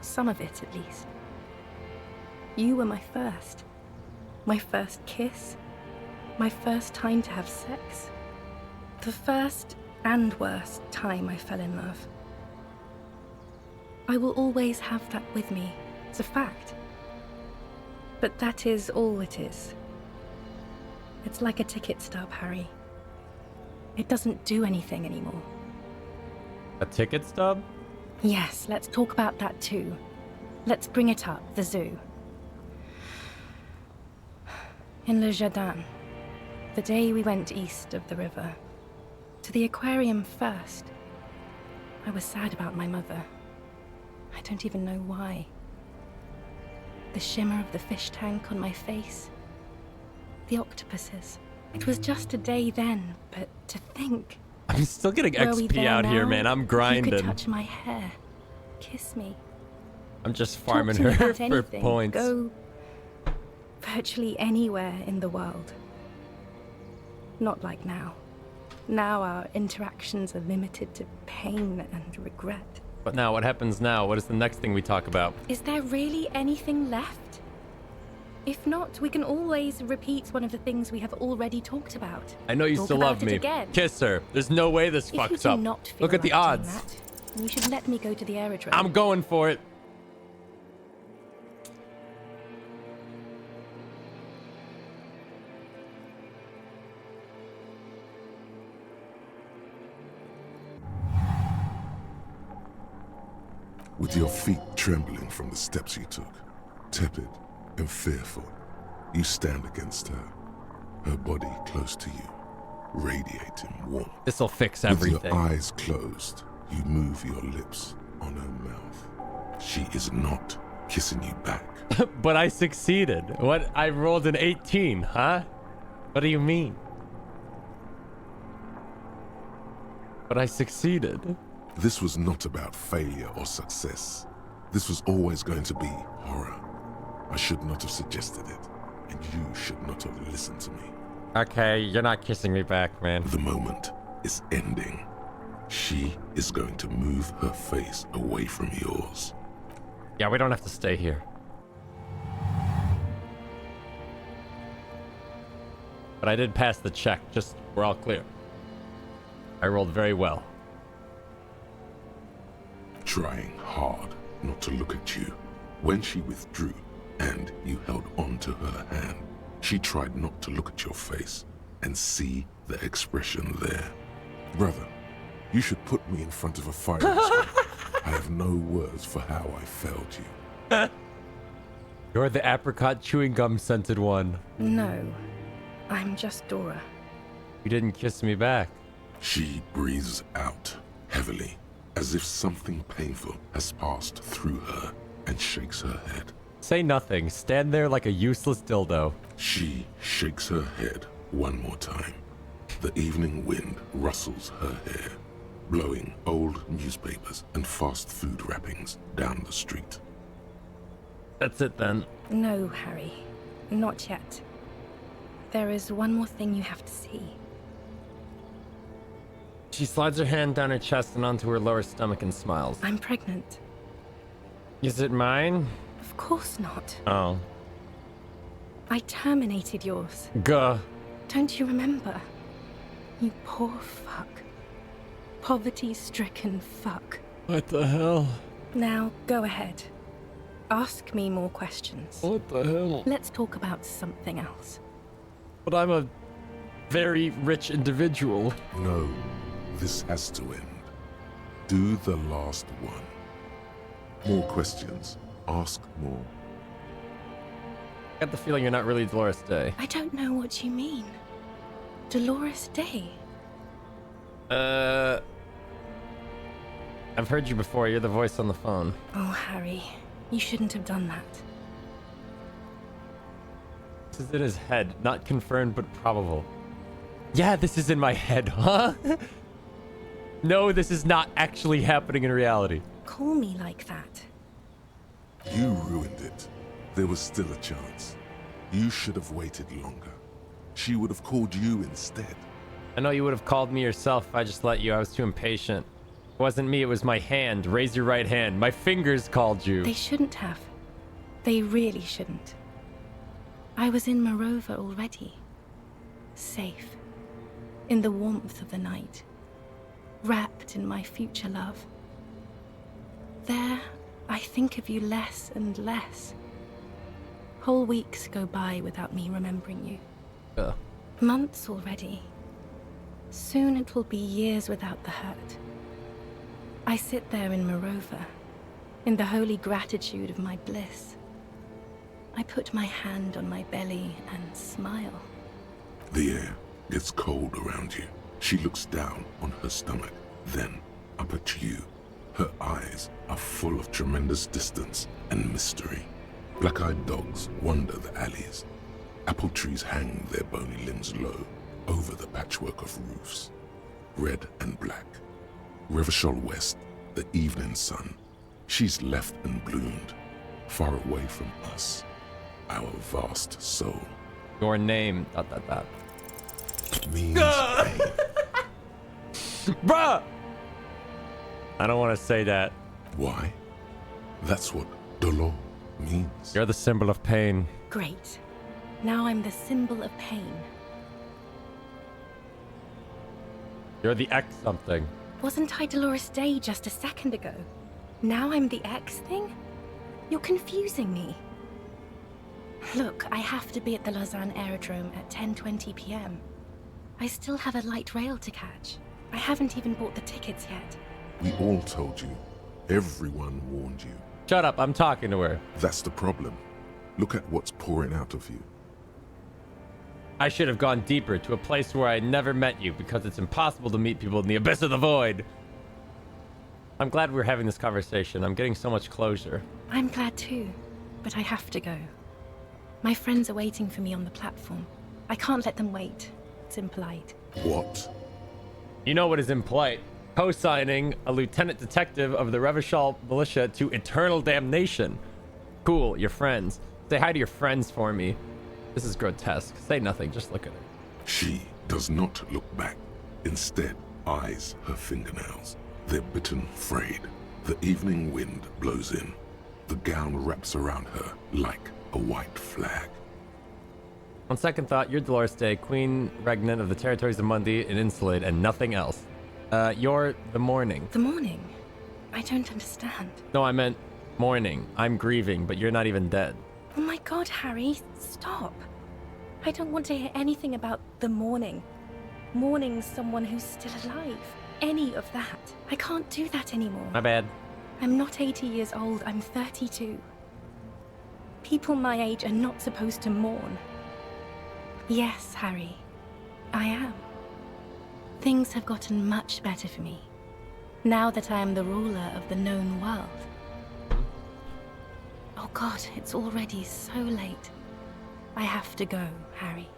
Speaker 4: Some of it, at least. You were my first. My first kiss. My first time to have sex. The first and worst time I fell in love. I will always have that with me. It's a fact. But that is all it is. It's like a ticket stub, Harry. It doesn't do anything anymore.
Speaker 1: A ticket stub?
Speaker 4: Yes, let's talk about that too. Let's bring it up, the zoo. In Le Jardin, the day we went east of the river. To the aquarium first. I was sad about my mother. I don't even know why. The shimmer of the fish tank on my face. The octopuses. It was just a day then, but to think.
Speaker 1: I'm still getting
Speaker 4: Were we
Speaker 1: XP
Speaker 4: there
Speaker 1: out here,
Speaker 4: now?
Speaker 1: man. I'm
Speaker 4: You
Speaker 1: grinding.
Speaker 4: could touch my hair. Kiss me.
Speaker 1: I'm just
Speaker 4: Talk
Speaker 1: farming
Speaker 4: to me
Speaker 1: her
Speaker 4: about
Speaker 1: for
Speaker 4: anything.
Speaker 1: points.
Speaker 4: Go virtually anywhere in the world. Not like now. Now our interactions are limited to pain and regret.
Speaker 1: But now, what happens now? What is the next thing we talk about?
Speaker 4: Is there really anything left? If not, we can always repeat one of the things we have already talked about.
Speaker 1: I know you
Speaker 4: Talk
Speaker 1: still
Speaker 4: about
Speaker 1: love
Speaker 4: it
Speaker 1: me.
Speaker 4: again.
Speaker 1: Kiss her. There's no way this
Speaker 4: If you
Speaker 1: fucks
Speaker 4: do
Speaker 1: up.
Speaker 4: not feel
Speaker 1: Look at the
Speaker 4: like doing
Speaker 1: odds.
Speaker 4: that, you should let me go to the aerodrome.
Speaker 1: I'm going for it.
Speaker 3: With your feet trembling from the steps you took, tepid and fearful, you stand against her, her body close to you, radiating warmth.
Speaker 1: This'll fix
Speaker 3: With
Speaker 1: everything.
Speaker 3: your eyes closed, you move your lips on her mouth. She is not kissing you back.
Speaker 1: But I succeeded. What? I rolled an 18, huh? What do you mean? But I succeeded.
Speaker 3: This was not about failure or success. This was always going to be horror. I should not have suggested it, and you should not have listened to me.
Speaker 1: Okay, you're not kissing me back, man.
Speaker 3: The moment is ending. She is going to move her face away from yours.
Speaker 1: Yeah, we don't have to stay here. But I did pass the check, just we're all clear. I rolled very well.
Speaker 3: Trying hard not to look at you. When she withdrew and you held on to her hand, she tried not to look at your face and see the expression there. Brother, you should put me in front of a firing squad. I have no words for how I failed you.
Speaker 1: You're the apricot chewing gum scented one.
Speaker 4: No, I'm just Dora.
Speaker 1: You didn't kiss me back.
Speaker 3: She breathes out heavily, as if something painful has passed through her, and shakes her head.
Speaker 1: Say nothing. Stand there like a useless dildo.
Speaker 3: She shakes her head one more time. The evening wind rustles her hair, blowing old newspapers and fast food wrappings down the street.
Speaker 1: That's it then.
Speaker 4: No, Harry. Not yet. There is one more thing you have to see.
Speaker 1: She slides her hand down her chest and onto her lower stomach and smiles.
Speaker 4: I'm pregnant.
Speaker 1: Is it mine?
Speaker 4: Of course not.
Speaker 1: Oh.
Speaker 4: I terminated yours.
Speaker 1: Gah.
Speaker 4: Don't you remember? You poor fuck. Poverty-stricken fuck.
Speaker 1: What the hell?
Speaker 4: Now, go ahead. Ask me more questions.
Speaker 1: What the hell?
Speaker 4: Let's talk about something else.
Speaker 1: But I'm a very rich individual.
Speaker 3: No, this has to end. Do the last one. More questions. Ask more.
Speaker 1: I got the feeling you're not really Dolores Day.
Speaker 4: I don't know what you mean. Dolores Day?
Speaker 1: I've heard you before. You're the voice on the phone.
Speaker 4: Oh, Harry. You shouldn't have done that.
Speaker 1: This is in his head. Not confirmed, but probable. Yeah, this is in my head, huh? No, this is not actually happening in reality.
Speaker 4: Call me like that.
Speaker 3: You ruined it. There was still a chance. You should have waited longer. She would have called you instead.
Speaker 1: I know you would have called me yourself if I just let you. I was too impatient. It wasn't me, it was my hand. Raise your right hand. My fingers called you.
Speaker 4: They shouldn't have. They really shouldn't. I was in Morova already. Safe. In the warmth of the night. Wrapped in my future love. There, I think of you less and less. Whole weeks go by without me remembering you. Months already. Soon it will be years without the hurt. I sit there in Morova, in the holy gratitude of my bliss. I put my hand on my belly and smile.
Speaker 3: The air gets cold around you. She looks down on her stomach, then up at you. Her eyes are full of tremendous distance and mystery. Black-eyed dogs wander the alleys. Apple trees hang their bony limbs low over the patchwork of roofs. Red and black. Revachol West, the evening sun. She's left and bloomed, far away from us. Our vast soul.
Speaker 1: Your name, ...
Speaker 3: Means pain.
Speaker 1: Bruh! I don't want to say that.
Speaker 3: Why? That's what dolor means.
Speaker 1: You're the symbol of pain.
Speaker 4: Great. Now I'm the symbol of pain.
Speaker 1: You're the X something.
Speaker 4: Wasn't I Dolores Day just a second ago? Now I'm the X thing? You're confusing me. Look, I have to be at the Lausanne Aerodrome at 10:20 p.m. I still have a light rail to catch. I haven't even bought the tickets yet.
Speaker 3: We all told you. Everyone warned you.
Speaker 1: Shut up, I'm talking to her.
Speaker 3: That's the problem. Look at what's pouring out of you.
Speaker 1: I should have gone deeper to a place where I never met you because it's impossible to meet people in the abyss of the void. I'm glad we're having this conversation. I'm getting so much closure.
Speaker 4: I'm glad too, but I have to go. My friends are waiting for me on the platform. I can't let them wait. It's impolite.
Speaker 3: What?
Speaker 1: You know what is impolite? Co-signing a lieutenant detective of the Revachol militia to eternal damnation. Cool, your friends. Say hi to your friends for me. This is grotesque. Say nothing, just look at her.
Speaker 3: She does not look back. Instead, eyes her fingernails. They're bitten, frayed. The evening wind blows in. The gown wraps around her like a white flag.
Speaker 1: On second thought, you're Dolores Day, Queen Regnant of the Territories of Mundi and Insulid, and nothing else. You're the Morning.
Speaker 4: The Morning? I don't understand.
Speaker 1: No, I meant mourning. I'm grieving, but you're not even dead.
Speaker 4: Oh my god, Harry, stop. I don't want to hear anything about the Morning. Mourning someone who's still alive. Any of that. I can't do that anymore.
Speaker 1: My bad.
Speaker 4: I'm not 80 years old, I'm 32. People my age are not supposed to mourn. Yes, Harry, I am. Things have gotten much better for me, now that I am the ruler of the known world. Oh God, it's already so late. I have to go, Harry.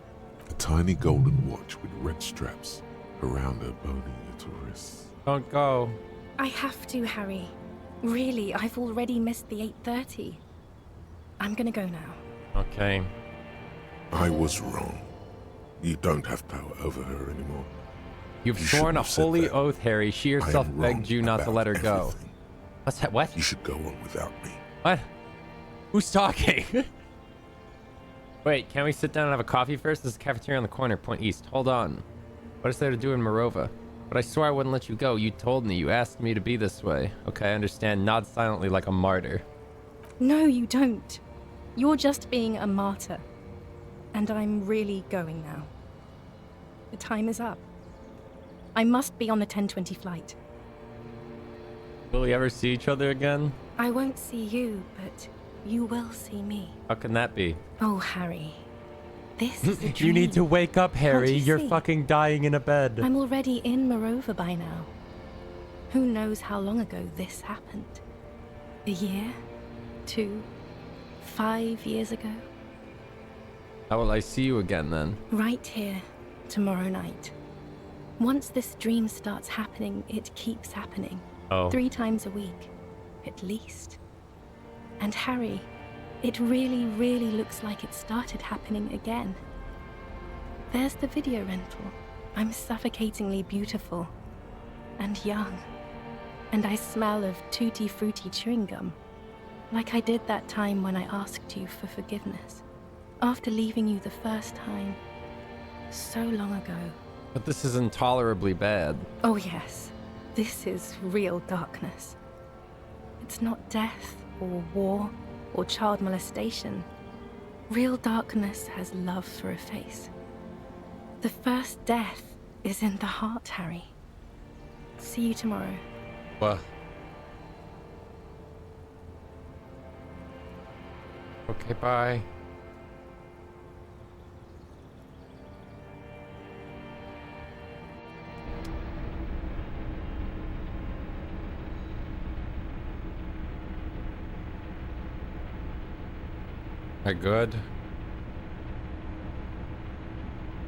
Speaker 3: A tiny golden watch with red straps around her bony little wrists.
Speaker 1: Don't go.
Speaker 4: I have to, Harry. Really, I've already missed the 8:30. I'm gonna go now.
Speaker 1: Okay.
Speaker 3: I was wrong. You don't have power over her anymore.
Speaker 1: You've
Speaker 3: You
Speaker 1: sworn
Speaker 3: shouldn't
Speaker 1: a
Speaker 3: have said
Speaker 1: holy
Speaker 3: that.
Speaker 1: oath, Harry. She
Speaker 3: I
Speaker 1: herself
Speaker 3: am
Speaker 1: begged
Speaker 3: wrong
Speaker 1: you not to
Speaker 3: about
Speaker 1: let her go.
Speaker 3: everything.
Speaker 1: What's that? What?
Speaker 3: You should go on without me.
Speaker 1: What? Who's talking? Wait, can't we sit down and have a coffee first? There's a cafeteria on the corner, point east. Hold on. What is there to do in Morova? But I swear I wouldn't let you go. You told me. You asked me to be this way. Okay, I understand. Nod silently like a martyr.
Speaker 4: No, you don't. You're just being a martyr. And I'm really going now. The time is up. I must be on the 10:20 flight.
Speaker 1: Will we ever see each other again?
Speaker 4: I won't see you, but you will see me.
Speaker 1: How can that be?
Speaker 4: Oh, Harry. This is a dream.
Speaker 1: You need to wake up, Harry.
Speaker 4: Can't you
Speaker 1: You're
Speaker 4: see?
Speaker 1: fucking dying in a bed.
Speaker 4: I'm already in Morova by now. Who knows how long ago this happened? A year? 2? 5 years ago?
Speaker 1: How will I see you again then?
Speaker 4: Right here, tomorrow night. Once this dream starts happening, it keeps happening.
Speaker 1: Oh.
Speaker 4: 3 times a week, at least. And Harry, it really, really looks like it started happening again. There's the video rental. I'm suffocatingly beautiful. And young. And I smell of tutti frutti chewing gum. Like I did that time when I asked you for forgiveness. After leaving you the first time. So long ago.
Speaker 1: But this is intolerably bad.
Speaker 4: Oh yes. This is real darkness. It's not death or war or child molestation. Real darkness has love for a face. The first death is in the heart, Harry. See you tomorrow.
Speaker 1: What? Okay, bye. Are good?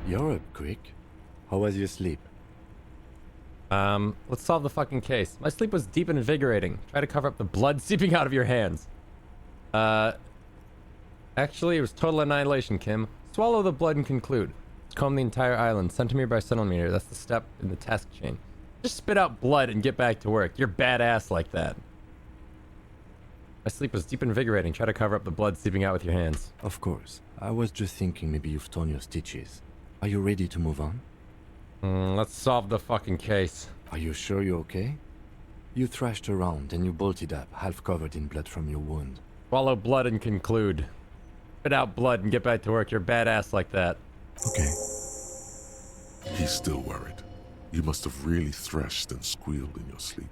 Speaker 2: You're up quick. How was your sleep?
Speaker 1: Let's solve the fucking case. My sleep was deep and invigorating. Try to cover up the blood seeping out of your hands. Actually, it was total annihilation, Kim. Swallow the blood and conclude. Comb the entire island, centimeter by centimeter. That's the step in the task chain. Just spit out blood and get back to work. You're badass like that. My sleep was deep and invigorating. Try to cover up the blood seeping out with your hands.
Speaker 2: Of course. I was just thinking maybe you've torn your stitches. Are you ready to move on?
Speaker 1: Let's solve the fucking case.
Speaker 2: Are you sure you're okay? You thrashed around and you bolted up, half covered in blood from your wound.
Speaker 1: Swallow blood and conclude. Spit out blood and get back to work. You're badass like that.
Speaker 2: Okay.
Speaker 3: He's still worried. You must have really thrashed and squealed in your sleep.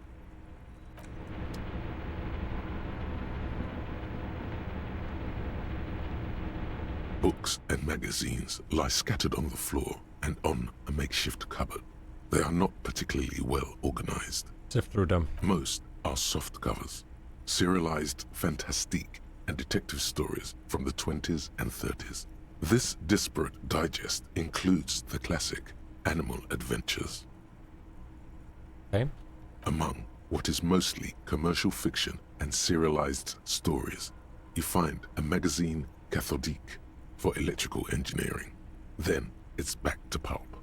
Speaker 3: Books and magazines lie scattered on the floor and on a makeshift cupboard. They are not particularly well organized.
Speaker 1: Sift through them.
Speaker 3: Most are soft covers, serialized fantastique and detective stories from the 20s and 30s. This disparate digest includes the classic Animal Adventures.
Speaker 1: Okay.
Speaker 3: Among what is mostly commercial fiction and serialized stories, you find a magazine cathodique for electrical engineering. Then it's back to pulp.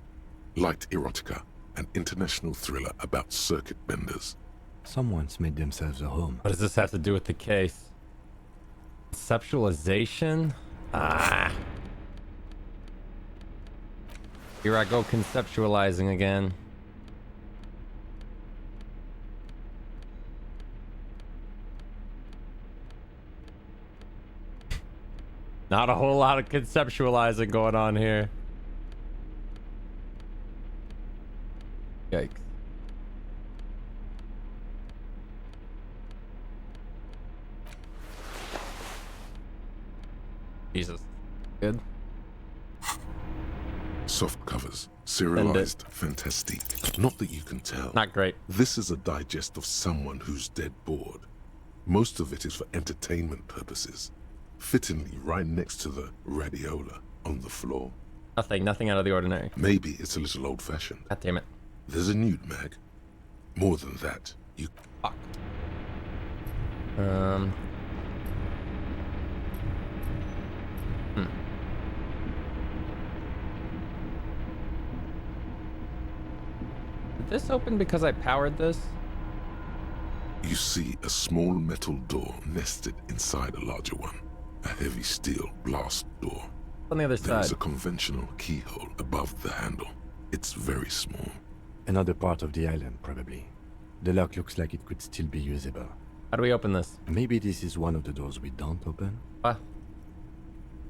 Speaker 3: Light erotica, an international thriller about circuit benders.
Speaker 2: Someone's made themselves a home.
Speaker 1: What does this have to do with the case? Conceptualization? Ah. Here I go conceptualizing again. Not a whole lot of conceptualizing going on here. Yikes. Jesus. Good.
Speaker 3: Soft covers, serialized fantastique. Not that you can tell.
Speaker 1: Not great.
Speaker 3: This is a digest of someone who's dead bored. Most of it is for entertainment purposes. Fittingly right next to the radiola on the floor.
Speaker 1: Nothing out of the ordinary.
Speaker 3: Maybe it's a little old-fashioned.
Speaker 1: God damn it.
Speaker 3: There's a nude mag. More than that, you...
Speaker 1: Fuck. Did this open because I powered this?
Speaker 3: You see a small metal door nested inside a larger one. A heavy steel blast door.
Speaker 1: On the other
Speaker 3: There is
Speaker 1: side.
Speaker 3: a conventional keyhole above the handle. It's very small.
Speaker 2: Another part of the island, probably. The lock looks like it could still be usable.
Speaker 1: How do we open this?
Speaker 2: Maybe this is one of the doors we don't open?
Speaker 1: What?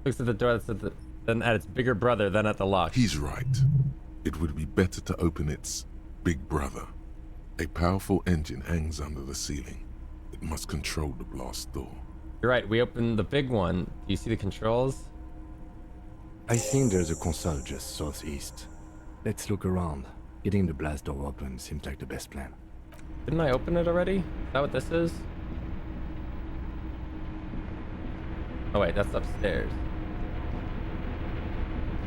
Speaker 1: Looks at the door that's then at its bigger brother, then at the lock.
Speaker 3: He's right. It would be better to open its big brother. A powerful engine hangs under the ceiling. It must control the blast door.
Speaker 1: You're right, we opened the big one. Do you see the controls?
Speaker 2: I think there's a console just southeast. Let's look around. Getting the blast door open seems like the best plan.
Speaker 1: Didn't I open it already? Is that what this is? Oh wait, that's upstairs. Is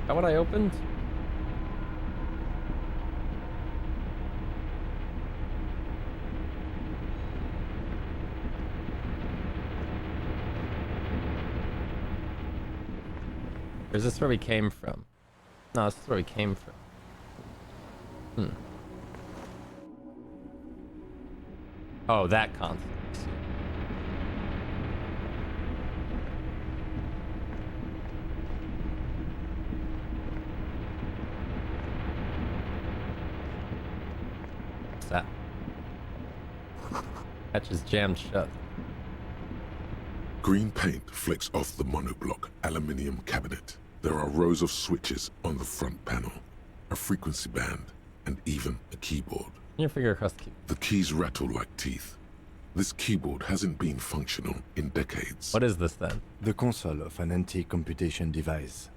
Speaker 1: that what I opened? Or is this where we came from? No, this is where we came from. Oh, that console. I see. What's that? Hatch is jammed shut.
Speaker 3: Green paint flecks off the monoblock aluminium cabinet. There are rows of switches on the front panel, a frequency band, and even a keyboard.
Speaker 1: Your finger across the key.
Speaker 3: The keys rattle like teeth. This keyboard hasn't been functional in decades.
Speaker 1: What is this then?
Speaker 2: The console of an anti-computation device.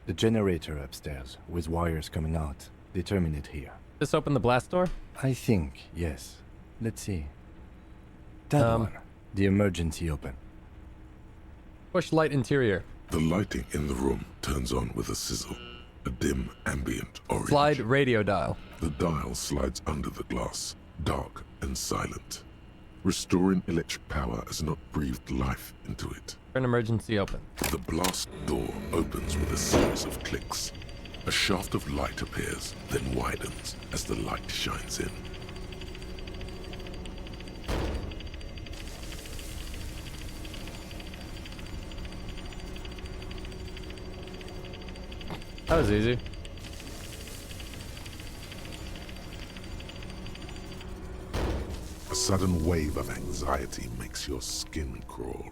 Speaker 2: The generator upstairs, with wires coming out. They terminate here.
Speaker 1: This open the blast door?
Speaker 2: I think, yes. Let's see. That one. The emergency open.
Speaker 1: Push light interior.
Speaker 3: The lighting in the room turns on with a sizzle. A dim, ambient orange.
Speaker 1: Slide radio dial.
Speaker 3: The dial slides under the glass, dark and silent. Restoring electric power has not breathed life into it.
Speaker 1: An emergency open.
Speaker 3: The blast door opens with a series of clicks. A shaft of light appears, then widens as the light shines in.
Speaker 1: That was easy.
Speaker 3: A sudden wave of anxiety makes your skin crawl.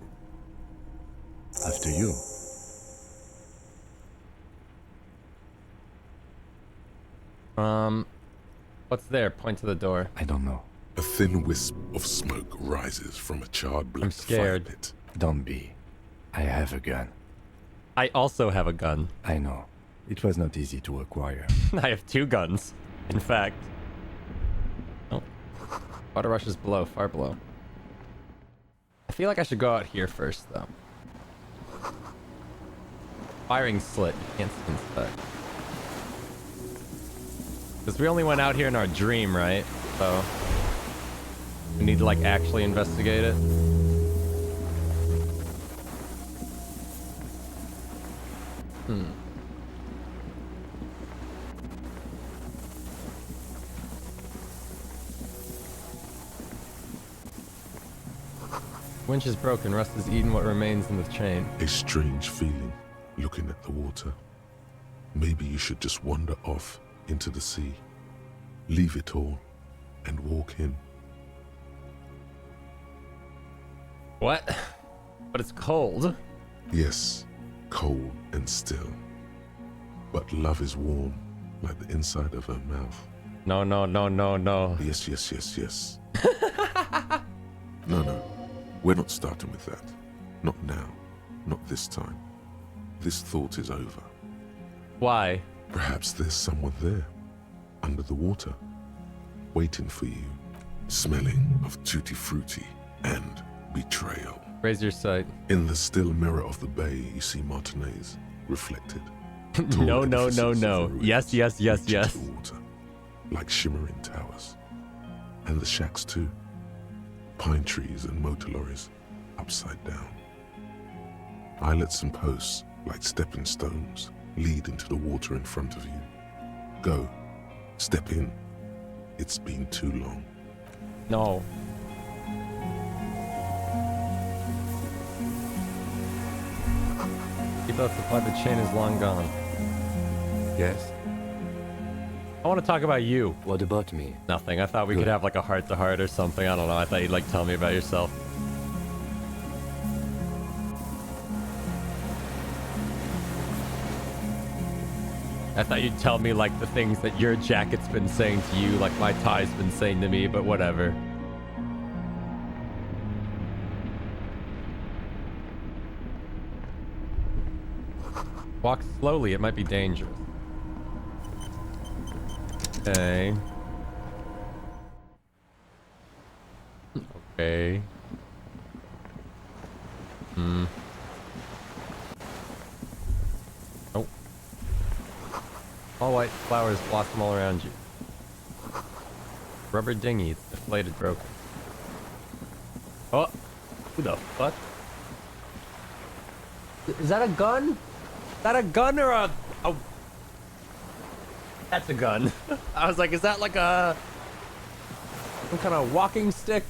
Speaker 2: After you.
Speaker 1: What's there? Point to the door.
Speaker 2: I don't know.
Speaker 3: A thin wisp of smoke rises from a charred black fire pit.
Speaker 2: Don't be. I have a gun.
Speaker 1: I also have a gun.
Speaker 2: I know. It was not easy to acquire.
Speaker 1: I have 2 guns, in fact. Oh. Water rushes below, far below. I feel like I should go out here first, though. Firing slit. You can't see inside. Because we only went out here in our dream, right? So we need to like actually investigate it. Winch is broken. Rust has eaten what remains in the chain.
Speaker 3: A strange feeling, looking at the water. Maybe you should just wander off into the sea, leave it all, and walk in.
Speaker 1: What? But it's cold.
Speaker 3: Yes, cold and still. But love is warm, like the inside of her mouth.
Speaker 1: No, no, no, no, no.
Speaker 3: Yes, yes, yes, yes. No, we're not starting with that. Not now. Not this time. This thought is over.
Speaker 1: Why?
Speaker 3: Perhaps there's someone there, under the water, waiting for you, smelling of tutti frutti and betrayal.
Speaker 1: Raise your sight.
Speaker 3: In the still mirror of the bay, you see Martinez, reflected.
Speaker 1: No, no, no, no. Yes, yes, yes, yes.
Speaker 3: The water, like shimmering towers. And the shacks too. Pine trees and motor lorries, upside down. Islets and posts, like stepping stones, lead into the water in front of you. Go. Step in. It's been too long.
Speaker 1: No. People have supplied the chain is long gone.
Speaker 2: Yes?
Speaker 1: I want to talk about you.
Speaker 2: What about me?
Speaker 1: Nothing. I thought we could have like a heart-to-heart or something. I don't know. I thought you'd like tell me about yourself. I thought you'd tell me like the things that your jacket's been saying to you, like my tie's been saying to me, but whatever. Walk slowly, it might be dangerous. Okay. Okay. Oh. All white flowers blossom all around you. Rubber dinghy, it's deflated, broken. Oh! Who the fuck? Is that a gun? Is that a gun or a... Oh. That's a gun. I was like, is that like a... some kind of walking stick?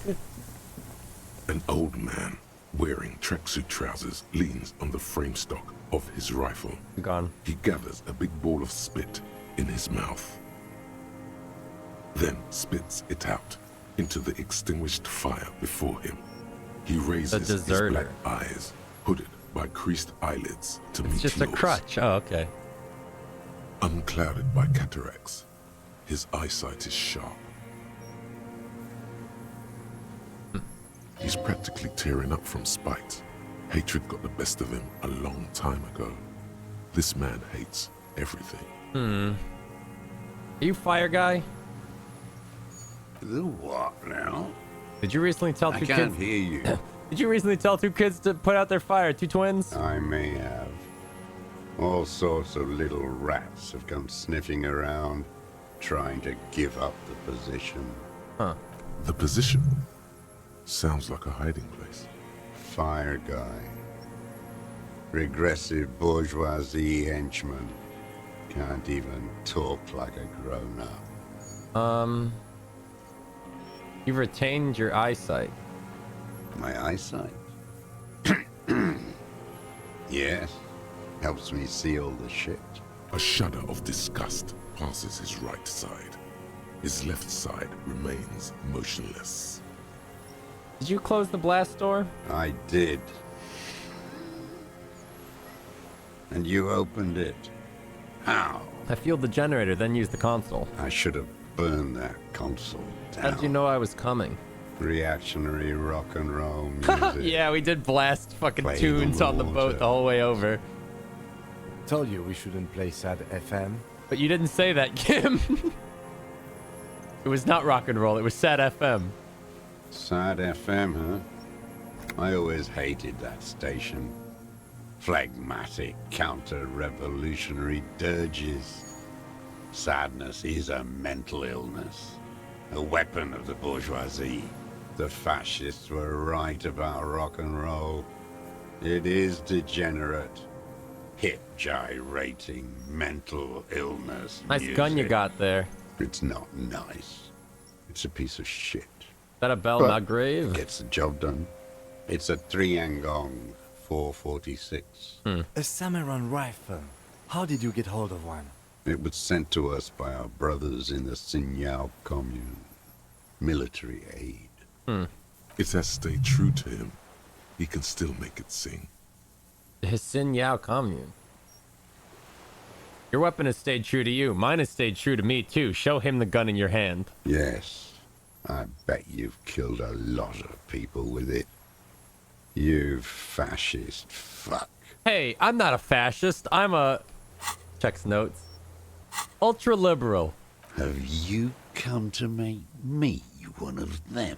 Speaker 3: An old man wearing tracksuit trousers leans on the frame stock of his rifle.
Speaker 1: Gone.
Speaker 3: He gathers a big ball of spit in his mouth, then spits it out into the extinguished fire before him. He raises his black eyes, hooded by creased eyelids, to meet
Speaker 1: It's just
Speaker 3: yours.
Speaker 1: a crutch. Oh, okay.
Speaker 3: Unclouded by cataracts, his eyesight is sharp. He's practically tearing up from spite. Hatred got the best of him a long time ago. This man hates everything.
Speaker 1: Are you fire guy?
Speaker 6: The what now?
Speaker 1: Did you recently tell
Speaker 6: I
Speaker 1: two
Speaker 6: can't
Speaker 1: kids?
Speaker 6: hear you.
Speaker 1: Did you recently tell two kids to put out their fire? Two twins?
Speaker 6: I may have. All sorts of little rats have come sniffing around, trying to give up the position.
Speaker 1: Huh.
Speaker 3: The position sounds like a hiding place.
Speaker 6: Fire guy. Regressive bourgeoisie henchman. Can't even talk like a grown-up.
Speaker 1: You've retained your eyesight.
Speaker 6: My eyesight? Yes. Helps me see all the shit.
Speaker 3: A shudder of disgust passes his right side. His left side remains motionless.
Speaker 1: Did you close the blast door?
Speaker 6: I did. And you opened it. How?
Speaker 1: I fueled the generator, then used the console.
Speaker 6: I should have burned that console down.
Speaker 1: How did you know I was coming?
Speaker 6: Reactionary rock and roll music.
Speaker 1: Yeah, we did blast fucking
Speaker 6: Play
Speaker 1: tunes
Speaker 6: the
Speaker 1: on the
Speaker 6: water.
Speaker 1: boat the whole way over.
Speaker 2: Told you we shouldn't play sad FM.
Speaker 1: But you didn't say that, Kim. It was not rock and roll, it was sad FM.
Speaker 6: Sad FM, huh? I always hated that station. Phlegmatic, counter-revolutionary dirges. Sadness is a mental illness. A weapon of the bourgeoisie. The fascists were right about rock and roll. It is degenerate. Hip gyrating, mental illness.
Speaker 1: Nice gun you
Speaker 6: music.
Speaker 1: got there.
Speaker 6: It's not nice. It's a piece of shit.
Speaker 1: Is that a Bell
Speaker 6: But
Speaker 1: Magrave?
Speaker 6: it gets the job done. It's a 3-angong 446.
Speaker 2: A Samuran rifle. How did you get hold of one?
Speaker 6: It was sent to us by our brothers in the Sinyao commune. Military aid.
Speaker 3: It has stayed true to him. He can still make it sing.
Speaker 1: The Hisin Yao commune. Your weapon has stayed true to you. Mine has stayed true to me, too. Show him the gun in your hand.
Speaker 6: Yes. I bet you've killed a lot of people with it. You fascist fuck.
Speaker 1: Hey, I'm not a fascist. I'm a... Checks notes. Ultra-liberal.
Speaker 6: Have you come to make me one of them?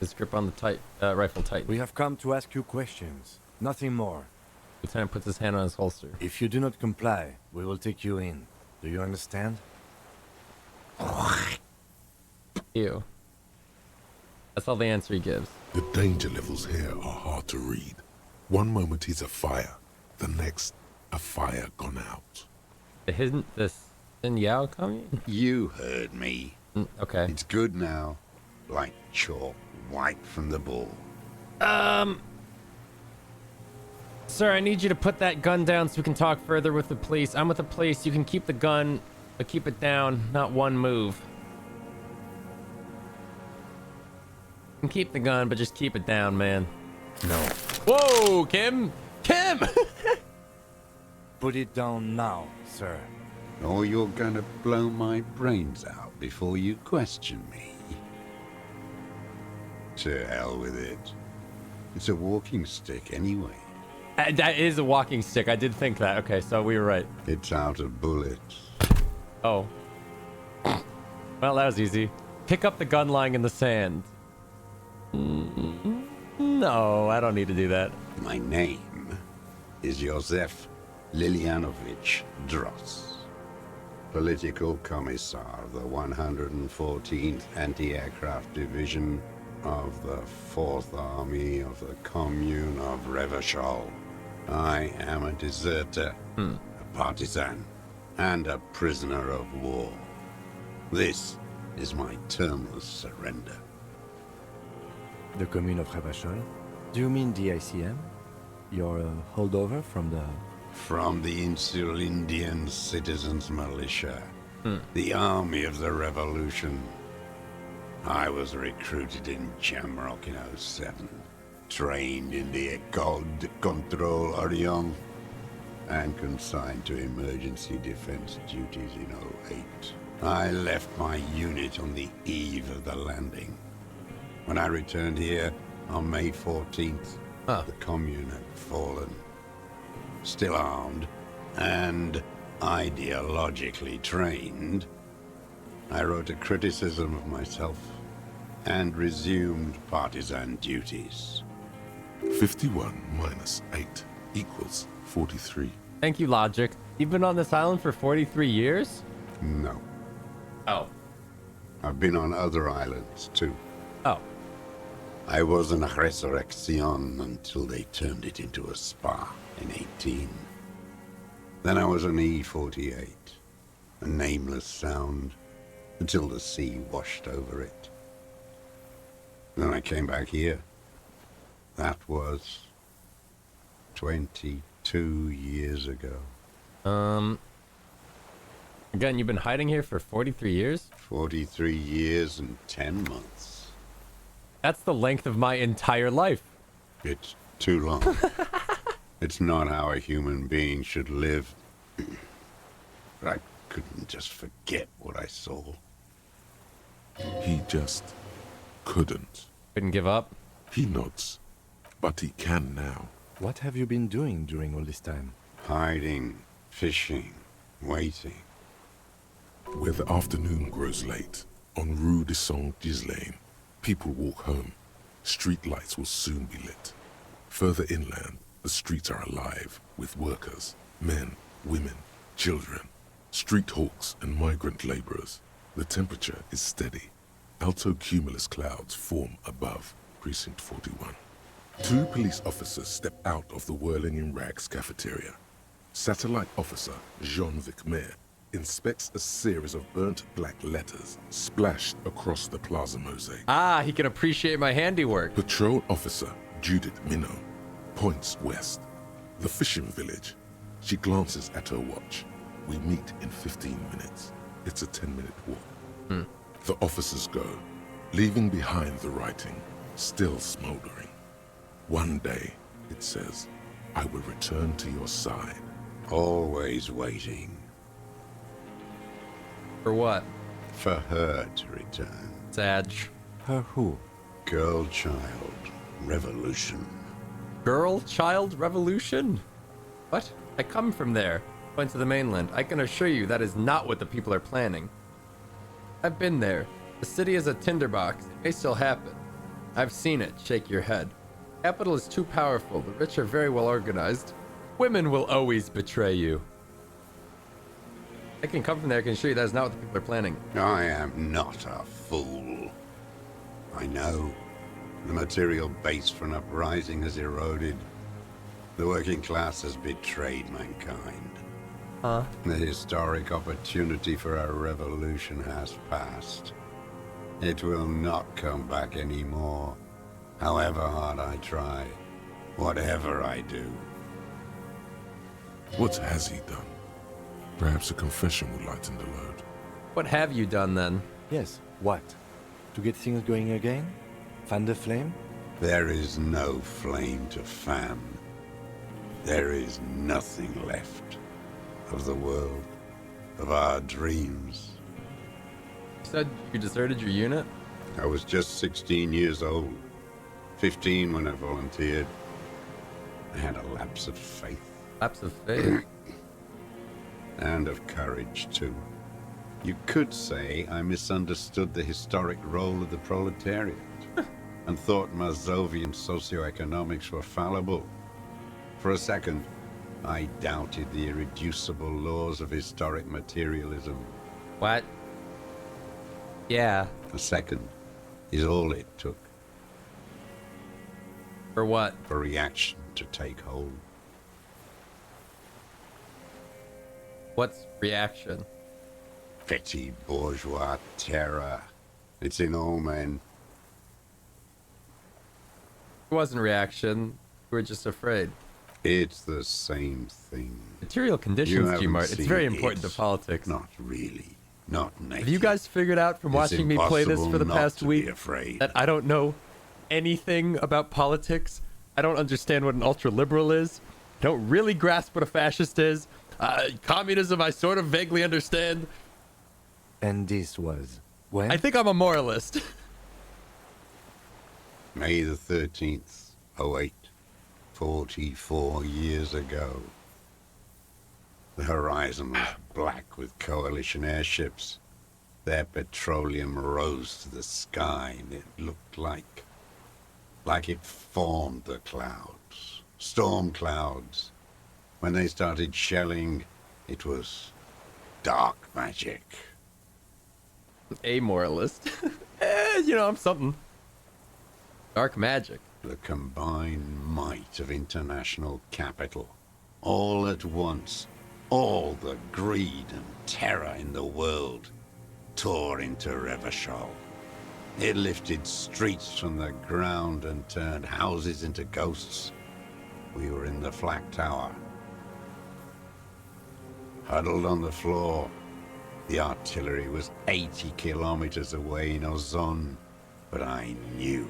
Speaker 1: His grip on the rifle tight.
Speaker 2: We have come to ask you questions. Nothing more.
Speaker 1: Lieutenant puts his hand on his holster.
Speaker 2: If you do not comply, we will take you in. Do you understand?
Speaker 1: Ew. That's all the answer he gives.
Speaker 3: The danger levels here are hard to read. One moment he's a fire, the next, a fire gone out.
Speaker 1: The Hisin Yao commune?
Speaker 6: You heard me.
Speaker 1: Okay.
Speaker 6: It's good now. Like chalk, white from the ball.
Speaker 1: Sir, I need you to put that gun down so we can talk further with the police. I'm with the police. You can keep the gun, but keep it down. Not one move. You can keep the gun, but just keep it down, man.
Speaker 2: No.
Speaker 1: Whoa, Kim! Kim!
Speaker 2: Put it down now, sir.
Speaker 6: Or you're gonna blow my brains out before you question me. To hell with it. It's a walking stick anyway.
Speaker 1: That is a walking stick. I did think that. Okay, so we were right.
Speaker 6: It's out of bullets.
Speaker 1: Oh. Well, that was easy. Pick up the gun lying in the sand. No, I don't need to do that.
Speaker 6: My name is Josef Lilianovich Dross, Political Commissar of the 114th Anti-Aircraft Division of the 4th Army of the Commune of Revachol. I am a deserter, a partisan, and a prisoner of war. This is my termless surrender.
Speaker 2: The Commune of Revachol? Do you mean the ICM? You're a holdover from the...
Speaker 6: From the Insular Indian Citizens Militia, the Army of the Revolution. I was recruited in Jamrock in 07, trained in the École de Contrôle Orient, and consigned to emergency defense duties in 08. I left my unit on the eve of the landing. When I returned here on May 14th, the Commune had fallen. Still armed and ideologically trained, I wrote a criticism of myself and resumed partisan duties.
Speaker 3: 51 minus 8 equals 43.
Speaker 1: Thank you, Logic. You've been on this island for 43 years?
Speaker 6: No.
Speaker 1: Oh.
Speaker 6: I've been on other islands, too.
Speaker 1: Oh.
Speaker 6: I was an resurrection until they turned it into a spa in 18. Then I was an E-48, a nameless sound, until the sea washed over it. Then I came back here. That was 22 years ago.
Speaker 1: Again, you've been hiding here for 43 years?
Speaker 6: 43 years and 10 months.
Speaker 1: That's the length of my entire life.
Speaker 6: It's too long. It's not how a human being should live. But I couldn't just forget what I saw.
Speaker 3: He just couldn't.
Speaker 1: Couldn't give up?
Speaker 3: He nods, but he can now.
Speaker 2: What have you been doing during all this time?
Speaker 6: Hiding, fishing, waiting.
Speaker 3: Where the afternoon grows late, on Rue de Saint-Ghislain, people walk home. Street lights will soon be lit. Further inland, the streets are alive with workers, men, women, children, street hawks and migrant laborers. The temperature is steady. Alto cumulus clouds form above Precinct 41. 2 police officers step out of the Whirling in Rags cafeteria. Satellite officer Jean-Vic Mayer inspects a series of burnt black letters splashed across the plaza mosaic.
Speaker 1: Ah, he can appreciate my handiwork.
Speaker 3: Patrol officer Judith Minot points west. The fishing village. She glances at her watch. We meet in 15 minutes. It's a 10-minute walk. The officers go, leaving behind the writing, still smoldering. One day, it says, I will return to your side.
Speaker 6: Always waiting.
Speaker 1: For what?
Speaker 6: For her to return.
Speaker 1: Sadge.
Speaker 2: Her who?
Speaker 6: Girl, child, revolution.
Speaker 1: Girl, child, revolution? What? I come from there. Went to the mainland. I can assure you that is not what the people are planning. I've been there. The city is a tinderbox. It may still happen. I've seen it. Shake your head. Capital is too powerful. The rich are very well organized. Women will always betray you. I can come from there. I can assure you that is not what the people are planning.
Speaker 6: I am not a fool. I know. The material base for an uprising has eroded. The working class has betrayed mankind.
Speaker 1: Huh?
Speaker 6: The historic opportunity for a revolution has passed. It will not come back anymore. However hard I try, whatever I do,
Speaker 3: What has he done? Perhaps a confession would lighten the load.
Speaker 1: What have you done then?
Speaker 2: Yes, what? To get things going again? Fan the flame?
Speaker 6: There is no flame to fan. There is nothing left of the world, of our dreams.
Speaker 1: You said you deserted your unit?
Speaker 6: I was just 16 years old. 15 when I volunteered. I had a lapse of faith.
Speaker 1: Lapse of faith?
Speaker 6: And of courage, too. You could say I misunderstood the historic role of the proletariat and thought Mazovian socioeconomics were fallible. For a second, I doubted the irreducible laws of historic materialism.
Speaker 1: What? Yeah.
Speaker 6: A second is all it took.
Speaker 1: For what?
Speaker 6: For reaction to take hold.
Speaker 1: What's reaction?
Speaker 6: Petty bourgeois terror. It's in all men.
Speaker 1: It wasn't reaction. We were just afraid.
Speaker 6: It's the same thing.
Speaker 1: Material conditions, G-Mart. It's very important to
Speaker 6: it.
Speaker 1: politics.
Speaker 6: Not really. Not naked.
Speaker 1: Have you guys figured out from
Speaker 6: It's
Speaker 1: watching me play this for the
Speaker 6: impossible
Speaker 1: past
Speaker 6: not to
Speaker 1: week
Speaker 6: be afraid.
Speaker 1: that I don't know anything about politics? I don't understand what an ultra-liberal is. I don't really grasp what a fascist is. Communism, I sort of vaguely understand.
Speaker 2: And this was when?
Speaker 1: I think I'm a moralist.
Speaker 6: May the 13th, 08, 44 years ago. The horizon was black with coalition airships. Their petroleum rose to the sky, and it looked like it formed the clouds. Storm clouds. When they started shelling, it was dark magic.
Speaker 1: A moralist. You know, I'm something. Dark magic.
Speaker 6: The combined might of international capital. All at once, all the greed and terror in the world tore into Revachol. It lifted streets from the ground and turned houses into ghosts. We were in the flak tower. Huddled on the floor. The artillery was 80 kilometers away in Ozon, but I knew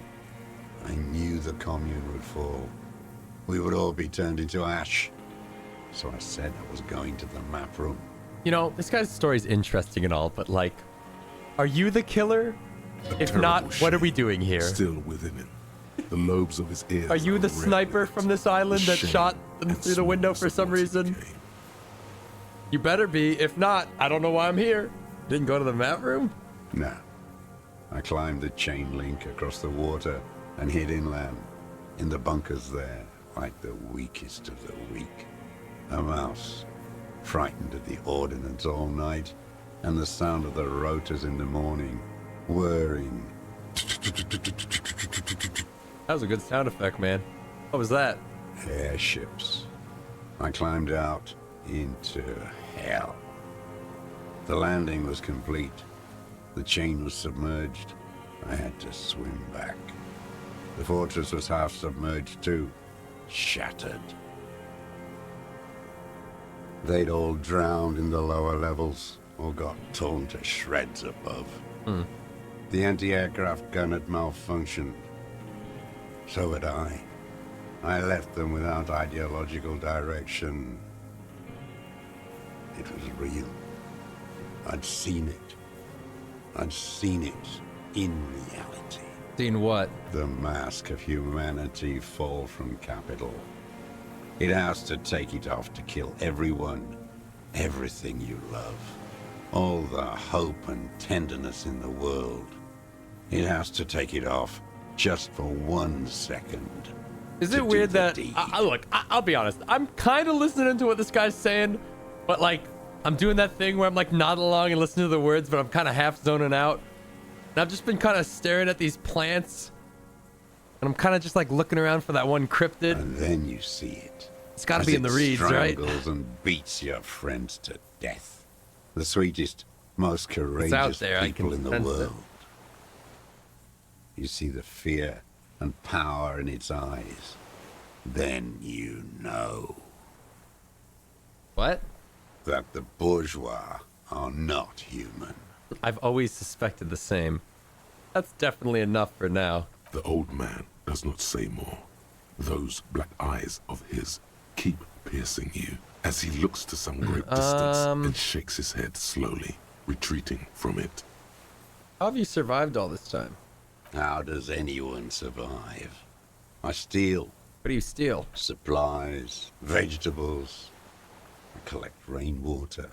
Speaker 6: the commune would fall. We would all be turned into ash. So I said I was going to the map room.
Speaker 1: You know, this guy's story's interesting and all, but like, are you the killer? If not, what are we doing here?
Speaker 3: Still within him. The lobes of his ears.
Speaker 1: Are you the sniper from this island that shot them through the window for some reason? You better be. If not, I don't know why I'm here. Didn't go to the map room?
Speaker 6: No. I climbed the chain link across the water and hid inland, in the bunkers there, like the weakest of the weak. A mouse, frightened at the ordnance all night, and the sound of the rotors in the morning, whirring.
Speaker 1: That was a good sound effect, man. What was that?
Speaker 6: Airships. I climbed out into hell. The landing was complete. The chain was submerged. I had to swim back. The fortress was half submerged too, shattered. They'd all drowned in the lower levels, or got torn to shreds above. The anti-aircraft gun had malfunctioned. So had I. I left them without ideological direction. It was real. I'd seen it. I'd seen it in reality.
Speaker 1: Seen what?
Speaker 6: The mask of humanity fall from capital. It has to take it off to kill everyone, everything you love. All the hope and tenderness in the world. It has to take it off just for 1 second.
Speaker 1: Is it weird that... look, I'll be honest. I'm kind of listening to what this guy's saying, but like, I'm doing that thing where I'm like nodding along and listening to the words, but I'm kind of half zoning out. And I've just been kind of staring at these plants. And I'm kind of just like looking around for that one cryptid.
Speaker 6: And then you see it.
Speaker 1: It's got to be in the reeds, right?
Speaker 6: Strangles and beats your friends to death. The sweetest, most courageous people in the world. You see the fear and power in its eyes. Then you know.
Speaker 1: What?
Speaker 6: That the bourgeois are not human.
Speaker 1: I've always suspected the same. That's definitely enough for now.
Speaker 3: The old man does not say more. Those black eyes of his keep piercing you as he looks to some great distance and shakes his head slowly, retreating from it.
Speaker 1: How have you survived all this time?
Speaker 6: How does anyone survive? I steal.
Speaker 1: What do you steal?
Speaker 6: Supplies, vegetables. I collect rainwater.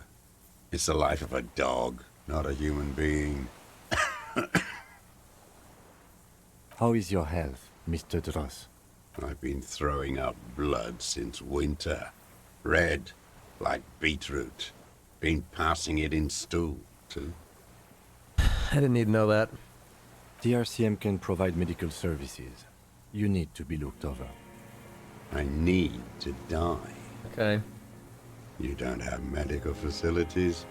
Speaker 6: It's the life of a dog, not a human being.
Speaker 2: How is your health, Mr. Dross?
Speaker 6: I've been throwing up blood since winter. Red, like beetroot. Been passing it in stool, too.
Speaker 1: I didn't need to know that.
Speaker 2: The RCM can provide medical services. You need to be looked over.
Speaker 6: I need to die.
Speaker 1: Okay.
Speaker 6: You don't have medical facilities.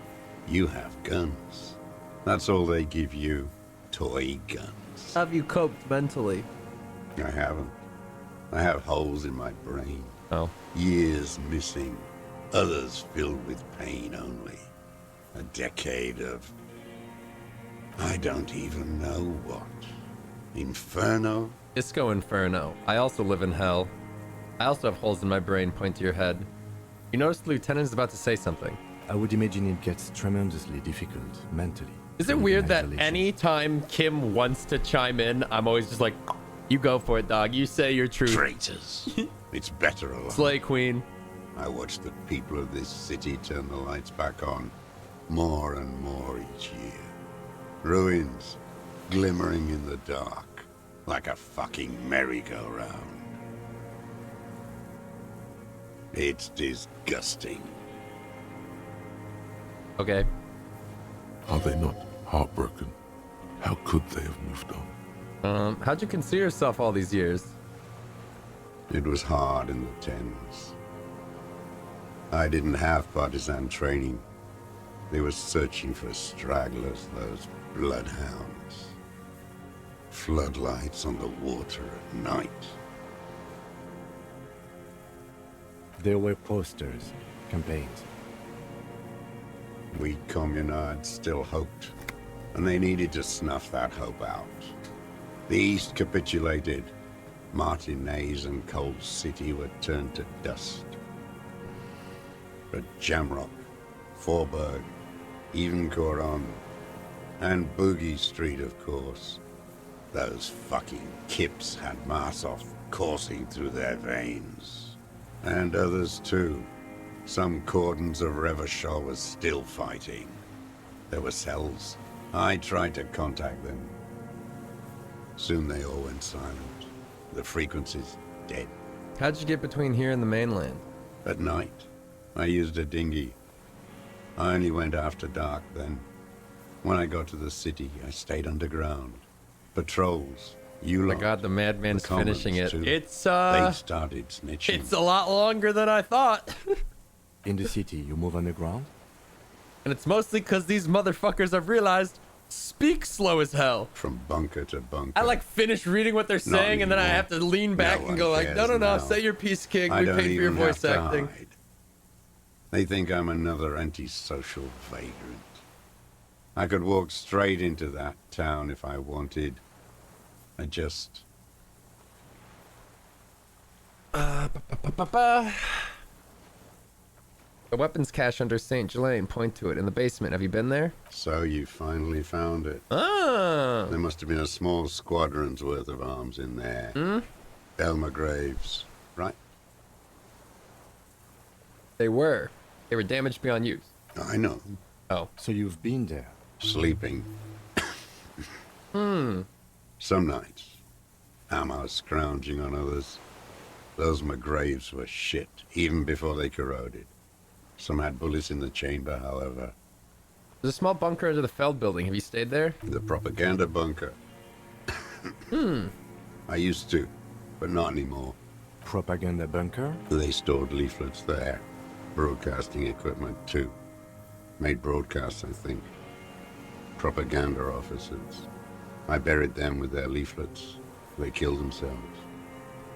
Speaker 6: You have guns. That's all they give you. Toy guns.
Speaker 1: How have you coped mentally?
Speaker 6: I haven't. I have holes in my brain.
Speaker 1: Oh.
Speaker 6: Years missing. Others filled with pain only. A decade of... I don't even know what. Inferno?
Speaker 1: Disco Inferno. I also live in hell. I also have holes in my brain. Point to your head. You notice the lieutenant is about to say something.
Speaker 2: I would imagine it gets tremendously difficult mentally.
Speaker 1: Is it weird that any time Kim wants to chime in, I'm always just like, you go for it, dog. You say your truth.
Speaker 6: Traitors. It's better alone.
Speaker 1: Slay Queen.
Speaker 6: I watch the people of this city turn the lights back on more and more each year. Ruins glimmering in the dark like a fucking merry-go-round. It's disgusting.
Speaker 1: Okay.
Speaker 3: Are they not heartbroken? How could they have moved on?
Speaker 1: How'd you conceal yourself all these years?
Speaker 6: It was hard in the tens. I didn't have partisan training. They were searching for stragglers, those bloodhounds. Floodlights on the water at night.
Speaker 2: There were posters, campaigns.
Speaker 6: We communards still hoped, and they needed to snuff that hope out. The East capitulated. Martinez and Cold City were turned to dust. But Jamrock, Forburg, even Coron, and Boogie Street, of course. Those fucking kips had Marsov coursing through their veins. And others too. Some cordons of Revachol was still fighting. There were cells. I tried to contact them. Soon they all went silent. The frequencies dead.
Speaker 1: How'd you get between here and the mainland?
Speaker 6: At night, I used a dinghy. I only went after dark then. When I got to the city, I stayed underground. Patrols. You
Speaker 1: Oh my
Speaker 6: lot,
Speaker 1: god, the madman's
Speaker 6: the commons
Speaker 1: finishing it.
Speaker 6: too.
Speaker 1: It's,
Speaker 6: They started snitching.
Speaker 1: It's a lot longer than I thought.
Speaker 2: In the city, you move underground?
Speaker 1: And it's mostly because these motherfuckers have realized speak slow as hell.
Speaker 6: From bunker to bunker.
Speaker 1: I like finish reading what they're saying and then I
Speaker 6: anymore.
Speaker 1: have to lean back
Speaker 6: No
Speaker 1: and go
Speaker 6: one
Speaker 1: like, no,
Speaker 6: cares now.
Speaker 1: say your piece, King.
Speaker 6: I
Speaker 1: We
Speaker 6: don't
Speaker 1: paid for your
Speaker 6: even
Speaker 1: voice
Speaker 6: have to
Speaker 1: acting.
Speaker 6: hide. They think I'm another antisocial vagrant. I could walk straight into that town if I wanted. I just...
Speaker 1: The weapons cache under St. Ghislaine. Point to it. In the basement. Have you been there?
Speaker 6: So you finally found it.
Speaker 1: Ah.
Speaker 6: There must have been a small squadron's worth of arms in there. Elmer Graves, right?
Speaker 1: They were. They were damaged beyond use.
Speaker 6: I know.
Speaker 1: Oh.
Speaker 2: So you've been there?
Speaker 6: Sleeping. Some nights. Ammo scrounging on others. Those McGraves were shit, even before they corroded. Some had bullets in the chamber, however.
Speaker 1: There's a small bunker under the Feld building. Have you stayed there?
Speaker 6: The propaganda bunker. I used to, but not anymore.
Speaker 2: Propaganda bunker?
Speaker 6: They stored leaflets there. Broadcasting equipment, too. Made broadcasts, I think. Propaganda officers. I buried them with their leaflets. They killed themselves.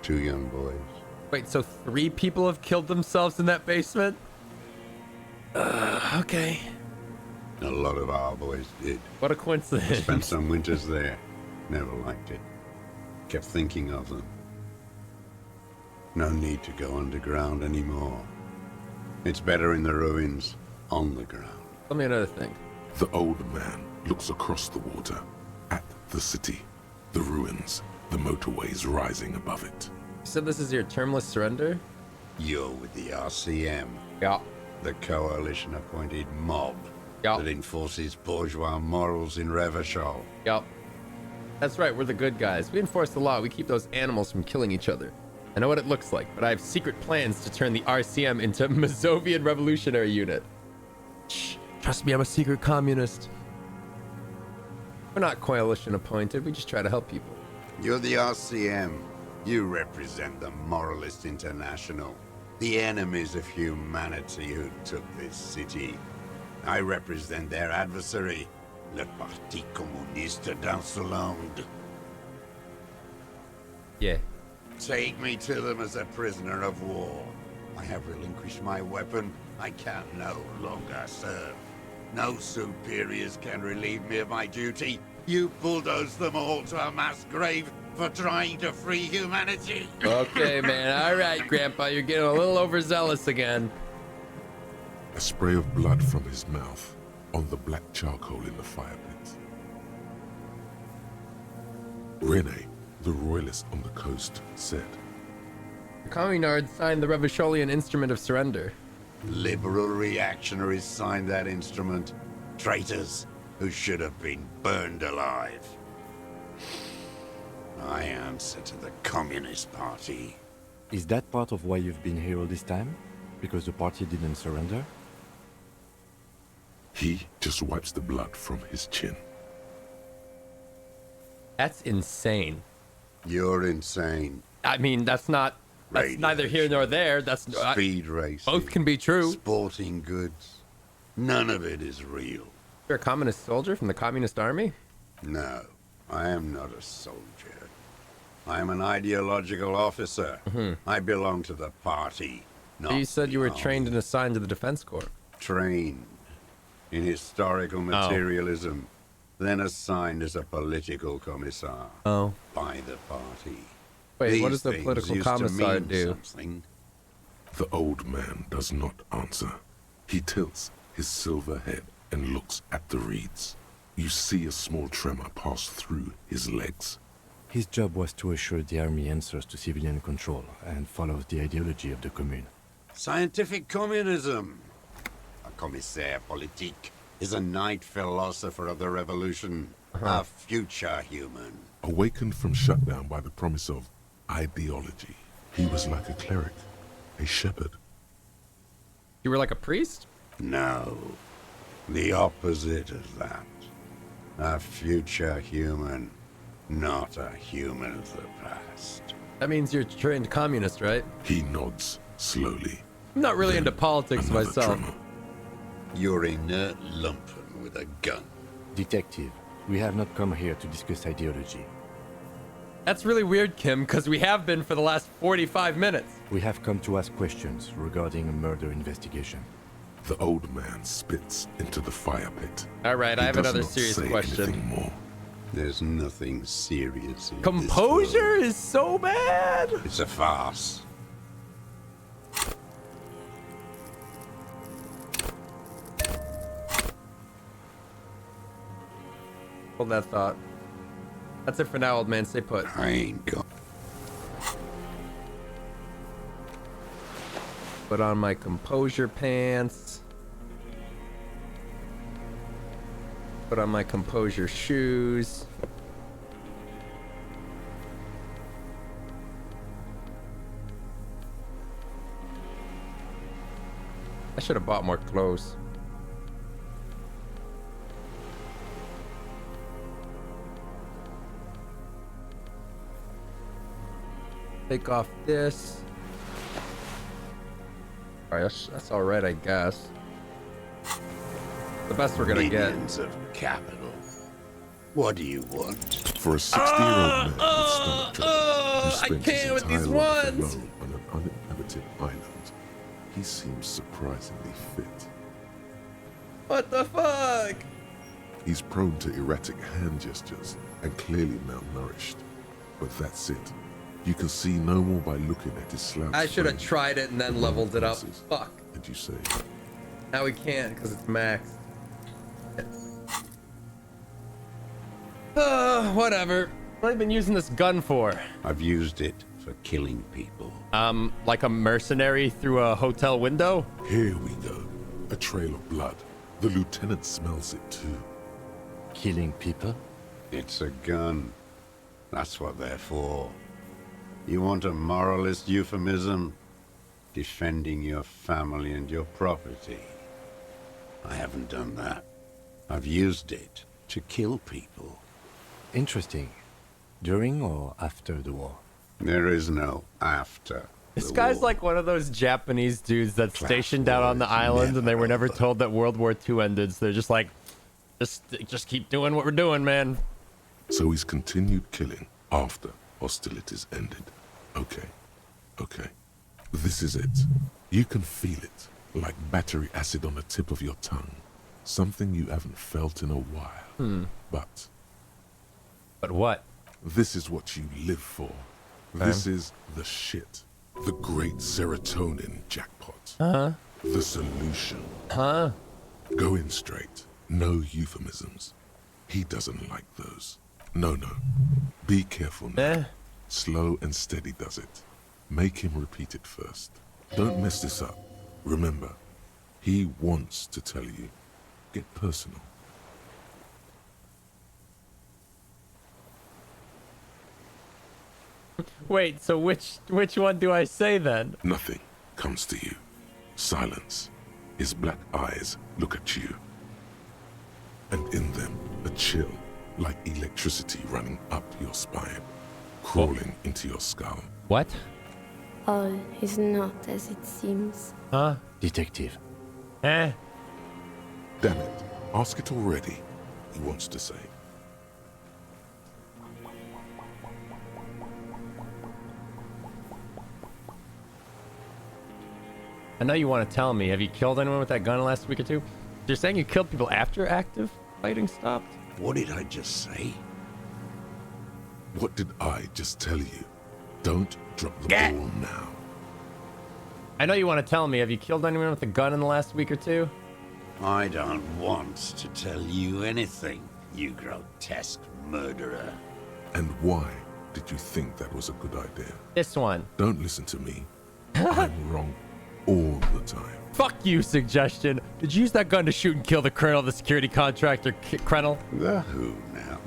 Speaker 6: 2 young boys.
Speaker 1: Wait, so 3 people have killed themselves in that basement? Okay.
Speaker 6: A lot of our boys did.
Speaker 1: What a coincidence.
Speaker 6: Spent some winters there. Never liked it. Kept thinking of them. No need to go underground anymore. It's better in the ruins, on the ground.
Speaker 1: Tell me another thing.
Speaker 3: The old man looks across the water, at the city, the ruins, the motorways rising above it.
Speaker 1: You said this is your termless surrender?
Speaker 6: You're with the RCM.
Speaker 1: Yeah.
Speaker 6: The coalition-appointed mob that enforces bourgeois morals in Revachol.
Speaker 1: Yup. That's right, we're the good guys. We enforce the law. We keep those animals from killing each other. I know what it looks like, but I have secret plans to turn the RCM into a Mazovian revolutionary unit. Shh. Trust me, I'm a secret communist. We're not coalition appointed. We just try to help people.
Speaker 6: You're the RCM. You represent the Moralist International, the enemies of humanity who took this city. I represent their adversary, le Parti Communiste dans le Monde.
Speaker 1: Yeah.
Speaker 6: Take me to them as a prisoner of war. I have relinquished my weapon. I can no longer serve. No superiors can relieve me of my duty. You bulldoze them all to a mass grave for trying to free humanity.
Speaker 1: Okay, man. All right, Grandpa. You're getting a little overzealous again.
Speaker 3: A spray of blood from his mouth on the black charcoal in the fire pit. Rene, the royalist on the coast, said,
Speaker 1: The Communards signed the Revacholian Instrument of Surrender.
Speaker 6: Liberal reactionaries signed that instrument. Traitors who should have been burned alive. I answer to the Communist Party.
Speaker 2: Is that part of why you've been here all this time? Because the party didn't surrender?
Speaker 3: He just wipes the blood from his chin.
Speaker 1: That's insane.
Speaker 6: You're insane.
Speaker 1: I mean, that's neither here nor there. That's
Speaker 6: speed racing.
Speaker 1: Both can be true.
Speaker 6: Sporting goods. None of it is real.
Speaker 1: You're a communist soldier from the Communist Army?
Speaker 6: No, I am not a soldier. I am an ideological officer. I belong to the party, not
Speaker 1: You said
Speaker 6: the
Speaker 1: you were
Speaker 6: army.
Speaker 1: trained and assigned to the Defense Corps.
Speaker 6: Trained in historical materialism, then assigned as a political commissar by the party.
Speaker 1: Wait, what
Speaker 6: These
Speaker 1: does the
Speaker 6: things
Speaker 1: political
Speaker 6: used to
Speaker 1: commissar
Speaker 6: mean
Speaker 1: do?
Speaker 6: something.
Speaker 3: The old man does not answer. He tilts his silver head and looks at the reeds. You see a small tremor pass through his legs.
Speaker 2: His job was to assure the army answers to civilian control and follows the ideology of the Commune.
Speaker 6: Scientific communism. A commissaire politique is a night philosopher of the revolution, a future human.
Speaker 3: Awakened from shutdown by the promise of ideology, he was like a cleric, a shepherd.
Speaker 1: You were like a priest?
Speaker 6: No, the opposite of that. A future human, not a human of the past.
Speaker 1: That means you're a trained communist, right?
Speaker 3: He nods slowly.
Speaker 1: I'm not really into politics myself.
Speaker 6: You're inert lumpen with a gun.
Speaker 2: Detective, we have not come here to discuss ideology.
Speaker 1: That's really weird, Kim, because we have been for the last 45 minutes.
Speaker 2: We have come to ask questions regarding a murder investigation.
Speaker 3: The old man spits into the fire pit.
Speaker 1: All right, I have
Speaker 3: does
Speaker 1: another
Speaker 3: not
Speaker 1: serious
Speaker 3: say
Speaker 1: question.
Speaker 3: anything more.
Speaker 6: There's nothing serious in
Speaker 1: Composure is so bad.
Speaker 6: It's a farce.
Speaker 1: Hold that thought. That's it for now, old man. Stay put.
Speaker 6: I ain't going.
Speaker 1: Put on my composure pants. Put on my composure shoes. I should have bought more clothes. Take off this. Alright, that's alright, I guess. The best we're gonna get.
Speaker 6: Millions of capital. What do you want?
Speaker 3: For a 60-year-old man with stomach trouble who spent his
Speaker 1: can't with
Speaker 3: entire
Speaker 1: these
Speaker 3: life
Speaker 1: ones.
Speaker 3: alone on an uninhabited island, he seems surprisingly fit.
Speaker 1: What the fuck?
Speaker 3: He's prone to erratic hand gestures and clearly malnourished. But that's it. You can see no more by looking at his slouched
Speaker 1: I should have
Speaker 3: frame
Speaker 1: tried it and then
Speaker 3: above
Speaker 1: leveled it up.
Speaker 3: glasses.
Speaker 1: Fuck.
Speaker 3: And you say,
Speaker 1: Now we can't because it's max. Whatever. What have I been using this gun for?
Speaker 6: I've used it for killing people.
Speaker 1: Like a mercenary through a hotel window?
Speaker 3: Here we go. A trail of blood. The lieutenant smells it too.
Speaker 2: Killing people?
Speaker 6: It's a gun. That's what they're for. You want a moralist euphemism? Defending your family and your property. I haven't done that. I've used it to kill people.
Speaker 2: Interesting. During or after the war?
Speaker 6: There is no after.
Speaker 1: This guy's like one of those Japanese dudes that's stationed out on the island and they were never told that World War II ended. So they're just like, just keep doing what we're doing, man.
Speaker 3: So he's continued killing after hostilities ended. Okay. Okay. This is it. You can feel it, like battery acid on the tip of your tongue. Something you haven't felt in a while. But
Speaker 1: what?
Speaker 3: This is what you live for. This is the shit. The great serotonin jackpot.
Speaker 1: Huh?
Speaker 3: The solution.
Speaker 1: Huh?
Speaker 3: Go in straight. No euphemisms. He doesn't like those. No. Be careful now. Slow and steady does it. Make him repeat it first. Don't mess this up. Remember, he wants to tell you. Get personal.
Speaker 1: Wait, so which one do I say then?
Speaker 3: Nothing comes to you. Silence. His black eyes look at you. And in them, a chill, like electricity running up your spine, crawling into your skull.
Speaker 1: What?
Speaker 4: All is not as it seems.
Speaker 1: Huh?
Speaker 2: Detective.
Speaker 3: Damn it. Ask it already, he wants to say.
Speaker 1: I know you want to tell me. Have you killed anyone with that gun the last week or two? You're saying you killed people after active fighting stopped?
Speaker 6: What did I just say?
Speaker 3: What did I just tell you? Don't drop the ball now.
Speaker 1: I know you want to tell me. Have you killed anyone with a gun in the last week or two?
Speaker 6: I don't want to tell you anything, you grotesque murderer.
Speaker 3: And why did you think that was a good idea?
Speaker 1: This one.
Speaker 3: Don't listen to me. I'm wrong all the time.
Speaker 1: Fuck you, suggestion. Did you use that gun to shoot and kill the colonel of the security contractor, Krenel?
Speaker 6: The who now?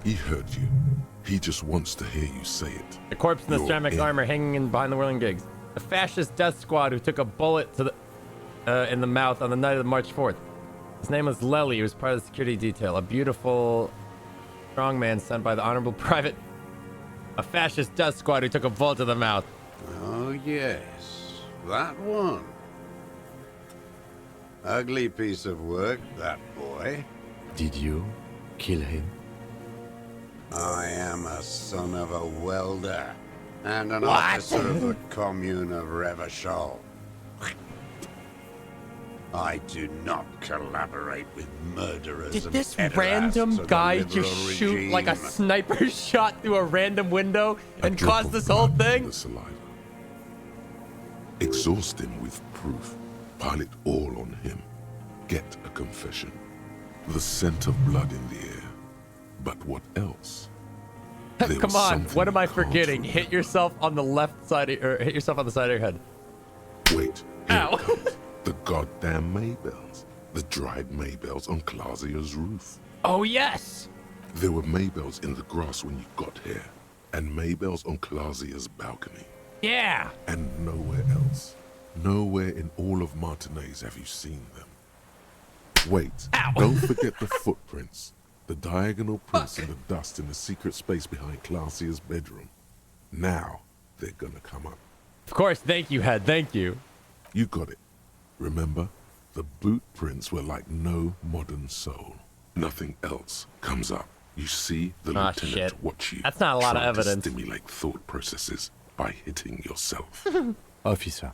Speaker 3: He heard you. He just wants to hear you say it.
Speaker 1: The corpse in the ceramic armor hanging in behind the whirling gigs. The fascist death squad who took a bullet to the in the mouth on the night of March 4th. His name was Lely. He was part of the security detail. A beautiful, strong man sent by the honorable private. A fascist death squad who took a bullet to the mouth.
Speaker 6: Oh, yes. That one. Ugly piece of work, that boy.
Speaker 2: Did you kill him?
Speaker 6: I am a son of a welder and an
Speaker 1: What?
Speaker 6: officer of the commune of Revachol. I do not collaborate with murderers.
Speaker 1: Did
Speaker 6: and
Speaker 1: this
Speaker 6: pederasts
Speaker 1: random
Speaker 6: of the
Speaker 1: guy
Speaker 6: liberal
Speaker 1: just shoot
Speaker 6: regime.
Speaker 1: like a sniper shot through a random window and cause this whole thing?
Speaker 3: The saliva. Exhaust him with proof. Pile it all on him. Get a confession. The scent of blood in the air. But what else? There
Speaker 1: Come
Speaker 3: was
Speaker 1: on,
Speaker 3: something
Speaker 1: what am I
Speaker 3: you can't
Speaker 1: forgetting? Hit yourself on the left side, or hit yourself on the side of your head.
Speaker 3: Wait. Ow. The goddamn Maybells. The dried Maybells on Clausia's roof.
Speaker 1: Oh, yes!
Speaker 3: There were Maybells in the grass when you got here. And Maybells on Clausia's balcony.
Speaker 1: Yeah!
Speaker 3: And nowhere else. Nowhere in all of Martinez have you seen them. Wait.
Speaker 1: Ow.
Speaker 3: Don't forget the footprints. The diagonal prints in the dust in the secret space behind Clausia's bedroom. Now, they're gonna come up.
Speaker 1: Of course, thank you, Head, thank you.
Speaker 3: You got it. Remember? The boot prints were like no modern soul. Nothing else comes up. You see the lieutenant
Speaker 1: shit.
Speaker 3: watch you.
Speaker 1: That's not a lot of
Speaker 3: trying to
Speaker 1: evidence.
Speaker 3: stimulate thought processes by hitting yourself.
Speaker 2: Officer,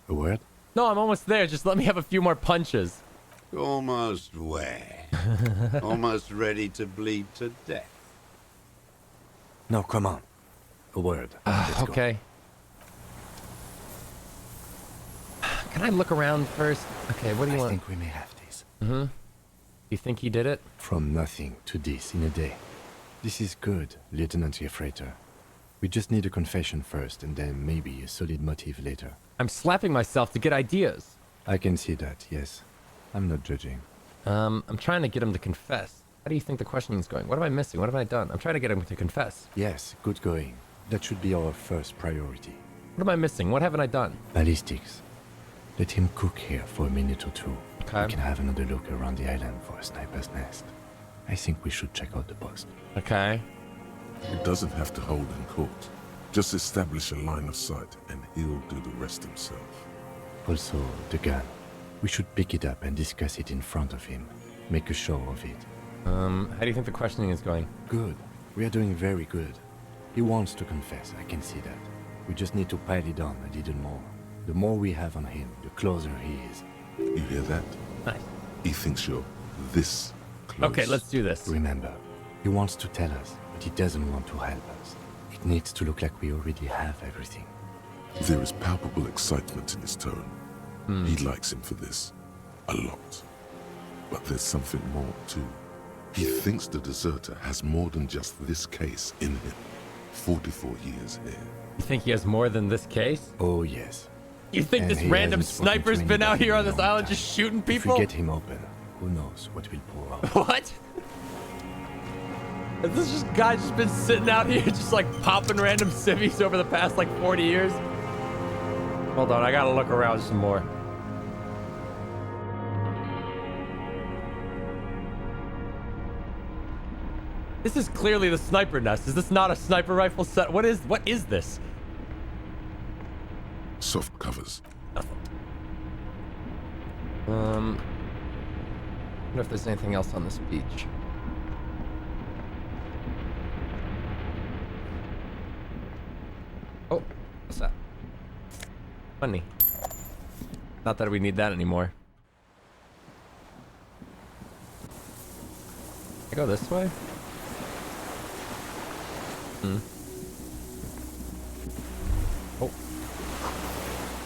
Speaker 2: a word?
Speaker 1: No, I'm almost there. Just let me have a few more punches.
Speaker 6: Almost where? Almost ready to bleed to death.
Speaker 2: No, come on. A word. Let's go.
Speaker 1: Okay. Can I look around first? Okay, what do you want?
Speaker 2: I think we may have this.
Speaker 1: Mm-hmm. You think he did it?
Speaker 2: From nothing to this in a day. This is good, Lieutenant Gefreiter. We just need a confession first, and then maybe a solid motive later.
Speaker 1: I'm slapping myself to get ideas.
Speaker 2: I can see that, yes. I'm not judging.
Speaker 1: I'm trying to get him to confess. How do you think the questioning's going? What am I missing? What have I done? I'm trying to get him to confess.
Speaker 2: Yes, good going. That should be our first priority.
Speaker 1: What am I missing? What haven't I done?
Speaker 2: Ballistics. Let him cook here for a minute or two.
Speaker 1: Okay.
Speaker 2: We can have another look around the island for a sniper's nest. I think we should check out the post.
Speaker 1: Okay.
Speaker 3: He doesn't have to hold in court. Just establish a line of sight and he'll do the rest himself.
Speaker 2: Also, the gun. We should pick it up and discuss it in front of him. Make a show of it.
Speaker 1: How do you think the questioning is going?
Speaker 2: Good. We are doing very good. He wants to confess, I can see that. We just need to pile it on a little more. The more we have on him, the closer he is.
Speaker 3: You hear that?
Speaker 1: Nice.
Speaker 3: He thinks you're this close.
Speaker 1: Okay, let's do this.
Speaker 2: Remember, he wants to tell us, but he doesn't want to help us. It needs to look like we already have everything.
Speaker 3: There is palpable excitement in his tone. He likes him for this. A lot. But there's something more, too. He thinks the deserter has more than just this case in him. 44 years here.
Speaker 1: You think he has more than this case?
Speaker 2: Oh, yes.
Speaker 1: You think
Speaker 2: And
Speaker 1: this
Speaker 2: he
Speaker 1: random
Speaker 2: hasn't spoken
Speaker 1: sniper's
Speaker 2: to
Speaker 1: been out
Speaker 2: anybody
Speaker 1: here
Speaker 2: in
Speaker 1: on
Speaker 2: a
Speaker 1: this
Speaker 2: long
Speaker 1: island
Speaker 2: time.
Speaker 1: just shooting
Speaker 2: If
Speaker 1: people?
Speaker 2: we get him open, who knows what will pour out.
Speaker 1: What? Has this just guy just been sitting out here just like popping random civvies over the past like 40 years? Hold on, I gotta look around some more. This is clearly the sniper nest. Is this not a sniper rifle set? What is this?
Speaker 3: Soft covers.
Speaker 1: I wonder if there's anything else on this beach. Oh, what's that? Money. Not that we need that anymore. I go this way? Oh.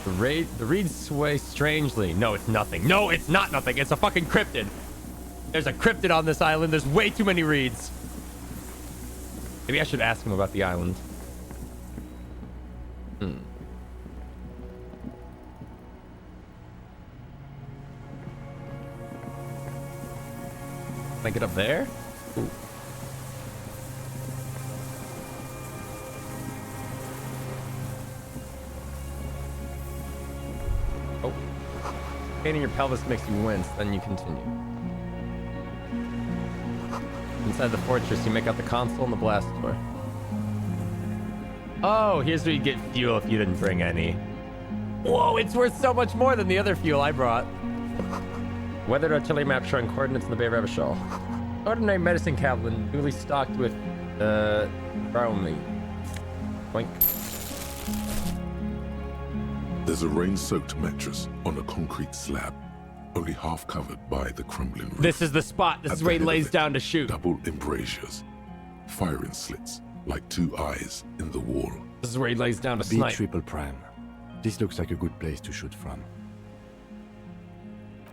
Speaker 1: The reeds sway strangely. No, it's nothing. No, it's not nothing. It's a fucking cryptid. There's a cryptid on this island. There's way too many reeds. Maybe I should ask him about the island. Can I get up there? Ooh. Oh. Pain in your pelvis makes you wince, then you continue. Inside the fortress, you make out the console and the blast door. Oh, here's where you get fuel if you didn't bring any. Whoa, it's worth so much more than the other fuel I brought. Weathered artillery map showing coordinates in the Bay of Revachol. Ordinary medicine cabinet newly stocked with, bromine. Boink.
Speaker 3: There's a rain-soaked mattress on a concrete slab, only half covered by the crumbling roof.
Speaker 1: This is the spot. This
Speaker 3: At
Speaker 1: is where he
Speaker 3: the head of
Speaker 1: lays
Speaker 3: it,
Speaker 1: down to shoot.
Speaker 3: Double embrasures, firing slits, like two eyes in the wall.
Speaker 1: This is where he lays down to
Speaker 2: B
Speaker 1: snipe.
Speaker 2: triple prime. This looks like a good place to shoot from.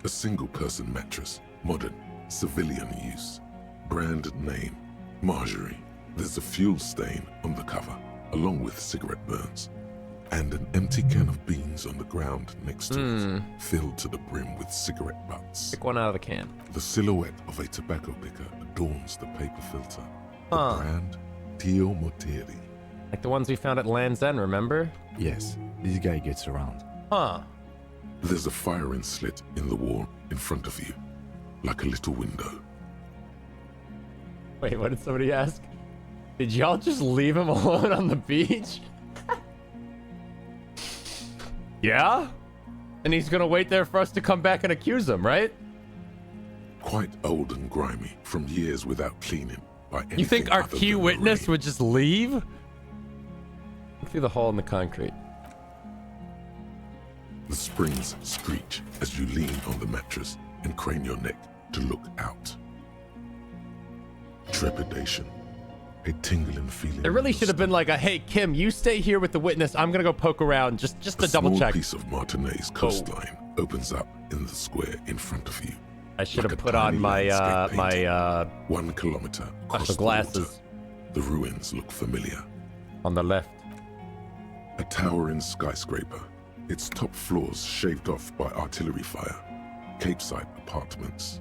Speaker 3: A single-person mattress, modern, civilian use. Brand name, Marjorie. There's a fuel stain on the cover, along with cigarette burns. And an empty can of beans on the ground next to it, filled to the brim with cigarette butts.
Speaker 1: Pick one out of the can.
Speaker 3: The silhouette of a tobacco picker adorns the paper filter.
Speaker 1: Huh.
Speaker 3: The brand, Tio Moteri.
Speaker 1: Like the ones we found at Land's End, remember?
Speaker 2: Yes, this guy gets around.
Speaker 1: Huh.
Speaker 3: There's a firing slit in the wall in front of you, like a little window.
Speaker 1: Wait, what did somebody ask? Did y'all just leave him alone on the beach? Yeah? And he's gonna wait there for us to come back and accuse him, right?
Speaker 3: Quite old and grimy from years without cleaning by anything.
Speaker 1: You think our
Speaker 3: other
Speaker 1: key
Speaker 3: than
Speaker 1: witness
Speaker 3: rain.
Speaker 1: would just leave? Look through the hole in the concrete.
Speaker 3: The springs screech as you lean on the mattress, and crane your neck to look out. Trepidation, a tingling feeling.
Speaker 1: There really should have been like a, hey, Kim, you stay here with the witness. I'm gonna go poke around just to double check.
Speaker 3: A small piece of Martinez coastline opens up in the square in front of you.
Speaker 1: I should have put on my
Speaker 3: 1 kilometer across
Speaker 1: special glasses.
Speaker 3: The water. The ruins look familiar.
Speaker 1: On the left.
Speaker 3: A towering skyscraper, its top floors shaved off by artillery fire. Capeside apartments.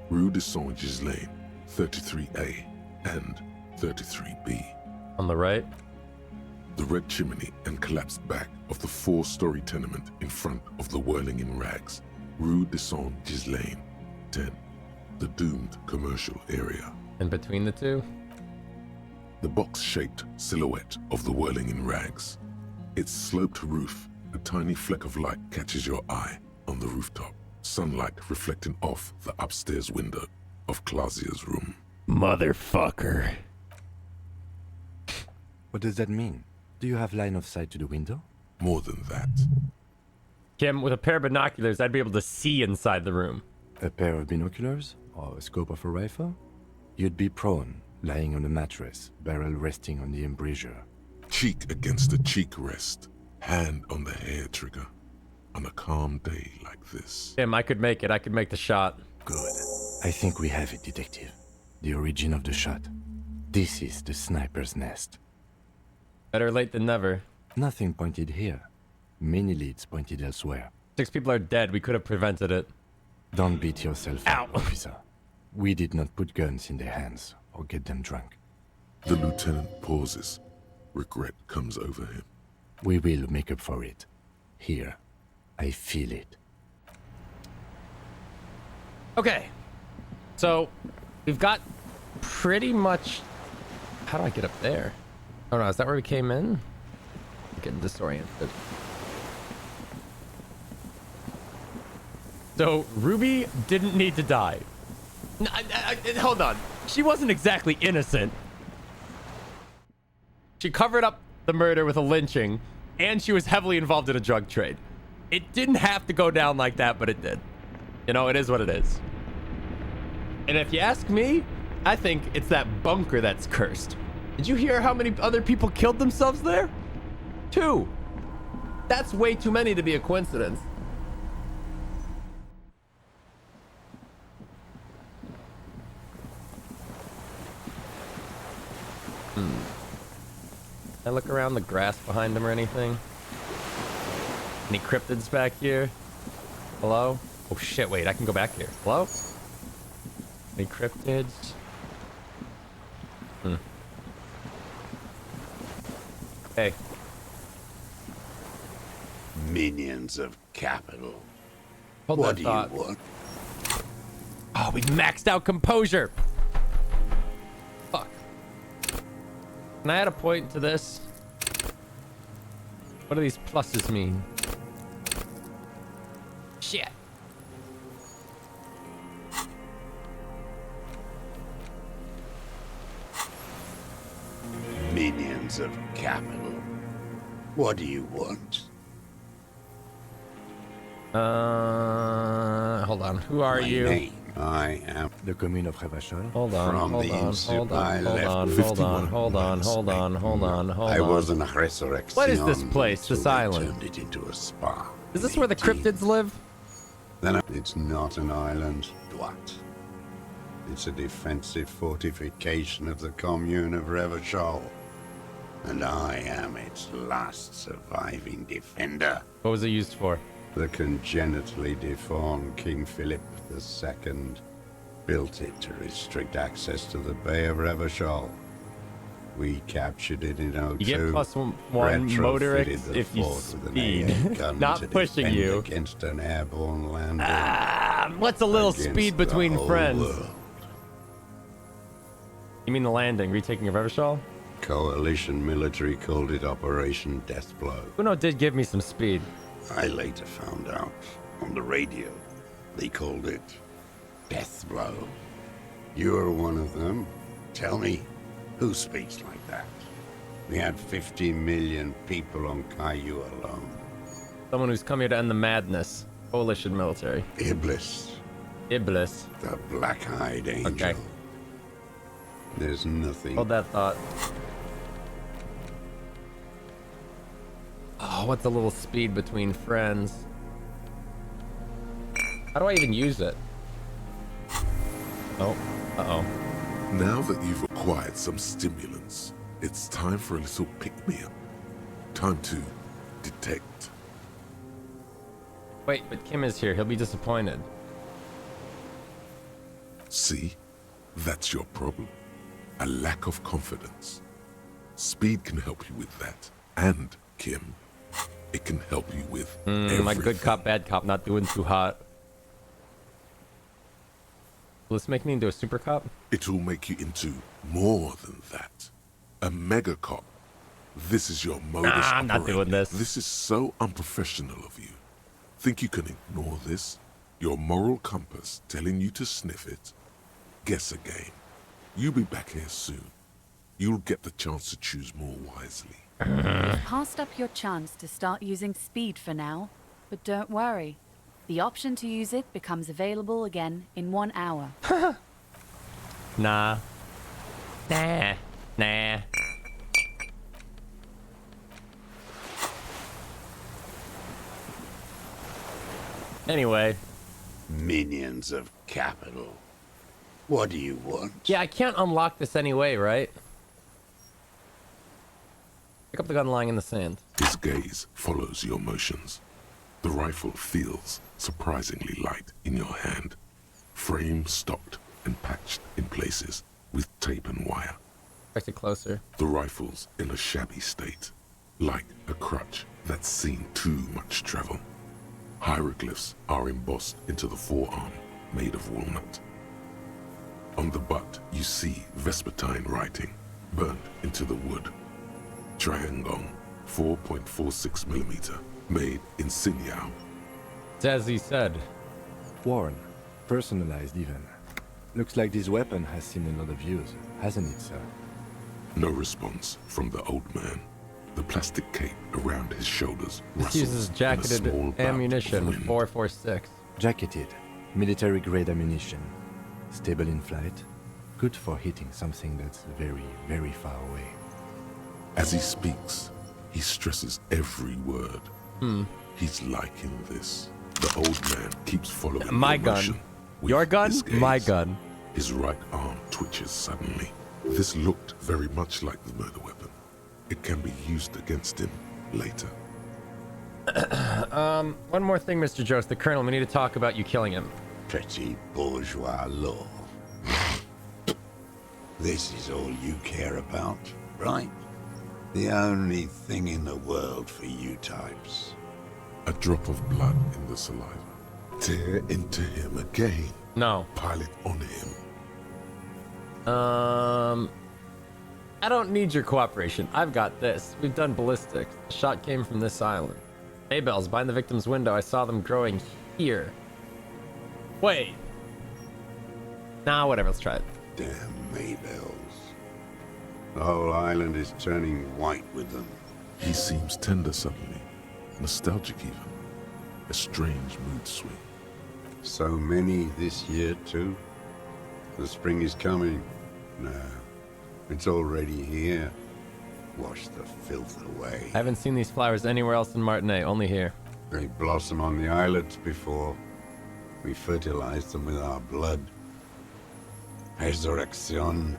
Speaker 3: Rue de Saint-Gislain, 33A and 33B.
Speaker 1: On the right.
Speaker 3: The red chimney and collapsed back of the 4-story tenement in front of the whirling in rags. Rue de Saint-Gislain, 10. The doomed commercial area.
Speaker 1: In between the two?
Speaker 3: The box-shaped silhouette of the whirling in rags. Its sloped roof, a tiny fleck of light catches your eye on the rooftop. Sunlight reflecting off the upstairs window of Clausia's room.
Speaker 1: Motherfucker.
Speaker 2: What does that mean? Do you have line of sight to the window?
Speaker 3: More than that.
Speaker 1: Kim, with a pair of binoculars, I'd be able to see inside the room.
Speaker 2: A pair of binoculars? Or a scope of a rifle? You'd be prone, lying on a mattress, barrel resting on the embrasure.
Speaker 3: Cheek against the cheek rest, hand on the hair trigger. On a calm day like this.
Speaker 1: Kim, I could make it. I could make the shot.
Speaker 2: Good. I think we have it, Detective. The origin of the shot. This is the sniper's nest.
Speaker 1: Better late than never.
Speaker 2: Nothing pointed here. Many leads pointed elsewhere.
Speaker 1: 6 people are dead. We could have prevented it.
Speaker 2: Don't beat yourself up, officer. We did not put guns in their hands or get them drunk.
Speaker 3: The lieutenant pauses. Regret comes over him.
Speaker 2: We will make up for it. Here. I feel it.
Speaker 1: Okay. So, we've got pretty much... How do I get up there? Oh no, is that where we came in? I'm getting disoriented. So, Ruby didn't need to die. Hold on. She wasn't exactly innocent. She covered up the murder with a lynching, and she was heavily involved in a drug trade. It didn't have to go down like that, but it did. You know, it is what it is. And if you ask me, I think it's that bunker that's cursed. Did you hear how many other people killed themselves there? 2. That's way too many to be a coincidence. Can I look around the grass behind him or anything? Any cryptids back here? Hello? Oh shit, wait, I can go back here. Hello? Any cryptids? Hey.
Speaker 6: Minions of capital.
Speaker 1: Hold
Speaker 6: what
Speaker 1: that
Speaker 6: do
Speaker 1: thought.
Speaker 6: you want?
Speaker 1: Oh, we maxed out composure. Fuck. Can I add a point to this? What do these pluses mean? Shit.
Speaker 6: Minions of capital. What do you want?
Speaker 1: Hold on. Who are
Speaker 6: My
Speaker 1: you?
Speaker 6: name, I am
Speaker 2: the commune of Revachol.
Speaker 1: Hold on.
Speaker 6: I was an resurrection.
Speaker 1: What is this place? This island?
Speaker 6: Turned it into a spa.
Speaker 1: Is this where the cryptids live?
Speaker 6: Then it's not an island, Dwat. It's a defensive fortification of the commune of Revachol. And I am its last surviving defender.
Speaker 1: What was it used for?
Speaker 6: The congenitally deformed King Philip II built it to restrict access to the Bay of Revachol. We captured it in 02.
Speaker 1: You get +1 motorics if you speed. Not pushing you.
Speaker 6: Against an airborne landing.
Speaker 1: What's a little
Speaker 6: Against
Speaker 1: speed
Speaker 6: the
Speaker 1: between
Speaker 6: whole
Speaker 1: friends?
Speaker 6: world.
Speaker 1: You mean the landing, retaking of Revachol?
Speaker 6: Coalition military called it Operation Deathblow.
Speaker 1: Uno did give me some speed.
Speaker 6: I later found out on the radio they called it Deathblow. You're one of them. Tell me, who speaks like that? We had 50 million people on Caillou alone.
Speaker 1: Someone who's come here to end the madness. Coalition military.
Speaker 6: Iblis.
Speaker 1: Iblis.
Speaker 6: The black-eyed angel.
Speaker 1: Okay.
Speaker 6: There's nothing.
Speaker 1: Hold that thought. Oh, what's a little speed between friends? How do I even use it? Oh, uh-oh.
Speaker 3: Now that you've acquired some stimulants, it's time for a little pick-me-up. Time to detect.
Speaker 1: Wait, but Kim is here. He'll be disappointed.
Speaker 3: See? That's your problem. A lack of confidence. Speed can help you with that. And, Kim, it can help you with
Speaker 1: My good cop, bad cop, not doing too hot. Will this make me into a super cop?
Speaker 3: It'll make you into more than that. A mega cop. This is your modus operandi.
Speaker 1: I'm not doing this.
Speaker 3: This is so unprofessional of you. Think you can ignore this? Your moral compass telling you to sniff it? Guess again. You'll be back here soon. You'll get the chance to choose more wisely.
Speaker 8: You've passed up your chance to start using speed for now, but don't worry. The option to use it becomes available again in 1 hour.
Speaker 1: Nah. Nah. Anyway.
Speaker 6: Minions of capital. What do you want?
Speaker 1: Yeah, I can't unlock this anyway, right? Pick up the gun lying in the sand.
Speaker 3: His gaze follows your motions. The rifle feels surprisingly light in your hand. Frame stocked and patched in places with tape and wire.
Speaker 1: Press it closer.
Speaker 3: The rifle's in a shabby state, like a crutch that's seen too much travel. Hieroglyphs are embossed into the forearm, made of walnut. On the butt, you see Vespertine writing, burnt into the wood. Triangong, 4.46mm, made in Sinyao.
Speaker 1: It's as he said.
Speaker 2: Worn, personalized even. Looks like this weapon has seen a lot of use, hasn't it, sir?
Speaker 3: No response from the old man. The plastic cape around his shoulders
Speaker 1: This uses jacketed ammunition, 4.46.
Speaker 2: Jacketed, military-grade ammunition. Stable in flight. Good for hitting something that's very, very far away.
Speaker 3: As he speaks, he stresses every word. He's liking this. The old man keeps following
Speaker 1: My
Speaker 3: the
Speaker 1: gun.
Speaker 3: motion with
Speaker 1: Your gun?
Speaker 3: his gaze.
Speaker 1: My gun.
Speaker 3: His right arm twitches suddenly. This looked very much like the murder weapon. It can be used against him later.
Speaker 1: One more thing, Mr. Jost. The Colonel, we need to talk about you killing him.
Speaker 6: Petty bourgeois law. This is all you care about, right? The only thing in the world for you types.
Speaker 3: A drop of blood in the saliva. Tear into him again.
Speaker 1: No.
Speaker 3: Pile it on him.
Speaker 1: I don't need your cooperation. I've got this. We've done ballistics. The shot came from this island. Maybells behind the victim's window. I saw them growing here. Wait. Nah, whatever. Let's try it.
Speaker 6: Damn Maybells. The whole island is turning white with them.
Speaker 3: He seems tender suddenly. Nostalgic even. A strange mood swing.
Speaker 6: So many this year, too? The spring is coming. No, it's already here. Wash the filth away.
Speaker 1: I haven't seen these flowers anywhere else in Martinique, only here.
Speaker 6: They blossom on the islets before. We fertilize them with our blood. Resurrection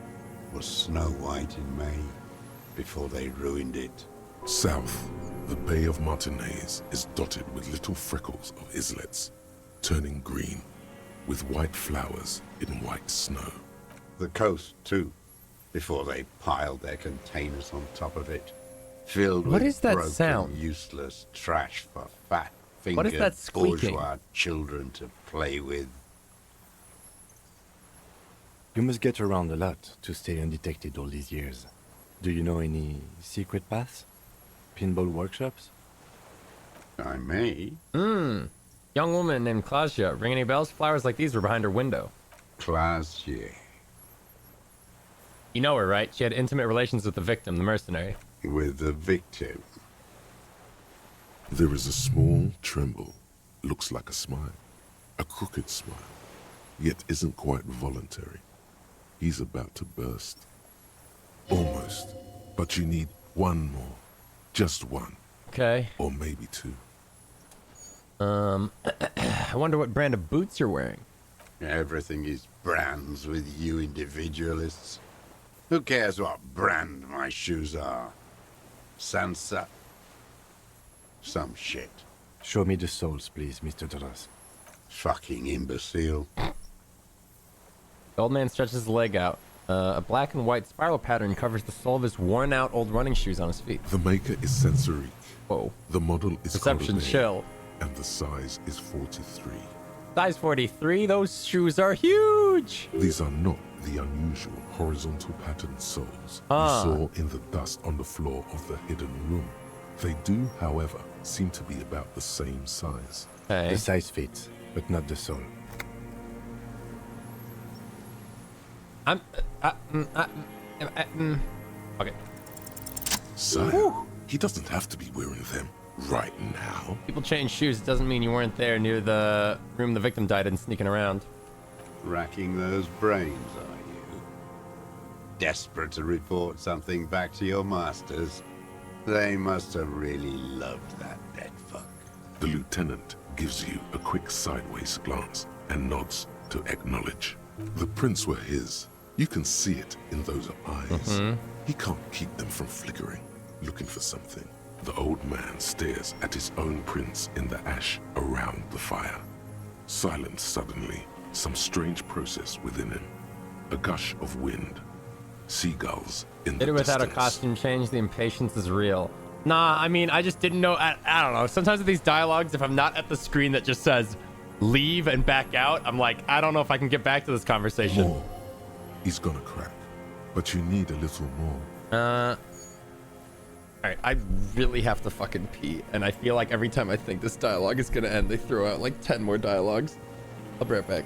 Speaker 6: was snow white in May, before they ruined it.
Speaker 3: South, the Bay of Martinaise is dotted with little freckles of islets, turning green, with white flowers in white snow.
Speaker 6: The coast, too, before they piled their containers on top of it, filled
Speaker 1: What
Speaker 6: with
Speaker 1: is that
Speaker 6: broken,
Speaker 1: sound?
Speaker 6: useless trash for fat-fingered
Speaker 1: What is that squeaking?
Speaker 6: bourgeois children to play with.
Speaker 2: You must get around a lot to stay undetected all these years. Do you know any secret paths? Pinball workshops?
Speaker 6: I may.
Speaker 1: Young woman named Claudia. Ring any bells? Flowers like these were behind her window.
Speaker 6: Claudia.
Speaker 1: You know her, right? She had intimate relations with the victim, the mercenary.
Speaker 6: With the victim?
Speaker 3: There is a small tremble. Looks like a smile. A crooked smile. yet isn't quite voluntary. He's about to burst. Almost. But you need one more. Just one.
Speaker 1: Okay.
Speaker 3: Or maybe two.
Speaker 1: I wonder what brand of boots you're wearing.
Speaker 6: Everything is brands with you individualists. Who cares what brand my shoes are? Sansa? Some shit.
Speaker 2: Show me the soles, please, Mr. Dross.
Speaker 6: Fucking imbecile.
Speaker 1: The old man stretches his leg out. A black and white spiral pattern covers the sole of his worn-out old running shoes on his feet.
Speaker 3: The maker is Sensorique.
Speaker 1: Whoa.
Speaker 3: The model is
Speaker 1: Perception
Speaker 3: Cordovan,
Speaker 1: chill.
Speaker 3: and the size is 43.
Speaker 1: Size 43, those shoes are huge!
Speaker 3: These are not the unusual horizontal patterned soles
Speaker 1: Ah.
Speaker 3: you saw in the dust on the floor of the hidden room. They do, however, seem to be about the same size.
Speaker 1: Okay.
Speaker 2: The size fits, but not the sole.
Speaker 1: Okay.
Speaker 3: Sire, he doesn't have to be wearing them right now.
Speaker 1: People change shoes. It doesn't mean you weren't there near the room the victim died in, sneaking around.
Speaker 6: Racking those brains, are you? Desperate to report something back to your masters? They must have really loved that dead fuck.
Speaker 3: The lieutenant gives you a quick sideways glance and nods to acknowledge. The prints were his. You can see it in those eyes. He can't keep them from flickering, looking for something. The old man stares at his own prints in the ash around the fire. Silent suddenly, some strange process within him. A gush of wind. Seagulls in the
Speaker 1: Did it without a
Speaker 3: distance.
Speaker 1: costume change. The impatience is real. Nah, I mean, I just didn't know. I don't know. Sometimes with these dialogues, if I'm not at the screen that just says leave and back out, I'm like, I don't know if I can get back to this conversation.
Speaker 3: More. He's gonna crack, but you need a little more.
Speaker 1: Alright, I really have to fucking pee, and I feel like every time I think this dialogue is gonna end, they throw out like 10 more dialogues. I'll be right back.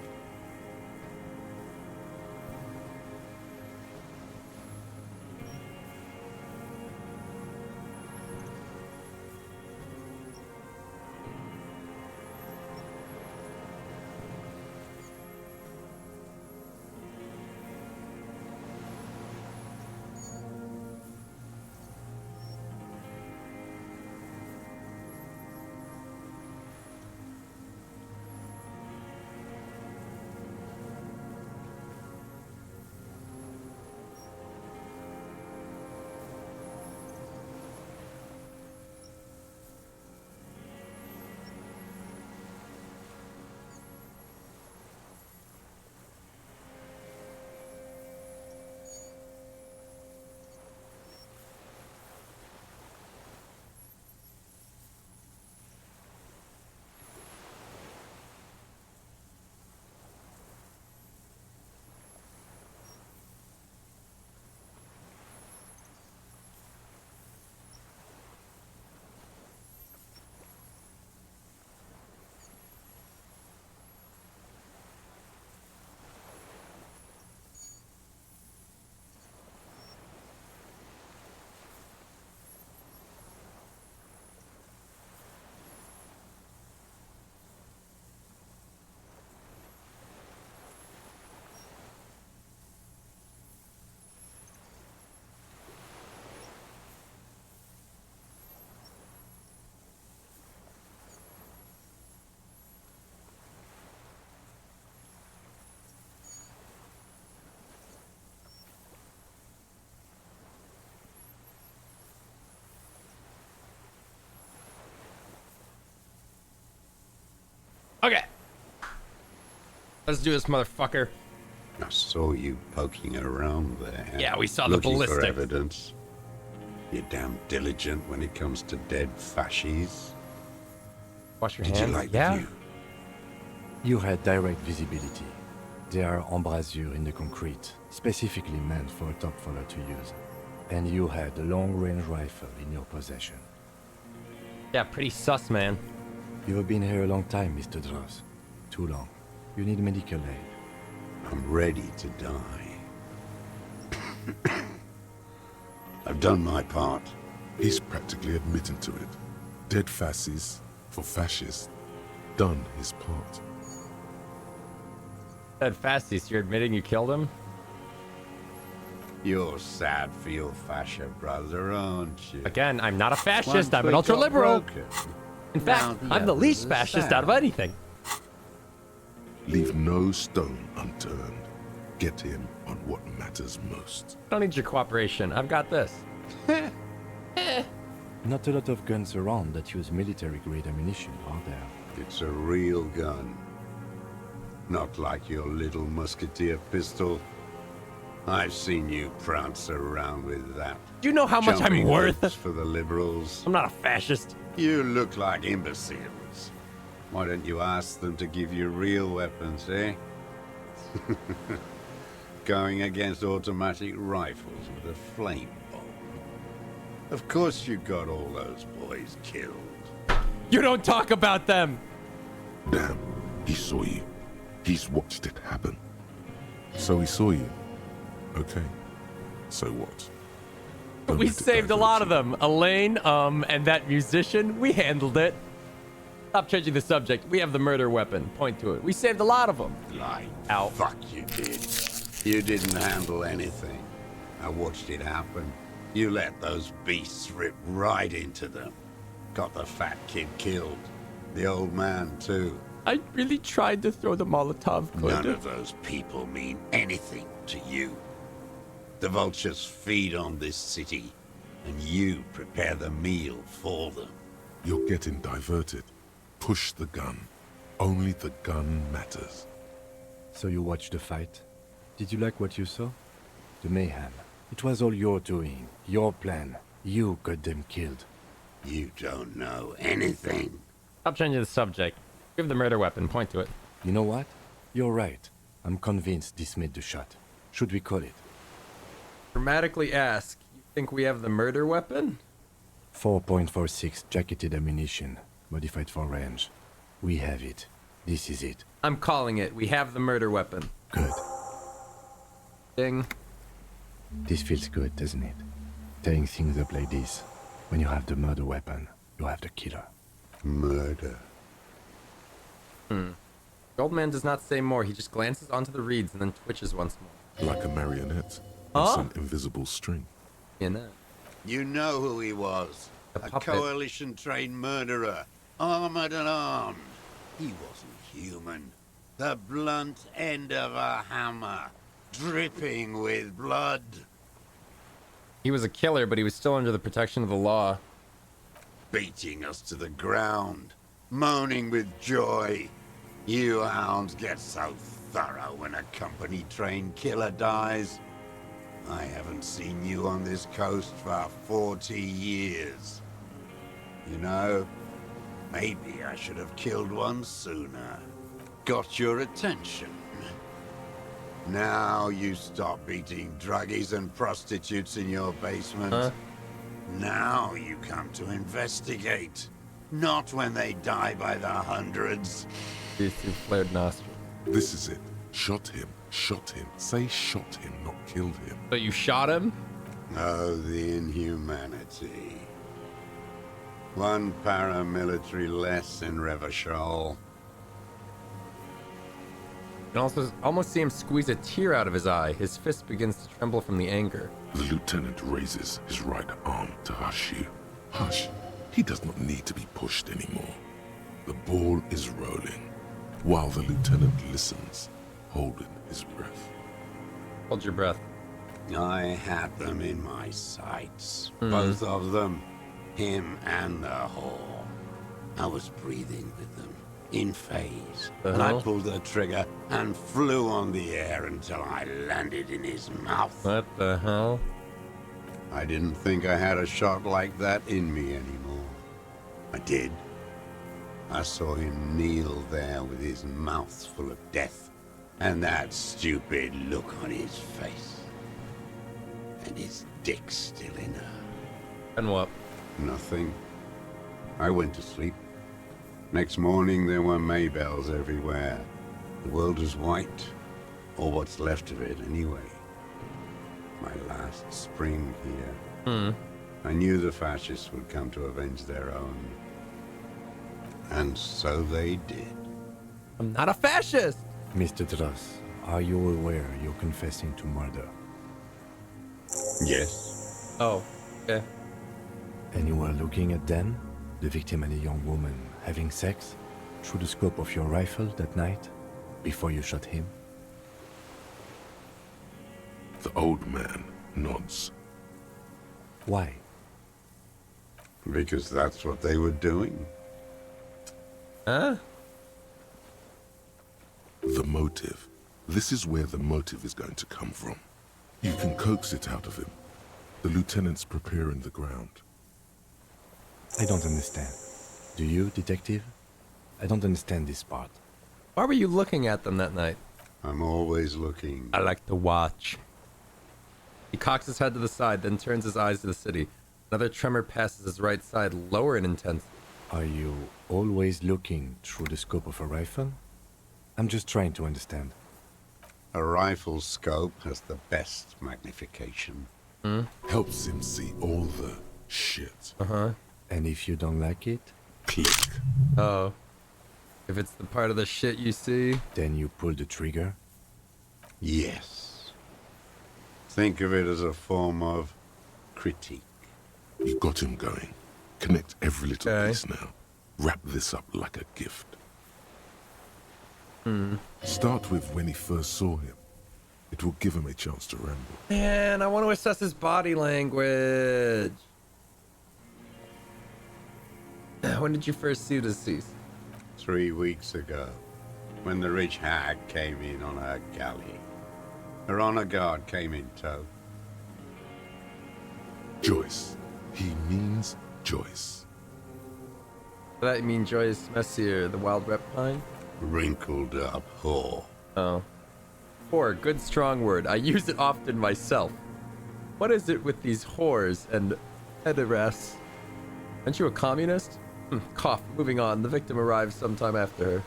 Speaker 1: Okay. Let's do this, motherfucker.
Speaker 6: I saw you poking around there.
Speaker 1: Yeah, we saw the
Speaker 6: looking for
Speaker 1: ballistic.
Speaker 6: evidence. You're damn diligent when it comes to dead fascies.
Speaker 1: Wash your
Speaker 6: Did
Speaker 1: hands.
Speaker 6: you like
Speaker 1: Yeah.
Speaker 6: the view?
Speaker 2: You had direct visibility. There are embrasures in the concrete, specifically meant for a top follower to use. And you had a long-range rifle in your possession.
Speaker 1: Yeah, pretty sus, man.
Speaker 2: You've been here a long time, Mr. Dross. Too long. You need medical aid.
Speaker 6: I'm ready to die. I've done my part.
Speaker 3: He's practically admitting to it. Dead fascists for fascists. Done his part.
Speaker 1: Said fascist, you're admitting you killed him?
Speaker 6: You're sad for your fascia brother, aren't you?
Speaker 1: Again, I'm not a fascist.
Speaker 6: One
Speaker 1: I'm an
Speaker 6: twig
Speaker 1: ultra
Speaker 6: got
Speaker 1: liberal.
Speaker 6: broken.
Speaker 1: In fact,
Speaker 6: Now
Speaker 1: I'm the
Speaker 6: others
Speaker 1: least
Speaker 6: are
Speaker 1: fascist out of
Speaker 6: sad.
Speaker 1: anything.
Speaker 3: Leave no stone unturned. Get him on what matters most.
Speaker 1: I don't need your cooperation. I've got this.
Speaker 2: Not a lot of guns around that use military-grade ammunition, are there?
Speaker 6: It's a real gun. Not like your little musketeer pistol. I've seen you prance around with that.
Speaker 1: Do you know how much I'm
Speaker 6: Jumping
Speaker 1: worth?
Speaker 6: hoops for the liberals.
Speaker 1: I'm not a fascist.
Speaker 6: You look like imbeciles. Why don't you ask them to give you real weapons, eh? Going against automatic rifles with a flame bomb. Of course you got all those boys killed.
Speaker 1: You don't talk about them.
Speaker 3: Damn, he saw you. He's watched it happen. So he saw you. Okay. So what? Don't
Speaker 1: We
Speaker 3: let it
Speaker 1: saved a
Speaker 3: divert
Speaker 1: lot
Speaker 3: you.
Speaker 1: of them. Elaine, and that musician, we handled it. Stop changing the subject. We have the murder weapon. Point to it. We saved a lot of them.
Speaker 6: Like,
Speaker 1: Ow.
Speaker 6: fuck you did. You didn't handle anything. I watched it happen. You let those beasts rip right into them. Got the fat kid killed. The old man, too.
Speaker 1: I really tried to throw the Molotov.
Speaker 6: None of those people mean anything to you. The vultures feed on this city, and you prepare the meal for them.
Speaker 3: You're getting diverted. Push the gun. Only the gun matters.
Speaker 2: So you watched the fight? Did you like what you saw? The mayhem. It was all your doing, your plan. You got them killed.
Speaker 6: You don't know anything.
Speaker 1: Stop changing the subject. Give the murder weapon. Point to it.
Speaker 2: You know what? You're right. I'm convinced this made the shot. Should we call it?
Speaker 1: Grammatically ask. You think we have the murder weapon?
Speaker 2: 4.46 jacketed ammunition, modified for range. We have it. This is it.
Speaker 1: I'm calling it. We have the murder weapon.
Speaker 2: Good.
Speaker 1: Ding.
Speaker 2: This feels good, doesn't it? Tearing things up like this. When you have the murder weapon, you have the killer.
Speaker 6: Murder.
Speaker 1: The old man does not say more. He just glances onto the reeds and then twitches once more.
Speaker 3: Like a marionette.
Speaker 1: Huh?
Speaker 3: On some invisible string.
Speaker 1: You know.
Speaker 6: You know who he was.
Speaker 1: A
Speaker 6: A
Speaker 1: puppet.
Speaker 6: coalition-trained murderer. Armored and armed. He wasn't human. The blunt end of a hammer. Dripping with blood.
Speaker 1: He was a killer, but he was still under the protection of the law.
Speaker 6: Beating us to the ground. Moaning with joy. You hounds get so thorough when a company-trained killer dies. I haven't seen you on this coast for 40 years. You know, maybe I should have killed one sooner. Got your attention. Now you stop beating druggies and prostitutes in your basement.
Speaker 1: Huh?
Speaker 6: Now you come to investigate. Not when they die by the hundreds.
Speaker 1: Through flared nostrils.
Speaker 3: This is it. Shot him. Shot him. Say shot him, not killed him.
Speaker 1: But you shot him?
Speaker 6: Oh, the inhumanity. One paramilitary less in Revachol.
Speaker 1: You can also almost see him squeeze a tear out of his eye. His fist begins to tremble from the anger.
Speaker 3: The lieutenant raises his right arm to hush you. Hush. He does not need to be pushed anymore. The ball is rolling, while the lieutenant listens, holding his breath.
Speaker 1: Hold your breath.
Speaker 6: I had them in my sights. Both of them. Him and the whore. I was breathing with them, in phase.
Speaker 1: The
Speaker 6: And I
Speaker 1: hell?
Speaker 6: pulled the trigger and flew on the air until I landed in his mouth.
Speaker 1: What the hell?
Speaker 6: I didn't think I had a shot like that in me anymore. I did. I saw him kneel there with his mouth full of death, and that stupid look on his face. And his dick still in her.
Speaker 1: And what?
Speaker 6: Nothing. I went to sleep. Next morning there were Maybells everywhere. The world was white, or what's left of it anyway. My last spring here. I knew the fascists would come to avenge their own. And so they did.
Speaker 1: I'm not a fascist!
Speaker 2: Mr. Dross, Are you aware you're confessing to murder?
Speaker 6: Yes.
Speaker 1: Oh, okay.
Speaker 2: And you were looking at them, the victim and a young woman, having sex, through the scope of your rifle that night, before you shot him?
Speaker 3: The old man nods.
Speaker 2: Why?
Speaker 6: Because that's what they were doing.
Speaker 1: Huh?
Speaker 3: The motive. This is where the motive is going to come from. You can coax it out of him. The lieutenant's preparing the ground.
Speaker 2: I don't understand. Do you, detective? I don't understand this part.
Speaker 1: Why were you looking at them that night?
Speaker 6: I'm always looking.
Speaker 1: I like to watch. He cocks his head to the side, then turns his eyes to the city. Another tremor passes his right side, lower in intensity.
Speaker 2: Are you always looking through the scope of a rifle? I'm just trying to understand.
Speaker 6: A rifle scope has the best magnification.
Speaker 3: Helps him see all the shit.
Speaker 1: Uh-huh.
Speaker 2: And if you don't like it?
Speaker 3: Click.
Speaker 1: Oh. If it's the part of the shit you see?
Speaker 2: Then you pull the trigger?
Speaker 6: Yes. Think of it as a form of critique.
Speaker 3: You got him going. Connect every little piece now. Wrap this up like a gift. Start with when he first saw him. It will give him a chance to ramble.
Speaker 1: Man, I want to assess his body language. When did you first see deceased?
Speaker 6: 3 weeks ago, when the rich hag came in on her galley. Her honor guard came in tow.
Speaker 3: Joyce. He means Joyce.
Speaker 1: Does that mean Joyce Messier, the wild reptile?
Speaker 6: Wrinkled up whore.
Speaker 1: Oh. Whore, good strong word. I use it often myself. What is it with these whores and pederasts? Aren't you a communist? Cough. Moving on. The victim arrived sometime after her.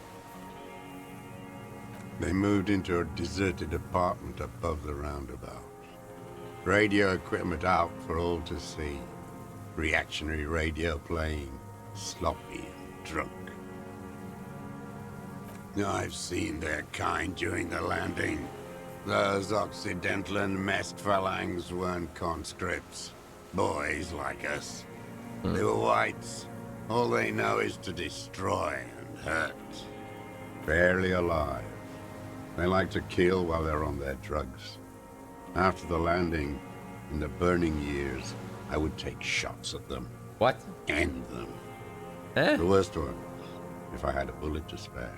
Speaker 6: They moved into a deserted apartment above the roundabout. Radio equipment out for all to see. Reactionary radio playing. Sloppy and drunk. I've seen their kind during the landing. Those Occidental and Mest phalangs weren't conscripts. Boys like us. They were whites. All they know is to destroy and hurt. Barely alive. They like to kill while they're on their drugs. After the landing, in the burning years, I would take shots at them.
Speaker 1: What?
Speaker 6: End them.
Speaker 1: Eh?
Speaker 6: The worst ones, if I had a bullet to spare.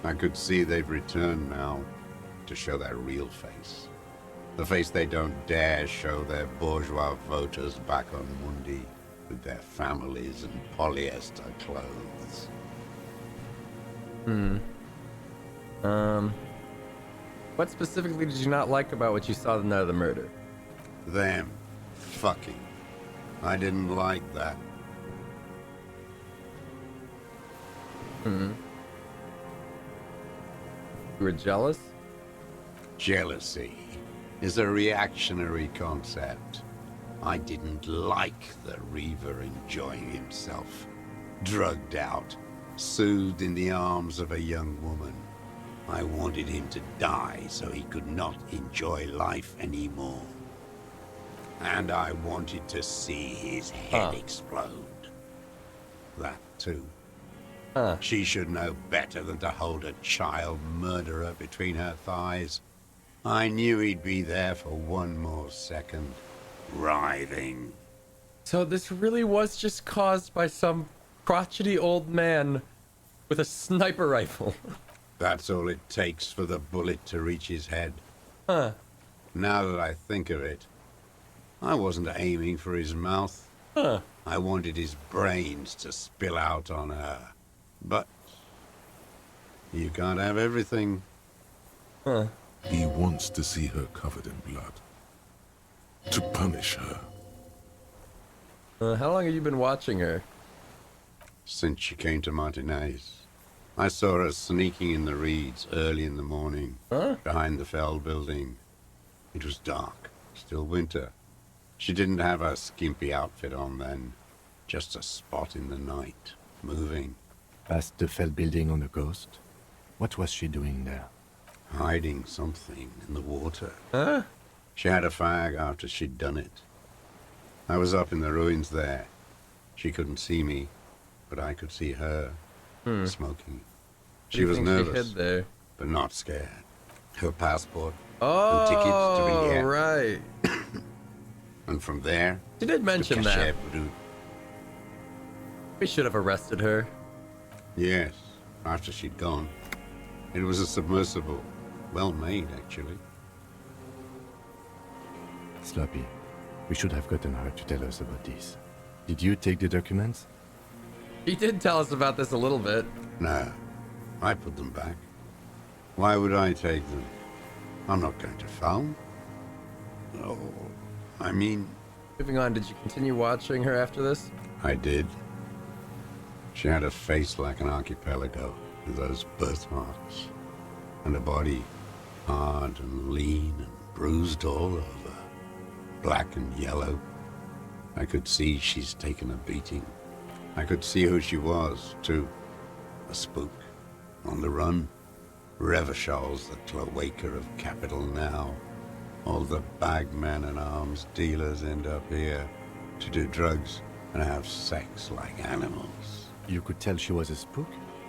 Speaker 6: I could see they've returned now to show their real face. The face they don't dare show their bourgeois voters back on Mundi with their families and polyester clothes.
Speaker 1: What specifically did you not like about what you saw the night of the murder?
Speaker 6: Them. Fucking. I didn't like that.
Speaker 1: You were jealous?
Speaker 6: Jealousy is a reactionary concept. I didn't like the Reaver enjoying himself. Drugged out, soothed in the arms of a young woman. I wanted him to die so he could not enjoy life anymore. And I wanted to see his head explode. That too. She should know better than to hold a child murderer between her thighs. I knew he'd be there for one more second, writhing.
Speaker 1: So this really was just caused by some crotchety old man with a sniper rifle.
Speaker 6: That's all it takes for the bullet to reach his head.
Speaker 1: Huh.
Speaker 6: Now that I think of it, I wasn't aiming for his mouth. I wanted his brains to spill out on her. But you can't have everything.
Speaker 3: He wants to see her covered in blood. To punish her.
Speaker 1: How long have you been watching her?
Speaker 6: Since she came to Martinez. I saw her sneaking in the reeds early in the morning, behind the Fell building. It was dark, still winter. She didn't have a skimpy outfit on then, just a spot in the night, moving.
Speaker 2: Past the Fell building on the coast? What was she doing there?
Speaker 6: Hiding something in the water.
Speaker 1: Huh?
Speaker 6: She had a fag after she'd done it. I was up in the ruins there. She couldn't see me, but I could see her smoking. She was nervous,
Speaker 1: hid there?
Speaker 6: but not scared. Her passport
Speaker 1: Oh,
Speaker 6: and tickets to be here.
Speaker 1: right.
Speaker 6: And from there,
Speaker 1: She did mention that.
Speaker 6: Brut.
Speaker 1: We should have arrested her.
Speaker 6: Yes, after she'd gone. It was a submersible. Well made, actually.
Speaker 2: Sloppy. We should have gotten her to tell us about this. Did you take the documents?
Speaker 1: He did tell us about this a little bit.
Speaker 6: No, I put them back. Why would I take them? I'm not going to phone. Oh, I mean...
Speaker 1: Moving on, did you continue watching her after this?
Speaker 6: I did. She had a face like an archipelago with those birthmarks. And a body hard and lean and bruised all over. Black and yellow. I could see she's taken a beating. I could see who she was, too. A spook. On the run. Revachol's the cloaca of capital now. All the bagmen and arms dealers end up here to do drugs and have sex like animals.
Speaker 2: You could tell she was a spook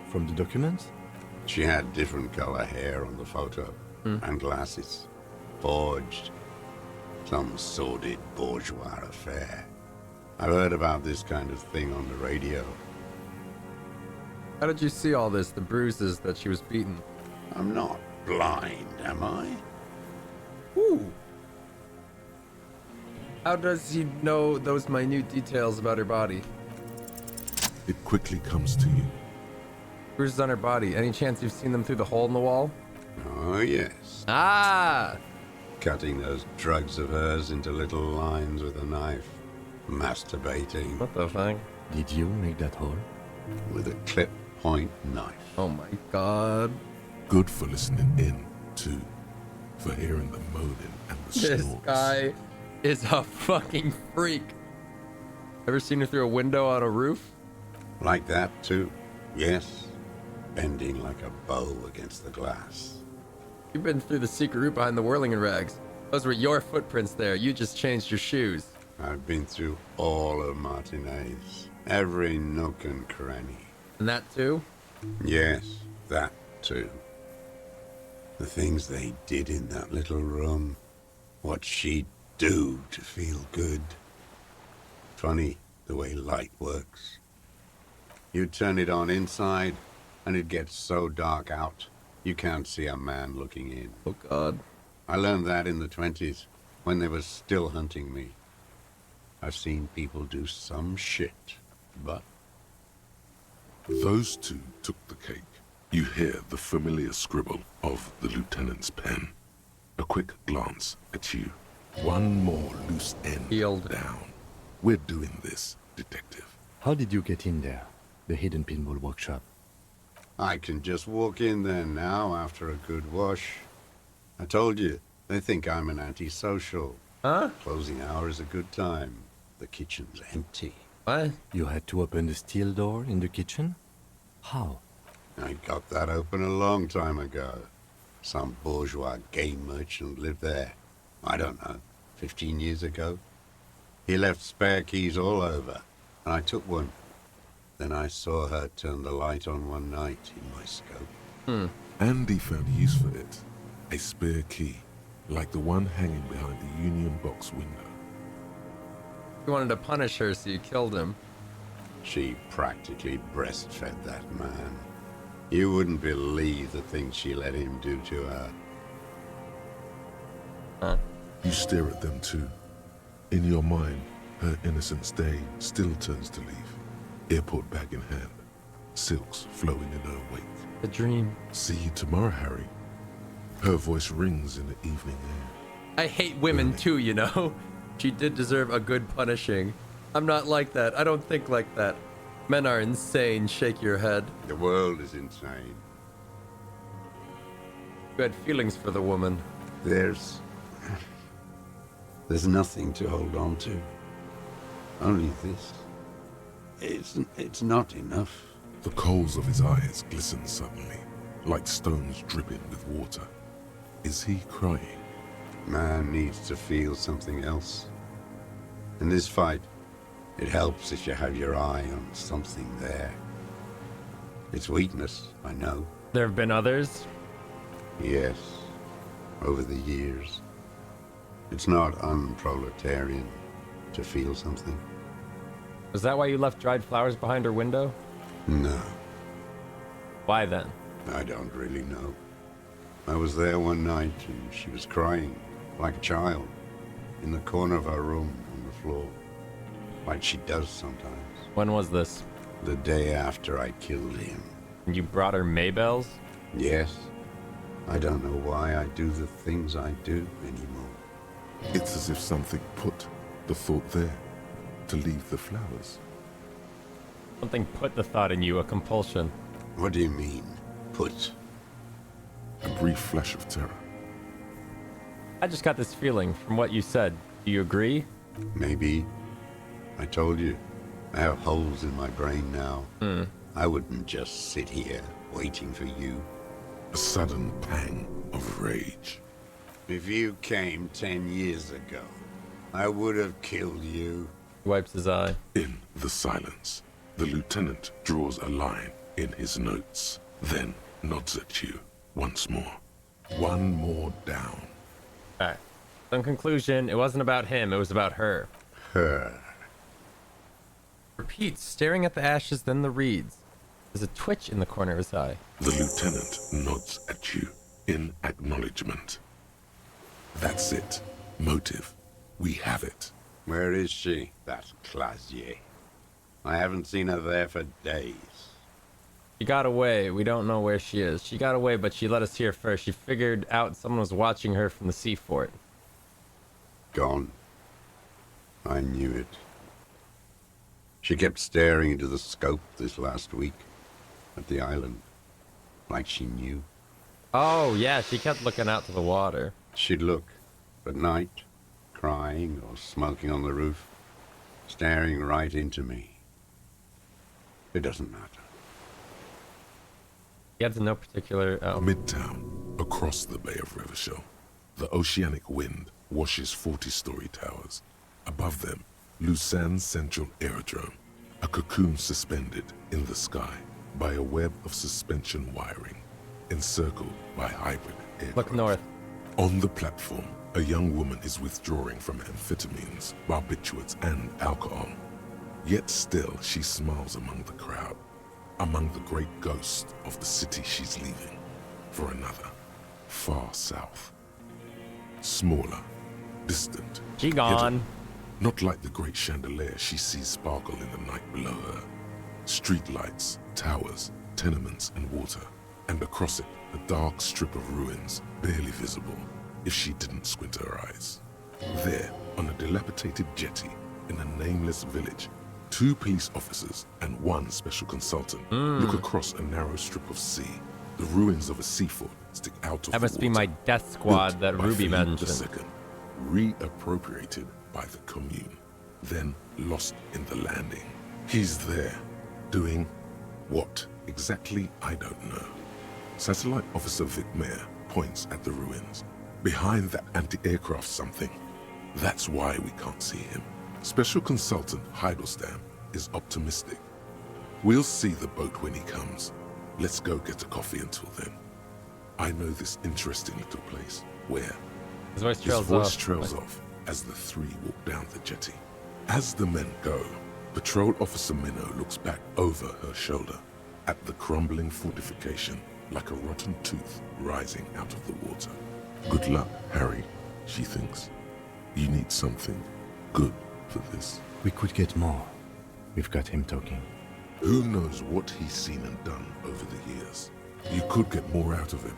Speaker 2: from the documents?
Speaker 6: She had different color hair on the photo and glasses. Forged. Some sordid bourgeois affair. I've heard about this kind of thing on the radio.
Speaker 1: How did you see all this, the bruises that she was beaten?
Speaker 6: I'm not blind, am I?
Speaker 1: Ooh. How does he know those minute details about her body?
Speaker 3: It quickly comes to you.
Speaker 1: Bruises on her body. Any chance you've seen them through the hole in the wall?
Speaker 6: Oh, yes.
Speaker 1: Ah!
Speaker 6: Cutting those drugs of hers into little lines with a knife. Masturbating.
Speaker 1: What the fuck?
Speaker 2: Did you make that hole?
Speaker 6: With a clip point knife.
Speaker 1: Oh my god.
Speaker 3: Good for listening in, too. For hearing the moaning and the
Speaker 1: This
Speaker 3: snorts.
Speaker 1: guy is a fucking freak. Ever seen her through a window on a roof?
Speaker 6: Like that, too. Yes. Bending like a bow against the glass.
Speaker 1: You've been through the secret route behind the whirling rags. Those were your footprints there. You just changed your shoes.
Speaker 6: I've been through all of Martinez. Every nook and cranny.
Speaker 1: And that too?
Speaker 6: Yes, that too. The things they did in that little room. What she'd do to feel good. Funny the way light works. You turn it on inside, and it gets so dark out, you can't see a man looking in.
Speaker 1: Oh God.
Speaker 6: I learned that in the 20s, when they were still hunting me. I've seen people do some shit, but...
Speaker 3: Those two took the cake. You hear the familiar scribble of the lieutenant's pen. A quick glance at you. One more loose end down. We're doing this, detective.
Speaker 2: How did you get in there? The hidden pinball workshop.
Speaker 6: I can just walk in there now after a good wash. I told you, they think I'm an antisocial.
Speaker 1: Huh?
Speaker 6: Closing hour is a good time. The kitchen's empty.
Speaker 1: What?
Speaker 2: You had to open the steel door in the kitchen? How?
Speaker 6: I got that open a long time ago. Some bourgeois game merchant lived there. I don't know, 15 years ago. He left spare keys all over, and I took one. Then I saw her turn the light on one night in my scope.
Speaker 3: Andy found use for it. A spare key, like the one hanging behind the Union Box window.
Speaker 1: You wanted to punish her, so you killed him.
Speaker 6: She practically breastfed that man. You wouldn't believe the things she let him do to her.
Speaker 1: Huh?
Speaker 3: You stare at them too. In your mind, her innocence day still turns to leaf. Airport bag in hand. Silks flowing in her wake.
Speaker 1: A dream.
Speaker 3: See you tomorrow, Harry. Her voice rings in the evening air.
Speaker 1: I hate women too, you know? She did deserve a good punishing. I'm not like that. I don't think like that. Men are insane. Shake your head.
Speaker 6: The world is insane.
Speaker 1: You had feelings for the woman.
Speaker 6: There's nothing to hold on to. Only this. It's not enough.
Speaker 3: The coals of his eyes glisten suddenly. like stones dripping with water. Is he crying?
Speaker 6: Man needs to feel something else. In this fight, it helps if you have your eye on something there. It's weakness, I know.
Speaker 1: There have been others?
Speaker 6: Yes, over the years. It's not unproletarian to feel something.
Speaker 1: Was that why you left dried flowers behind her window?
Speaker 6: No.
Speaker 1: Why then?
Speaker 6: I don't really know. I was there one night and she was crying, like a child, in the corner of our room on the floor, like she does sometimes.
Speaker 1: When was this?
Speaker 6: The day after I killed him.
Speaker 1: And you brought her Maybells?
Speaker 6: Yes. I don't know why I do the things I do anymore.
Speaker 3: It's as if something put the thought there to leave the flowers.
Speaker 1: Something put the thought in you, a compulsion.
Speaker 6: What do you mean, put?
Speaker 3: A brief flash of terror.
Speaker 1: I just got this feeling from what you said. Do you agree?
Speaker 6: Maybe. I told you. I have holes in my brain now. I wouldn't just sit here waiting for you.
Speaker 3: A sudden pang of rage.
Speaker 6: If you came 10 years ago, I would have killed you.
Speaker 1: He wipes his eye.
Speaker 3: In the silence, the lieutenant draws a line in his notes, then nods at you once more. One more down.
Speaker 1: Alright. So in conclusion, it wasn't about him, it was about her.
Speaker 6: Her.
Speaker 1: Repeats, staring at the ashes, then the reeds. There's a twitch in the corner of his eye.
Speaker 3: The lieutenant nods at you in acknowledgement. That's it. Motive. We have it.
Speaker 6: Where is she, that Clasier? I haven't seen her there for days.
Speaker 1: She got away. We don't know where she is. She got away, but she let us hear first. She figured out someone was watching her from the sea fort.
Speaker 6: Gone. I knew it. She kept staring into the scope this last week at the island, like she knew.
Speaker 1: Oh, yeah, she kept looking out to the water.
Speaker 6: She'd look at night, crying or smoking on the roof, staring right into me. It doesn't matter.
Speaker 1: He had no particular...
Speaker 3: Midtown, across the Bay of Revachol, the oceanic wind washes 40-story towers. Above them, Lusanne's Central Aerodrome, a cocoon suspended in the sky by a web of suspension wiring, encircled by hybrid aircraft.
Speaker 1: Look north.
Speaker 3: On the platform, a young woman is withdrawing from amphetamines, barbiturates, and alcohol. Yet still, she smiles among the crowd, among the great ghosts of the city she's leaving, for another, far south. Smaller, distant.
Speaker 1: She gone.
Speaker 3: Not like the great chandelier she sees sparkle in the night below her. Streetlights, towers, tenements, and water. And across it, a dark strip of ruins, barely visible, if she didn't squint her eyes. There, on a dilapidated jetty, in a nameless village, 2 police officers and 1 special consultant look across a narrow strip of sea. The ruins of a sea fort stick out of the water.
Speaker 1: That must be my death squad that Ruby mentioned.
Speaker 3: II, reappropriated by the commune, then lost in the landing. He's there, doing what exactly, I don't know. Satellite Officer Vic Mayer points at the ruins. Behind that anti-aircraft something. That's why we can't see him. Special Consultant Heidelstam is optimistic. We'll see the boat when he comes. Let's go get a coffee until then. I know this interesting little place where
Speaker 1: his voice
Speaker 3: trails off as the 3 walk down the jetty. As the men go, Patrol Officer Minnow looks back over her shoulder at the crumbling fortification like a rotten tooth rising out of the water. Good luck, Harry, she thinks. You need something good for this.
Speaker 2: We could get more. We've got him talking.
Speaker 3: Who knows what he's seen and done over the years? You could get more out of him.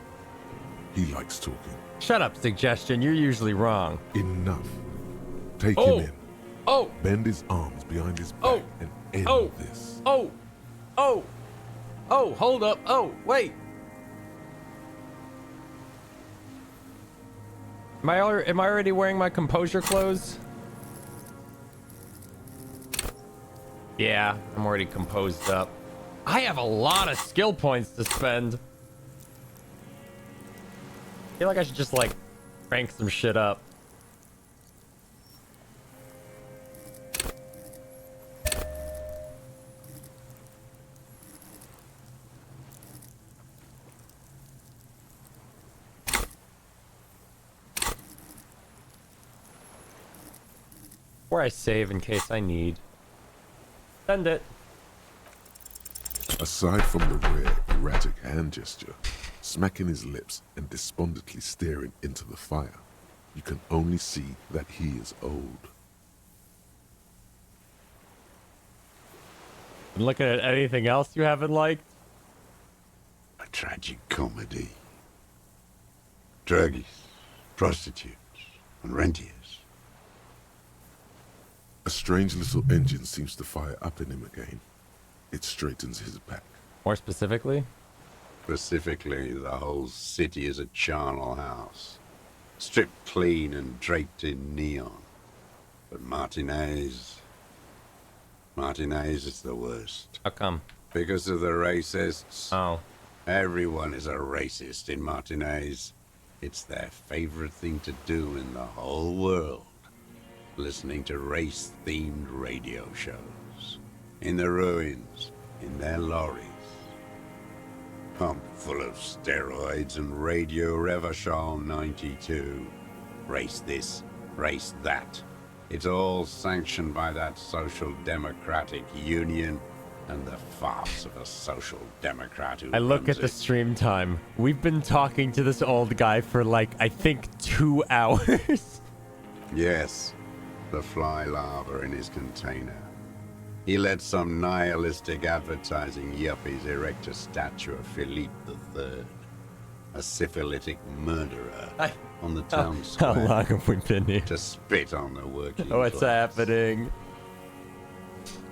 Speaker 3: He likes talking.
Speaker 1: Shut up, Suggestion. You're usually wrong.
Speaker 3: Enough. Take him in.
Speaker 1: Oh!
Speaker 3: Bend his arms behind his back and end this.
Speaker 1: Oh! Hold up. Oh, wait. Am I already wearing my composure clothes? Yeah, I'm already composed up. I have a lot of skill points to spend. I feel like I should just, like, crank some shit up. Or I save in case I need. Send it.
Speaker 3: Aside from the rare, erratic hand gesture, smacking his lips and despondently staring into the fire, you can only see that he is old.
Speaker 1: Been looking at anything else you haven't liked?
Speaker 6: A tragic comedy. Druggies, prostitutes, and rentiers.
Speaker 3: A strange little engine seems to fire up in him again. It straightens his back.
Speaker 1: More specifically?
Speaker 6: Specifically, the whole city is a charnel house. Stripped clean and draped in neon. But Martinez is the worst.
Speaker 1: How come?
Speaker 6: Because of the racists.
Speaker 1: Oh.
Speaker 6: Everyone is a racist in Martinez. It's their favorite thing to do in the whole world. Listening to race-themed radio shows. In the ruins, in their lorries. Pumped full of steroids and Radio Revachol 92. Race this, race that. It's all sanctioned by that Social Democratic Union and the farce of a Social Democrat who
Speaker 1: I look
Speaker 6: runs
Speaker 1: at the
Speaker 6: it.
Speaker 1: stream time. We've been talking to this old guy for like, I think 2 hours.
Speaker 6: Yes, the fly larva in his container. He let some nihilistic advertising yuppies erect a statue of Philippe III, a syphilitic murderer, on the town square.
Speaker 1: How long have we been here?
Speaker 6: To spit on the working
Speaker 1: What's
Speaker 6: class.
Speaker 1: happening?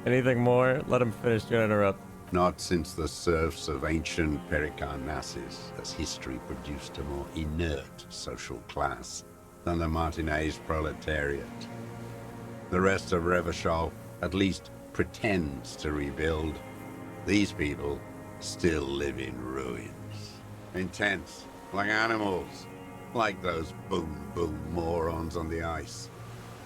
Speaker 1: Anything more? Let him finish. Don't interrupt.
Speaker 6: Not since the serfs of ancient Pericarnassus has history produced a more inert social class than the Martinez proletariat. The rest of Revachol at least pretends to rebuild. These people still live in ruins. Intense, like animals, like those boom morons on the ice.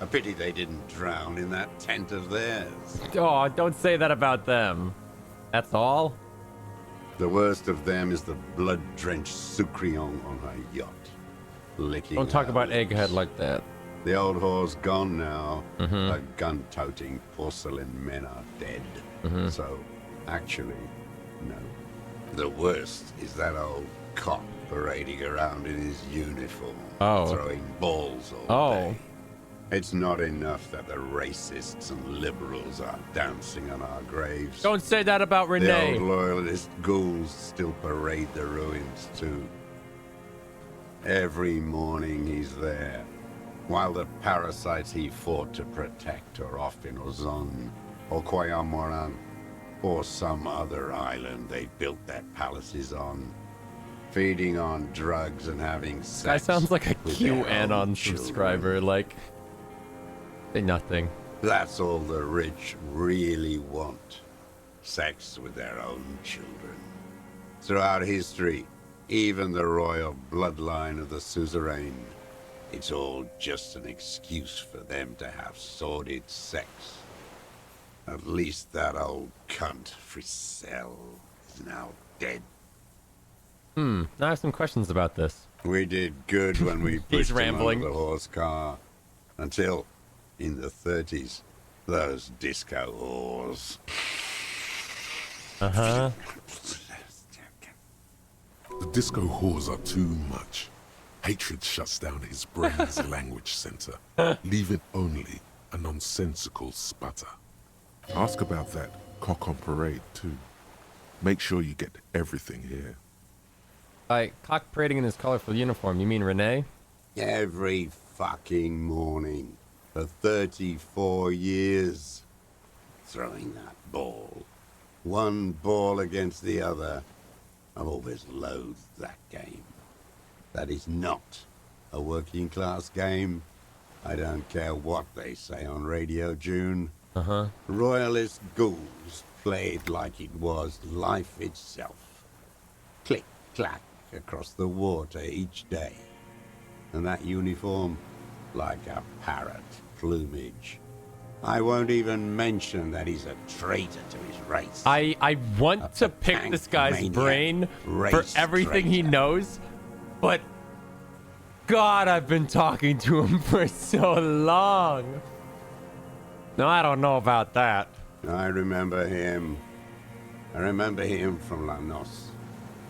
Speaker 6: A pity they didn't drown in that tent of theirs.
Speaker 1: Oh, don't say that about them. That's all?
Speaker 6: The worst of them is the blood-drenched Sucrion on her yacht. Licking
Speaker 1: Don't talk
Speaker 6: her
Speaker 1: about
Speaker 6: lips.
Speaker 1: Egghead like that.
Speaker 6: The old whore's gone now.
Speaker 1: Mhm.
Speaker 6: The gun-toting porcelain men are dead.
Speaker 1: Mhm.
Speaker 6: So, actually, no. The worst is that old cop parading around in his uniform, throwing balls all day. It's not enough that the racists and liberals are dancing on our graves.
Speaker 1: Don't say that about Renee.
Speaker 6: The old loyalist ghouls still parade the ruins too. Every morning he's there, while the parasites he fought to protect are off in Ozon, or Quayamoran, or some other island they built their palaces on, feeding on drugs and having sex.
Speaker 1: Guy sounds like a
Speaker 6: with their
Speaker 1: QAnon
Speaker 6: own children.
Speaker 1: subscriber. Like, say nothing.
Speaker 6: That's all the rich really want. Sex with their own children. Throughout history, even the royal bloodline of the suzerain, it's all just an excuse for them to have sordid sex. At least that old cunt, Frisell, is now dead.
Speaker 1: Now I have some questions about this.
Speaker 6: We did good when we
Speaker 1: He's
Speaker 6: pushed him
Speaker 1: rambling.
Speaker 6: under the horse car. Until, in the 30s, those disco whores.
Speaker 1: Uh-huh.
Speaker 3: The disco whores are too much. Hatred shuts down his brain's language center, leaving only a nonsensical sputter. Ask about that cock on parade, too. Make sure you get everything here.
Speaker 1: By cock parading in his colorful uniform, you mean Renee?
Speaker 6: Every fucking morning for 34 years. Throwing that ball. One ball against the other. I've always loathed that game. That is not a working class game. I don't care what they say on Radio June.
Speaker 1: Uh-huh.
Speaker 6: Royalist ghouls played like it was life itself. Click, clack, across the water each day. And that uniform, like a parrot plumage. I won't even mention that he's a traitor to his race.
Speaker 1: I want to pick this guy's brain for everything he knows, but God, I've been talking to him for so long. No, I don't know about that.
Speaker 6: I remember him. I remember him from Lanos.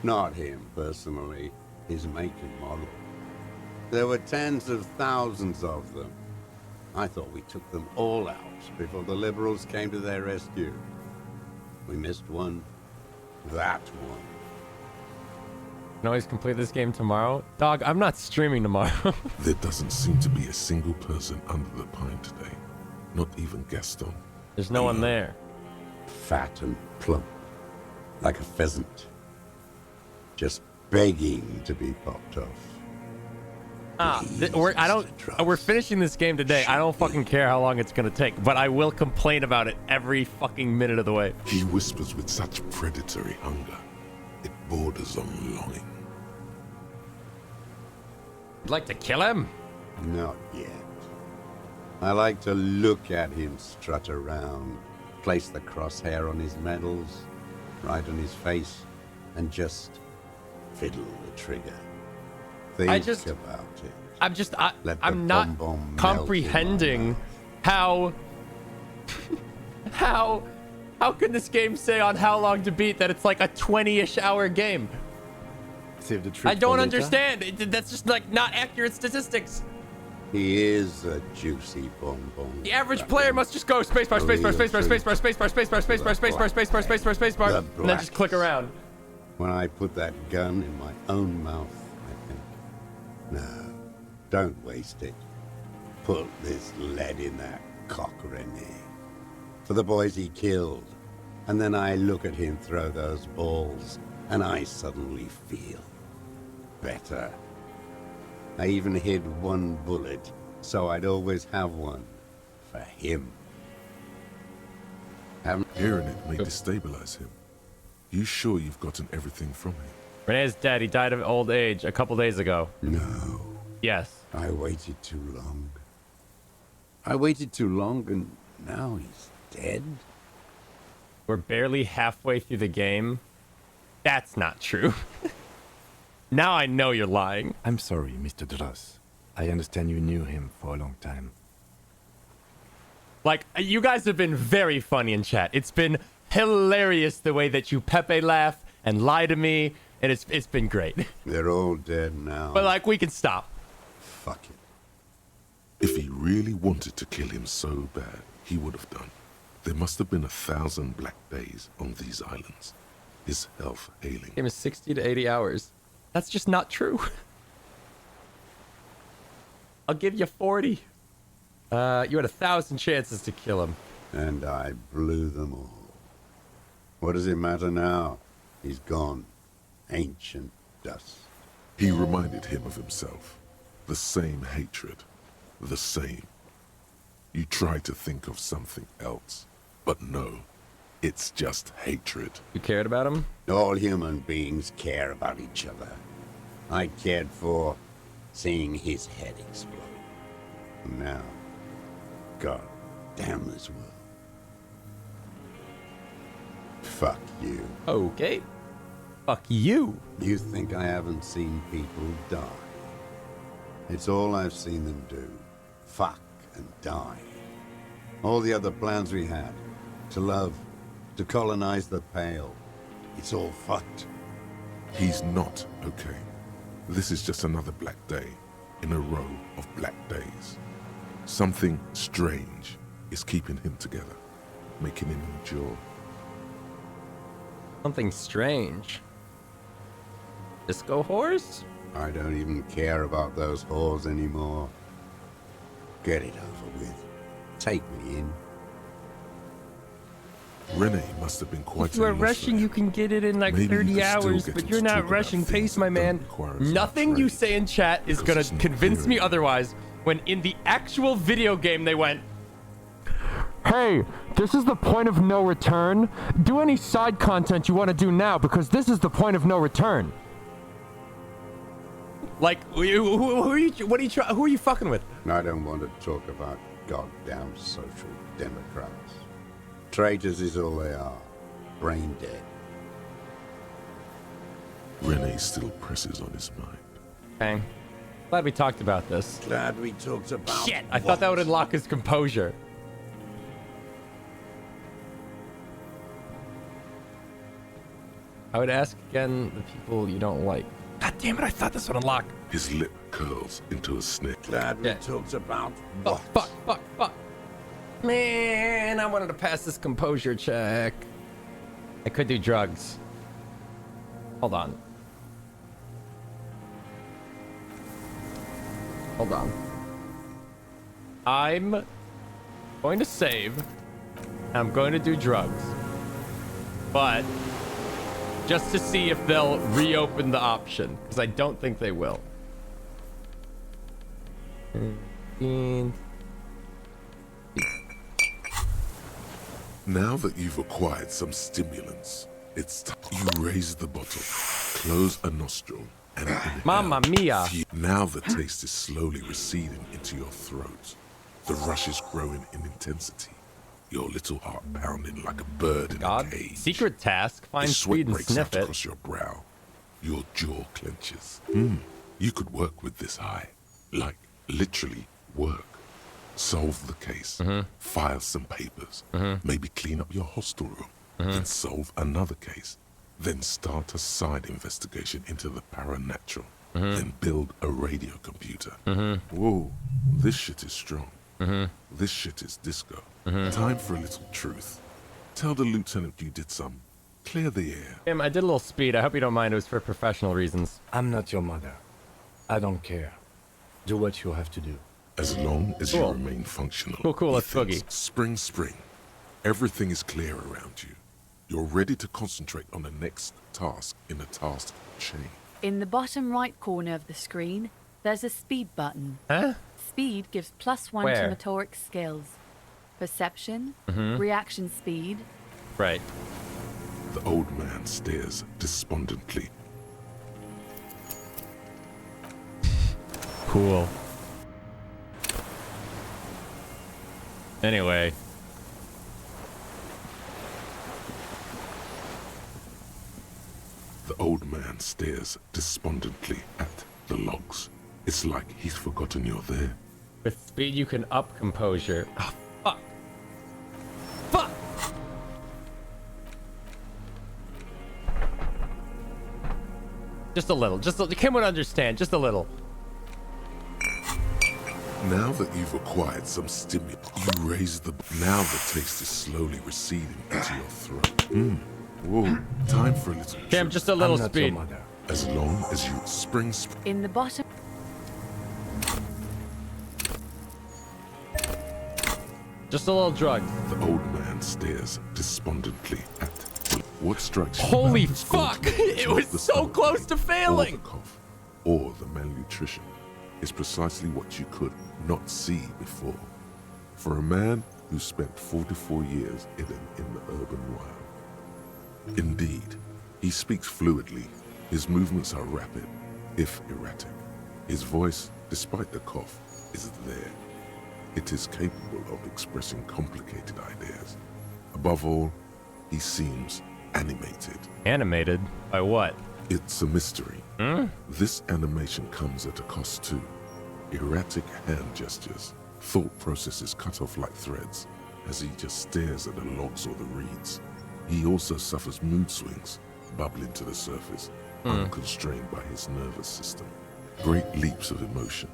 Speaker 6: Not him, personally. His make and model. There were tens of thousands of them. I thought we took them all out before the liberals came to their rescue. We missed one. That one.
Speaker 1: Can always complete this game tomorrow. Dog, I'm not streaming tomorrow.
Speaker 3: There doesn't seem to be a single person under the pine today. Not even Gaston.
Speaker 1: There's no one there.
Speaker 6: Fat and plump. Like a pheasant. Just begging to be popped off.
Speaker 1: We're finishing this game today. I don't fucking care how long it's gonna take, but I will complain about it every fucking minute of the way.
Speaker 3: He whispers with such predatory hunger. It borders on longing.
Speaker 1: You'd like to kill him?
Speaker 6: Not yet. I like to look at him strut around, place the crosshair on his medals, right on his face, and just fiddle the trigger. Think about it.
Speaker 1: I'm not comprehending how can this game say on how long to beat that it's like a 20-ish hour game?
Speaker 2: Save the
Speaker 1: I don't understand. That's just like not accurate statistics.
Speaker 6: He is a juicy bonbon.
Speaker 1: The average player must just go spacebar, spacebar, spacebar, spacebar, spacebar, spacebar, spacebar, spacebar, spacebar, spacebar, spacebar, and then just click around.
Speaker 6: When I put that gun in my own mouth, I think, no, don't waste it. Put this lead in that cock, René. For the boys he killed. And then I look at him throw those balls, and I suddenly feel better. I even hid one bullet, so I'd always have one for him.
Speaker 3: Hearing it may destabilize him. You sure you've gotten everything from him?
Speaker 1: René's dead. He died of old age a couple days ago.
Speaker 6: No.
Speaker 1: Yes.
Speaker 6: I waited too long. I waited too long, and now he's dead?
Speaker 1: We're barely halfway through the game. That's not true. Now I know you're lying.
Speaker 2: I'm sorry, Mr. Dross. I understand you knew him for a long time.
Speaker 1: Like, you guys have been very funny in chat. It's been hilarious the way that you Pepe laugh and lie to me, and it's been great.
Speaker 6: They're all dead now.
Speaker 1: But like, we can stop.
Speaker 6: Fuck it.
Speaker 3: If he really wanted to kill him so bad, he would have done. There must have been 1,000 black days on these islands. His health ailing.
Speaker 1: Game is 60 to 80 hours. That's just not true. I'll give you 40. You had 1,000 chances to kill him.
Speaker 6: And I blew them all. What does it matter now? He's gone. Ancient dust.
Speaker 3: He reminded him of himself. The same hatred. The same. You try to think of something else. But no. It's just hatred.
Speaker 1: You cared about him?
Speaker 6: All human beings care about each other. I cared for seeing his head explode. And now, God damn this world. Fuck you.
Speaker 1: Okay. Fuck you.
Speaker 6: You think I haven't seen people die? It's all I've seen them do. Fuck and die. All the other plans we had. To love. To colonize the Pale. It's all fucked.
Speaker 3: He's not okay. This is just another black day in a row of black days. Something strange is keeping him together, making him endure.
Speaker 1: Something strange. Disco whores?
Speaker 6: I don't even care about those whores anymore. Get it over with. Take me in.
Speaker 3: René must have been quite.
Speaker 1: If you are rushing, you can get it in like 30 hours, but you're not rushing pace, my man. Nothing you say in chat is gonna convince me otherwise, when in the actual video game they went, hey, this is the point of no return. Do any side content you want to do now, because this is the point of no return. Like, who are you? Who are you fucking with?
Speaker 6: I don't want to talk about goddamn social democrats. Traitors is all they are. Brain dead.
Speaker 3: Rene still presses on his mind.
Speaker 1: Okay. Glad we talked about this.
Speaker 6: Glad we talked about.
Speaker 1: Shit! I thought that would unlock his composure. I would ask again the people you don't like. God damn it! I thought this would unlock.
Speaker 3: His lip curls into a snick.
Speaker 6: Glad we talked about.
Speaker 1: Oh, fuck. Man, I wanted to pass this composure check. I could do drugs. Hold on. I'm going to save. And I'm going to do drugs. But just to see if they'll reopen the option, because I don't think they will.
Speaker 3: Now that you've acquired some stimulants, it's time you raise the bottle, close a nostril, and inhale.
Speaker 1: Mamma mia!
Speaker 3: Now the taste is slowly receding into your throat. The rush is growing in intensity. Your little heart pounding like a bird in a cage.
Speaker 1: Secret task: find
Speaker 3: The sweat
Speaker 1: speed and
Speaker 3: breaks
Speaker 1: sniff
Speaker 3: out
Speaker 1: it.
Speaker 3: across your brow. Your jaw clenches. You could work with this high. Like, literally work. Solve the case. File some papers. Maybe clean up your hostel room. Then solve another case. Then start a side investigation into the paranatural. Then build a radio computer. Whoa, this shit is strong. This shit is disco. Time for a little truth. Tell the lieutenant you did some. Clear the air.
Speaker 1: Tim, I did a little speed. I hope you don't mind. It was for professional reasons.
Speaker 2: I'm not your mother. I don't care. Do what you have to do.
Speaker 3: As long as you remain functional.
Speaker 1: Cool, let's boogie.
Speaker 3: Spring. Everything is clear around you. You're ready to concentrate on the next task in a task chain.
Speaker 8: In the bottom right corner of the screen, there's a speed button.
Speaker 1: Huh?
Speaker 8: Speed gives +1
Speaker 1: Where?
Speaker 8: to motoric skills. Perception, reaction speed.
Speaker 1: Right.
Speaker 3: The old man stares despondently.
Speaker 1: Cool. Anyway.
Speaker 3: The old man stares despondently at the logs. It's like he's forgotten you're there.
Speaker 1: With speed, you can up composure. Oh, fuck. Fuck! Just a little. Kim would understand. Just a little.
Speaker 3: Now that you've acquired some stimulant, you raise the... Now the taste is slowly receding into your throat. Whoa, time for a little...
Speaker 1: Kim, just a little
Speaker 2: I'm not your
Speaker 1: speed.
Speaker 2: mother.
Speaker 3: As long as you spring...
Speaker 8: In the bottom...
Speaker 1: Just a little drug.
Speaker 3: The old man stares despondently at... What strikes you
Speaker 1: Holy
Speaker 3: about this
Speaker 1: fuck!
Speaker 3: continent is
Speaker 1: It
Speaker 3: not
Speaker 1: was
Speaker 3: the
Speaker 1: so
Speaker 3: stomach
Speaker 1: close to
Speaker 3: ache,
Speaker 1: failing!
Speaker 3: Or the cough, or the malnutrition. Is precisely what you could not see before. For a man who spent 44 years in the urban wild. Indeed, he speaks fluidly. His movements are rapid, if erratic. His voice, despite the cough, is there. It is capable of expressing complicated ideas. Above all, he seems animated.
Speaker 1: Animated? By what?
Speaker 3: It's a mystery. This animation comes at a cost too. Erratic hand gestures, thought processes cut off like threads, as he just stares at the logs or the reeds. He also suffers mood swings, bubbling to the surface, unconstrained by his nervous system. Great leaps of emotion,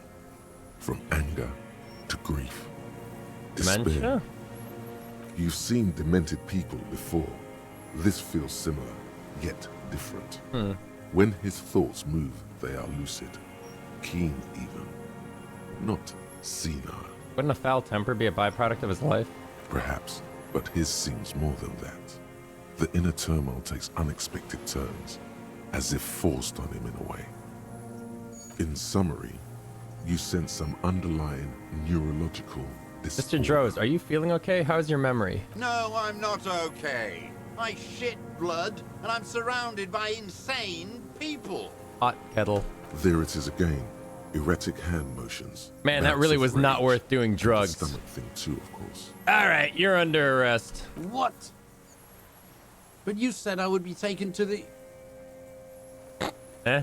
Speaker 3: from anger to grief, despair.
Speaker 1: Dementia?
Speaker 3: You've seen demented people before. This feels similar, yet different. When his thoughts move, they are lucid, keen even, not senile.
Speaker 1: Wouldn't a foul temper be a byproduct of his life?
Speaker 3: Perhaps, but his seems more than that. The inner turmoil takes unexpected turns, as if forced on him in a way. In summary, you sense some underlying neurological
Speaker 1: Mr. Droz, are you feeling okay? How's your memory?
Speaker 6: No, I'm not okay. I shit blood, and I'm surrounded by insane people.
Speaker 1: Hot kettle.
Speaker 3: There it is again. Erratic hand motions.
Speaker 1: Man, that really was not worth doing drugs.
Speaker 3: The stomach thing too, of course.
Speaker 1: All right, you're under arrest.
Speaker 6: What? But you said I would be taken to the...
Speaker 1: Eh?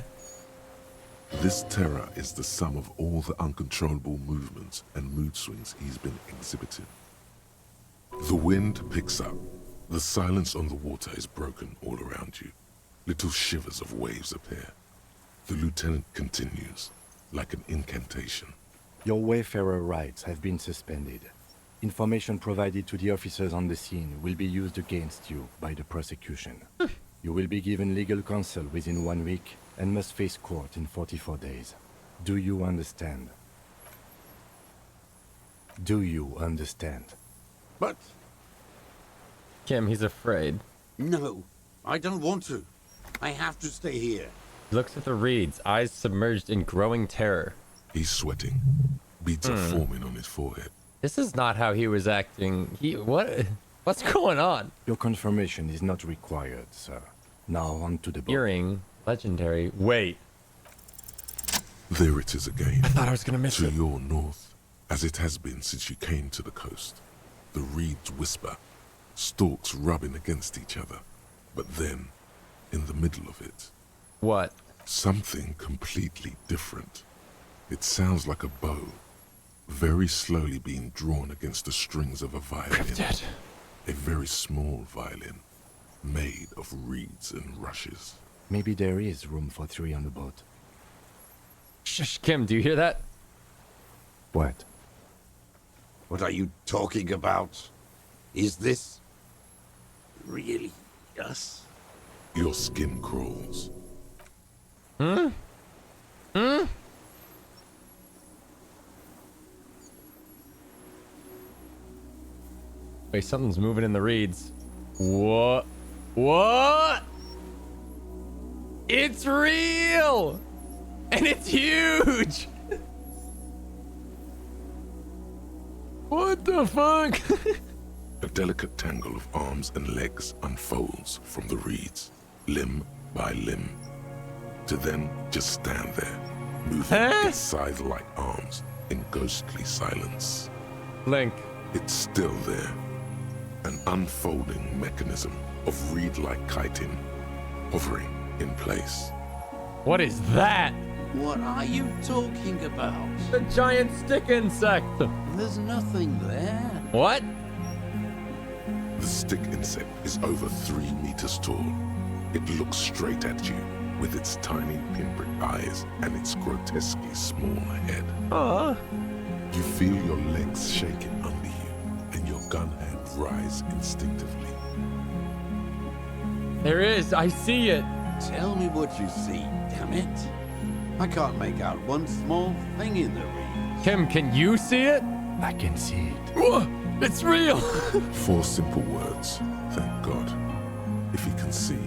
Speaker 3: This terror is the sum of all the uncontrollable movements and mood swings he's been exhibiting. The wind picks up. The silence on the water is broken all around you. Little shivers of waves appear. The lieutenant continues, like an incantation.
Speaker 2: Your Wayfarer rights have been suspended. Information provided to the officers on the scene will be used against you by the prosecution. You will be given legal counsel within 1 week and must face court in 44 days. Do you understand? Do you understand?
Speaker 6: But...
Speaker 1: Kim, he's afraid.
Speaker 6: No, I don't want to. I have to stay here.
Speaker 1: He looks at the reeds, eyes submerged in growing terror.
Speaker 3: He's sweating. Beads are forming on his forehead.
Speaker 1: This is not how he was acting. What's going on?
Speaker 2: Your confirmation is not required, sir. Now on to the boat.
Speaker 1: Earring, legendary. Wait.
Speaker 3: There it is again.
Speaker 1: I thought I was gonna miss it.
Speaker 3: To your north, as it has been since you came to the coast. The reeds whisper, stalks rubbing against each other. But then, in the middle of it...
Speaker 1: What?
Speaker 3: Something completely different. It sounds like a bow, very slowly being drawn against the strings of a violin. A very small violin, made of reeds and rushes.
Speaker 2: Maybe there is room for 3 on the boat.
Speaker 1: Shush, Kim, do you hear that?
Speaker 2: What?
Speaker 6: What are you talking about? Is this... really us?
Speaker 3: Your skin crawls.
Speaker 1: Hmm? Hmm? Wait, something's moving in the reeds. What? What? It's real! And it's huge! What the fuck?
Speaker 3: A delicate tangle of arms and legs unfolds from the reeds, limb by limb, to then just stand there, moving its scythe-like arms in ghostly silence.
Speaker 1: Link.
Speaker 3: It's still there, an unfolding mechanism of reed-like chitin, hovering in place.
Speaker 1: What is that?
Speaker 6: What are you talking about?
Speaker 1: The giant stick insect.
Speaker 6: There's nothing there.
Speaker 1: What?
Speaker 3: The stick insect is over 3 meters tall. It looks straight at you with its tiny pinprick eyes and its grotesquely small head. You feel your legs shaking under you and your gun hand rise instinctively.
Speaker 1: There is. I see it.
Speaker 6: Tell me what you see, damn it. I can't make out one small thing in the reeds.
Speaker 1: Kim, can you see it?
Speaker 2: I can see it.
Speaker 1: Whoa, it's real.
Speaker 3: 4 simple words, thank God. If he can see,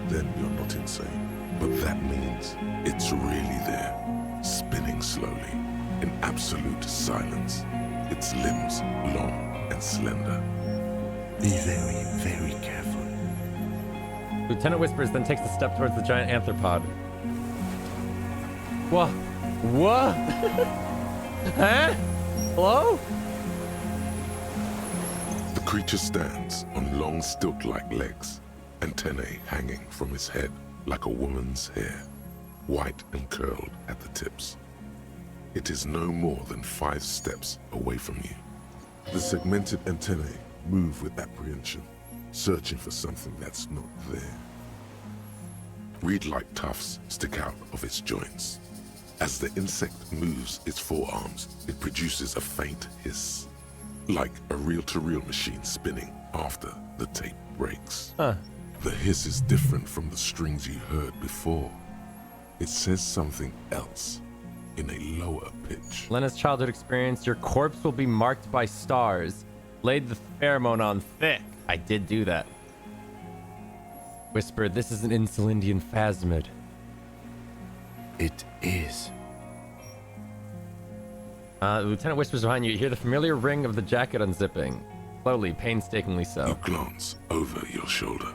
Speaker 3: then you're not insane. But that means it's really there, spinning slowly, in absolute silence. Its limbs long and slender.
Speaker 2: Be very, very careful.
Speaker 1: Lieutenant whispers, then takes a step towards the giant anthropod. What? What? Huh? Hello?
Speaker 3: The creature stands on long stilt-like legs, antennae hanging from his head like a woman's hair, white and curled at the tips. It is no more than 5 steps away from you. The segmented antennae move with apprehension, searching for something that's not there. Reed-like tufts stick out of its joints. As the insect moves its forearms, it produces a faint hiss, like a reel-to-reel machine spinning after the tape breaks. The hiss is different from the strings you heard before. It says something else, in a lower pitch.
Speaker 1: Lena's childhood experience, your corpse will be marked by stars. Laid the pheromone on thick. I did do that. Whispered, this is an Insulindian phasmid.
Speaker 2: It is.
Speaker 1: The lieutenant whispers behind you. You hear the familiar ring of the jacket unzipping. Slowly, painstakingly so.
Speaker 3: You glance over your shoulder.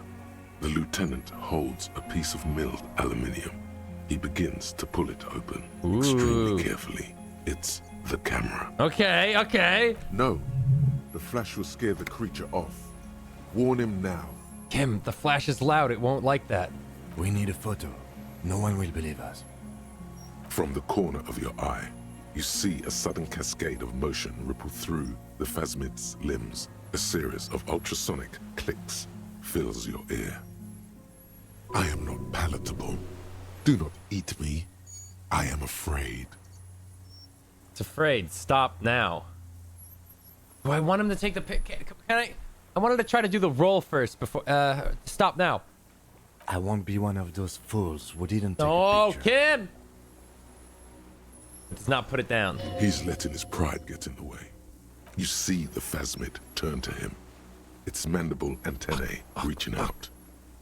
Speaker 3: The lieutenant holds a piece of milled aluminium. He begins to pull it open
Speaker 1: Ooh.
Speaker 3: extremely carefully. It's the camera.
Speaker 1: Okay, okay.
Speaker 3: No, the flash will scare the creature off. Warn him now.
Speaker 1: Kim, the flash is loud. It won't like that.
Speaker 2: We need a photo. No one will believe us.
Speaker 3: From the corner of your eye, you see a sudden cascade of motion ripple through the phasmid's limbs. A series of ultrasonic clicks fills your ear. I am not palatable. Do not eat me. I am afraid.
Speaker 1: It's afraid. Stop now. Do I want him to take the pic? Can I? I wanted to try to do the roll first before. Stop now.
Speaker 2: I won't be one of those fools who didn't take a
Speaker 1: Oh,
Speaker 2: picture.
Speaker 1: Kim! It does not put it down.
Speaker 3: He's letting his pride get in the way. You see the phasmid turn to him. Its mandible antennae reaching out.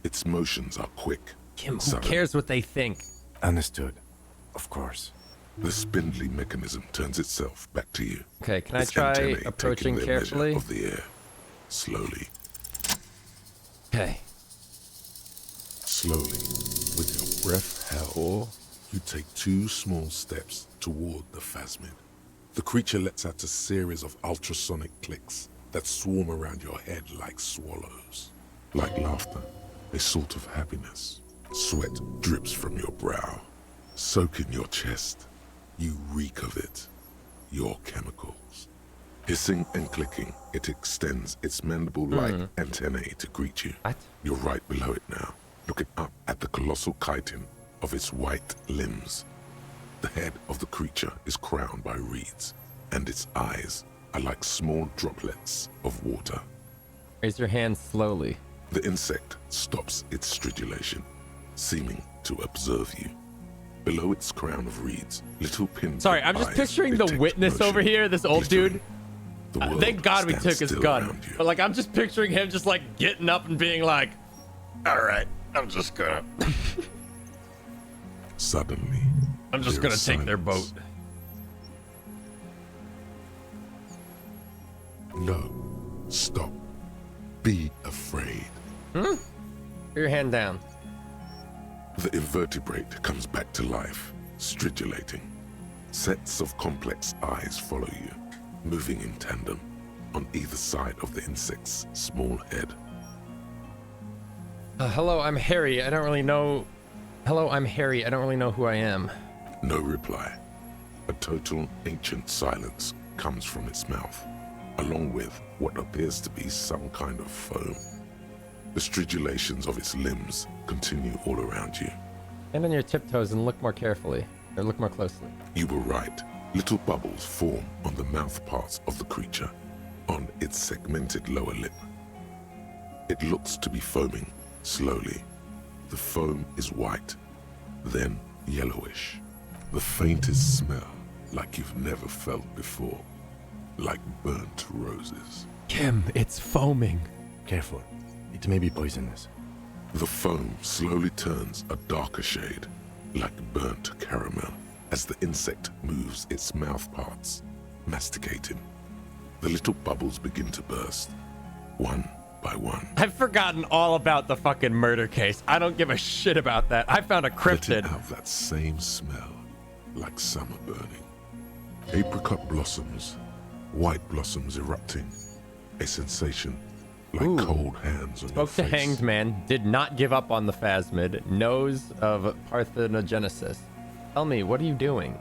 Speaker 3: Its motions are quick.
Speaker 1: Kim, who
Speaker 3: sudden.
Speaker 1: cares what they think?
Speaker 2: Understood. Of course.
Speaker 3: The spindly mechanism turns itself back to you.
Speaker 1: Okay, can I
Speaker 3: Its
Speaker 1: try
Speaker 3: antennae
Speaker 1: approaching
Speaker 3: taking their measure
Speaker 1: carefully?
Speaker 3: of the air. Slowly.
Speaker 1: Okay.
Speaker 3: Slowly, with your breath held, you take 2 small steps toward the phasmid. The creature lets out a series of ultrasonic clicks that swarm around your head like swallows. Like laughter, a sort of happiness. Sweat drips from your brow, soaking your chest. You reek of it, your chemicals. Hissing and clicking, it extends its mandible-like antennae to greet you.
Speaker 1: What?
Speaker 3: You're right below it now, looking up at the colossal chitin of its white limbs. The head of the creature is crowned by reeds, and its eyes are like small droplets of water.
Speaker 1: Raise your hand slowly.
Speaker 3: The insect stops its stridulation, seeming to observe you. Below its crown of reeds, little pins.
Speaker 1: Sorry, I'm just picturing the witness over here, this old dude. Thank God we took his gun. But like, I'm just picturing him just like getting up and being like, all right, I'm just gonna.
Speaker 3: Suddenly,
Speaker 1: I'm just
Speaker 3: there
Speaker 1: gonna
Speaker 3: is
Speaker 1: take their boat.
Speaker 3: silence. No, stop. Be afraid.
Speaker 1: Put your hand down.
Speaker 3: The invertebrate comes back to life, stridulating. Sets of complex eyes follow you, moving in tandem on either side of the insect's small head.
Speaker 1: Hello, I'm Harry. I don't really know. Hello, I'm Harry. I don't really know who I am.
Speaker 3: No reply. A total ancient silence comes from its mouth, along with what appears to be some kind of foam. The stridulations of its limbs continue all around you.
Speaker 1: Stand on your tiptoes and look more carefully. Or look more closely.
Speaker 3: You were right. Little bubbles form on the mouth parts of the creature, on its segmented lower lip. It looks to be foaming, slowly. The foam is white, then yellowish. The faintest smell like you've never felt before. Like burnt roses.
Speaker 1: Kim, it's foaming.
Speaker 2: Careful. It may be poisonous.
Speaker 3: The foam slowly turns a darker shade, like burnt caramel, as the insect moves its mouth parts, masticating. The little bubbles begin to burst, one by one.
Speaker 1: I've forgotten all about the fucking murder case. I don't give a shit about that. I found a cryptid.
Speaker 3: Letting out that same smell, like summer burning. Apricot blossoms, white blossoms erupting, a sensation like cold hands on your
Speaker 1: Spoke to
Speaker 3: face.
Speaker 1: Hanged Man, did not give up on the phasmid, knows of parthenogenesis. Tell me, what are you doing?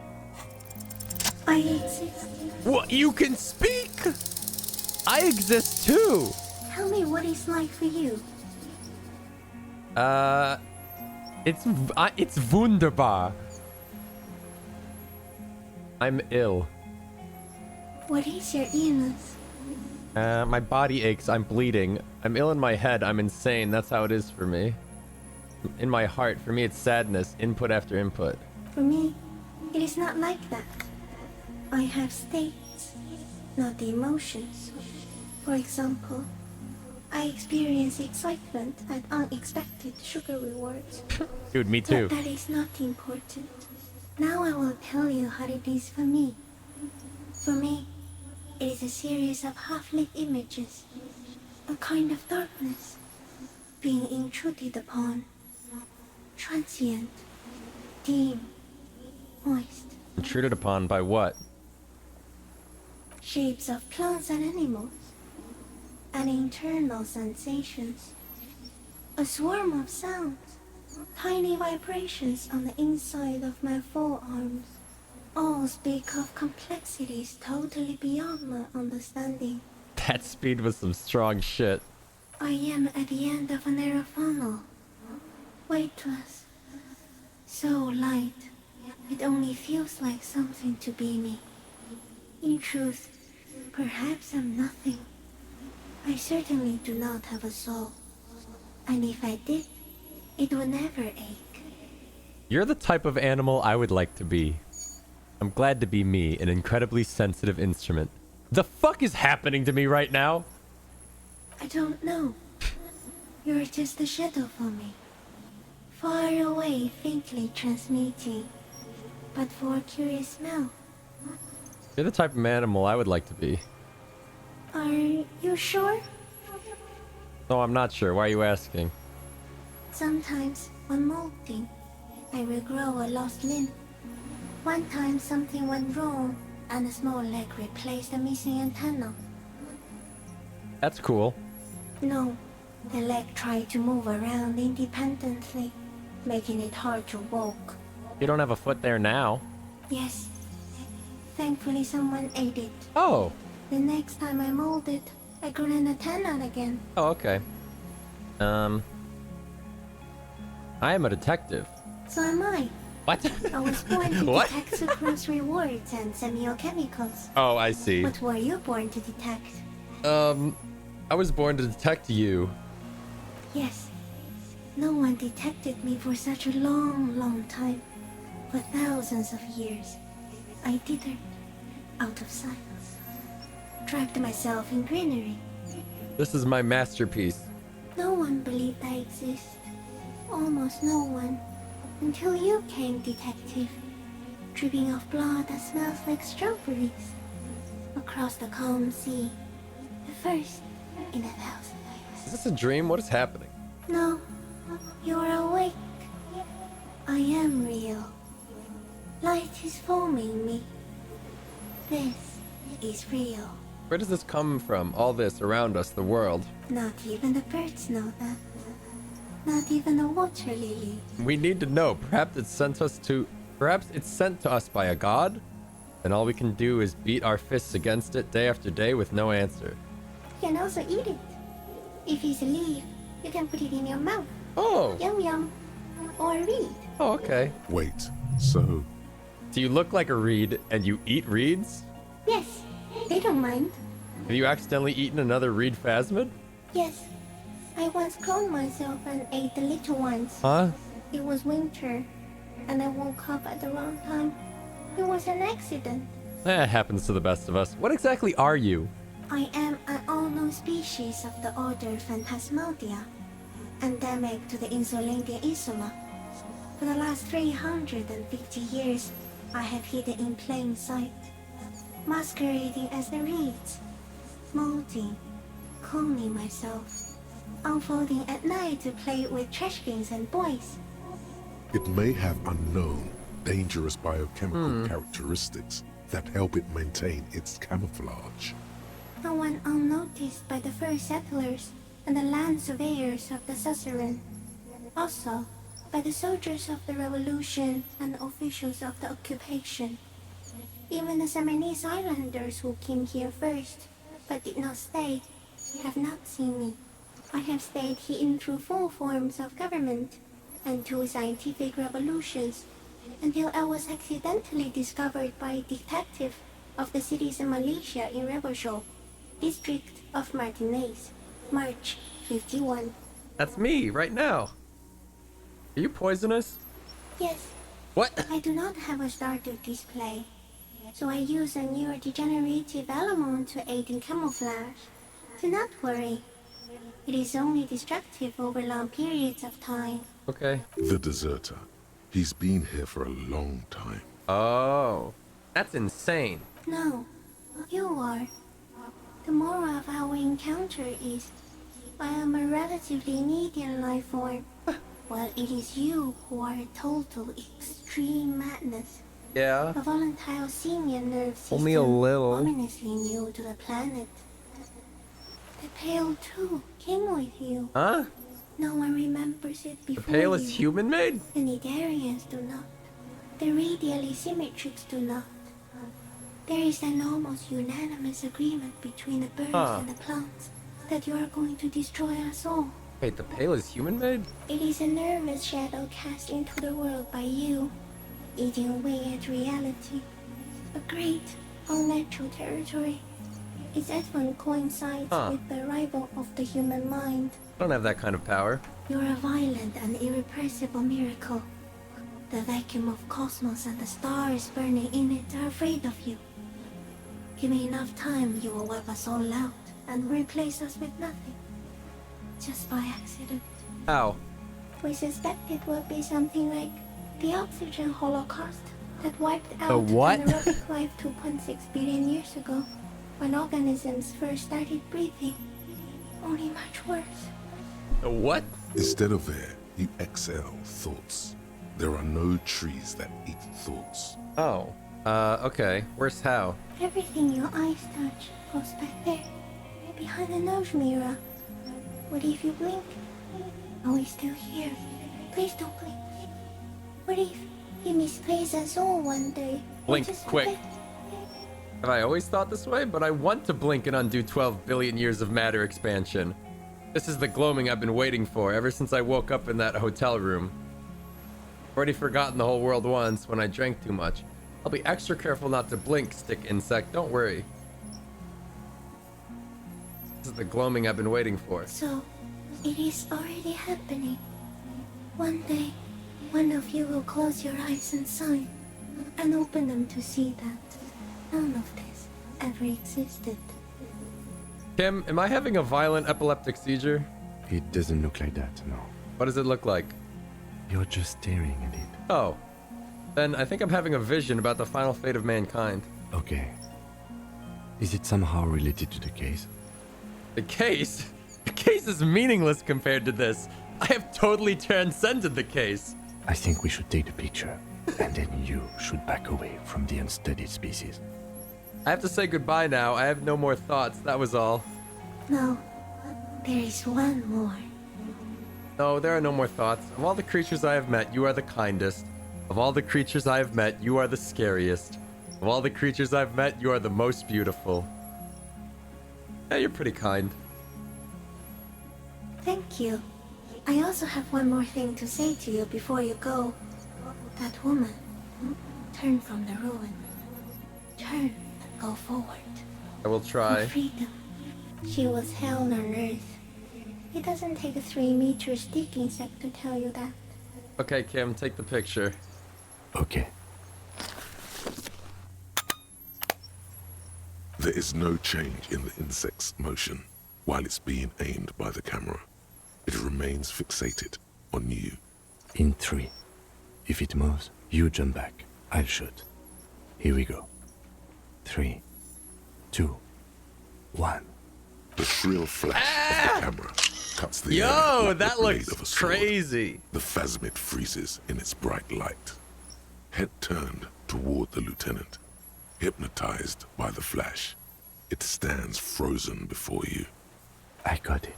Speaker 20: I exist.
Speaker 1: What? You can speak? I exist too.
Speaker 20: Tell me what it's like for you.
Speaker 1: It's wunderbar. I'm ill.
Speaker 20: What is your illness?
Speaker 1: My body aches, I'm bleeding. I'm ill in my head, I'm insane, that's how it is for me. In my heart, for me it's sadness, input after input.
Speaker 20: For me, it is not like that. I have states, not emotions. For example, I experience excitement at unexpected sugar rewards.
Speaker 1: Dude, me too.
Speaker 20: But that is not important. Now I will tell you how it is for me. For me, it is a series of half-lit images, a kind of darkness, being intruded upon, transient, Steam. Moist.
Speaker 1: Intruded upon by what?
Speaker 20: Shapes of plants and animals. And internal sensations. A swarm of sounds. Tiny vibrations on the inside of my forearms. All speak of complexities totally beyond my understanding.
Speaker 1: That speed was some strong shit.
Speaker 20: I am at the end of a narrow funnel. Weightless. So light. It only feels like something to be me. In truth, perhaps I'm nothing. I certainly do not have a soul. And if I did, it would never ache.
Speaker 1: You're the type of animal I would like to be. I'm glad to be me, an incredibly sensitive instrument. The fuck is happening to me right now?
Speaker 20: I don't know. You're just a shadow for me. Far away, faintly transmitting. But for a curious smell.
Speaker 1: You're the type of animal I would like to be.
Speaker 20: Are you sure?
Speaker 1: No, I'm not sure. Why are you asking?
Speaker 20: Sometimes, when molting, I will grow a lost limb. One time something went wrong, and a small leg replaced a missing antenna.
Speaker 1: That's cool.
Speaker 20: No, the leg tried to move around independently, making it hard to walk.
Speaker 1: You don't have a foot there now.
Speaker 20: Yes. Thankfully someone ate it.
Speaker 1: Oh.
Speaker 20: The next time I molded, I grew an antenna again.
Speaker 1: Oh, okay. I am a detective.
Speaker 20: So am I.
Speaker 1: What?
Speaker 20: I was born to
Speaker 1: What?
Speaker 20: detect sucrose rewards and semiochemicals.
Speaker 1: Oh, I see.
Speaker 20: What were you born to detect?
Speaker 1: I was born to detect you.
Speaker 20: Yes. No one detected me for such a long, long time. For thousands of years. I dithered, out of sight. Trapped myself in greenery.
Speaker 1: This is my masterpiece.
Speaker 20: No one believed I exist. Almost no one. Until you came, detective. Dripping off blood that smells like strawberries. Across the calm sea. The first in 1,000 years.
Speaker 1: Is this a dream? What is happening?
Speaker 20: No. You're awake. I am real. Light is forming me. This is real.
Speaker 1: Where does this come from? All this around us, the world.
Speaker 20: Not even the birds know that. Not even the water lily.
Speaker 1: We need to know. Perhaps it's sent to us by a god? And all we can do is beat our fists against it day after day with no answer.
Speaker 20: You can also eat it. If it's a leaf, you can put it in your mouth.
Speaker 1: Oh.
Speaker 20: Yum yum. Or read.
Speaker 1: Oh, okay.
Speaker 3: Wait, so...
Speaker 1: Do you look like a reed and you eat reeds?
Speaker 20: Yes, they don't mind.
Speaker 1: Have you accidentally eaten another reed phasmid?
Speaker 20: Yes. I once cloned myself and ate the little ones.
Speaker 1: Huh?
Speaker 20: It was winter, and I woke up at the wrong time. It was an accident.
Speaker 1: That happens to the best of us. What exactly are you?
Speaker 20: I am an unknown species of the order Phantasmadia, endemic to the Insulindia Insula. For the last 350 years, I have hidden in plain sight, masquerading as the reeds, molting, cloning myself, unfolding at night to play with trash bins and boys.
Speaker 3: It may have unknown, dangerous biochemical characteristics that help it maintain its camouflage.
Speaker 20: No one unnoticed by the first settlers and the land surveyors of the suzerain. Also, by the soldiers of the revolution and officials of the occupation. Even the Seminese islanders who came here first, but did not stay, have not seen me. I have stayed hidden through 4 forms of government and 2 scientific revolutions, until I was accidentally discovered by a detective of the citizen militia in Revershaw, district of Martinez, March 51.
Speaker 1: That's me, right now. Are you poisonous?
Speaker 20: Yes.
Speaker 1: What?
Speaker 20: I do not have a starter display, so I use a neurodegenerative element to aid in camouflage. Do not worry. It is only destructive over long periods of time.
Speaker 1: Okay.
Speaker 3: The deserter. He's been here for a long time.
Speaker 1: Oh, that's insane.
Speaker 20: No, you are. The moral of our encounter is, I am a relatively medium life form. Well, it is you who are a total extreme madness.
Speaker 1: Yeah.
Speaker 20: A volatile simian nerve system.
Speaker 1: Only a little.
Speaker 20: Ominously new to the planet. The Pale too came with you.
Speaker 1: Huh?
Speaker 20: No one remembers it
Speaker 1: The
Speaker 20: before
Speaker 1: Pale
Speaker 20: you.
Speaker 1: is human-made?
Speaker 20: The Nidarians do not. The radially symmetrics do not. There is an almost unanimous agreement between the birds and the plants that you are going to destroy us all.
Speaker 1: Wait, the Pale is human-made?
Speaker 20: It is a nervous shadow cast into the world by you, eating away at reality. A great, unnatural territory. Its advent coincides with the arrival of the human mind.
Speaker 1: I don't have that kind of power.
Speaker 20: You're a violent and irrepressible miracle. The vacuum of cosmos and the stars burning in it are afraid of you. Give me enough time, you will wipe us all out and replace us with nothing. Just by accident.
Speaker 1: How?
Speaker 20: We suspect it will be something like the oxygen holocaust that wiped out
Speaker 1: The what?
Speaker 20: anaerobic life 2.6 billion years ago, when organisms first started breathing. Only much worse.
Speaker 1: The what?
Speaker 3: Instead of air, you exhale thoughts. There are no trees that eat thoughts.
Speaker 1: Oh. Okay. Where's how?
Speaker 20: Everything your eyes touch goes back there, behind the nose mirror. What if you blink? Are we still here? Please don't blink. What if he misplaces us all one day?
Speaker 1: Blink,
Speaker 20: Just
Speaker 1: quick.
Speaker 20: blink.
Speaker 1: Have I always thought this way? But I want to blink and undo 12 billion years of matter expansion. This is the gloaming I've been waiting for ever since I woke up in that hotel room. Already forgotten the whole world once when I drank too much. I'll be extra careful not to blink, stick insect. Don't worry. This is the gloaming I've been waiting for.
Speaker 20: So, it is already happening. One day, one of you will close your eyes and sign, and open them to see that none of this ever existed.
Speaker 1: Kim, am I having a violent epileptic seizure?
Speaker 2: It doesn't look like that, no.
Speaker 1: What does it look like?
Speaker 2: You're just staring at it.
Speaker 1: Oh. Then I think I'm having a vision about the final fate of mankind.
Speaker 2: Okay. Is it somehow related to the case?
Speaker 1: The case? The case is meaningless compared to this. I have totally transcended the case.
Speaker 2: I think we should take the picture, and then you should back away from the unstudied species.
Speaker 1: I have to say goodbye now. I have no more thoughts. That was all.
Speaker 20: No, there is one more.
Speaker 1: No, there are no more thoughts. Of all the creatures I have met, you are the kindest. Of all the creatures I have met, you are the scariest. Of all the creatures I've met, you are the most beautiful. Yeah, you're pretty kind.
Speaker 20: Thank you. I also have one more thing to say to you before you go. That woman, turn from the ruin. Turn and go forward.
Speaker 1: I will try.
Speaker 20: For freedom. She was hell on earth. It doesn't take a 3-meter stick insect to tell you that.
Speaker 1: Okay, Kim, take the picture.
Speaker 2: Okay.
Speaker 3: There is no change in the insect's motion while it's being aimed by the camera. It remains fixated on you.
Speaker 2: In 3. If it moves, you jump back. I'll shoot. Here we go. 3, 2, 1.
Speaker 3: The shrill flash of the camera cuts the air
Speaker 1: Yo,
Speaker 3: like
Speaker 1: that
Speaker 3: the blade
Speaker 1: looks
Speaker 3: of a sword.
Speaker 1: crazy.
Speaker 3: The phasmid freezes in its bright light. Head turned toward the lieutenant, hypnotized by the flash. It stands frozen before you.
Speaker 2: I got it.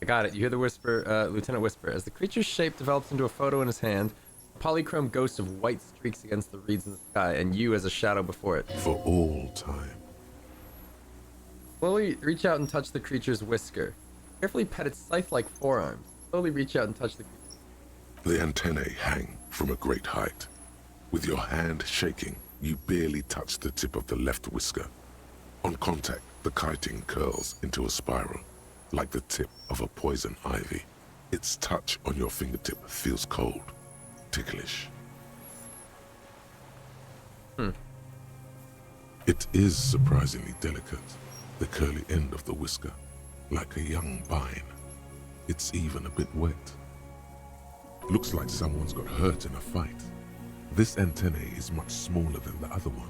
Speaker 1: I got it. You hear the whisper, Lieutenant whisper. As the creature's shape develops into a photo in his hand, a polychrome ghost of white streaks against the reeds in the sky, and you as a shadow before it.
Speaker 3: For all time.
Speaker 1: Slowly reach out and touch the creature's whisker. Carefully pet its scythe-like forearms. Slowly reach out and touch the creature.
Speaker 3: The antennae hang from a great height. With your hand shaking, you barely touch the tip of the left whisker. On contact, the chitin curls into a spiral, like the tip of a poison ivy. Its touch on your fingertip feels cold, ticklish. It is surprisingly delicate, the curly end of the whisker, like a young vine. It's even a bit wet. Looks like someone's got hurt in a fight. This antennae is much smaller than the other one.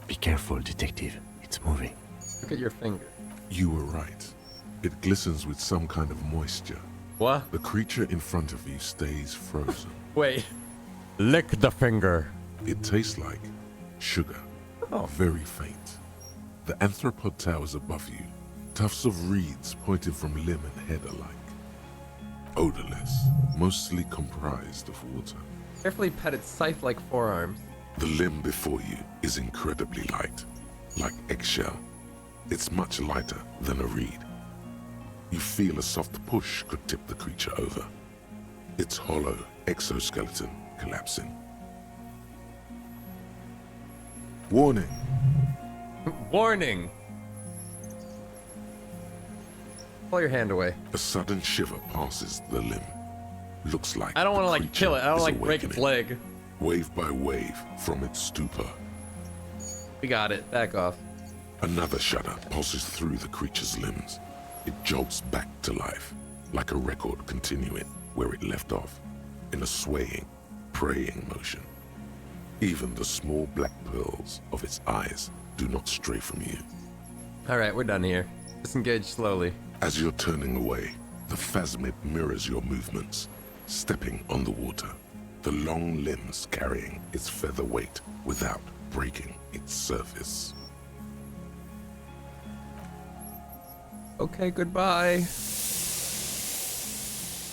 Speaker 2: Be careful, detective. It's moving.
Speaker 1: Look at your finger.
Speaker 3: You were right. It glistens with some kind of moisture.
Speaker 1: What?
Speaker 3: The creature in front of you stays frozen.
Speaker 1: Wait. Lick the finger.
Speaker 3: It tastes like sugar.
Speaker 1: Oh.
Speaker 3: Very faint. The anthropod towers above you, tufts of reeds pointing from limb and head alike. Odorless, mostly comprised of water.
Speaker 1: Carefully pet its scythe-like forearms.
Speaker 3: The limb before you is incredibly light, like eggshell. It's much lighter than a reed. You feel a soft push could tip the creature over. Its hollow exoskeleton collapsing. Warning!
Speaker 1: Warning! Pull your hand away.
Speaker 3: A sudden shiver passes the limb. Looks like
Speaker 1: I don't want to like kill it. I don't
Speaker 3: is
Speaker 1: like break its leg.
Speaker 3: Wave by wave from its stupor.
Speaker 1: We got it. Back off.
Speaker 3: Another shudder pulses through the creature's limbs. It jolts back to life, like a record continuing where it left off, in a swaying, praying motion. Even the small black pearls of its eyes do not stray from you.
Speaker 1: Alright, we're done here. Disengage slowly.
Speaker 3: As you're turning away, the phasmid mirrors your movements, stepping on the water, the long limbs carrying its feather weight without breaking its surface.
Speaker 1: Okay, goodbye.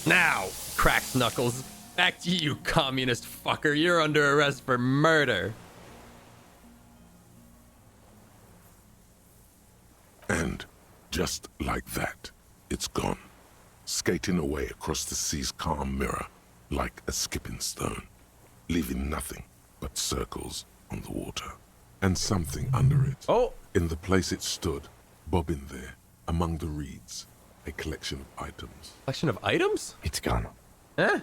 Speaker 1: Now, cracks knuckles. Back to you, communist fucker. You're under arrest for murder.
Speaker 3: And just like that, it's gone, skating away across the sea's calm mirror like a skipping stone, leaving nothing but circles on the water. And something under it.
Speaker 1: Oh!
Speaker 3: In the place it stood, bobbing there, among the reeds, a collection of items.
Speaker 1: Collection of items?
Speaker 2: It's gone.
Speaker 1: Eh?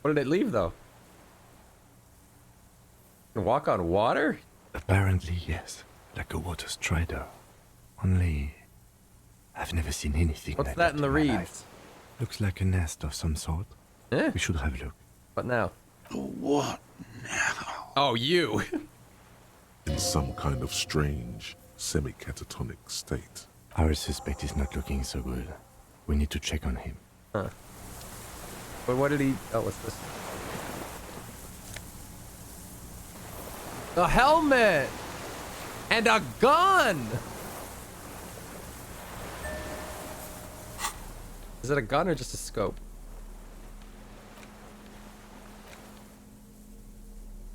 Speaker 1: What did it leave, though? Can walk on water?
Speaker 2: Apparently, yes. Like a water strider. Only, I've never seen anything
Speaker 1: What's
Speaker 2: like
Speaker 1: that in the
Speaker 2: my
Speaker 1: reeds?
Speaker 2: life. Looks like a nest of some sort.
Speaker 1: Eh?
Speaker 2: We should have a look.
Speaker 1: What now?
Speaker 6: What now?
Speaker 1: Oh, you.
Speaker 3: In some kind of strange, semi-catatonic state.
Speaker 2: Our suspect is not looking so good. We need to check on him.
Speaker 1: Huh. But what did he... Oh, what's this? A helmet! And a gun! Is it a gun or just a scope?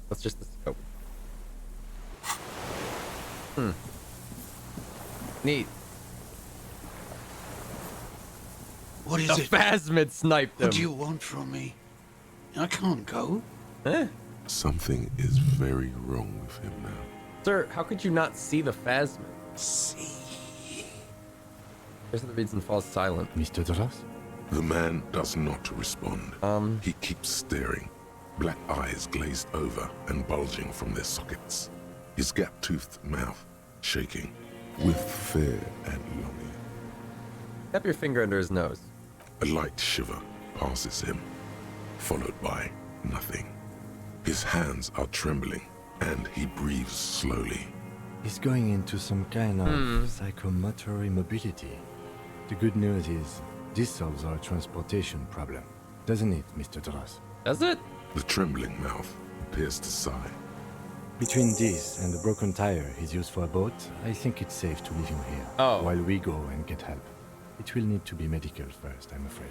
Speaker 1: That's just the scope. Hmm. Neat.
Speaker 6: What is
Speaker 1: the
Speaker 6: it?
Speaker 1: Phasmid sniped him.
Speaker 6: What do you want from me? I can't go.
Speaker 1: Eh?
Speaker 3: Something is very wrong with him now.
Speaker 1: Sir, how could you not see the Phasmid?
Speaker 6: See.
Speaker 1: Here's the reads and falls silent.
Speaker 2: Mr. Doras?
Speaker 3: The man does not respond. He keeps staring, black eyes glazed over and bulging from their sockets. His gap-toothed mouth shaking with fear and longing.
Speaker 1: Tap your finger under his nose.
Speaker 3: A light shiver passes him, followed by nothing. His hands are trembling, and he breathes slowly.
Speaker 2: He's going into some kind of psychomotor immobility. The good news is, this solves our transportation problem. Doesn't it, Mr. Doras?
Speaker 1: Does it?
Speaker 3: The trembling mouth appears to sigh.
Speaker 2: Between this and the broken tire he's used for a boat, I think it's safe to leave him here.
Speaker 1: Oh.
Speaker 2: While we go and get help. It will need to be medical first, I'm afraid.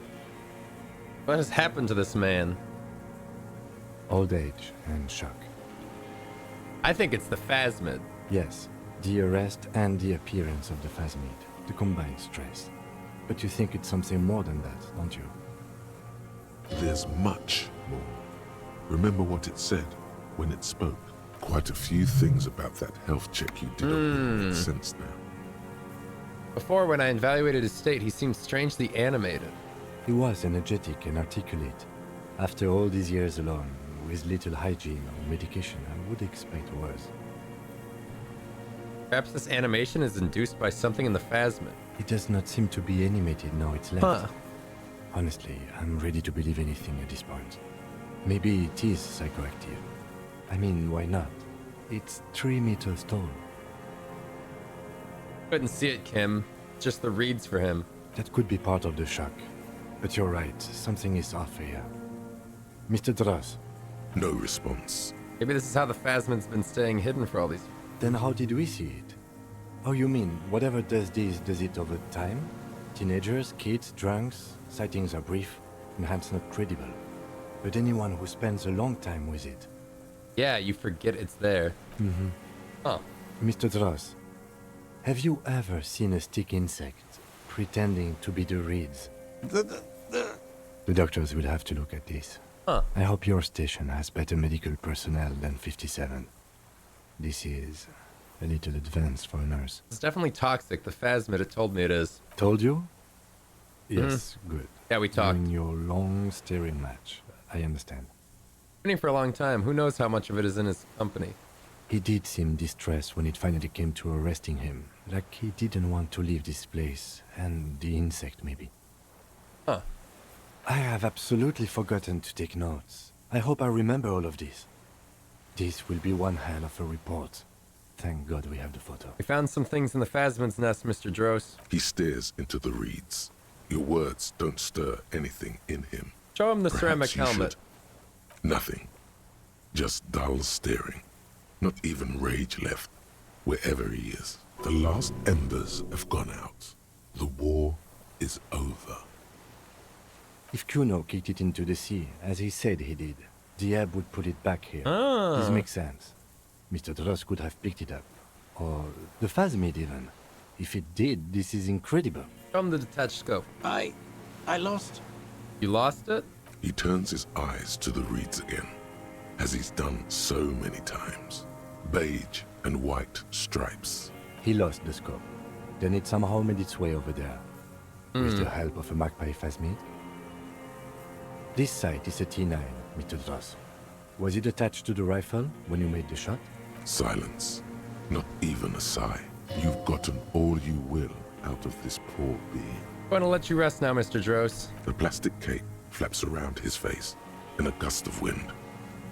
Speaker 1: What has happened to this man?
Speaker 2: Old age and shock.
Speaker 1: I think it's the Phasmid.
Speaker 2: Yes, the arrest and the appearance of the Phasmid. The combined stress. But you think it's something more than that, don't you?
Speaker 3: There's much more. Remember what it said when it spoke? Quite a few things about that health check you did on him make sense now.
Speaker 1: Before, when I evaluated his state, he seemed strangely animated.
Speaker 2: He was energetic and articulate. After all these years alone, with little hygiene or medication, I would expect worse.
Speaker 1: Perhaps this animation is induced by something in the Phasmid.
Speaker 2: It does not seem to be animated now it's left.
Speaker 1: Huh.
Speaker 2: Honestly, I'm ready to believe anything at this point. Maybe it is psychoactive. I mean, why not? It's 3 meters tall.
Speaker 1: Couldn't see it, Kim. Just the reeds for him.
Speaker 2: That could be part of the shock. But you're right, something is off here. Mr. Dross.
Speaker 3: No response.
Speaker 1: Maybe this is how the Phasmid's been staying hidden for all these.
Speaker 2: Then how did we see it? Oh, you mean, whatever does this, does it over time? Teenagers, kids, drunks, sightings are brief, and hence not credible. But anyone who spends a long time with it.
Speaker 1: Yeah, you forget it's there.
Speaker 2: Mm-hmm.
Speaker 1: Huh.
Speaker 2: Mr. Dross, have you ever seen a stick insect pretending to be the reeds? The doctors will have to look at this.
Speaker 1: Huh.
Speaker 2: I hope your station has better medical personnel than 57. This is a little advanced for a nurse.
Speaker 1: It's definitely toxic. The Phasmid, it told me it is.
Speaker 2: Told you? Yes, good.
Speaker 1: Yeah, we talked.
Speaker 2: During your long staring match. I understand.
Speaker 1: Been for a long time. Who knows how much of it is in his company?
Speaker 2: He did seem distressed when it finally came to arresting him. Like he didn't want to leave this place. And the insect, maybe.
Speaker 1: Huh.
Speaker 2: I have absolutely forgotten to take notes. I hope I remember all of this. This will be one hell of a report. Thank God we have the photo.
Speaker 1: We found some things in the Phasmid's nest, Mr. Dross.
Speaker 3: He stares into the reeds. Your words don't stir anything in him.
Speaker 1: Show him the
Speaker 3: Perhaps
Speaker 1: ceramic
Speaker 3: you
Speaker 1: helmet.
Speaker 3: should. Nothing. Just dull staring. Not even rage left. Wherever he is. The last embers have gone out. The war is over.
Speaker 2: If Kuno kicked it into the sea, as he said he did, the ebb would put it back here.
Speaker 1: Ah.
Speaker 2: This makes sense. Mr. Dross could have picked it up. Or the Phasmid even. If it did, this is incredible.
Speaker 1: Show him the detached scope.
Speaker 14: I lost.
Speaker 1: You lost it?
Speaker 3: He turns his eyes to the reeds again, as he's done so many times. Beige and white stripes.
Speaker 2: He lost the scope. Then it somehow made its way over there. With the help of a magpie Phasmid. This sight is a T9, Mr. Dross. Was it attached to the rifle when you made the shot?
Speaker 3: Silence. Not even a sigh. You've gotten all you will out of this poor being.
Speaker 1: I'm going to let you rest now, Mr. Dross.
Speaker 3: The plastic cape flaps around his face in a gust of wind.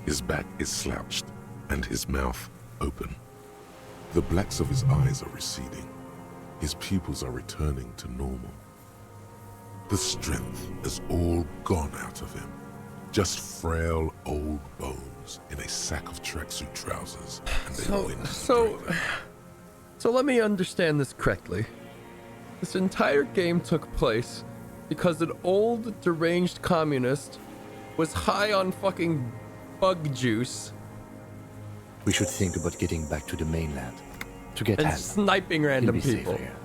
Speaker 3: His back is slouched and his mouth open. The blacks of his eyes are receding. His pupils are returning to normal. The strength has all gone out of him. Just frail old bones in a sack of tracksuit trousers and a wind.
Speaker 1: So let me understand this correctly. This entire game took place because an old deranged communist was high on fucking bug juice.
Speaker 2: We should think about getting back to the mainland. To get
Speaker 1: and
Speaker 2: help.
Speaker 1: sniping random
Speaker 2: He'll be
Speaker 1: people.
Speaker 2: safer here,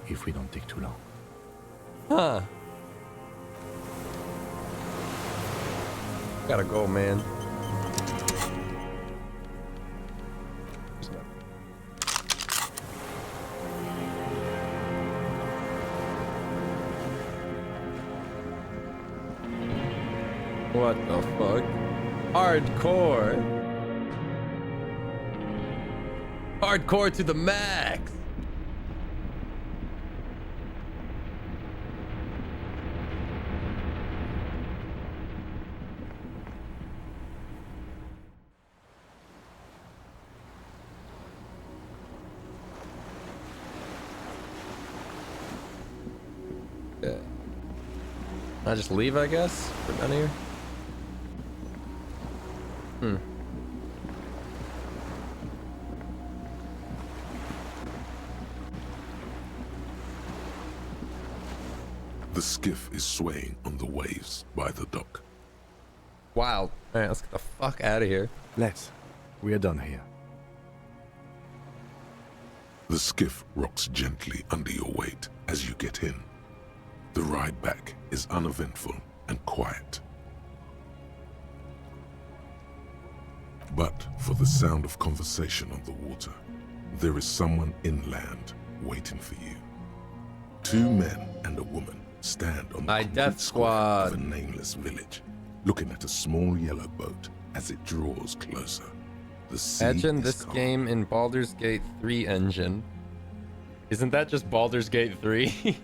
Speaker 2: if we don't take too long.
Speaker 1: Huh. Gotta go, man. What the fuck? Hardcore. Hardcore to the max. Yeah. I just leave, I guess? We're done here.
Speaker 3: The skiff is swaying on the waves by the dock.
Speaker 1: Wow. Alright, let's get the fuck out of here.
Speaker 2: Let's. We are done here.
Speaker 3: The skiff rocks gently under your weight as you get in. The ride back is uneventful and quiet. But for the sound of conversation on the water, there is someone inland waiting for you. 2 men and a woman stand on the
Speaker 1: Death Squad
Speaker 3: of a nameless village, looking at a small yellow boat as it draws closer. The sea
Speaker 1: Imagine
Speaker 3: is
Speaker 1: this
Speaker 3: calm.
Speaker 1: game in Baldur's Gate 3 engine. Isn't that just Baldur's Gate 3?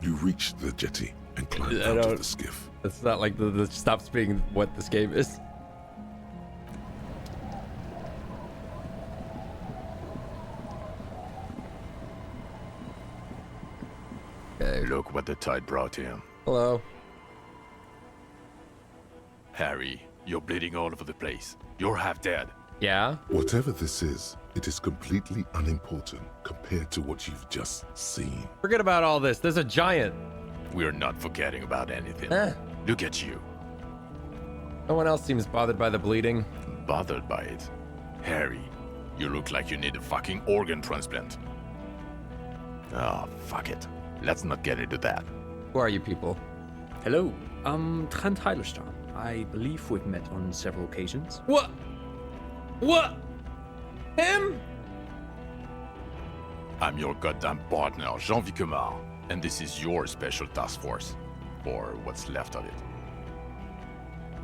Speaker 3: You reach the jetty and climb out of the skiff.
Speaker 1: It's not like the stops being what this game is. Yeah. Okay.
Speaker 11: Look what the tide brought him.
Speaker 1: Hello.
Speaker 11: Harry, you're bleeding all over the place. You're half dead.
Speaker 1: Yeah?
Speaker 3: Whatever this is, it is completely unimportant compared to what you've just seen.
Speaker 1: Forget about all this. There's a giant.
Speaker 11: We're not forgetting about anything. Look at you.
Speaker 1: No one else seems bothered by the bleeding.
Speaker 11: Bothered by it? Harry, you look like you need a fucking organ transplant. Oh, fuck it. Let's not get into that.
Speaker 1: Who are you people?
Speaker 21: Hello, I'm Trent Heidelstein. I believe we've met on several occasions.
Speaker 1: What? What? Him?
Speaker 11: I'm your goddamn partner, Jean-Vic Kemar, and this is your special task force. Or what's left of it.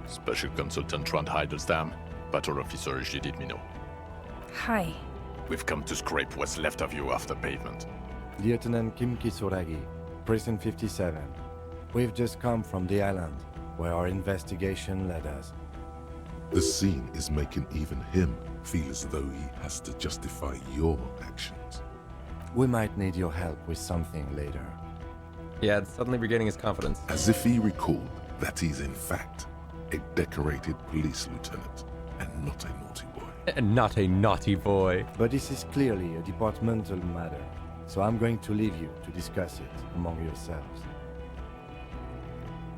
Speaker 11: Special Consultant Trent Heidelstein, Patrol Officer Judith Minot.
Speaker 4: Hi.
Speaker 11: We've come to scrape what's left of you off the pavement.
Speaker 2: Lieutenant Kim Kisoragi, Prison 57. We've just come from the island, where our investigation led us.
Speaker 3: The scene is making even him feel as though he has to justify your actions.
Speaker 2: We might need your help with something later.
Speaker 1: Yeah, it's suddenly regaining his confidence.
Speaker 3: As if he recalled that he's in fact a decorated police lieutenant and not a naughty boy.
Speaker 1: And not a naughty boy.
Speaker 2: But this is clearly a departmental matter, so I'm going to leave you to discuss it among yourselves.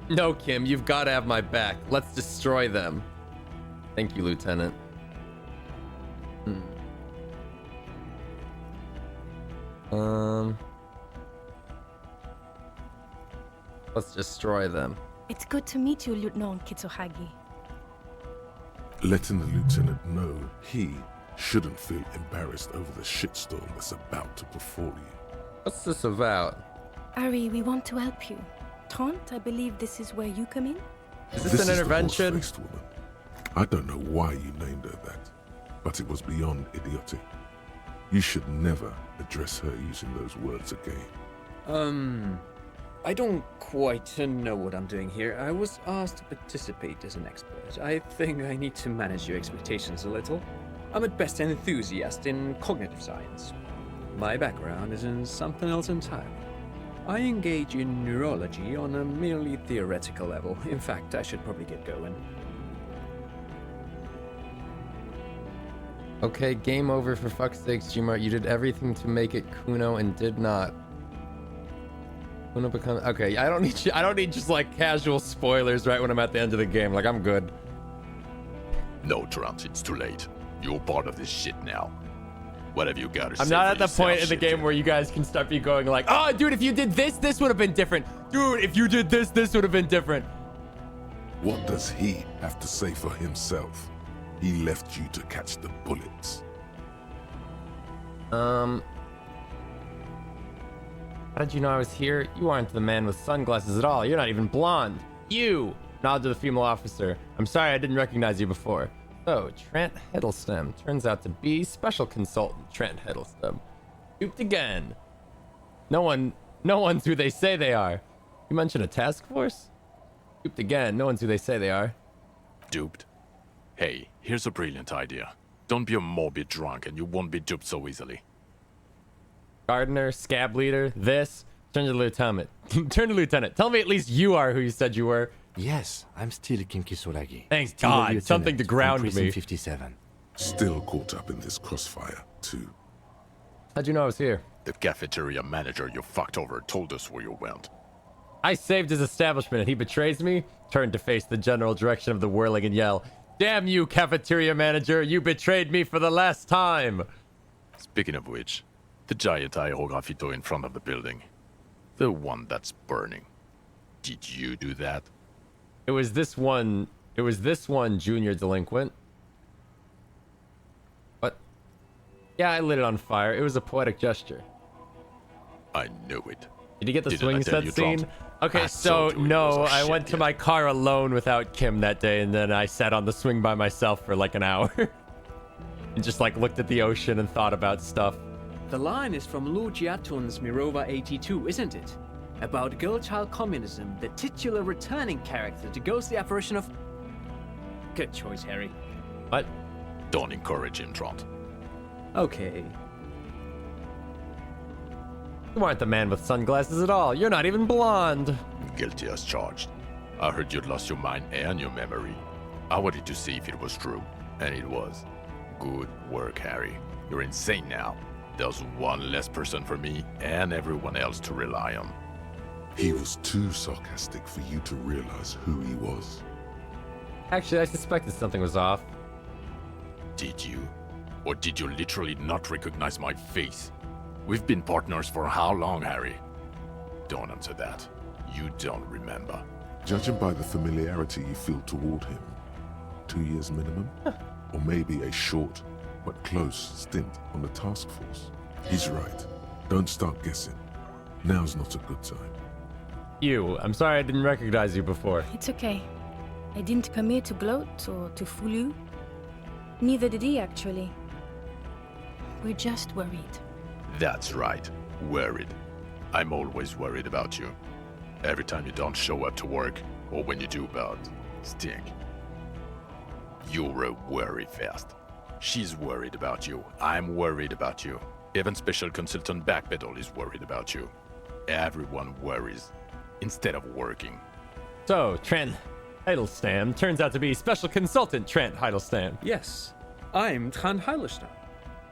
Speaker 1: No, Kim, you've got to have my back. Let's destroy them. Thank you, Lieutenant. Let's destroy them.
Speaker 4: It's good to meet you, Lieutenant Kitsuhagi.
Speaker 3: Letting the lieutenant know he shouldn't feel embarrassed over the shitstorm that's about to befall you.
Speaker 1: What's this about?
Speaker 4: Ari, we want to help you. Trent, I believe this is where you come in?
Speaker 1: Is this an intervention?
Speaker 3: The horse-faced woman. I don't know why you named her that, but it was beyond idiotic. You should never address her using those words again.
Speaker 21: I don't quite know what I'm doing here. I was asked to participate as an expert. I think I need to manage your expectations a little. I'm at best an enthusiast in cognitive science. My background is in something else entirely. I engage in neurology on a merely theoretical level. In fact, I should probably get going.
Speaker 1: Okay, game over for fuck's sakes, Gmart. You did everything to make it Kuno and did not. Kuno becomes okay. I don't need just like casual spoilers right when I'm at the end of the game. Like I'm good.
Speaker 11: No, Trent, it's too late. You're part of this shit now. What have you got to say?
Speaker 1: I'm not at the
Speaker 11: yourself,
Speaker 1: point in the game where you guys can start be going like, oh, dude, if you did this, this would have been different. Dude, if you did this, this would have been different.
Speaker 3: What does he have to say for himself? He left you to catch the bullets.
Speaker 1: How did you know I was here? You aren't the man with sunglasses at all. You're not even blonde. You! Nod to the female officer. I'm sorry I didn't recognize you before. So, Trent Hiddleston turns out to be Special Consultant Trent Hiddleston. Duped again. No one's who they say they are. You mentioned a task force? Duped again. No one's who they say they are.
Speaker 11: Duped? Hey, here's a brilliant idea. Don't be a morbid drunk and you won't be duped so easily.
Speaker 1: Gardener, scab leader, this. Turn to the lieutenant. Turn to lieutenant. Tell me at least you are who you said you were.
Speaker 2: Yes, I'm still Kim Kisoragi.
Speaker 1: Thanks God, something to ground me.
Speaker 2: Prison 57.
Speaker 3: Still caught up in this crossfire, too.
Speaker 1: How'd you know I was here?
Speaker 11: The cafeteria manager you fucked over told us where you went.
Speaker 1: I saved his establishment and he betrays me? Turn to face the general direction of the whirling and yell, damn you, cafeteria manager, you betrayed me for the last time!
Speaker 11: Speaking of which, the giant aerografito in front of the building. The one that's burning. Did you do that?
Speaker 1: It was this one junior delinquent. What? Yeah, I lit it on fire. It was a poetic gesture.
Speaker 11: I knew it.
Speaker 1: Did you get the
Speaker 11: Didn't
Speaker 1: swing
Speaker 11: I tell
Speaker 1: set
Speaker 11: you,
Speaker 1: scene?
Speaker 11: Trent?
Speaker 1: Okay,
Speaker 11: I
Speaker 1: so
Speaker 11: told you it
Speaker 1: no,
Speaker 11: was a
Speaker 1: I
Speaker 11: shit
Speaker 1: went to
Speaker 11: yet.
Speaker 1: my car alone without Kim that day, and then I sat on the swing by myself for like an hour. And just like looked at the ocean and thought about stuff.
Speaker 21: The line is from Lu Jiatun's Mirova 82, isn't it? About girl-child communism, the titular returning character to ghost the apparition of... Good choice, Harry.
Speaker 1: What?
Speaker 11: Don't encourage him, Trent.
Speaker 21: Okay.
Speaker 1: You aren't the man with sunglasses at all. You're not even blonde.
Speaker 11: Guilty as charged. I heard you'd lost your mind and your memory. I wanted to see if it was true, and it was. Good work, Harry. You're insane now. There's one less person for me and everyone else to rely on.
Speaker 3: He was too sarcastic for you to realize who he was.
Speaker 1: Actually, I suspected something was off.
Speaker 11: Did you? Or did you literally not recognize my face? We've been partners for how long, Harry? Don't answer that. You don't remember.
Speaker 3: Judging by the familiarity you feel toward him, 2 years minimum? Or maybe a short but close stint on the task force. He's right. Don't start guessing. Now's not a good time.
Speaker 1: I'm sorry I didn't recognize you before.
Speaker 4: It's okay. I didn't come here to gloat or to fool you. Neither did he, actually. We're just worried.
Speaker 11: That's right. Worried. I'm always worried about you. Every time you don't show up to work, or when you do but stink. You're a worry fest. She's worried about you. I'm worried about you. Even Special Consultant Backpedal is worried about you. Everyone worries instead of working.
Speaker 1: So, Trent Heidelstein turns out to be Special Consultant Trent Heidelstein.
Speaker 21: Yes, I'm Trant Heidelstein.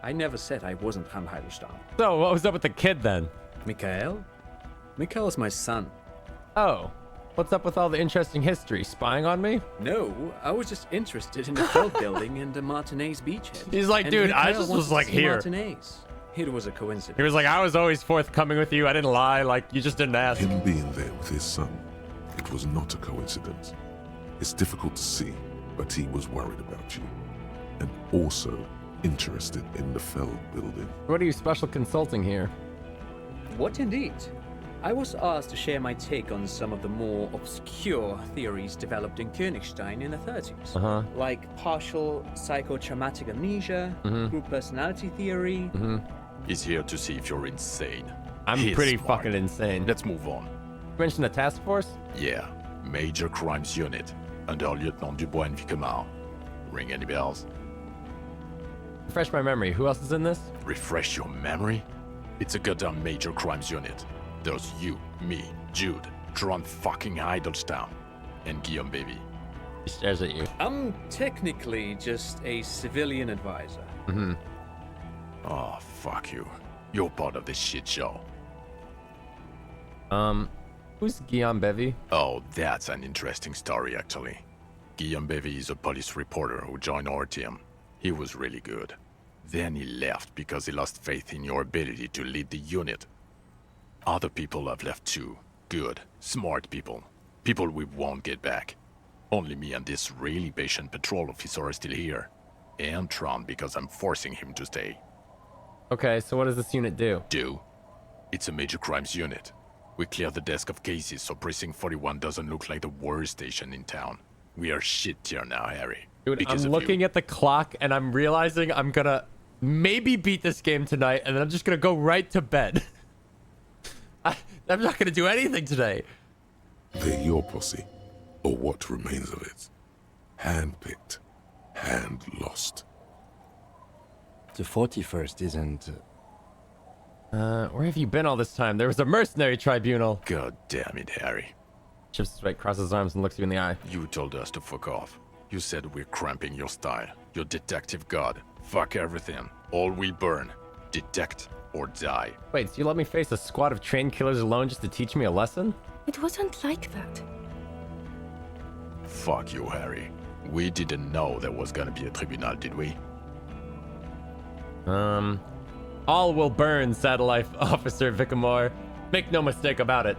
Speaker 21: I never said I wasn't Trant Heidelstein.
Speaker 1: So, what was up with the kid then?
Speaker 21: Mikhail? Mikhail is my son.
Speaker 1: Oh, what's up with all the interesting history? Spying on me?
Speaker 21: No, I was just interested in the boat building and the Martinez beachhead.
Speaker 1: He's like, dude, I
Speaker 21: Mikhail
Speaker 1: just
Speaker 21: wants
Speaker 1: was
Speaker 21: to
Speaker 1: like
Speaker 21: see
Speaker 1: here.
Speaker 21: Martinez. It was a coincidence.
Speaker 1: He was like, I was always forthcoming with you. I didn't lie. Like, you just didn't ask.
Speaker 3: Him being there with his son, it was not a coincidence. It's difficult to see, but he was worried about you. And also interested in the Fell building.
Speaker 1: What are you special consulting here?
Speaker 21: What indeed? I was asked to share my take on some of the more obscure theories developed in Königstein in the 30s. Like partial psychotraumatic amnesia, group personality theory.
Speaker 11: He's here to see if you're insane.
Speaker 1: I'm pretty fucking insane.
Speaker 11: Let's move on.
Speaker 1: You mentioned the task force?
Speaker 11: Yeah, Major Crimes Unit, under Lieutenant Dubois and Vicomar. Ring any bells?
Speaker 1: Refresh my memory. Who else is in this?
Speaker 11: Refresh your memory? It's a goddamn Major Crimes Unit. There's you, me, Jude, Trant fucking Heidelstein, and Guillaume Baby.
Speaker 1: He stares at you.
Speaker 21: I'm technically just a civilian advisor.
Speaker 11: Oh, fuck you. You're part of this shit show.
Speaker 1: Who's Guillaume Bevy?
Speaker 11: Oh, that's an interesting story, actually. Guillaume Bevy is a police reporter who joined our team. He was really good. Then he left because he lost faith in your ability to lead the unit. Other people have left too. Good, smart people. People we won't get back. Only me and this really patient patrol officer are still here. And Tron because I'm forcing him to stay.
Speaker 1: Okay, so what does this unit do?
Speaker 11: It's a major crimes unit. We clear the desk of cases so Precinct 41 doesn't look like the worst station in town. We are shit tier now, Harry.
Speaker 1: Dude, I'm looking at the clock and I'm realizing I'm gonna maybe beat this game tonight and then I'm just gonna go right to bed. I'm not gonna do anything today.
Speaker 3: They're your posse, or what remains of it. Hand-picked, hand-lost.
Speaker 2: The 41st isn't...
Speaker 1: Where have you been all this time? There was a mercenary tribunal.
Speaker 11: God damn it, Harry.
Speaker 1: Chips his right, crosses his arms, and looks you in the eye.
Speaker 11: You told us to fuck off. You said we're cramping your style. Your detective god. Fuck everything. All will burn. Detect or die.
Speaker 1: Wait, so you let me face a squad of trained killers alone just to teach me a lesson?
Speaker 4: It wasn't like that.
Speaker 11: Fuck you, Harry. We didn't know there was gonna be a tribunal, did we?
Speaker 1: All will burn, Satellite Officer Vicomar. Make no mistake about it.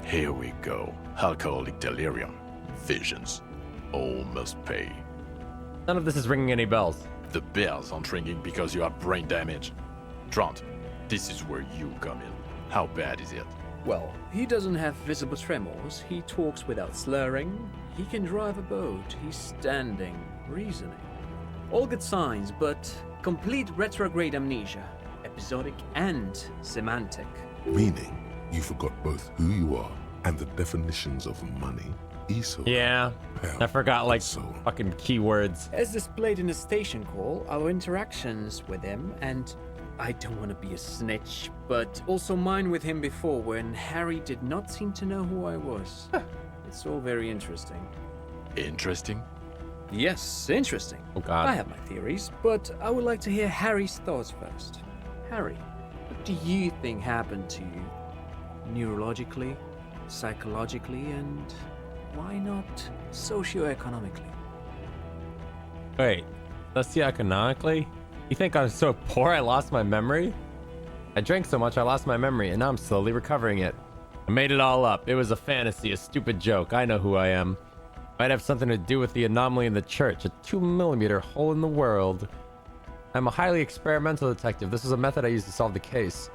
Speaker 11: Here we go. Alcoholic delirium. Visions. All must pay.
Speaker 1: None of this is ringing any bells.
Speaker 11: The bells aren't ringing because you have brain damage. Trant, this is where you come in. How bad is it?
Speaker 21: Well, he doesn't have visible tremors. He talks without slurring. He can drive a boat. He's standing, reasoning. All good signs, but complete retrograde amnesia. Episodic and semantic.
Speaker 3: Meaning, you forgot both who you are and the definitions of money, ESO.
Speaker 1: Yeah, I forgot like fucking keywords.
Speaker 21: As displayed in the station call, our interactions with him and I don't want to be a snitch, but also mine with him before when Harry did not seem to know who I was. It's all very interesting.
Speaker 11: Interesting?
Speaker 21: Yes, interesting.
Speaker 1: Oh God.
Speaker 21: I have my theories, but I would like to hear Harry's thoughts first. Harry, what do you think happened to you? Neurologically, psychologically, and why not socioeconomically?
Speaker 1: Wait, socioeconomically? You think I'm so poor I lost my memory? I drank so much I lost my memory, and now I'm slowly recovering it. I made it all up. It was a fantasy, a stupid joke. I know who I am. Might have something to do with the anomaly in the church, a 2mm hole in the world. I'm a highly experimental detective. This is a method I use to solve the case.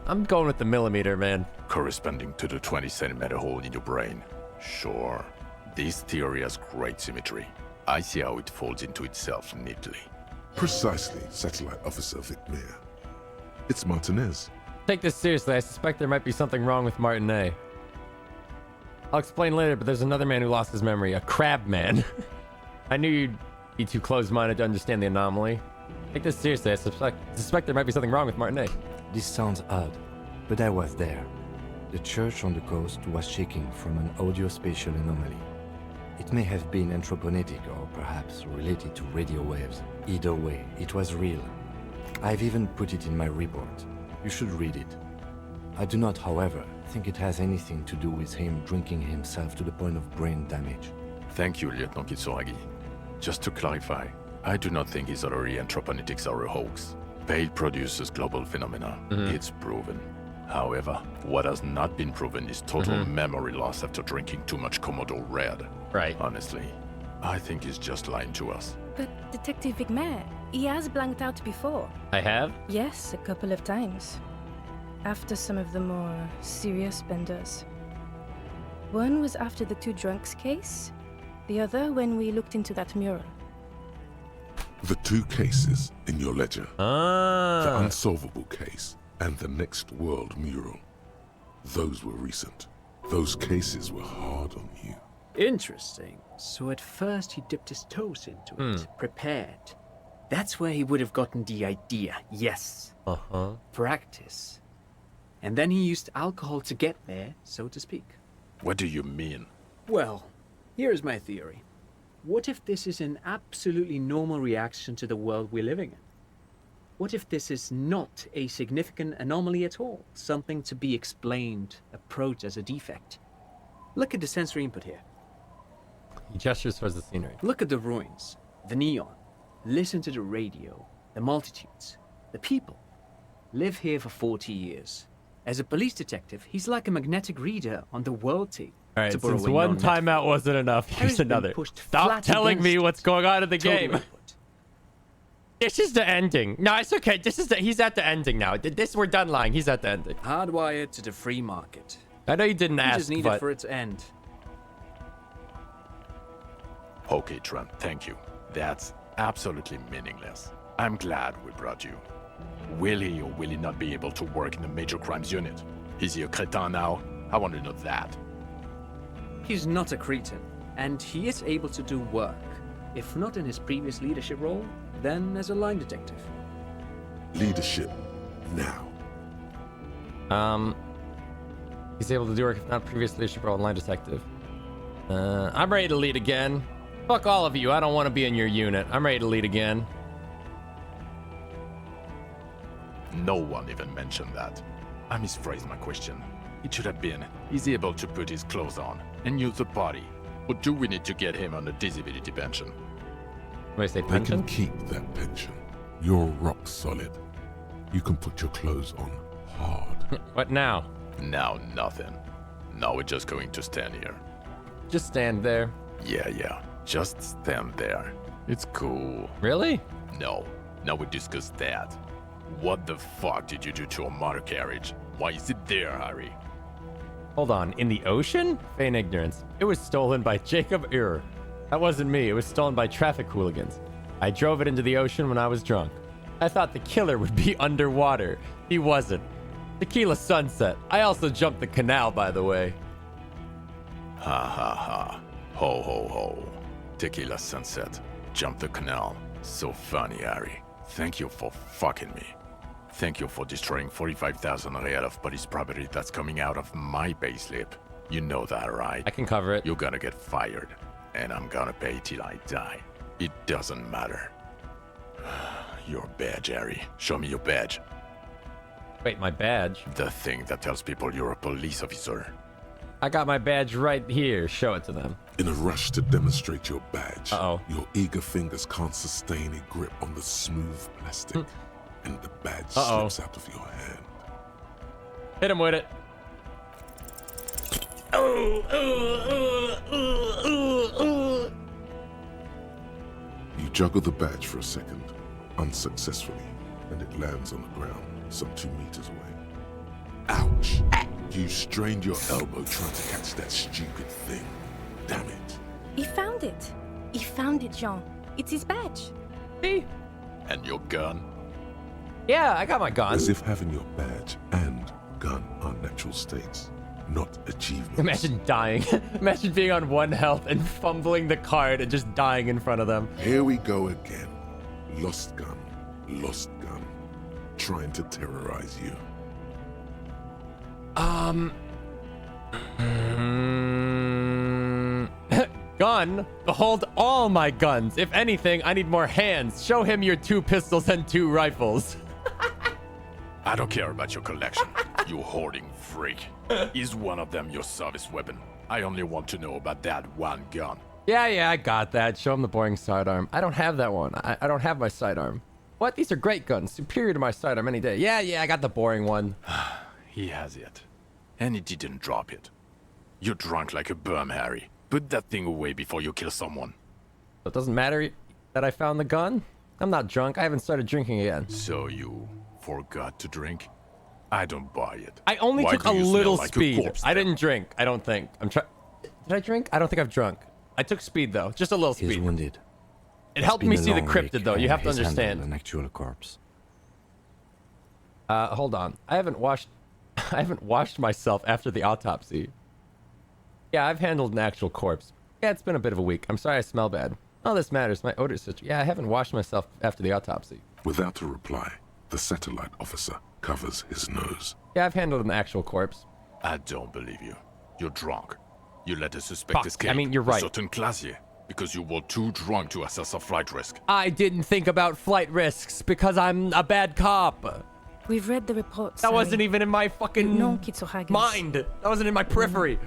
Speaker 1: I'm going with the millimeter, man.
Speaker 11: Corresponding to the 20cm hole in your brain. Sure. This theory has great symmetry. I see how it folds into itself neatly.
Speaker 3: Precisely, Satellite Officer Vicmere. It's Martinez.
Speaker 1: Take this seriously. I suspect there might be something wrong with Martinet. I'll explain later, but there's another man who lost his memory. A crab man. I knew you'd be too closed-minded to understand the anomaly. Take this seriously. I suspect there might be something wrong with Martinet.
Speaker 2: This sounds odd, but I was there. The church on the coast was shaking from an audio-spatial anomaly. It may have been anthroponetic or perhaps related to radio waves. Either way, it was real. I've even put it in my report. You should read it. I do not, however, think it has anything to do with him drinking himself to the point of brain damage.
Speaker 11: Thank you, Lieutenant Kitsuragi. Just to clarify, I do not think his other anthroponetics are a hoax. Pale produces global phenomena. It's proven. However, what has not been proven is total memory loss after drinking too much Komodo Red.
Speaker 1: Right.
Speaker 11: Honestly, I think he's just lying to us.
Speaker 4: But Detective Vicmere, he has blanked out before.
Speaker 1: I have?
Speaker 4: Yes, a couple of times. After some of the more serious benders. One was after the two drunks case, the other when we looked into that mural.
Speaker 3: The two cases in your ledger. The unsolvable case and the Next World mural. Those were recent. Those cases were hard on you.
Speaker 21: Interesting. So at first he dipped his toes into it, prepared. That's where he would have gotten the idea, yes. Practice. And then he used alcohol to get there, so to speak.
Speaker 11: What do you mean?
Speaker 21: Well, here's my theory. What if this is an absolutely normal reaction to the world we're living in? What if this is not a significant anomaly at all? Something to be explained, approached as a defect? Look at the sensory input here.
Speaker 1: He gestures towards the scenery.
Speaker 21: Look at the ruins, the neon. Listen to the radio, the multitudes, the people. Live here for 40 years. As a police detective, he's like a magnetic reader on the world tape.
Speaker 1: All right, since one timeout wasn't enough, here's another. Stop telling me what's going on in the game. This is the ending. No, it's okay. He's at the ending now. We're done lying. He's at the ending.
Speaker 21: Hardwired to the free market.
Speaker 1: I know you didn't ask,
Speaker 21: just need
Speaker 1: but...
Speaker 21: it for its end.
Speaker 11: Okay, Trent, thank you. That's absolutely meaningless. I'm glad we brought you. Will he or will he not be able to work in the major crimes unit? Is he a cretin now? I want to know that.
Speaker 21: He's not a cretin, and he is able to do work. If not in his previous leadership role, then as a line detective.
Speaker 3: Leadership, now.
Speaker 1: He's able to do work if not previous leadership role, line detective. I'm ready to lead again. Fuck all of you. I don't want to be in your unit. I'm ready to lead again.
Speaker 11: No one even mentioned that. I misphrased my question. It should have been, is he able to put his clothes on and use the body? Or do we need to get him on a disability pension?
Speaker 1: They say
Speaker 3: They
Speaker 1: pension?
Speaker 3: can keep that pension. You're rock solid. You can put your clothes on hard.
Speaker 1: What now?
Speaker 11: Now nothing. Now we're just going to stand here.
Speaker 1: Just stand there.
Speaker 11: Yeah. Just stand there. It's cool.
Speaker 1: Really?
Speaker 11: No. Now we discuss that. What the fuck did you do to a motor carriage? Why is it there, Harry?
Speaker 1: Hold on. In the ocean? Feign ignorance. It was stolen by Jacob Ur. That wasn't me. It was stolen by traffic hooligans. I drove it into the ocean when I was drunk. I thought the killer would be underwater. He wasn't. Tequila Sunset. I also jumped the canal, by the way.
Speaker 11: Ha ha ha. Ho ho ho. Tequila Sunset. Jump the canal. So funny, Harry. Thank you for fucking me. Thank you for destroying 45,000 real of police property that's coming out of my payslip. You know that, right?
Speaker 1: I can cover it.
Speaker 11: You're gonna get fired, and I'm gonna pay till I die. It doesn't matter. Your badge, Harry. Show me your badge.
Speaker 1: Wait, my badge?
Speaker 11: The thing that tells people you're a police officer.
Speaker 1: I got my badge right here. Show it to them.
Speaker 3: In a rush to demonstrate your badge,
Speaker 1: Uh-oh.
Speaker 3: your eager fingers can't sustain a grip on the smooth plastic, and the badge
Speaker 1: Uh-oh.
Speaker 3: slips out of your hand.
Speaker 1: Hit him with it.
Speaker 3: You juggle the badge for a second, unsuccessfully, and it lands on the ground, some 2 meters away. Ouch! You strained your elbow trying to catch that stupid thing. Damn it.
Speaker 4: He found it. He found it, Jean. It's his badge.
Speaker 1: See?
Speaker 11: And your gun?
Speaker 1: Yeah, I got my gun.
Speaker 3: As if having your badge and gun are natural states, not achievements.
Speaker 1: Imagine dying. Imagine being on 1 health and fumbling the card and just dying in front of them.
Speaker 3: Here we go again. Lost gun, trying to terrorize you.
Speaker 1: Gun? Behold all my guns. If anything, I need more hands. Show him your 2 pistols and 2 rifles.
Speaker 11: I don't care about your collection, you hoarding freak. Is one of them your service weapon? I only want to know about that 1 gun.
Speaker 1: Yeah, I got that. Show him the boring sidearm. I don't have that one. I don't have my sidearm. What? These are great guns. Superior to my sidearm any day. Yeah, I got the boring one.
Speaker 11: He has it. And he didn't drop it. You're drunk like a bum, Harry. Put that thing away before you kill someone.
Speaker 1: So it doesn't matter that I found the gun? I'm not drunk. I haven't started drinking again.
Speaker 11: So you forgot to drink? I don't buy it.
Speaker 1: I only
Speaker 11: Why
Speaker 1: took
Speaker 11: do
Speaker 1: a
Speaker 11: you smell
Speaker 1: little
Speaker 11: like a
Speaker 1: speed.
Speaker 11: corpse
Speaker 1: I
Speaker 11: then?
Speaker 1: didn't drink. I don't think. Did I drink? I don't think I've drunk. I took speed though. Just a little
Speaker 2: He's
Speaker 1: speed.
Speaker 2: wounded.
Speaker 1: It helped me see the cryptid
Speaker 2: week,
Speaker 1: though. You
Speaker 2: and
Speaker 1: have to
Speaker 2: he's handled
Speaker 1: understand.
Speaker 2: an actual corpse.
Speaker 1: Hold on. I haven't washed myself after the autopsy. Yeah, I've handled an actual corpse. Yeah, it's been a bit of a week. I'm sorry I smell bad. Oh, this matters. My odor situation. Yeah, I haven't washed myself after the autopsy.
Speaker 3: Without a reply, the satellite officer covers his nose.
Speaker 1: Yeah, I've handled an actual corpse.
Speaker 11: I don't believe you. You're drunk. You let a suspect
Speaker 1: Fuck,
Speaker 11: escape.
Speaker 1: I mean, you're right.
Speaker 11: A certain classier, because you were too drunk to assess a flight risk.
Speaker 1: I didn't think about flight risks because I'm a bad cop.
Speaker 4: We've read the reports.
Speaker 1: That wasn't even in my fucking mind. That wasn't in my periphery.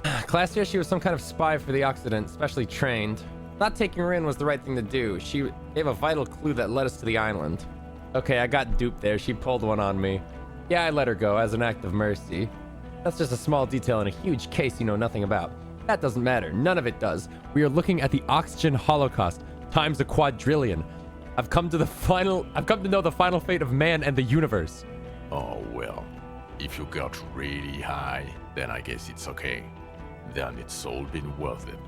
Speaker 1: Classier, she was some kind of spy for the Occident, specially trained. Not taking her in was the right thing to do. She gave a vital clue that led us to the island. Okay, I got duped there. She pulled one on me. Yeah, I let her go as an act of mercy. That's just a small detail in a huge case you know nothing about. That doesn't matter. None of it does. We are looking at the oxygen holocaust times a quadrillion. I've come to know the final fate of man and the universe.
Speaker 11: Oh, well. If you got really high, then I guess it's okay. Then it's all been worth it.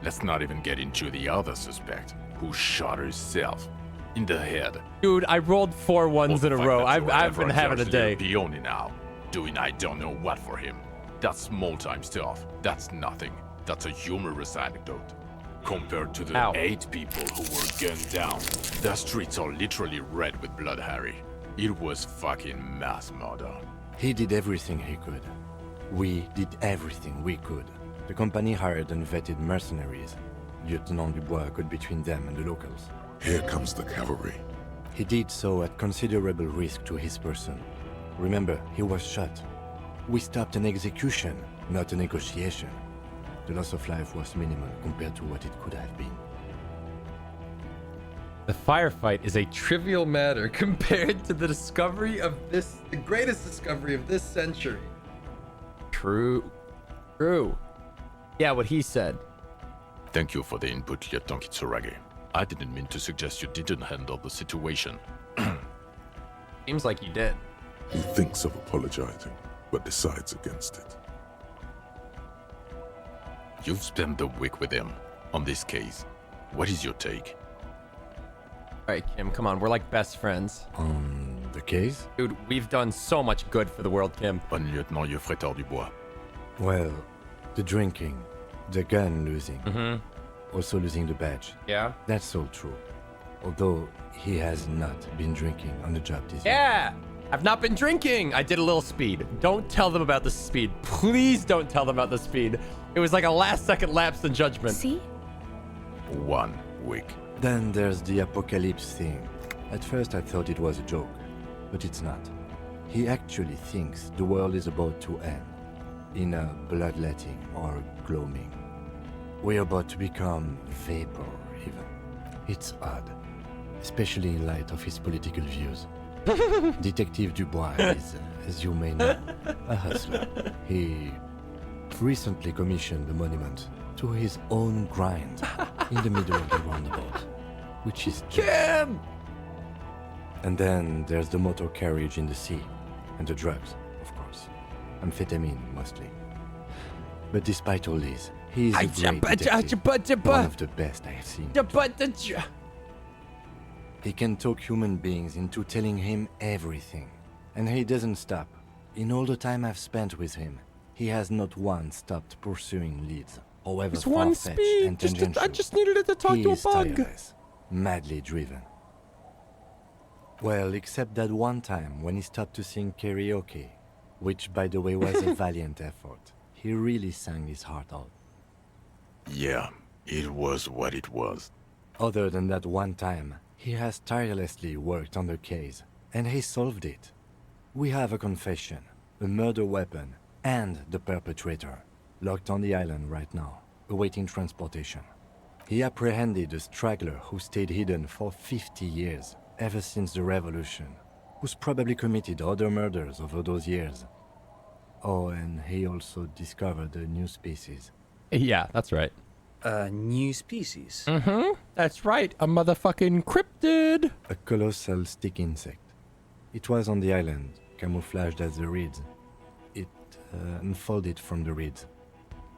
Speaker 11: Let's not even get into the other suspect, who shot herself in the head.
Speaker 1: Dude, I rolled 4 ones in a row. I've been having a day.
Speaker 11: Peony now, doing I don't know what for him. That's small-time stuff. That's nothing. That's a humorous anecdote. Compared to the 8 people who were gunned down, the streets are literally red with blood, Harry. It was fucking mass murder.
Speaker 2: He did everything he could. We did everything we could. The company hired unvetted mercenaries. Lieutenant Dubois got between them and the locals.
Speaker 3: Here comes the cavalry.
Speaker 2: He did so at considerable risk to his person. Remember, he was shot. We stopped an execution, not a negotiation. The loss of life was minimal compared to what it could have been.
Speaker 1: The firefight is a trivial matter compared to the the greatest discovery of this century. True. Yeah, what he said.
Speaker 11: Thank you for the input, Lieutenant Kitsuragi. I didn't mean to suggest you didn't handle the situation.
Speaker 1: Seems like you did.
Speaker 3: He thinks of apologizing, but decides against it.
Speaker 11: You've spent the week with him on this case. What is your take?
Speaker 1: Alright, Kim, come on. We're like best friends.
Speaker 2: On the case?
Speaker 1: Dude, we've done so much good for the world, Kim.
Speaker 11: On Lieutenant Geoffrey Dubois.
Speaker 2: Well, the drinking, the gun losing, also losing the badge.
Speaker 1: Yeah?
Speaker 2: That's all true. although he has not been drinking on the job this year.
Speaker 1: Yeah, I've not been drinking. I did a little speed. Don't tell them about the speed. Please don't tell them about the speed. It was like a last-second lapse in judgment.
Speaker 4: See?
Speaker 11: 1 week.
Speaker 2: Then there's the apocalypse thing. At first I thought it was a joke, but it's not. He actually thinks the world is about to end, in a bloodletting or gloaming. We're about to become vapor, even. It's odd, especially in light of his political views. Detective Dubois is, as you may know, a hustler. He recently commissioned a monument to his own grind in the middle of the roundabout, which is just... And then there's the motor carriage in the sea, and the drugs, of course. Amphetamine, mostly. But despite all this, he's a great detective, one of the best I have seen. He can talk human beings into telling him everything, and he doesn't stop. In all the time I've spent with him, he has not once stopped pursuing leads, however far-fetched and tangential.
Speaker 1: I just needed it to talk to a bug.
Speaker 2: Tireless, madly driven. Well, except that one time when he stopped to sing karaoke, which, by the way, was a valiant effort. He really sang his heart out.
Speaker 11: Yeah, it was what it was.
Speaker 2: Other than that one time, he has tirelessly worked on the case, and he solved it. We have a confession, a murder weapon, and the perpetrator, locked on the island right now, awaiting transportation. He apprehended a straggler who stayed hidden for 50 years, ever since the revolution, who's probably committed other murders over those years. Oh, and he also discovered a new species.
Speaker 1: Yeah, that's right.
Speaker 21: A new species?
Speaker 1: Mm-hmm. That's right. A motherfucking cryptid.
Speaker 2: A colossal stick insect. It was on the island, camouflaged as the reeds. It unfolded from the reeds.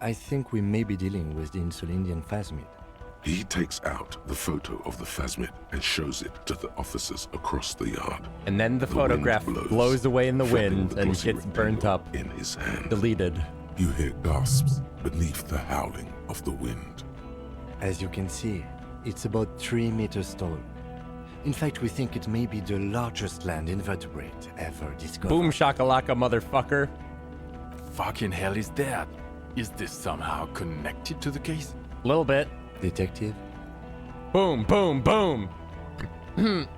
Speaker 2: I think we may be dealing with the Insulindian phasmid.
Speaker 3: He takes out the photo of the phasmid and shows it to the officers across the yard.
Speaker 1: And then the photograph blows away in the wind and gets burnt up,
Speaker 3: in his hand.
Speaker 1: Deleted.
Speaker 3: You hear gasps beneath the howling of the wind.
Speaker 2: As you can see, it's about 3 meters tall. In fact, we think it may be the largest land invertebrate ever discovered.
Speaker 1: Boom shakalaka, motherfucker.
Speaker 11: Fucking hell is that? Is this somehow connected to the case?
Speaker 1: A little bit.
Speaker 2: Detective?
Speaker 1: Boom, boom, boom.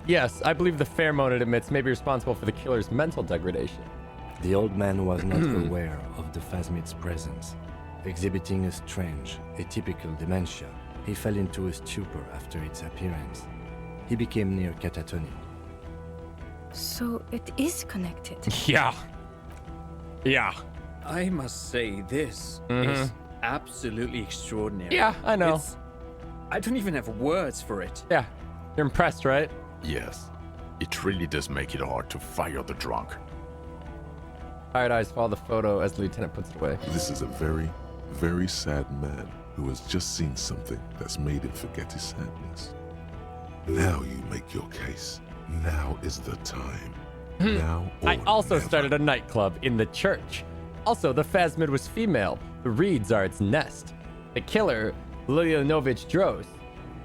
Speaker 1: Yes, I believe the pheromone it emits may be responsible for the killer's mental degradation.
Speaker 2: The old man was not aware of the phasmid's presence. Exhibiting a strange, atypical dementia, he fell into a stupor after its appearance. He became near catatonic.
Speaker 4: So it is connected.
Speaker 1: Yeah. Yeah.
Speaker 21: I must say, this is absolutely extraordinary.
Speaker 1: Yeah, I know.
Speaker 21: I don't even have words for it.
Speaker 1: Yeah. You're impressed, right?
Speaker 11: Yes. It really does make it hard to fire the drunk.
Speaker 1: Tired eyes follow the photo as the lieutenant puts it away.
Speaker 3: This is a very, very sad man who has just seen something that's made him forget his sadness. Now you make your case. Now is the time. Now or
Speaker 1: I also
Speaker 3: never.
Speaker 1: started a nightclub in the church. Also, the phasmid was female. The reeds are its nest. The killer, Leonovich Dros.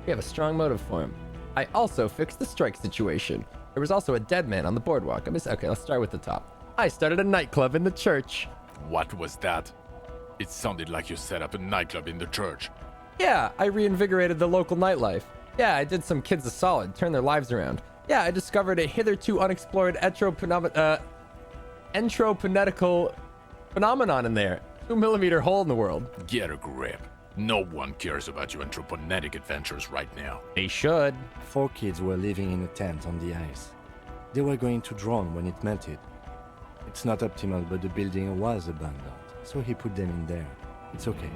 Speaker 1: We have a strong motive for him. I also fixed the strike situation. There was also a dead man on the boardwalk. Okay, let's start with the top. I started a nightclub in the church.
Speaker 11: What was that? It sounded like you set up a nightclub in the church.
Speaker 1: Yeah, I reinvigorated the local nightlife. Yeah, I did some kids a solid, turned their lives around. Yeah, I discovered a hitherto unexplored entroponetical phenomenon in there. 2 millimeter hole in the world.
Speaker 11: Get a grip. No one cares about your anthroponetic adventures right now.
Speaker 1: They should.
Speaker 2: 4 kids were living in a tent on the ice. They were going to drown when it melted. It's not optimal, but the building was abandoned, so he put them in there. It's okay.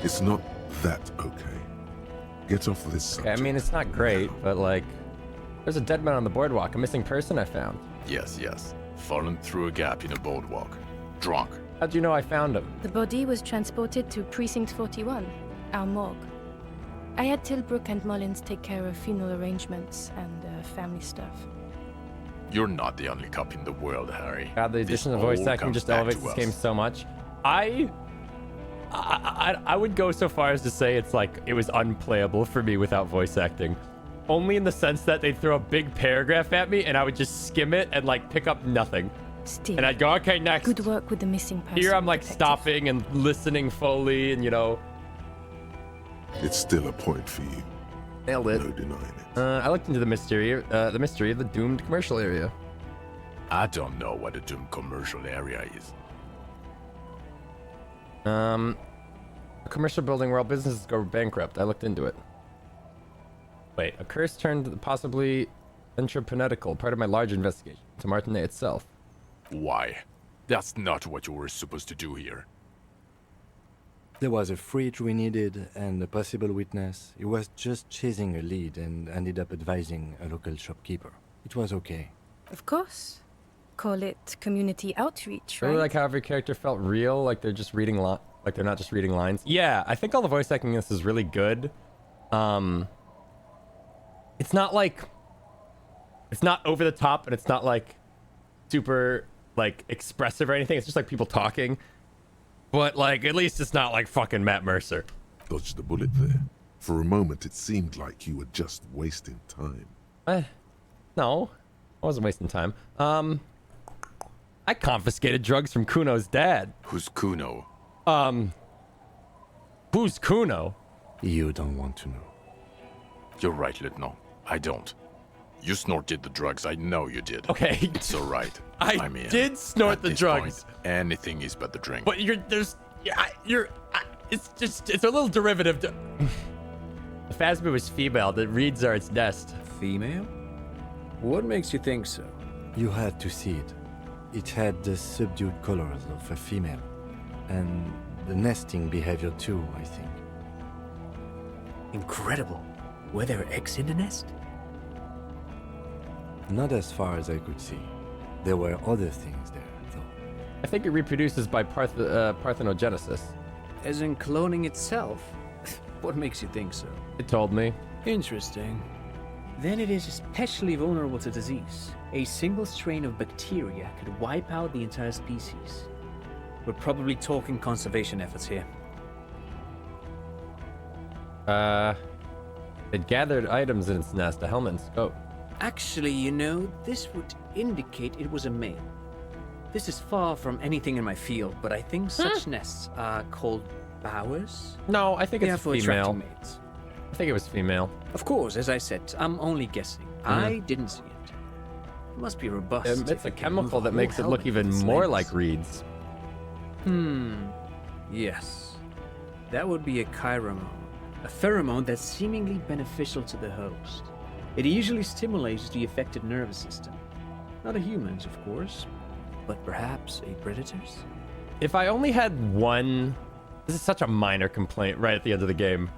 Speaker 3: It's not that okay. Get off this subject.
Speaker 1: Okay, I mean, it's not great, but like, there's a dead man on the boardwalk, a missing person I found.
Speaker 11: Yes, yes. Fallen through a gap in a boardwalk. Drunk.
Speaker 1: How'd you know I found him?
Speaker 4: The body was transported to Precinct 41, our morgue. I had Tilbrook and Mullins take care of funeral arrangements and family stuff.
Speaker 11: You're not the only cop in the world, Harry.
Speaker 1: God, the addition of voice acting just elevates this game so much. I would go so far as to say it's like it was unplayable for me without voice acting. only in the sense that they'd throw a big paragraph at me and I would just skim it and like pick up nothing.
Speaker 4: Still,
Speaker 1: And I'd go, okay, next.
Speaker 4: good work with the missing person.
Speaker 1: Here I'm like
Speaker 4: detective.
Speaker 1: stopping and listening fully and, you know.
Speaker 3: It's still a point for you.
Speaker 1: Nailed it.
Speaker 3: No denying it.
Speaker 1: I looked into the mystery of the doomed commercial area.
Speaker 11: I don't know what a doomed commercial area is.
Speaker 1: A commercial building where all businesses go bankrupt. I looked into it. Wait, a curse turned possibly entreprenetical, part of my large investigation, to Martinet itself.
Speaker 11: Why? That's not what you were supposed to do here.
Speaker 2: There was a fridge we needed and a possible witness. He was just chasing a lead and ended up advising a local shopkeeper. It was okay.
Speaker 4: Of course. Call it community outreach,
Speaker 1: Really
Speaker 4: right?
Speaker 1: like how every character felt real, like they're just reading like they're not just reading lines. Yeah, I think all the voice acting in this is really good. It's not like, it's not over the top and it's not like super like expressive or anything. It's just like people talking. But like, at least it's not like fucking Matt Mercer.
Speaker 3: Dodged the bullet there. For a moment, it seemed like you were just wasting time.
Speaker 1: No, I wasn't wasting time. I confiscated drugs from Kuno's dad.
Speaker 11: Who's Kuno?
Speaker 1: Who's Kuno?
Speaker 2: You don't want to know.
Speaker 11: You're right, Lieutenant. I don't. You snorted the drugs. I know you did.
Speaker 1: Okay.
Speaker 11: It's all right.
Speaker 1: I did snort the drugs.
Speaker 11: Point, anything is but the drink.
Speaker 1: But it's a little derivative to... The Phasma was female. The reeds are its nest.
Speaker 21: Female? What makes you think so?
Speaker 2: You had to see it. It had the subdued colors of a female. And the nesting behavior too, I think.
Speaker 5: Incredible. Were there eggs in the nest?
Speaker 2: Not as far as I could see. There were other things there, though.
Speaker 1: I think it reproduces by parthenogenesis.
Speaker 21: As in cloning itself? What makes you think so?
Speaker 1: It told me.
Speaker 21: Interesting. Then it is especially vulnerable to disease. A single strain of bacteria could wipe out the entire species. We're probably talking conservation efforts here.
Speaker 1: It gathered items in its nest, a helmet and scope.
Speaker 21: Actually, you know, this would indicate it was a male. This is far from anything in my field, but I think such nests are called bowers.
Speaker 1: No, I think it's
Speaker 21: Therefore
Speaker 1: female.
Speaker 21: attracting mates.
Speaker 1: I think it was female.
Speaker 21: Of course, as I said, I'm only guessing. I didn't see it. It must be robust.
Speaker 1: It's
Speaker 21: if
Speaker 1: a
Speaker 21: it can move
Speaker 1: chemical
Speaker 21: a
Speaker 1: that
Speaker 21: whole
Speaker 1: makes it look
Speaker 21: helmet
Speaker 1: even
Speaker 21: with its
Speaker 1: more
Speaker 21: legs.
Speaker 1: like reeds.
Speaker 21: Yes. That would be a chiromone. A pheromone that's seemingly beneficial to the host. It usually stimulates the affected nervous system. Not a human's, of course, but perhaps a predator's?
Speaker 1: If I only had one... This is such a minor complaint right at the end of the game.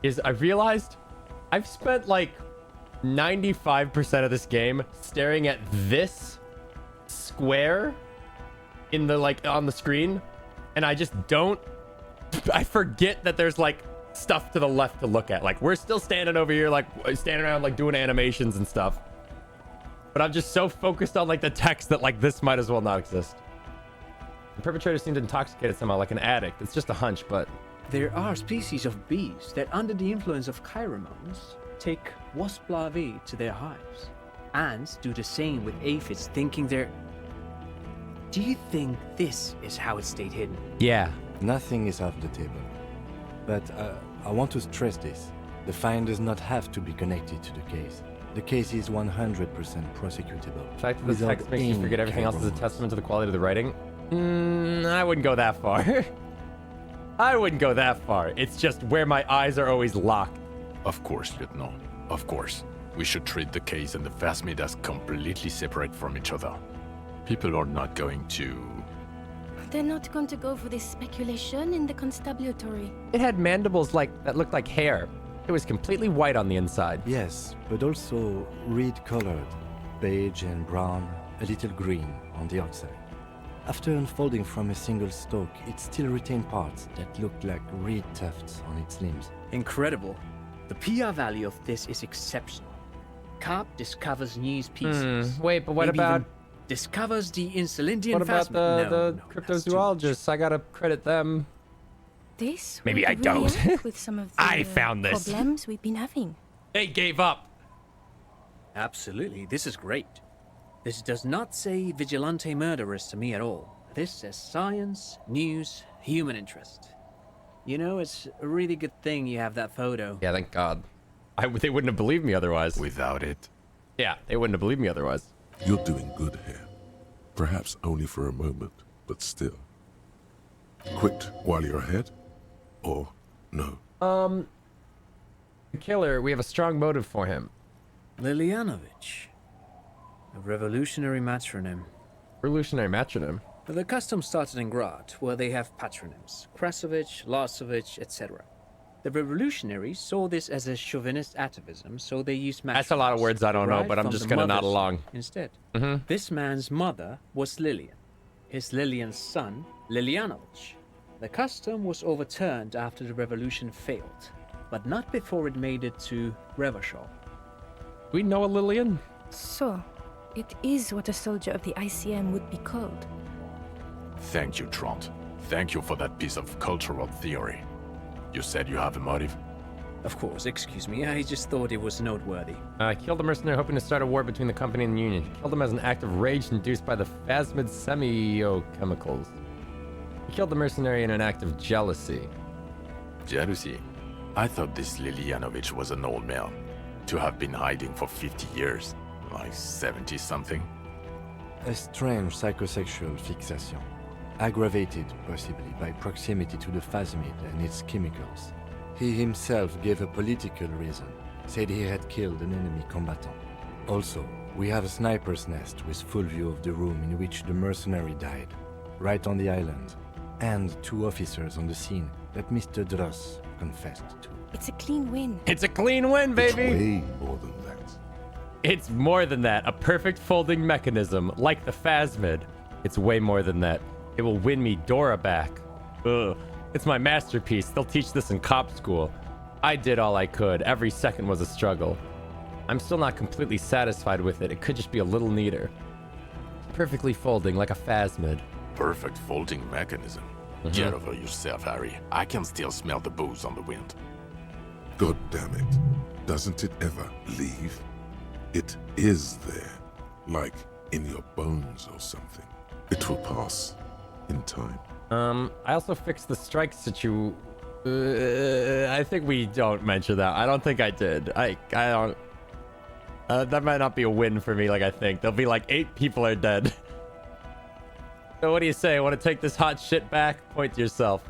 Speaker 1: Is I realized I've spent like 95% of this game staring at this square in the like on the screen, and I just don't... I forget that there's like stuff to the left to look at. Like we're still standing over here, like standing around like doing animations and stuff. But I'm just so focused on like the text that like this might as well not exist. The perpetrator seemed intoxicated somehow, like an addict. It's just a hunch, but...
Speaker 21: There are species of bees that, under the influence of chiromones, take wasp larvae to their hives. Ants do the same with aphids, thinking they're... Do you think this is how it stayed hidden?
Speaker 1: Yeah.
Speaker 2: Nothing is off the table. But I want to stress this. The find does not have to be connected to the case. The case is 100% prosecutable.
Speaker 1: The fact that the
Speaker 2: without
Speaker 1: text makes you
Speaker 2: any
Speaker 1: forget everything else is a
Speaker 2: chiromone.
Speaker 1: testament to the quality of the writing? I wouldn't go that far. I wouldn't go that far. It's just where my eyes are always locked.
Speaker 11: Of course, Lieutenant. Of course. We should treat the case and the Phasmid as completely separate from each other. People are not going to...
Speaker 4: They're not going to go for this speculation in the constabulary.
Speaker 1: It had mandibles like that looked like hair. It was completely white on the inside.
Speaker 2: Yes, but also reed-colored, beige and brown, a little green on the outside. After unfolding from a single stalk, it still retained parts that looked like reed tufts on its limbs.
Speaker 21: Incredible. The PR value of this is exceptional. Carp discovers new species.
Speaker 1: Wait, but what
Speaker 21: Maybe
Speaker 1: about...
Speaker 21: even discovers the Insulindian
Speaker 1: What about
Speaker 21: phasmid?
Speaker 1: the cryptozoologists? I gotta credit them.
Speaker 4: This
Speaker 1: Maybe
Speaker 4: would
Speaker 1: I don't.
Speaker 4: react with some of the
Speaker 1: I found this.
Speaker 4: problems we've been having.
Speaker 1: They gave up.
Speaker 21: Absolutely, this is great. This does not say vigilante murderers to me at all. This says science, news, human interest. You know, it's a really good thing you have that photo.
Speaker 1: Yeah, thank God. They wouldn't have believed me otherwise.
Speaker 11: Without it.
Speaker 1: Yeah, they wouldn't have believed me otherwise.
Speaker 3: You're doing good here. Perhaps only for a moment, but still. Quit while you're ahead? Or no?
Speaker 1: The killer, we have a strong motive for him.
Speaker 21: Lilianovich. A revolutionary matronym.
Speaker 1: Revolutionary matronym?
Speaker 21: The custom started in Grad, where they have patronyms. Krasovich, Lasovich, etc. The revolutionaries saw this as a chauvinist atavism, so they used matronyms.
Speaker 1: That's a lot of words I don't know, but I'm just gonna nod along.
Speaker 21: Instead.
Speaker 1: Mm-hmm.
Speaker 21: This man's mother was Lilian. His Lilian's son, Lilianovich. The custom was overturned after the revolution failed, but not before it made it to Revachol.
Speaker 1: We know a Lilian?
Speaker 4: So, it is what a soldier of the ICM would be called.
Speaker 11: Thank you, Trant. Thank you for that piece of cultural theory. You said you have a motive?
Speaker 21: Of course, excuse me, I just thought it was noteworthy.
Speaker 1: Killed a mercenary hoping to start a war between the company and the Union. Killed him as an act of rage induced by the phasmid semiochemicals. He killed the mercenary in an act of jealousy.
Speaker 11: Jealousy? I thought this Lilianovich was an old man. To have been hiding for 50 years. Like 70-something.
Speaker 2: A strange psychosexual fixation, aggravated possibly by proximity to the phasmid and its chemicals. He himself gave a political reason, said he had killed an enemy combatant. Also, we have a sniper's nest with full view of the room in which the mercenary died, right on the island, and 2 officers on the scene that Mr. Dross confessed to.
Speaker 4: It's a clean win.
Speaker 1: It's a clean win, baby!
Speaker 3: It's way more than that.
Speaker 1: It's more than that. A perfect folding mechanism, like the phasmid. It's way more than that. It will win me Dora back. Ugh. It's my masterpiece. They'll teach this in cop school. I did all I could. Every second was a struggle. I'm still not completely satisfied with it. It could just be a little neater. Perfectly folding, like a phasmid.
Speaker 11: Perfect folding mechanism. Get over yourself, Harry. I can still smell the booze on the wind.
Speaker 3: God damn it. Doesn't it ever leave? It is there. Like in your bones or something. It will pass. In time.
Speaker 1: I also fixed the strike I think we don't mention that. I don't think I did. I don't... that might not be a win for me like I think. There'll be like 8 people are dead. So what do you say? Want to take this hot shit back? Point to yourself.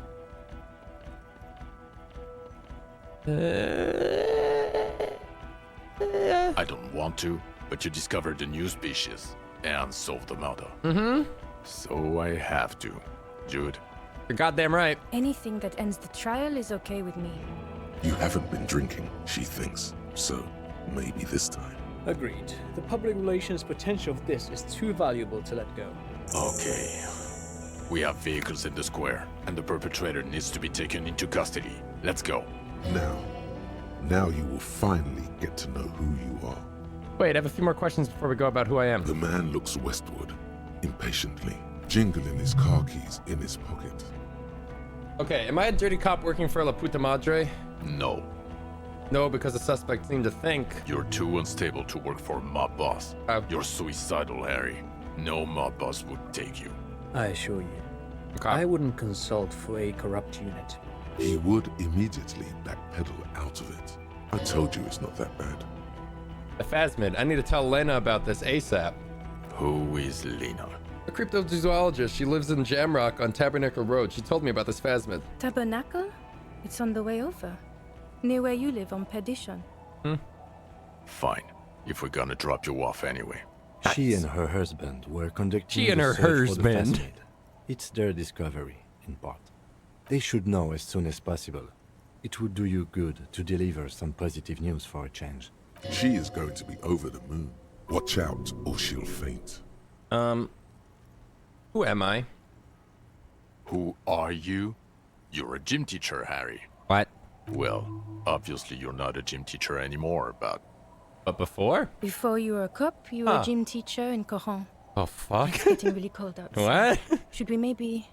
Speaker 11: I don't want to, but you discovered a new species and solved the murder.
Speaker 1: Mm-hmm.
Speaker 11: So I have to. Jude.
Speaker 1: You're goddamn right.
Speaker 4: Anything that ends the trial is okay with me.
Speaker 3: You haven't been drinking, she thinks. So, maybe this time.
Speaker 21: Agreed. The public relations potential of this is too valuable to let go.
Speaker 11: Okay. We have vehicles in the square, and the perpetrator needs to be taken into custody. Let's go.
Speaker 3: Now you will finally get to know who you are.
Speaker 1: Wait, I have a few more questions before we go about who I am.
Speaker 3: The man looks westward, impatiently, jingling his car keys in his pocket.
Speaker 1: Okay, am I a dirty cop working for La Puta Madre?
Speaker 11: No.
Speaker 1: No, because the suspect seemed to think...
Speaker 11: You're too unstable to work for a mob boss. You're suicidal, Harry. No mob boss would take you.
Speaker 21: I assure you. I wouldn't consult for a corrupt unit.
Speaker 3: He would immediately backpedal out of it. I told you it's not that bad.
Speaker 1: The phasmid. I need to tell Lena about this ASAP.
Speaker 11: Who is Lena?
Speaker 1: A cryptozoologist. She lives in Jamrock on Tabernacle Road. She told me about this phasmid.
Speaker 4: Tabernacle? It's on the way over. Near where you live on Perdition.
Speaker 11: Fine. If we're gonna drop you off anyway.
Speaker 2: She and her husband were conducting
Speaker 1: She and
Speaker 2: the
Speaker 1: her
Speaker 2: search for the
Speaker 1: husband.
Speaker 2: phasmid. It's their discovery, in part. They should know as soon as possible. It would do you good to deliver some positive news for a change.
Speaker 3: She is going to be over the moon. Watch out, or she'll faint.
Speaker 1: Who am I?
Speaker 11: Who are you? You're a gym teacher, Harry.
Speaker 1: What?
Speaker 11: Well, obviously you're not a gym teacher anymore, but...
Speaker 1: But before?
Speaker 4: Before you were a cop, you were a gym teacher in Coron.
Speaker 1: Oh, fuck.
Speaker 4: It's getting really cold outside.
Speaker 1: What?
Speaker 4: Should we maybe...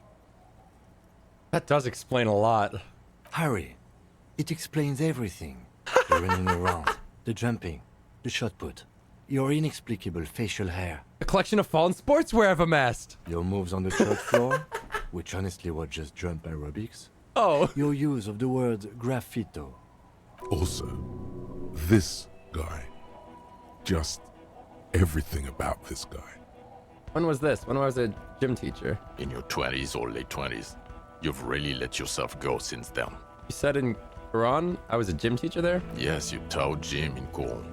Speaker 1: That does explain a lot.
Speaker 2: Harry, it explains everything. The running around, The jumping, the shot put, your inexplicable facial hair.
Speaker 1: A collection of fallen sportswear I've amassed.
Speaker 2: Your moves on the church floor, which honestly was just jump aerobics.
Speaker 1: Oh.
Speaker 2: Your use of the word graffito.
Speaker 3: Also, this guy. Just everything about this guy.
Speaker 1: When was this? When was I a gym teacher?
Speaker 11: In your 20s or late 20s. You've really let yourself go since then.
Speaker 1: You said in Quran I was a gym teacher there?
Speaker 11: Yes, you taught gym in Gaul.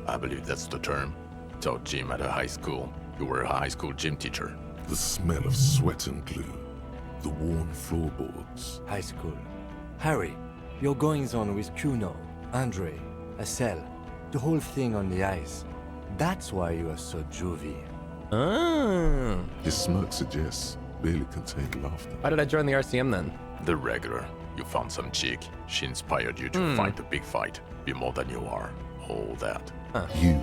Speaker 11: I believe that's the term. Taught gym at a high school. You were a high school gym teacher.
Speaker 3: The smell of sweat and glue. The worn floorboards.
Speaker 2: High school. Harry, your goings-on with Kuno, Andre, Acel, the whole thing on the ice. That's why you are so juvie.
Speaker 1: Ah.
Speaker 3: His smirk suggests barely contained laughter.
Speaker 1: Why did I join the RCM then?
Speaker 11: The regular. You found some chick. She inspired you to fight the big fight. Be more than you are. All that.
Speaker 3: You,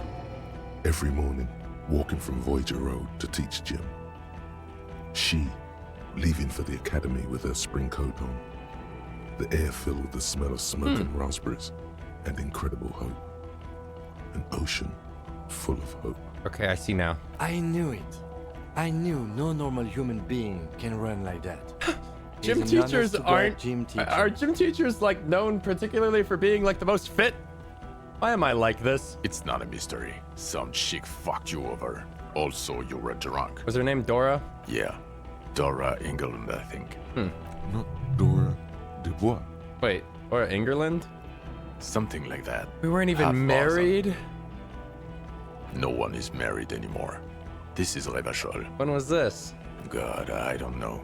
Speaker 3: every morning, walking from Voyager Road to teach gym. She, leaving for the academy with her spring coat on. The air filled with the smell of smoke and raspberries, and incredible hope. An ocean full of hope.
Speaker 1: Okay, I see now.
Speaker 2: I knew it. I knew no normal human being can run like that.
Speaker 1: Gym
Speaker 2: He's an
Speaker 1: teachers
Speaker 2: honest-to-God
Speaker 1: aren't.
Speaker 2: gym teacher.
Speaker 1: Are gym teachers like known particularly for being like the most fit? Why am I like this?
Speaker 11: It's not a mystery. Some chick fucked you over. Also, you were drunk.
Speaker 1: Was her name Dora?
Speaker 11: Yeah. Dora England, I think.
Speaker 3: Not Dora Dubois.
Speaker 1: Wait, Dora Engerland?
Speaker 11: Something like that.
Speaker 1: We weren't even
Speaker 11: Half
Speaker 1: married?
Speaker 11: awesome. No one is married anymore. This is Revachol.
Speaker 1: When was this?
Speaker 11: God, I don't know.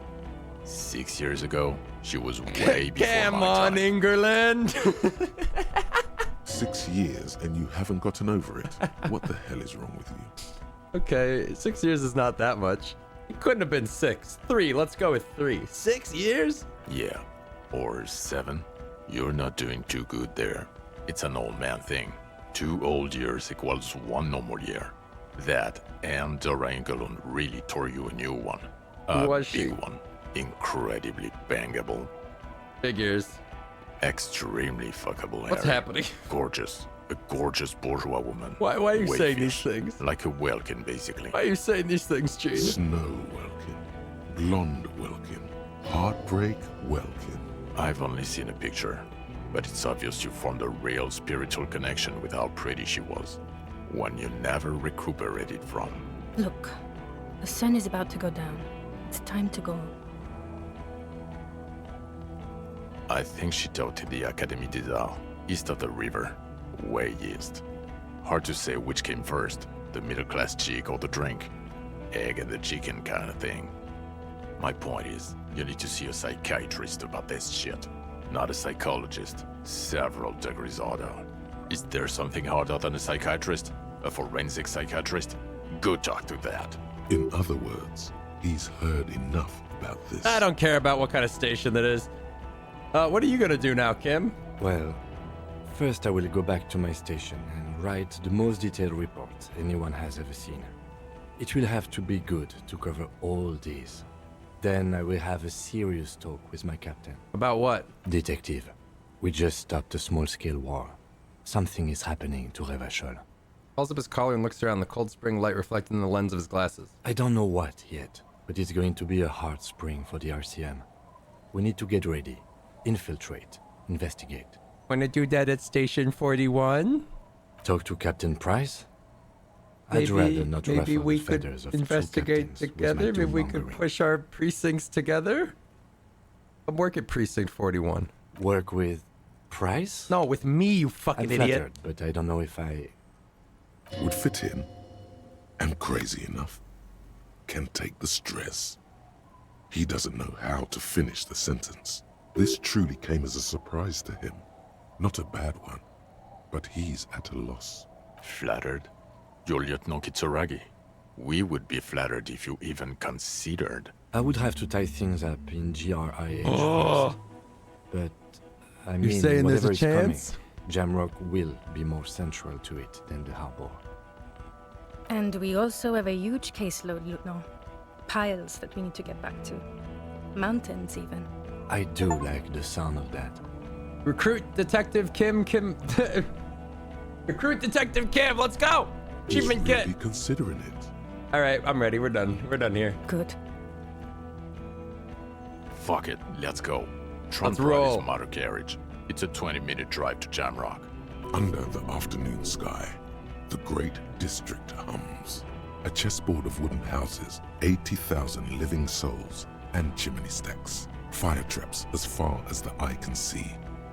Speaker 11: 6 years ago, she was way before
Speaker 1: Come
Speaker 11: my
Speaker 1: on,
Speaker 11: time.
Speaker 1: Engerland!
Speaker 3: 6 years and you haven't gotten over it. What the hell is wrong with you?
Speaker 1: Okay, 6 years is not that much. It couldn't have been 6. 3, let's go with 3. 6 years?
Speaker 11: Yeah, or 7. You're not doing too good there. It's an old man thing. 2 old years equals 1 normal year. That and Dora Engelund really tore you a new one.
Speaker 1: Who was
Speaker 11: big
Speaker 1: she?
Speaker 11: one. Incredibly bangable.
Speaker 1: Figures.
Speaker 11: Extremely fuckable.
Speaker 1: What's
Speaker 11: Harry.
Speaker 1: happening?
Speaker 11: Gorgeous. A gorgeous bourgeois woman.
Speaker 1: Why are you saying these
Speaker 11: Wayfish.
Speaker 1: things?
Speaker 11: Like a Welkin, basically.
Speaker 1: Why are you saying these things, Gene?
Speaker 3: Snow Welkin. Blonde Welkin. Heartbreak Welkin.
Speaker 11: I've only seen a picture, but it's obvious you formed a real spiritual connection with how pretty she was. One you never recuperated from.
Speaker 4: Look, the sun is about to go down. It's time to go.
Speaker 11: I think she taught in the Académie des Arts, east of the river. Way east. Hard to say which came first, the middle-class chick or the drink. Egg and the chicken kind of thing. My point is, you need to see a psychiatrist about this shit. Not a psychologist. Several degrees harder. Is there something harder than a psychiatrist? A forensic psychiatrist? Go talk to that.
Speaker 3: In other words, he's heard enough about this.
Speaker 1: I don't care about what kind of station that is. What are you gonna do now, Kim?
Speaker 2: Well, first I will go back to my station and write the most detailed report anyone has ever seen. It will have to be good to cover all these. Then I will have a serious talk with my captain.
Speaker 1: About what?
Speaker 2: Detective, we just stopped a small-scale war. Something is happening to Revachol.
Speaker 1: Calls up his collar and looks around, the cold spring light reflecting in the lens of his glasses.
Speaker 2: I don't know what yet, but it's going to be a hard spring for the RCM. We need to get ready, infiltrate, investigate.
Speaker 1: Wanna do that at Station 41?
Speaker 2: Talk to Captain Price? I'd rather not
Speaker 1: maybe
Speaker 2: ruffle
Speaker 1: we
Speaker 2: the
Speaker 1: could
Speaker 2: feathers of true
Speaker 1: investigate
Speaker 2: captains with
Speaker 1: together.
Speaker 2: my
Speaker 1: Maybe we could
Speaker 2: doom-mongering.
Speaker 1: push our precincts together. I'm working Precinct 41.
Speaker 2: Work with Price?
Speaker 1: No, with me, you fucking
Speaker 2: I'm
Speaker 1: idiot.
Speaker 2: flattered, but I don't know if I...
Speaker 3: Would fit in. And crazy enough. Can take the stress. He doesn't know how to finish the sentence. This truly came as a surprise to him. Not a bad one. But he's at a loss.
Speaker 11: Flattered? You're Lieutenant Kitsuragi. We would be flattered if you even considered.
Speaker 2: I would have to tie things up in GRIH
Speaker 1: Oh.
Speaker 2: first. But, I
Speaker 1: You're
Speaker 2: mean,
Speaker 1: saying there's
Speaker 2: whatever
Speaker 1: a
Speaker 2: is coming,
Speaker 1: chance?
Speaker 2: Jamrock will be more central to it than the harbor.
Speaker 4: And we also have a huge caseload, Lieutenant. Piles that we need to get back to. Mountains, even.
Speaker 2: I do like the sound of that.
Speaker 1: Recruit Detective Kim. Recruit Detective Cam, let's go! Achievement
Speaker 3: He's really
Speaker 1: kit.
Speaker 3: considering it.
Speaker 1: All right, I'm ready. We're done. We're done here.
Speaker 4: Good.
Speaker 11: Fuck it, let's go.
Speaker 1: Let's
Speaker 11: Trump
Speaker 1: roll.
Speaker 11: his motor carriage. It's a 20-minute drive to Jamrock.
Speaker 3: Under the afternoon sky, the great district hums. A chessboard of wooden houses, 80,000 living souls, and chimney stacks. Fire traps as far as the eye can see.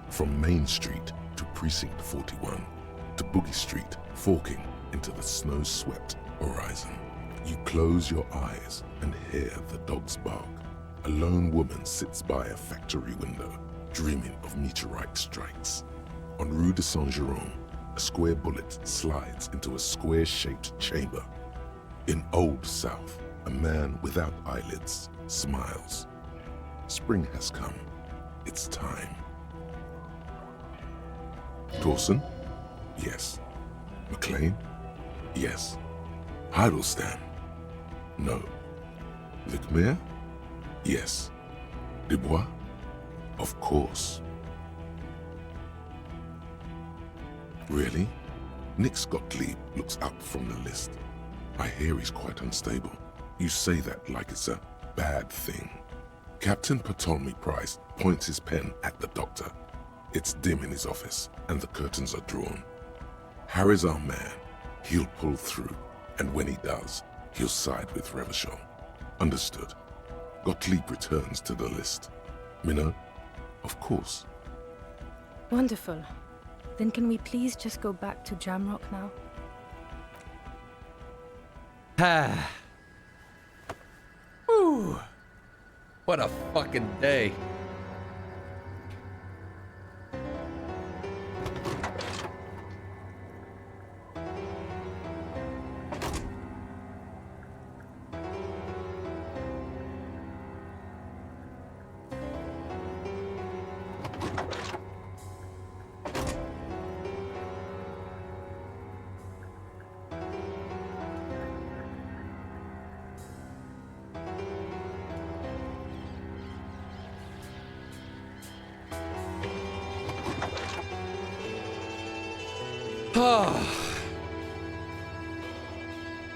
Speaker 3: From Main Street to Precinct 41, to Boogie Street, forking into the snow-swept horizon. You close your eyes and hear the dogs bark. A lone woman sits by a factory window, dreaming of meteorite strikes. On Rue de Saint-Jérôme, a square bullet slides into a square-shaped chamber. In Old South, a man without eyelids smiles. Spring has come. It's time. Dawson? Yes. McLean? Yes. Heidelstein? No. Vicmere? Yes. Dubois? Of course. Really? Nick Gottlieb looks up from the list. I hear he's quite unstable. You say that like it's a bad thing. Captain Ptolemy Price points his pen at the doctor. It's dim in his office, and the curtains are drawn. Harry's our man. He'll pull through, and when he does, he'll side with Revachol. Understood. Gottlieb returns to the list. Minot? Of course.
Speaker 4: Wonderful. Then can we please just go back to Jamrock now?
Speaker 1: Ah. Whew. What a fucking day.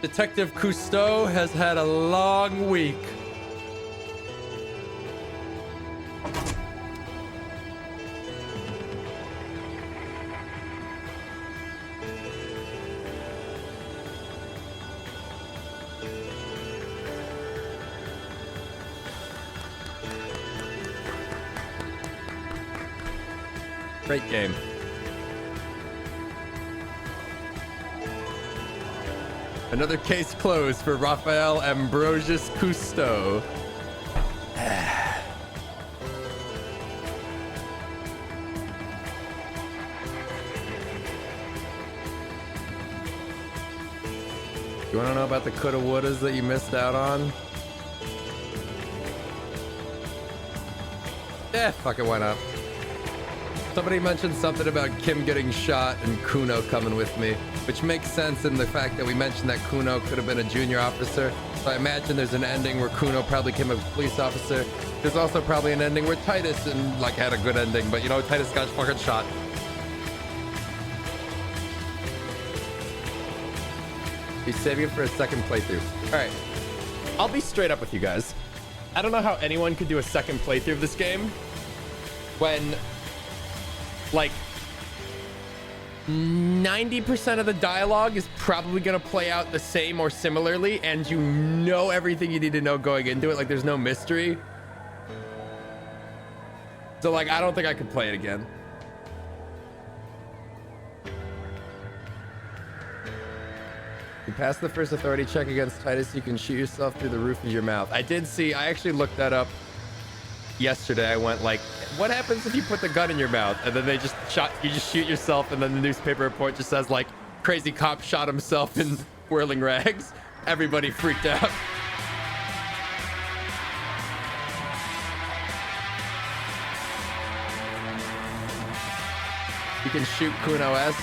Speaker 1: Detective Cousteau has had a long week. Great game. Another case closed for Raphael Ambrosius Cousteau. You want to know about the coulda wouldas that you missed out on? Yeah, fuck it, why not? Somebody mentioned something about Kim getting shot and Kuno coming with me, which makes sense in the fact that we mentioned that Kuno could have been a junior officer. So I imagine there's an ending where Kuno probably became a police officer. There's also probably an ending where Titus had a good ending, but you know, Titus got fucking shot. He's saving it for a second playthrough. All right, I'll be straight up with you guys. I don't know how anyone could do a second playthrough of this game when, like, 90% of the dialogue is probably gonna play out the same or similarly, and you know everything you need to know going into it. Like, there's no mystery. So, like, I don't think I could play it again. You pass the first authority check against Titus, you can shoot yourself through the roof of your mouth. I did see, I actually looked that up yesterday. I went like, what happens if you put the gun in your mouth and then they just you just shoot yourself, and then the newspaper report just says like, crazy cop shot himself in whirling rags. Everybody freaked out. You can shoot Kuno S.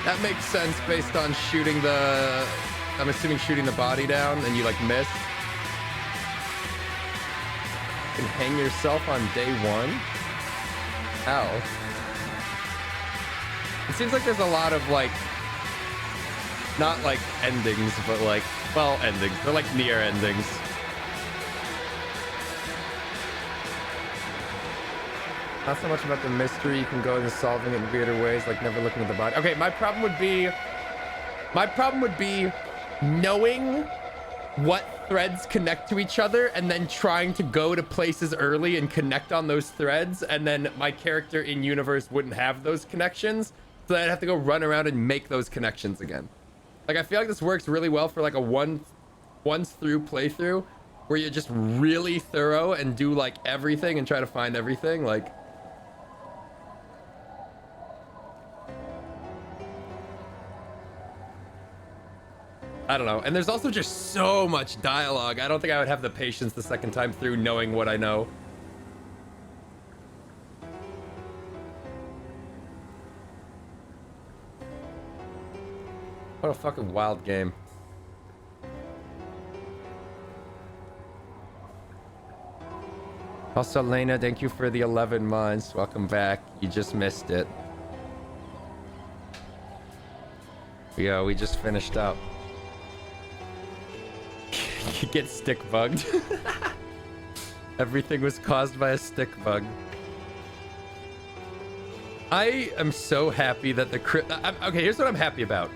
Speaker 1: That makes sense based on shooting I'm assuming shooting the body down and you like miss. You can hang yourself on day one. How? seems like there's a lot of like, not like endings, but like, well, endings. They're like near endings. Not so much about the mystery. You can go into solving it in weirder ways, like never looking at the body. Okay, my problem would be knowing what threads connect to each other and then trying to go to places early and connect on those threads, and then my character in universe wouldn't have those connections, so I'd have to go run around and make those connections again. Like, I feel like this works really well for like a once through playthrough where you're just really thorough and do like everything and try to find everything. Like, I don't know. And there's also just so much dialogue. I don't think I would have the patience the second time through knowing what I know. What a fucking wild game. Also, Lena, thank you for the 11 months. Welcome back. You just missed it. Yeah, we just finished up. You get stick bugged. Everything was caused by a stick bug. I am so happy that the okay, here's what I'm happy about.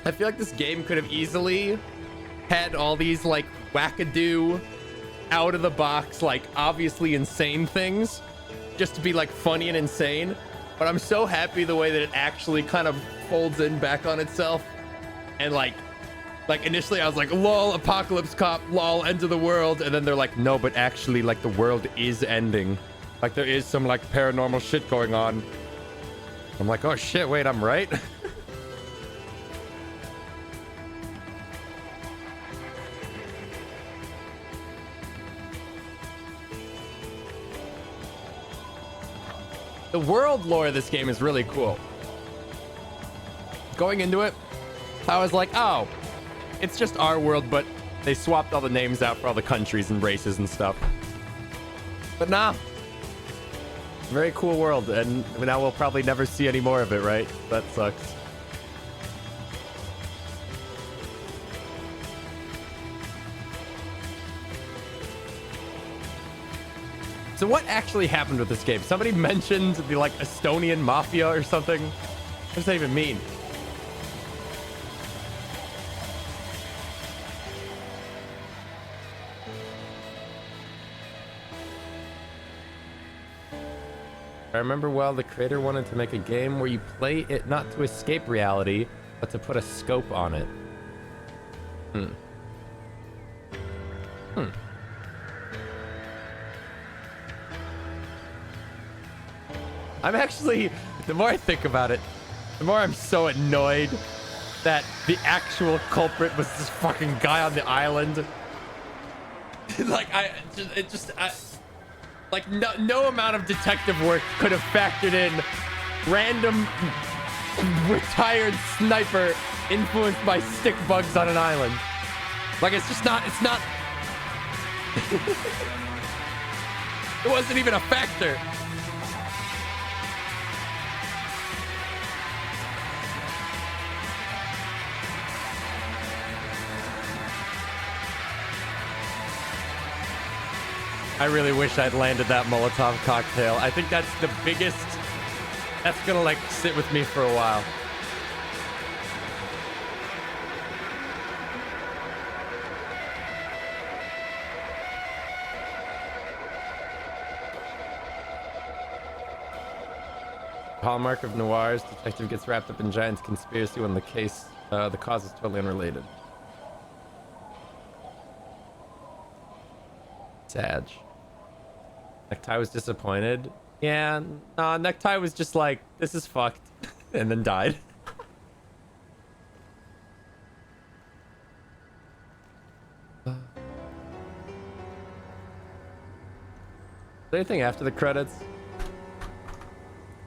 Speaker 1: I feel like this game could have easily had all these like wackadoo, out of the box, like obviously insane things just to be like funny and insane. But I'm so happy the way that it actually kind of folds in back on itself. And like initially I was like, lol, apocalypse cop, lol, end of the world. And then they're like, no, but actually like the world is ending. Like there is some like paranormal shit going on. I'm like, oh shit, wait, I'm right. The world lore of this game is really cool. Going into it, I was like, oh, it's just our world, but they swapped all the names out for all the countries and races and stuff. But nah, very cool world, and now we'll probably never see any more of it, right? That sucks. So what actually happened with this game? Somebody mentioned the like Estonian mafia or something. What does that even mean? I remember well, the creator wanted to make a game where you play it not to escape reality, but to put a scope on it. I'm actually, the more I think about it, the more I'm so annoyed that the actual culprit was this fucking guy on the island. Like, like no amount of detective work could have factored in random retired sniper influenced by stick bugs on an island. Like, it's not. It wasn't even a factor. I really wish I'd landed that Molotov cocktail. I think that's the biggest... That's gonna, like, sit with me for a while. Hallmark of noirs. Detective gets wrapped up in giant conspiracy when the case, the cause is totally unrelated. Sag. Necktie was disappointed. Yeah, no, Necktie was just like, this is fucked, and then died. Is there anything after the credits?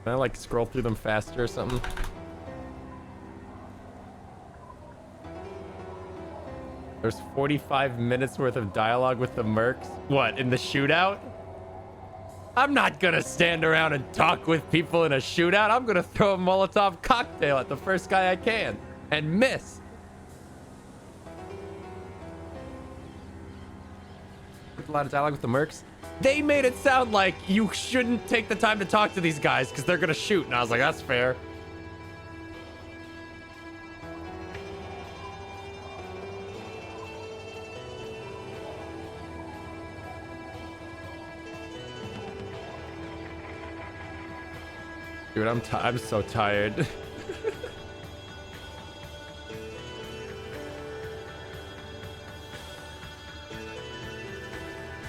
Speaker 1: Can I like scroll through them faster or something? There's 45 minutes worth of dialogue with the mercs. What, in the shootout? I'm not gonna stand around and talk with people in a shootout. I'm gonna throw a Molotov cocktail at the first guy I can and miss. A lot of dialogue with the mercs. They made it sound like you shouldn't take the time to talk to these guys because they're gonna shoot. And I was like, that's fair. Dude, I'm so tired.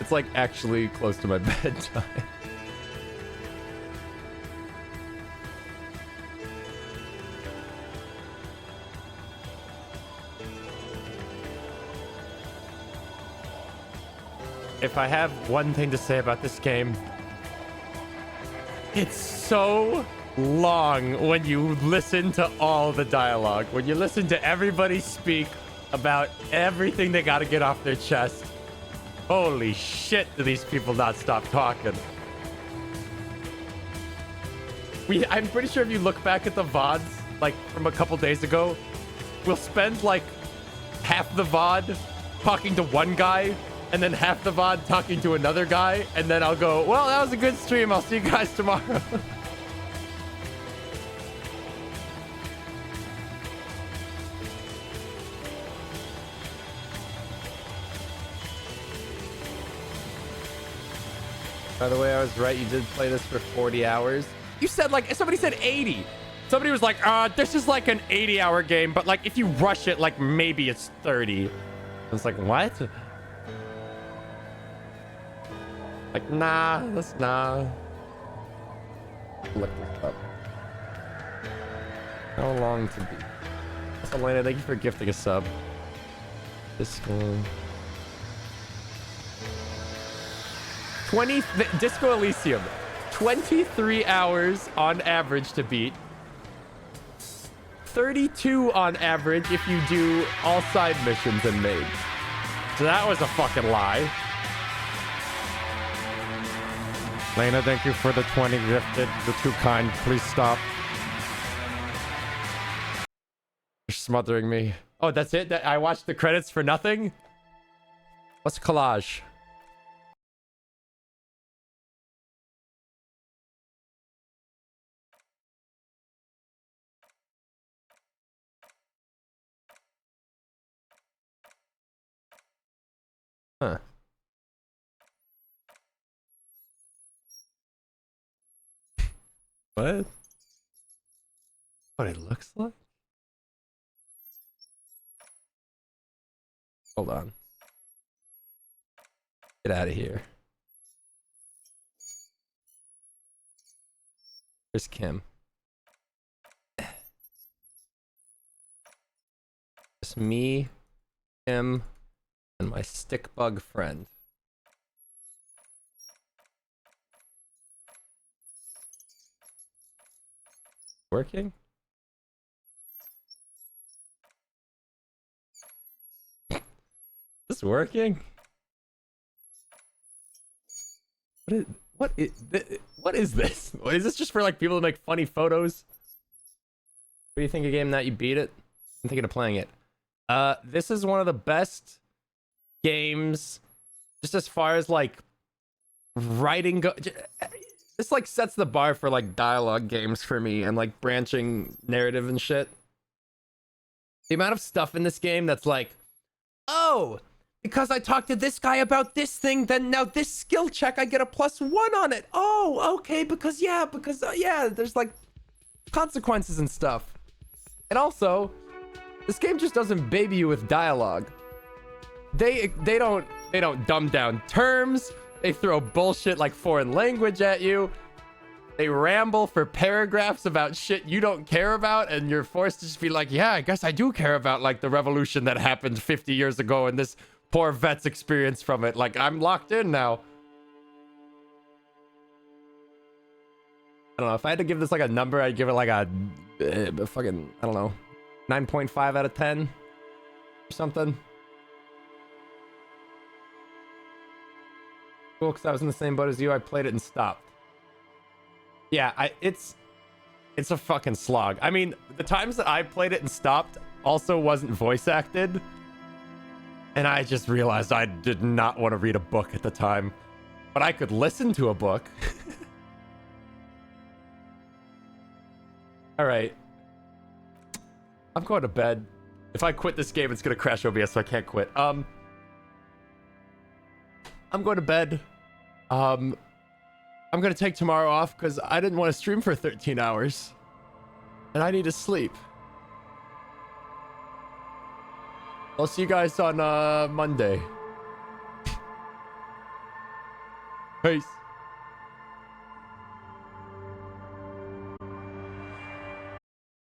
Speaker 1: It's like actually close to my bedtime. If I have one thing to say about this game, it's so long when you listen to all the dialogue. When you listen to everybody speak about everything they got to get off their chest. Holy shit, do these people not stop talking. I'm pretty sure if you look back at the VODs, like from a couple days ago, we'll spend like half the VOD talking to one guy and then half the VOD talking to another guy. And then I'll go, well, that was a good stream. I'll see you guys tomorrow. By the way, I was right. You did play this for 40 hours. You said like, somebody said 80. Somebody was like, this is like an 80-hour game, but like if you rush it, like maybe it's 30. I was like, what? Like, nah, that's nah. Look this up. How long to beat? Elena, thank you for gifting a sub. This one. 20 Disco Elysium, 23 hours on average to beat, 32 on average if you do all side missions and main. So that was a fucking lie. Lena, thank you for the 20 gifted. You're too kind. Please stop. You're smothering me. Oh, that's it? I watched the credits for nothing? What's collage? Huh. What? What it looks like? Hold on. Get out of here. Here's Kim. Just me, Kim, and my stick bug friend. Working? Is this working? What is this? Is this just for like people to make funny photos? What do you think of a game that you beat it? I'm thinking of playing it. This is one of the best games, just as far as like writing this like sets the bar for like dialogue games for me and like branching narrative and shit. The amount of stuff in this game that's like, oh, because I talked to this guy about this thing, then now this skill check I get a +1 on it. Oh, okay, because yeah, there's like consequences and stuff. And also, this game just doesn't baby you with dialogue. They don't dumb down terms. They throw bullshit like foreign language at you. They ramble for paragraphs about shit you don't care about, and you're forced to just be like, yeah, I guess I do care about like the revolution that happened 50 years ago and this poor vet's experience from it. Like, I'm locked in now. I don't know. If I had to give this like a number, I'd give it like a fucking, I don't know, 9.5 out of 10 or something. Cool, because I was in the same boat as you. I played it and stopped. Yeah, it's a fucking slog. I mean, the times that I played it and stopped also wasn't voice acted. And I just realized I did not want to read a book at the time. But I could listen to a book. All right. I'm going to bed. If I quit this game, it's going to crash OBS, so I can't quit. I'm going to bed. I'm going to take tomorrow off because I didn't want to stream for 13 hours. And I need to sleep. I'll see you guys on Monday. Peace.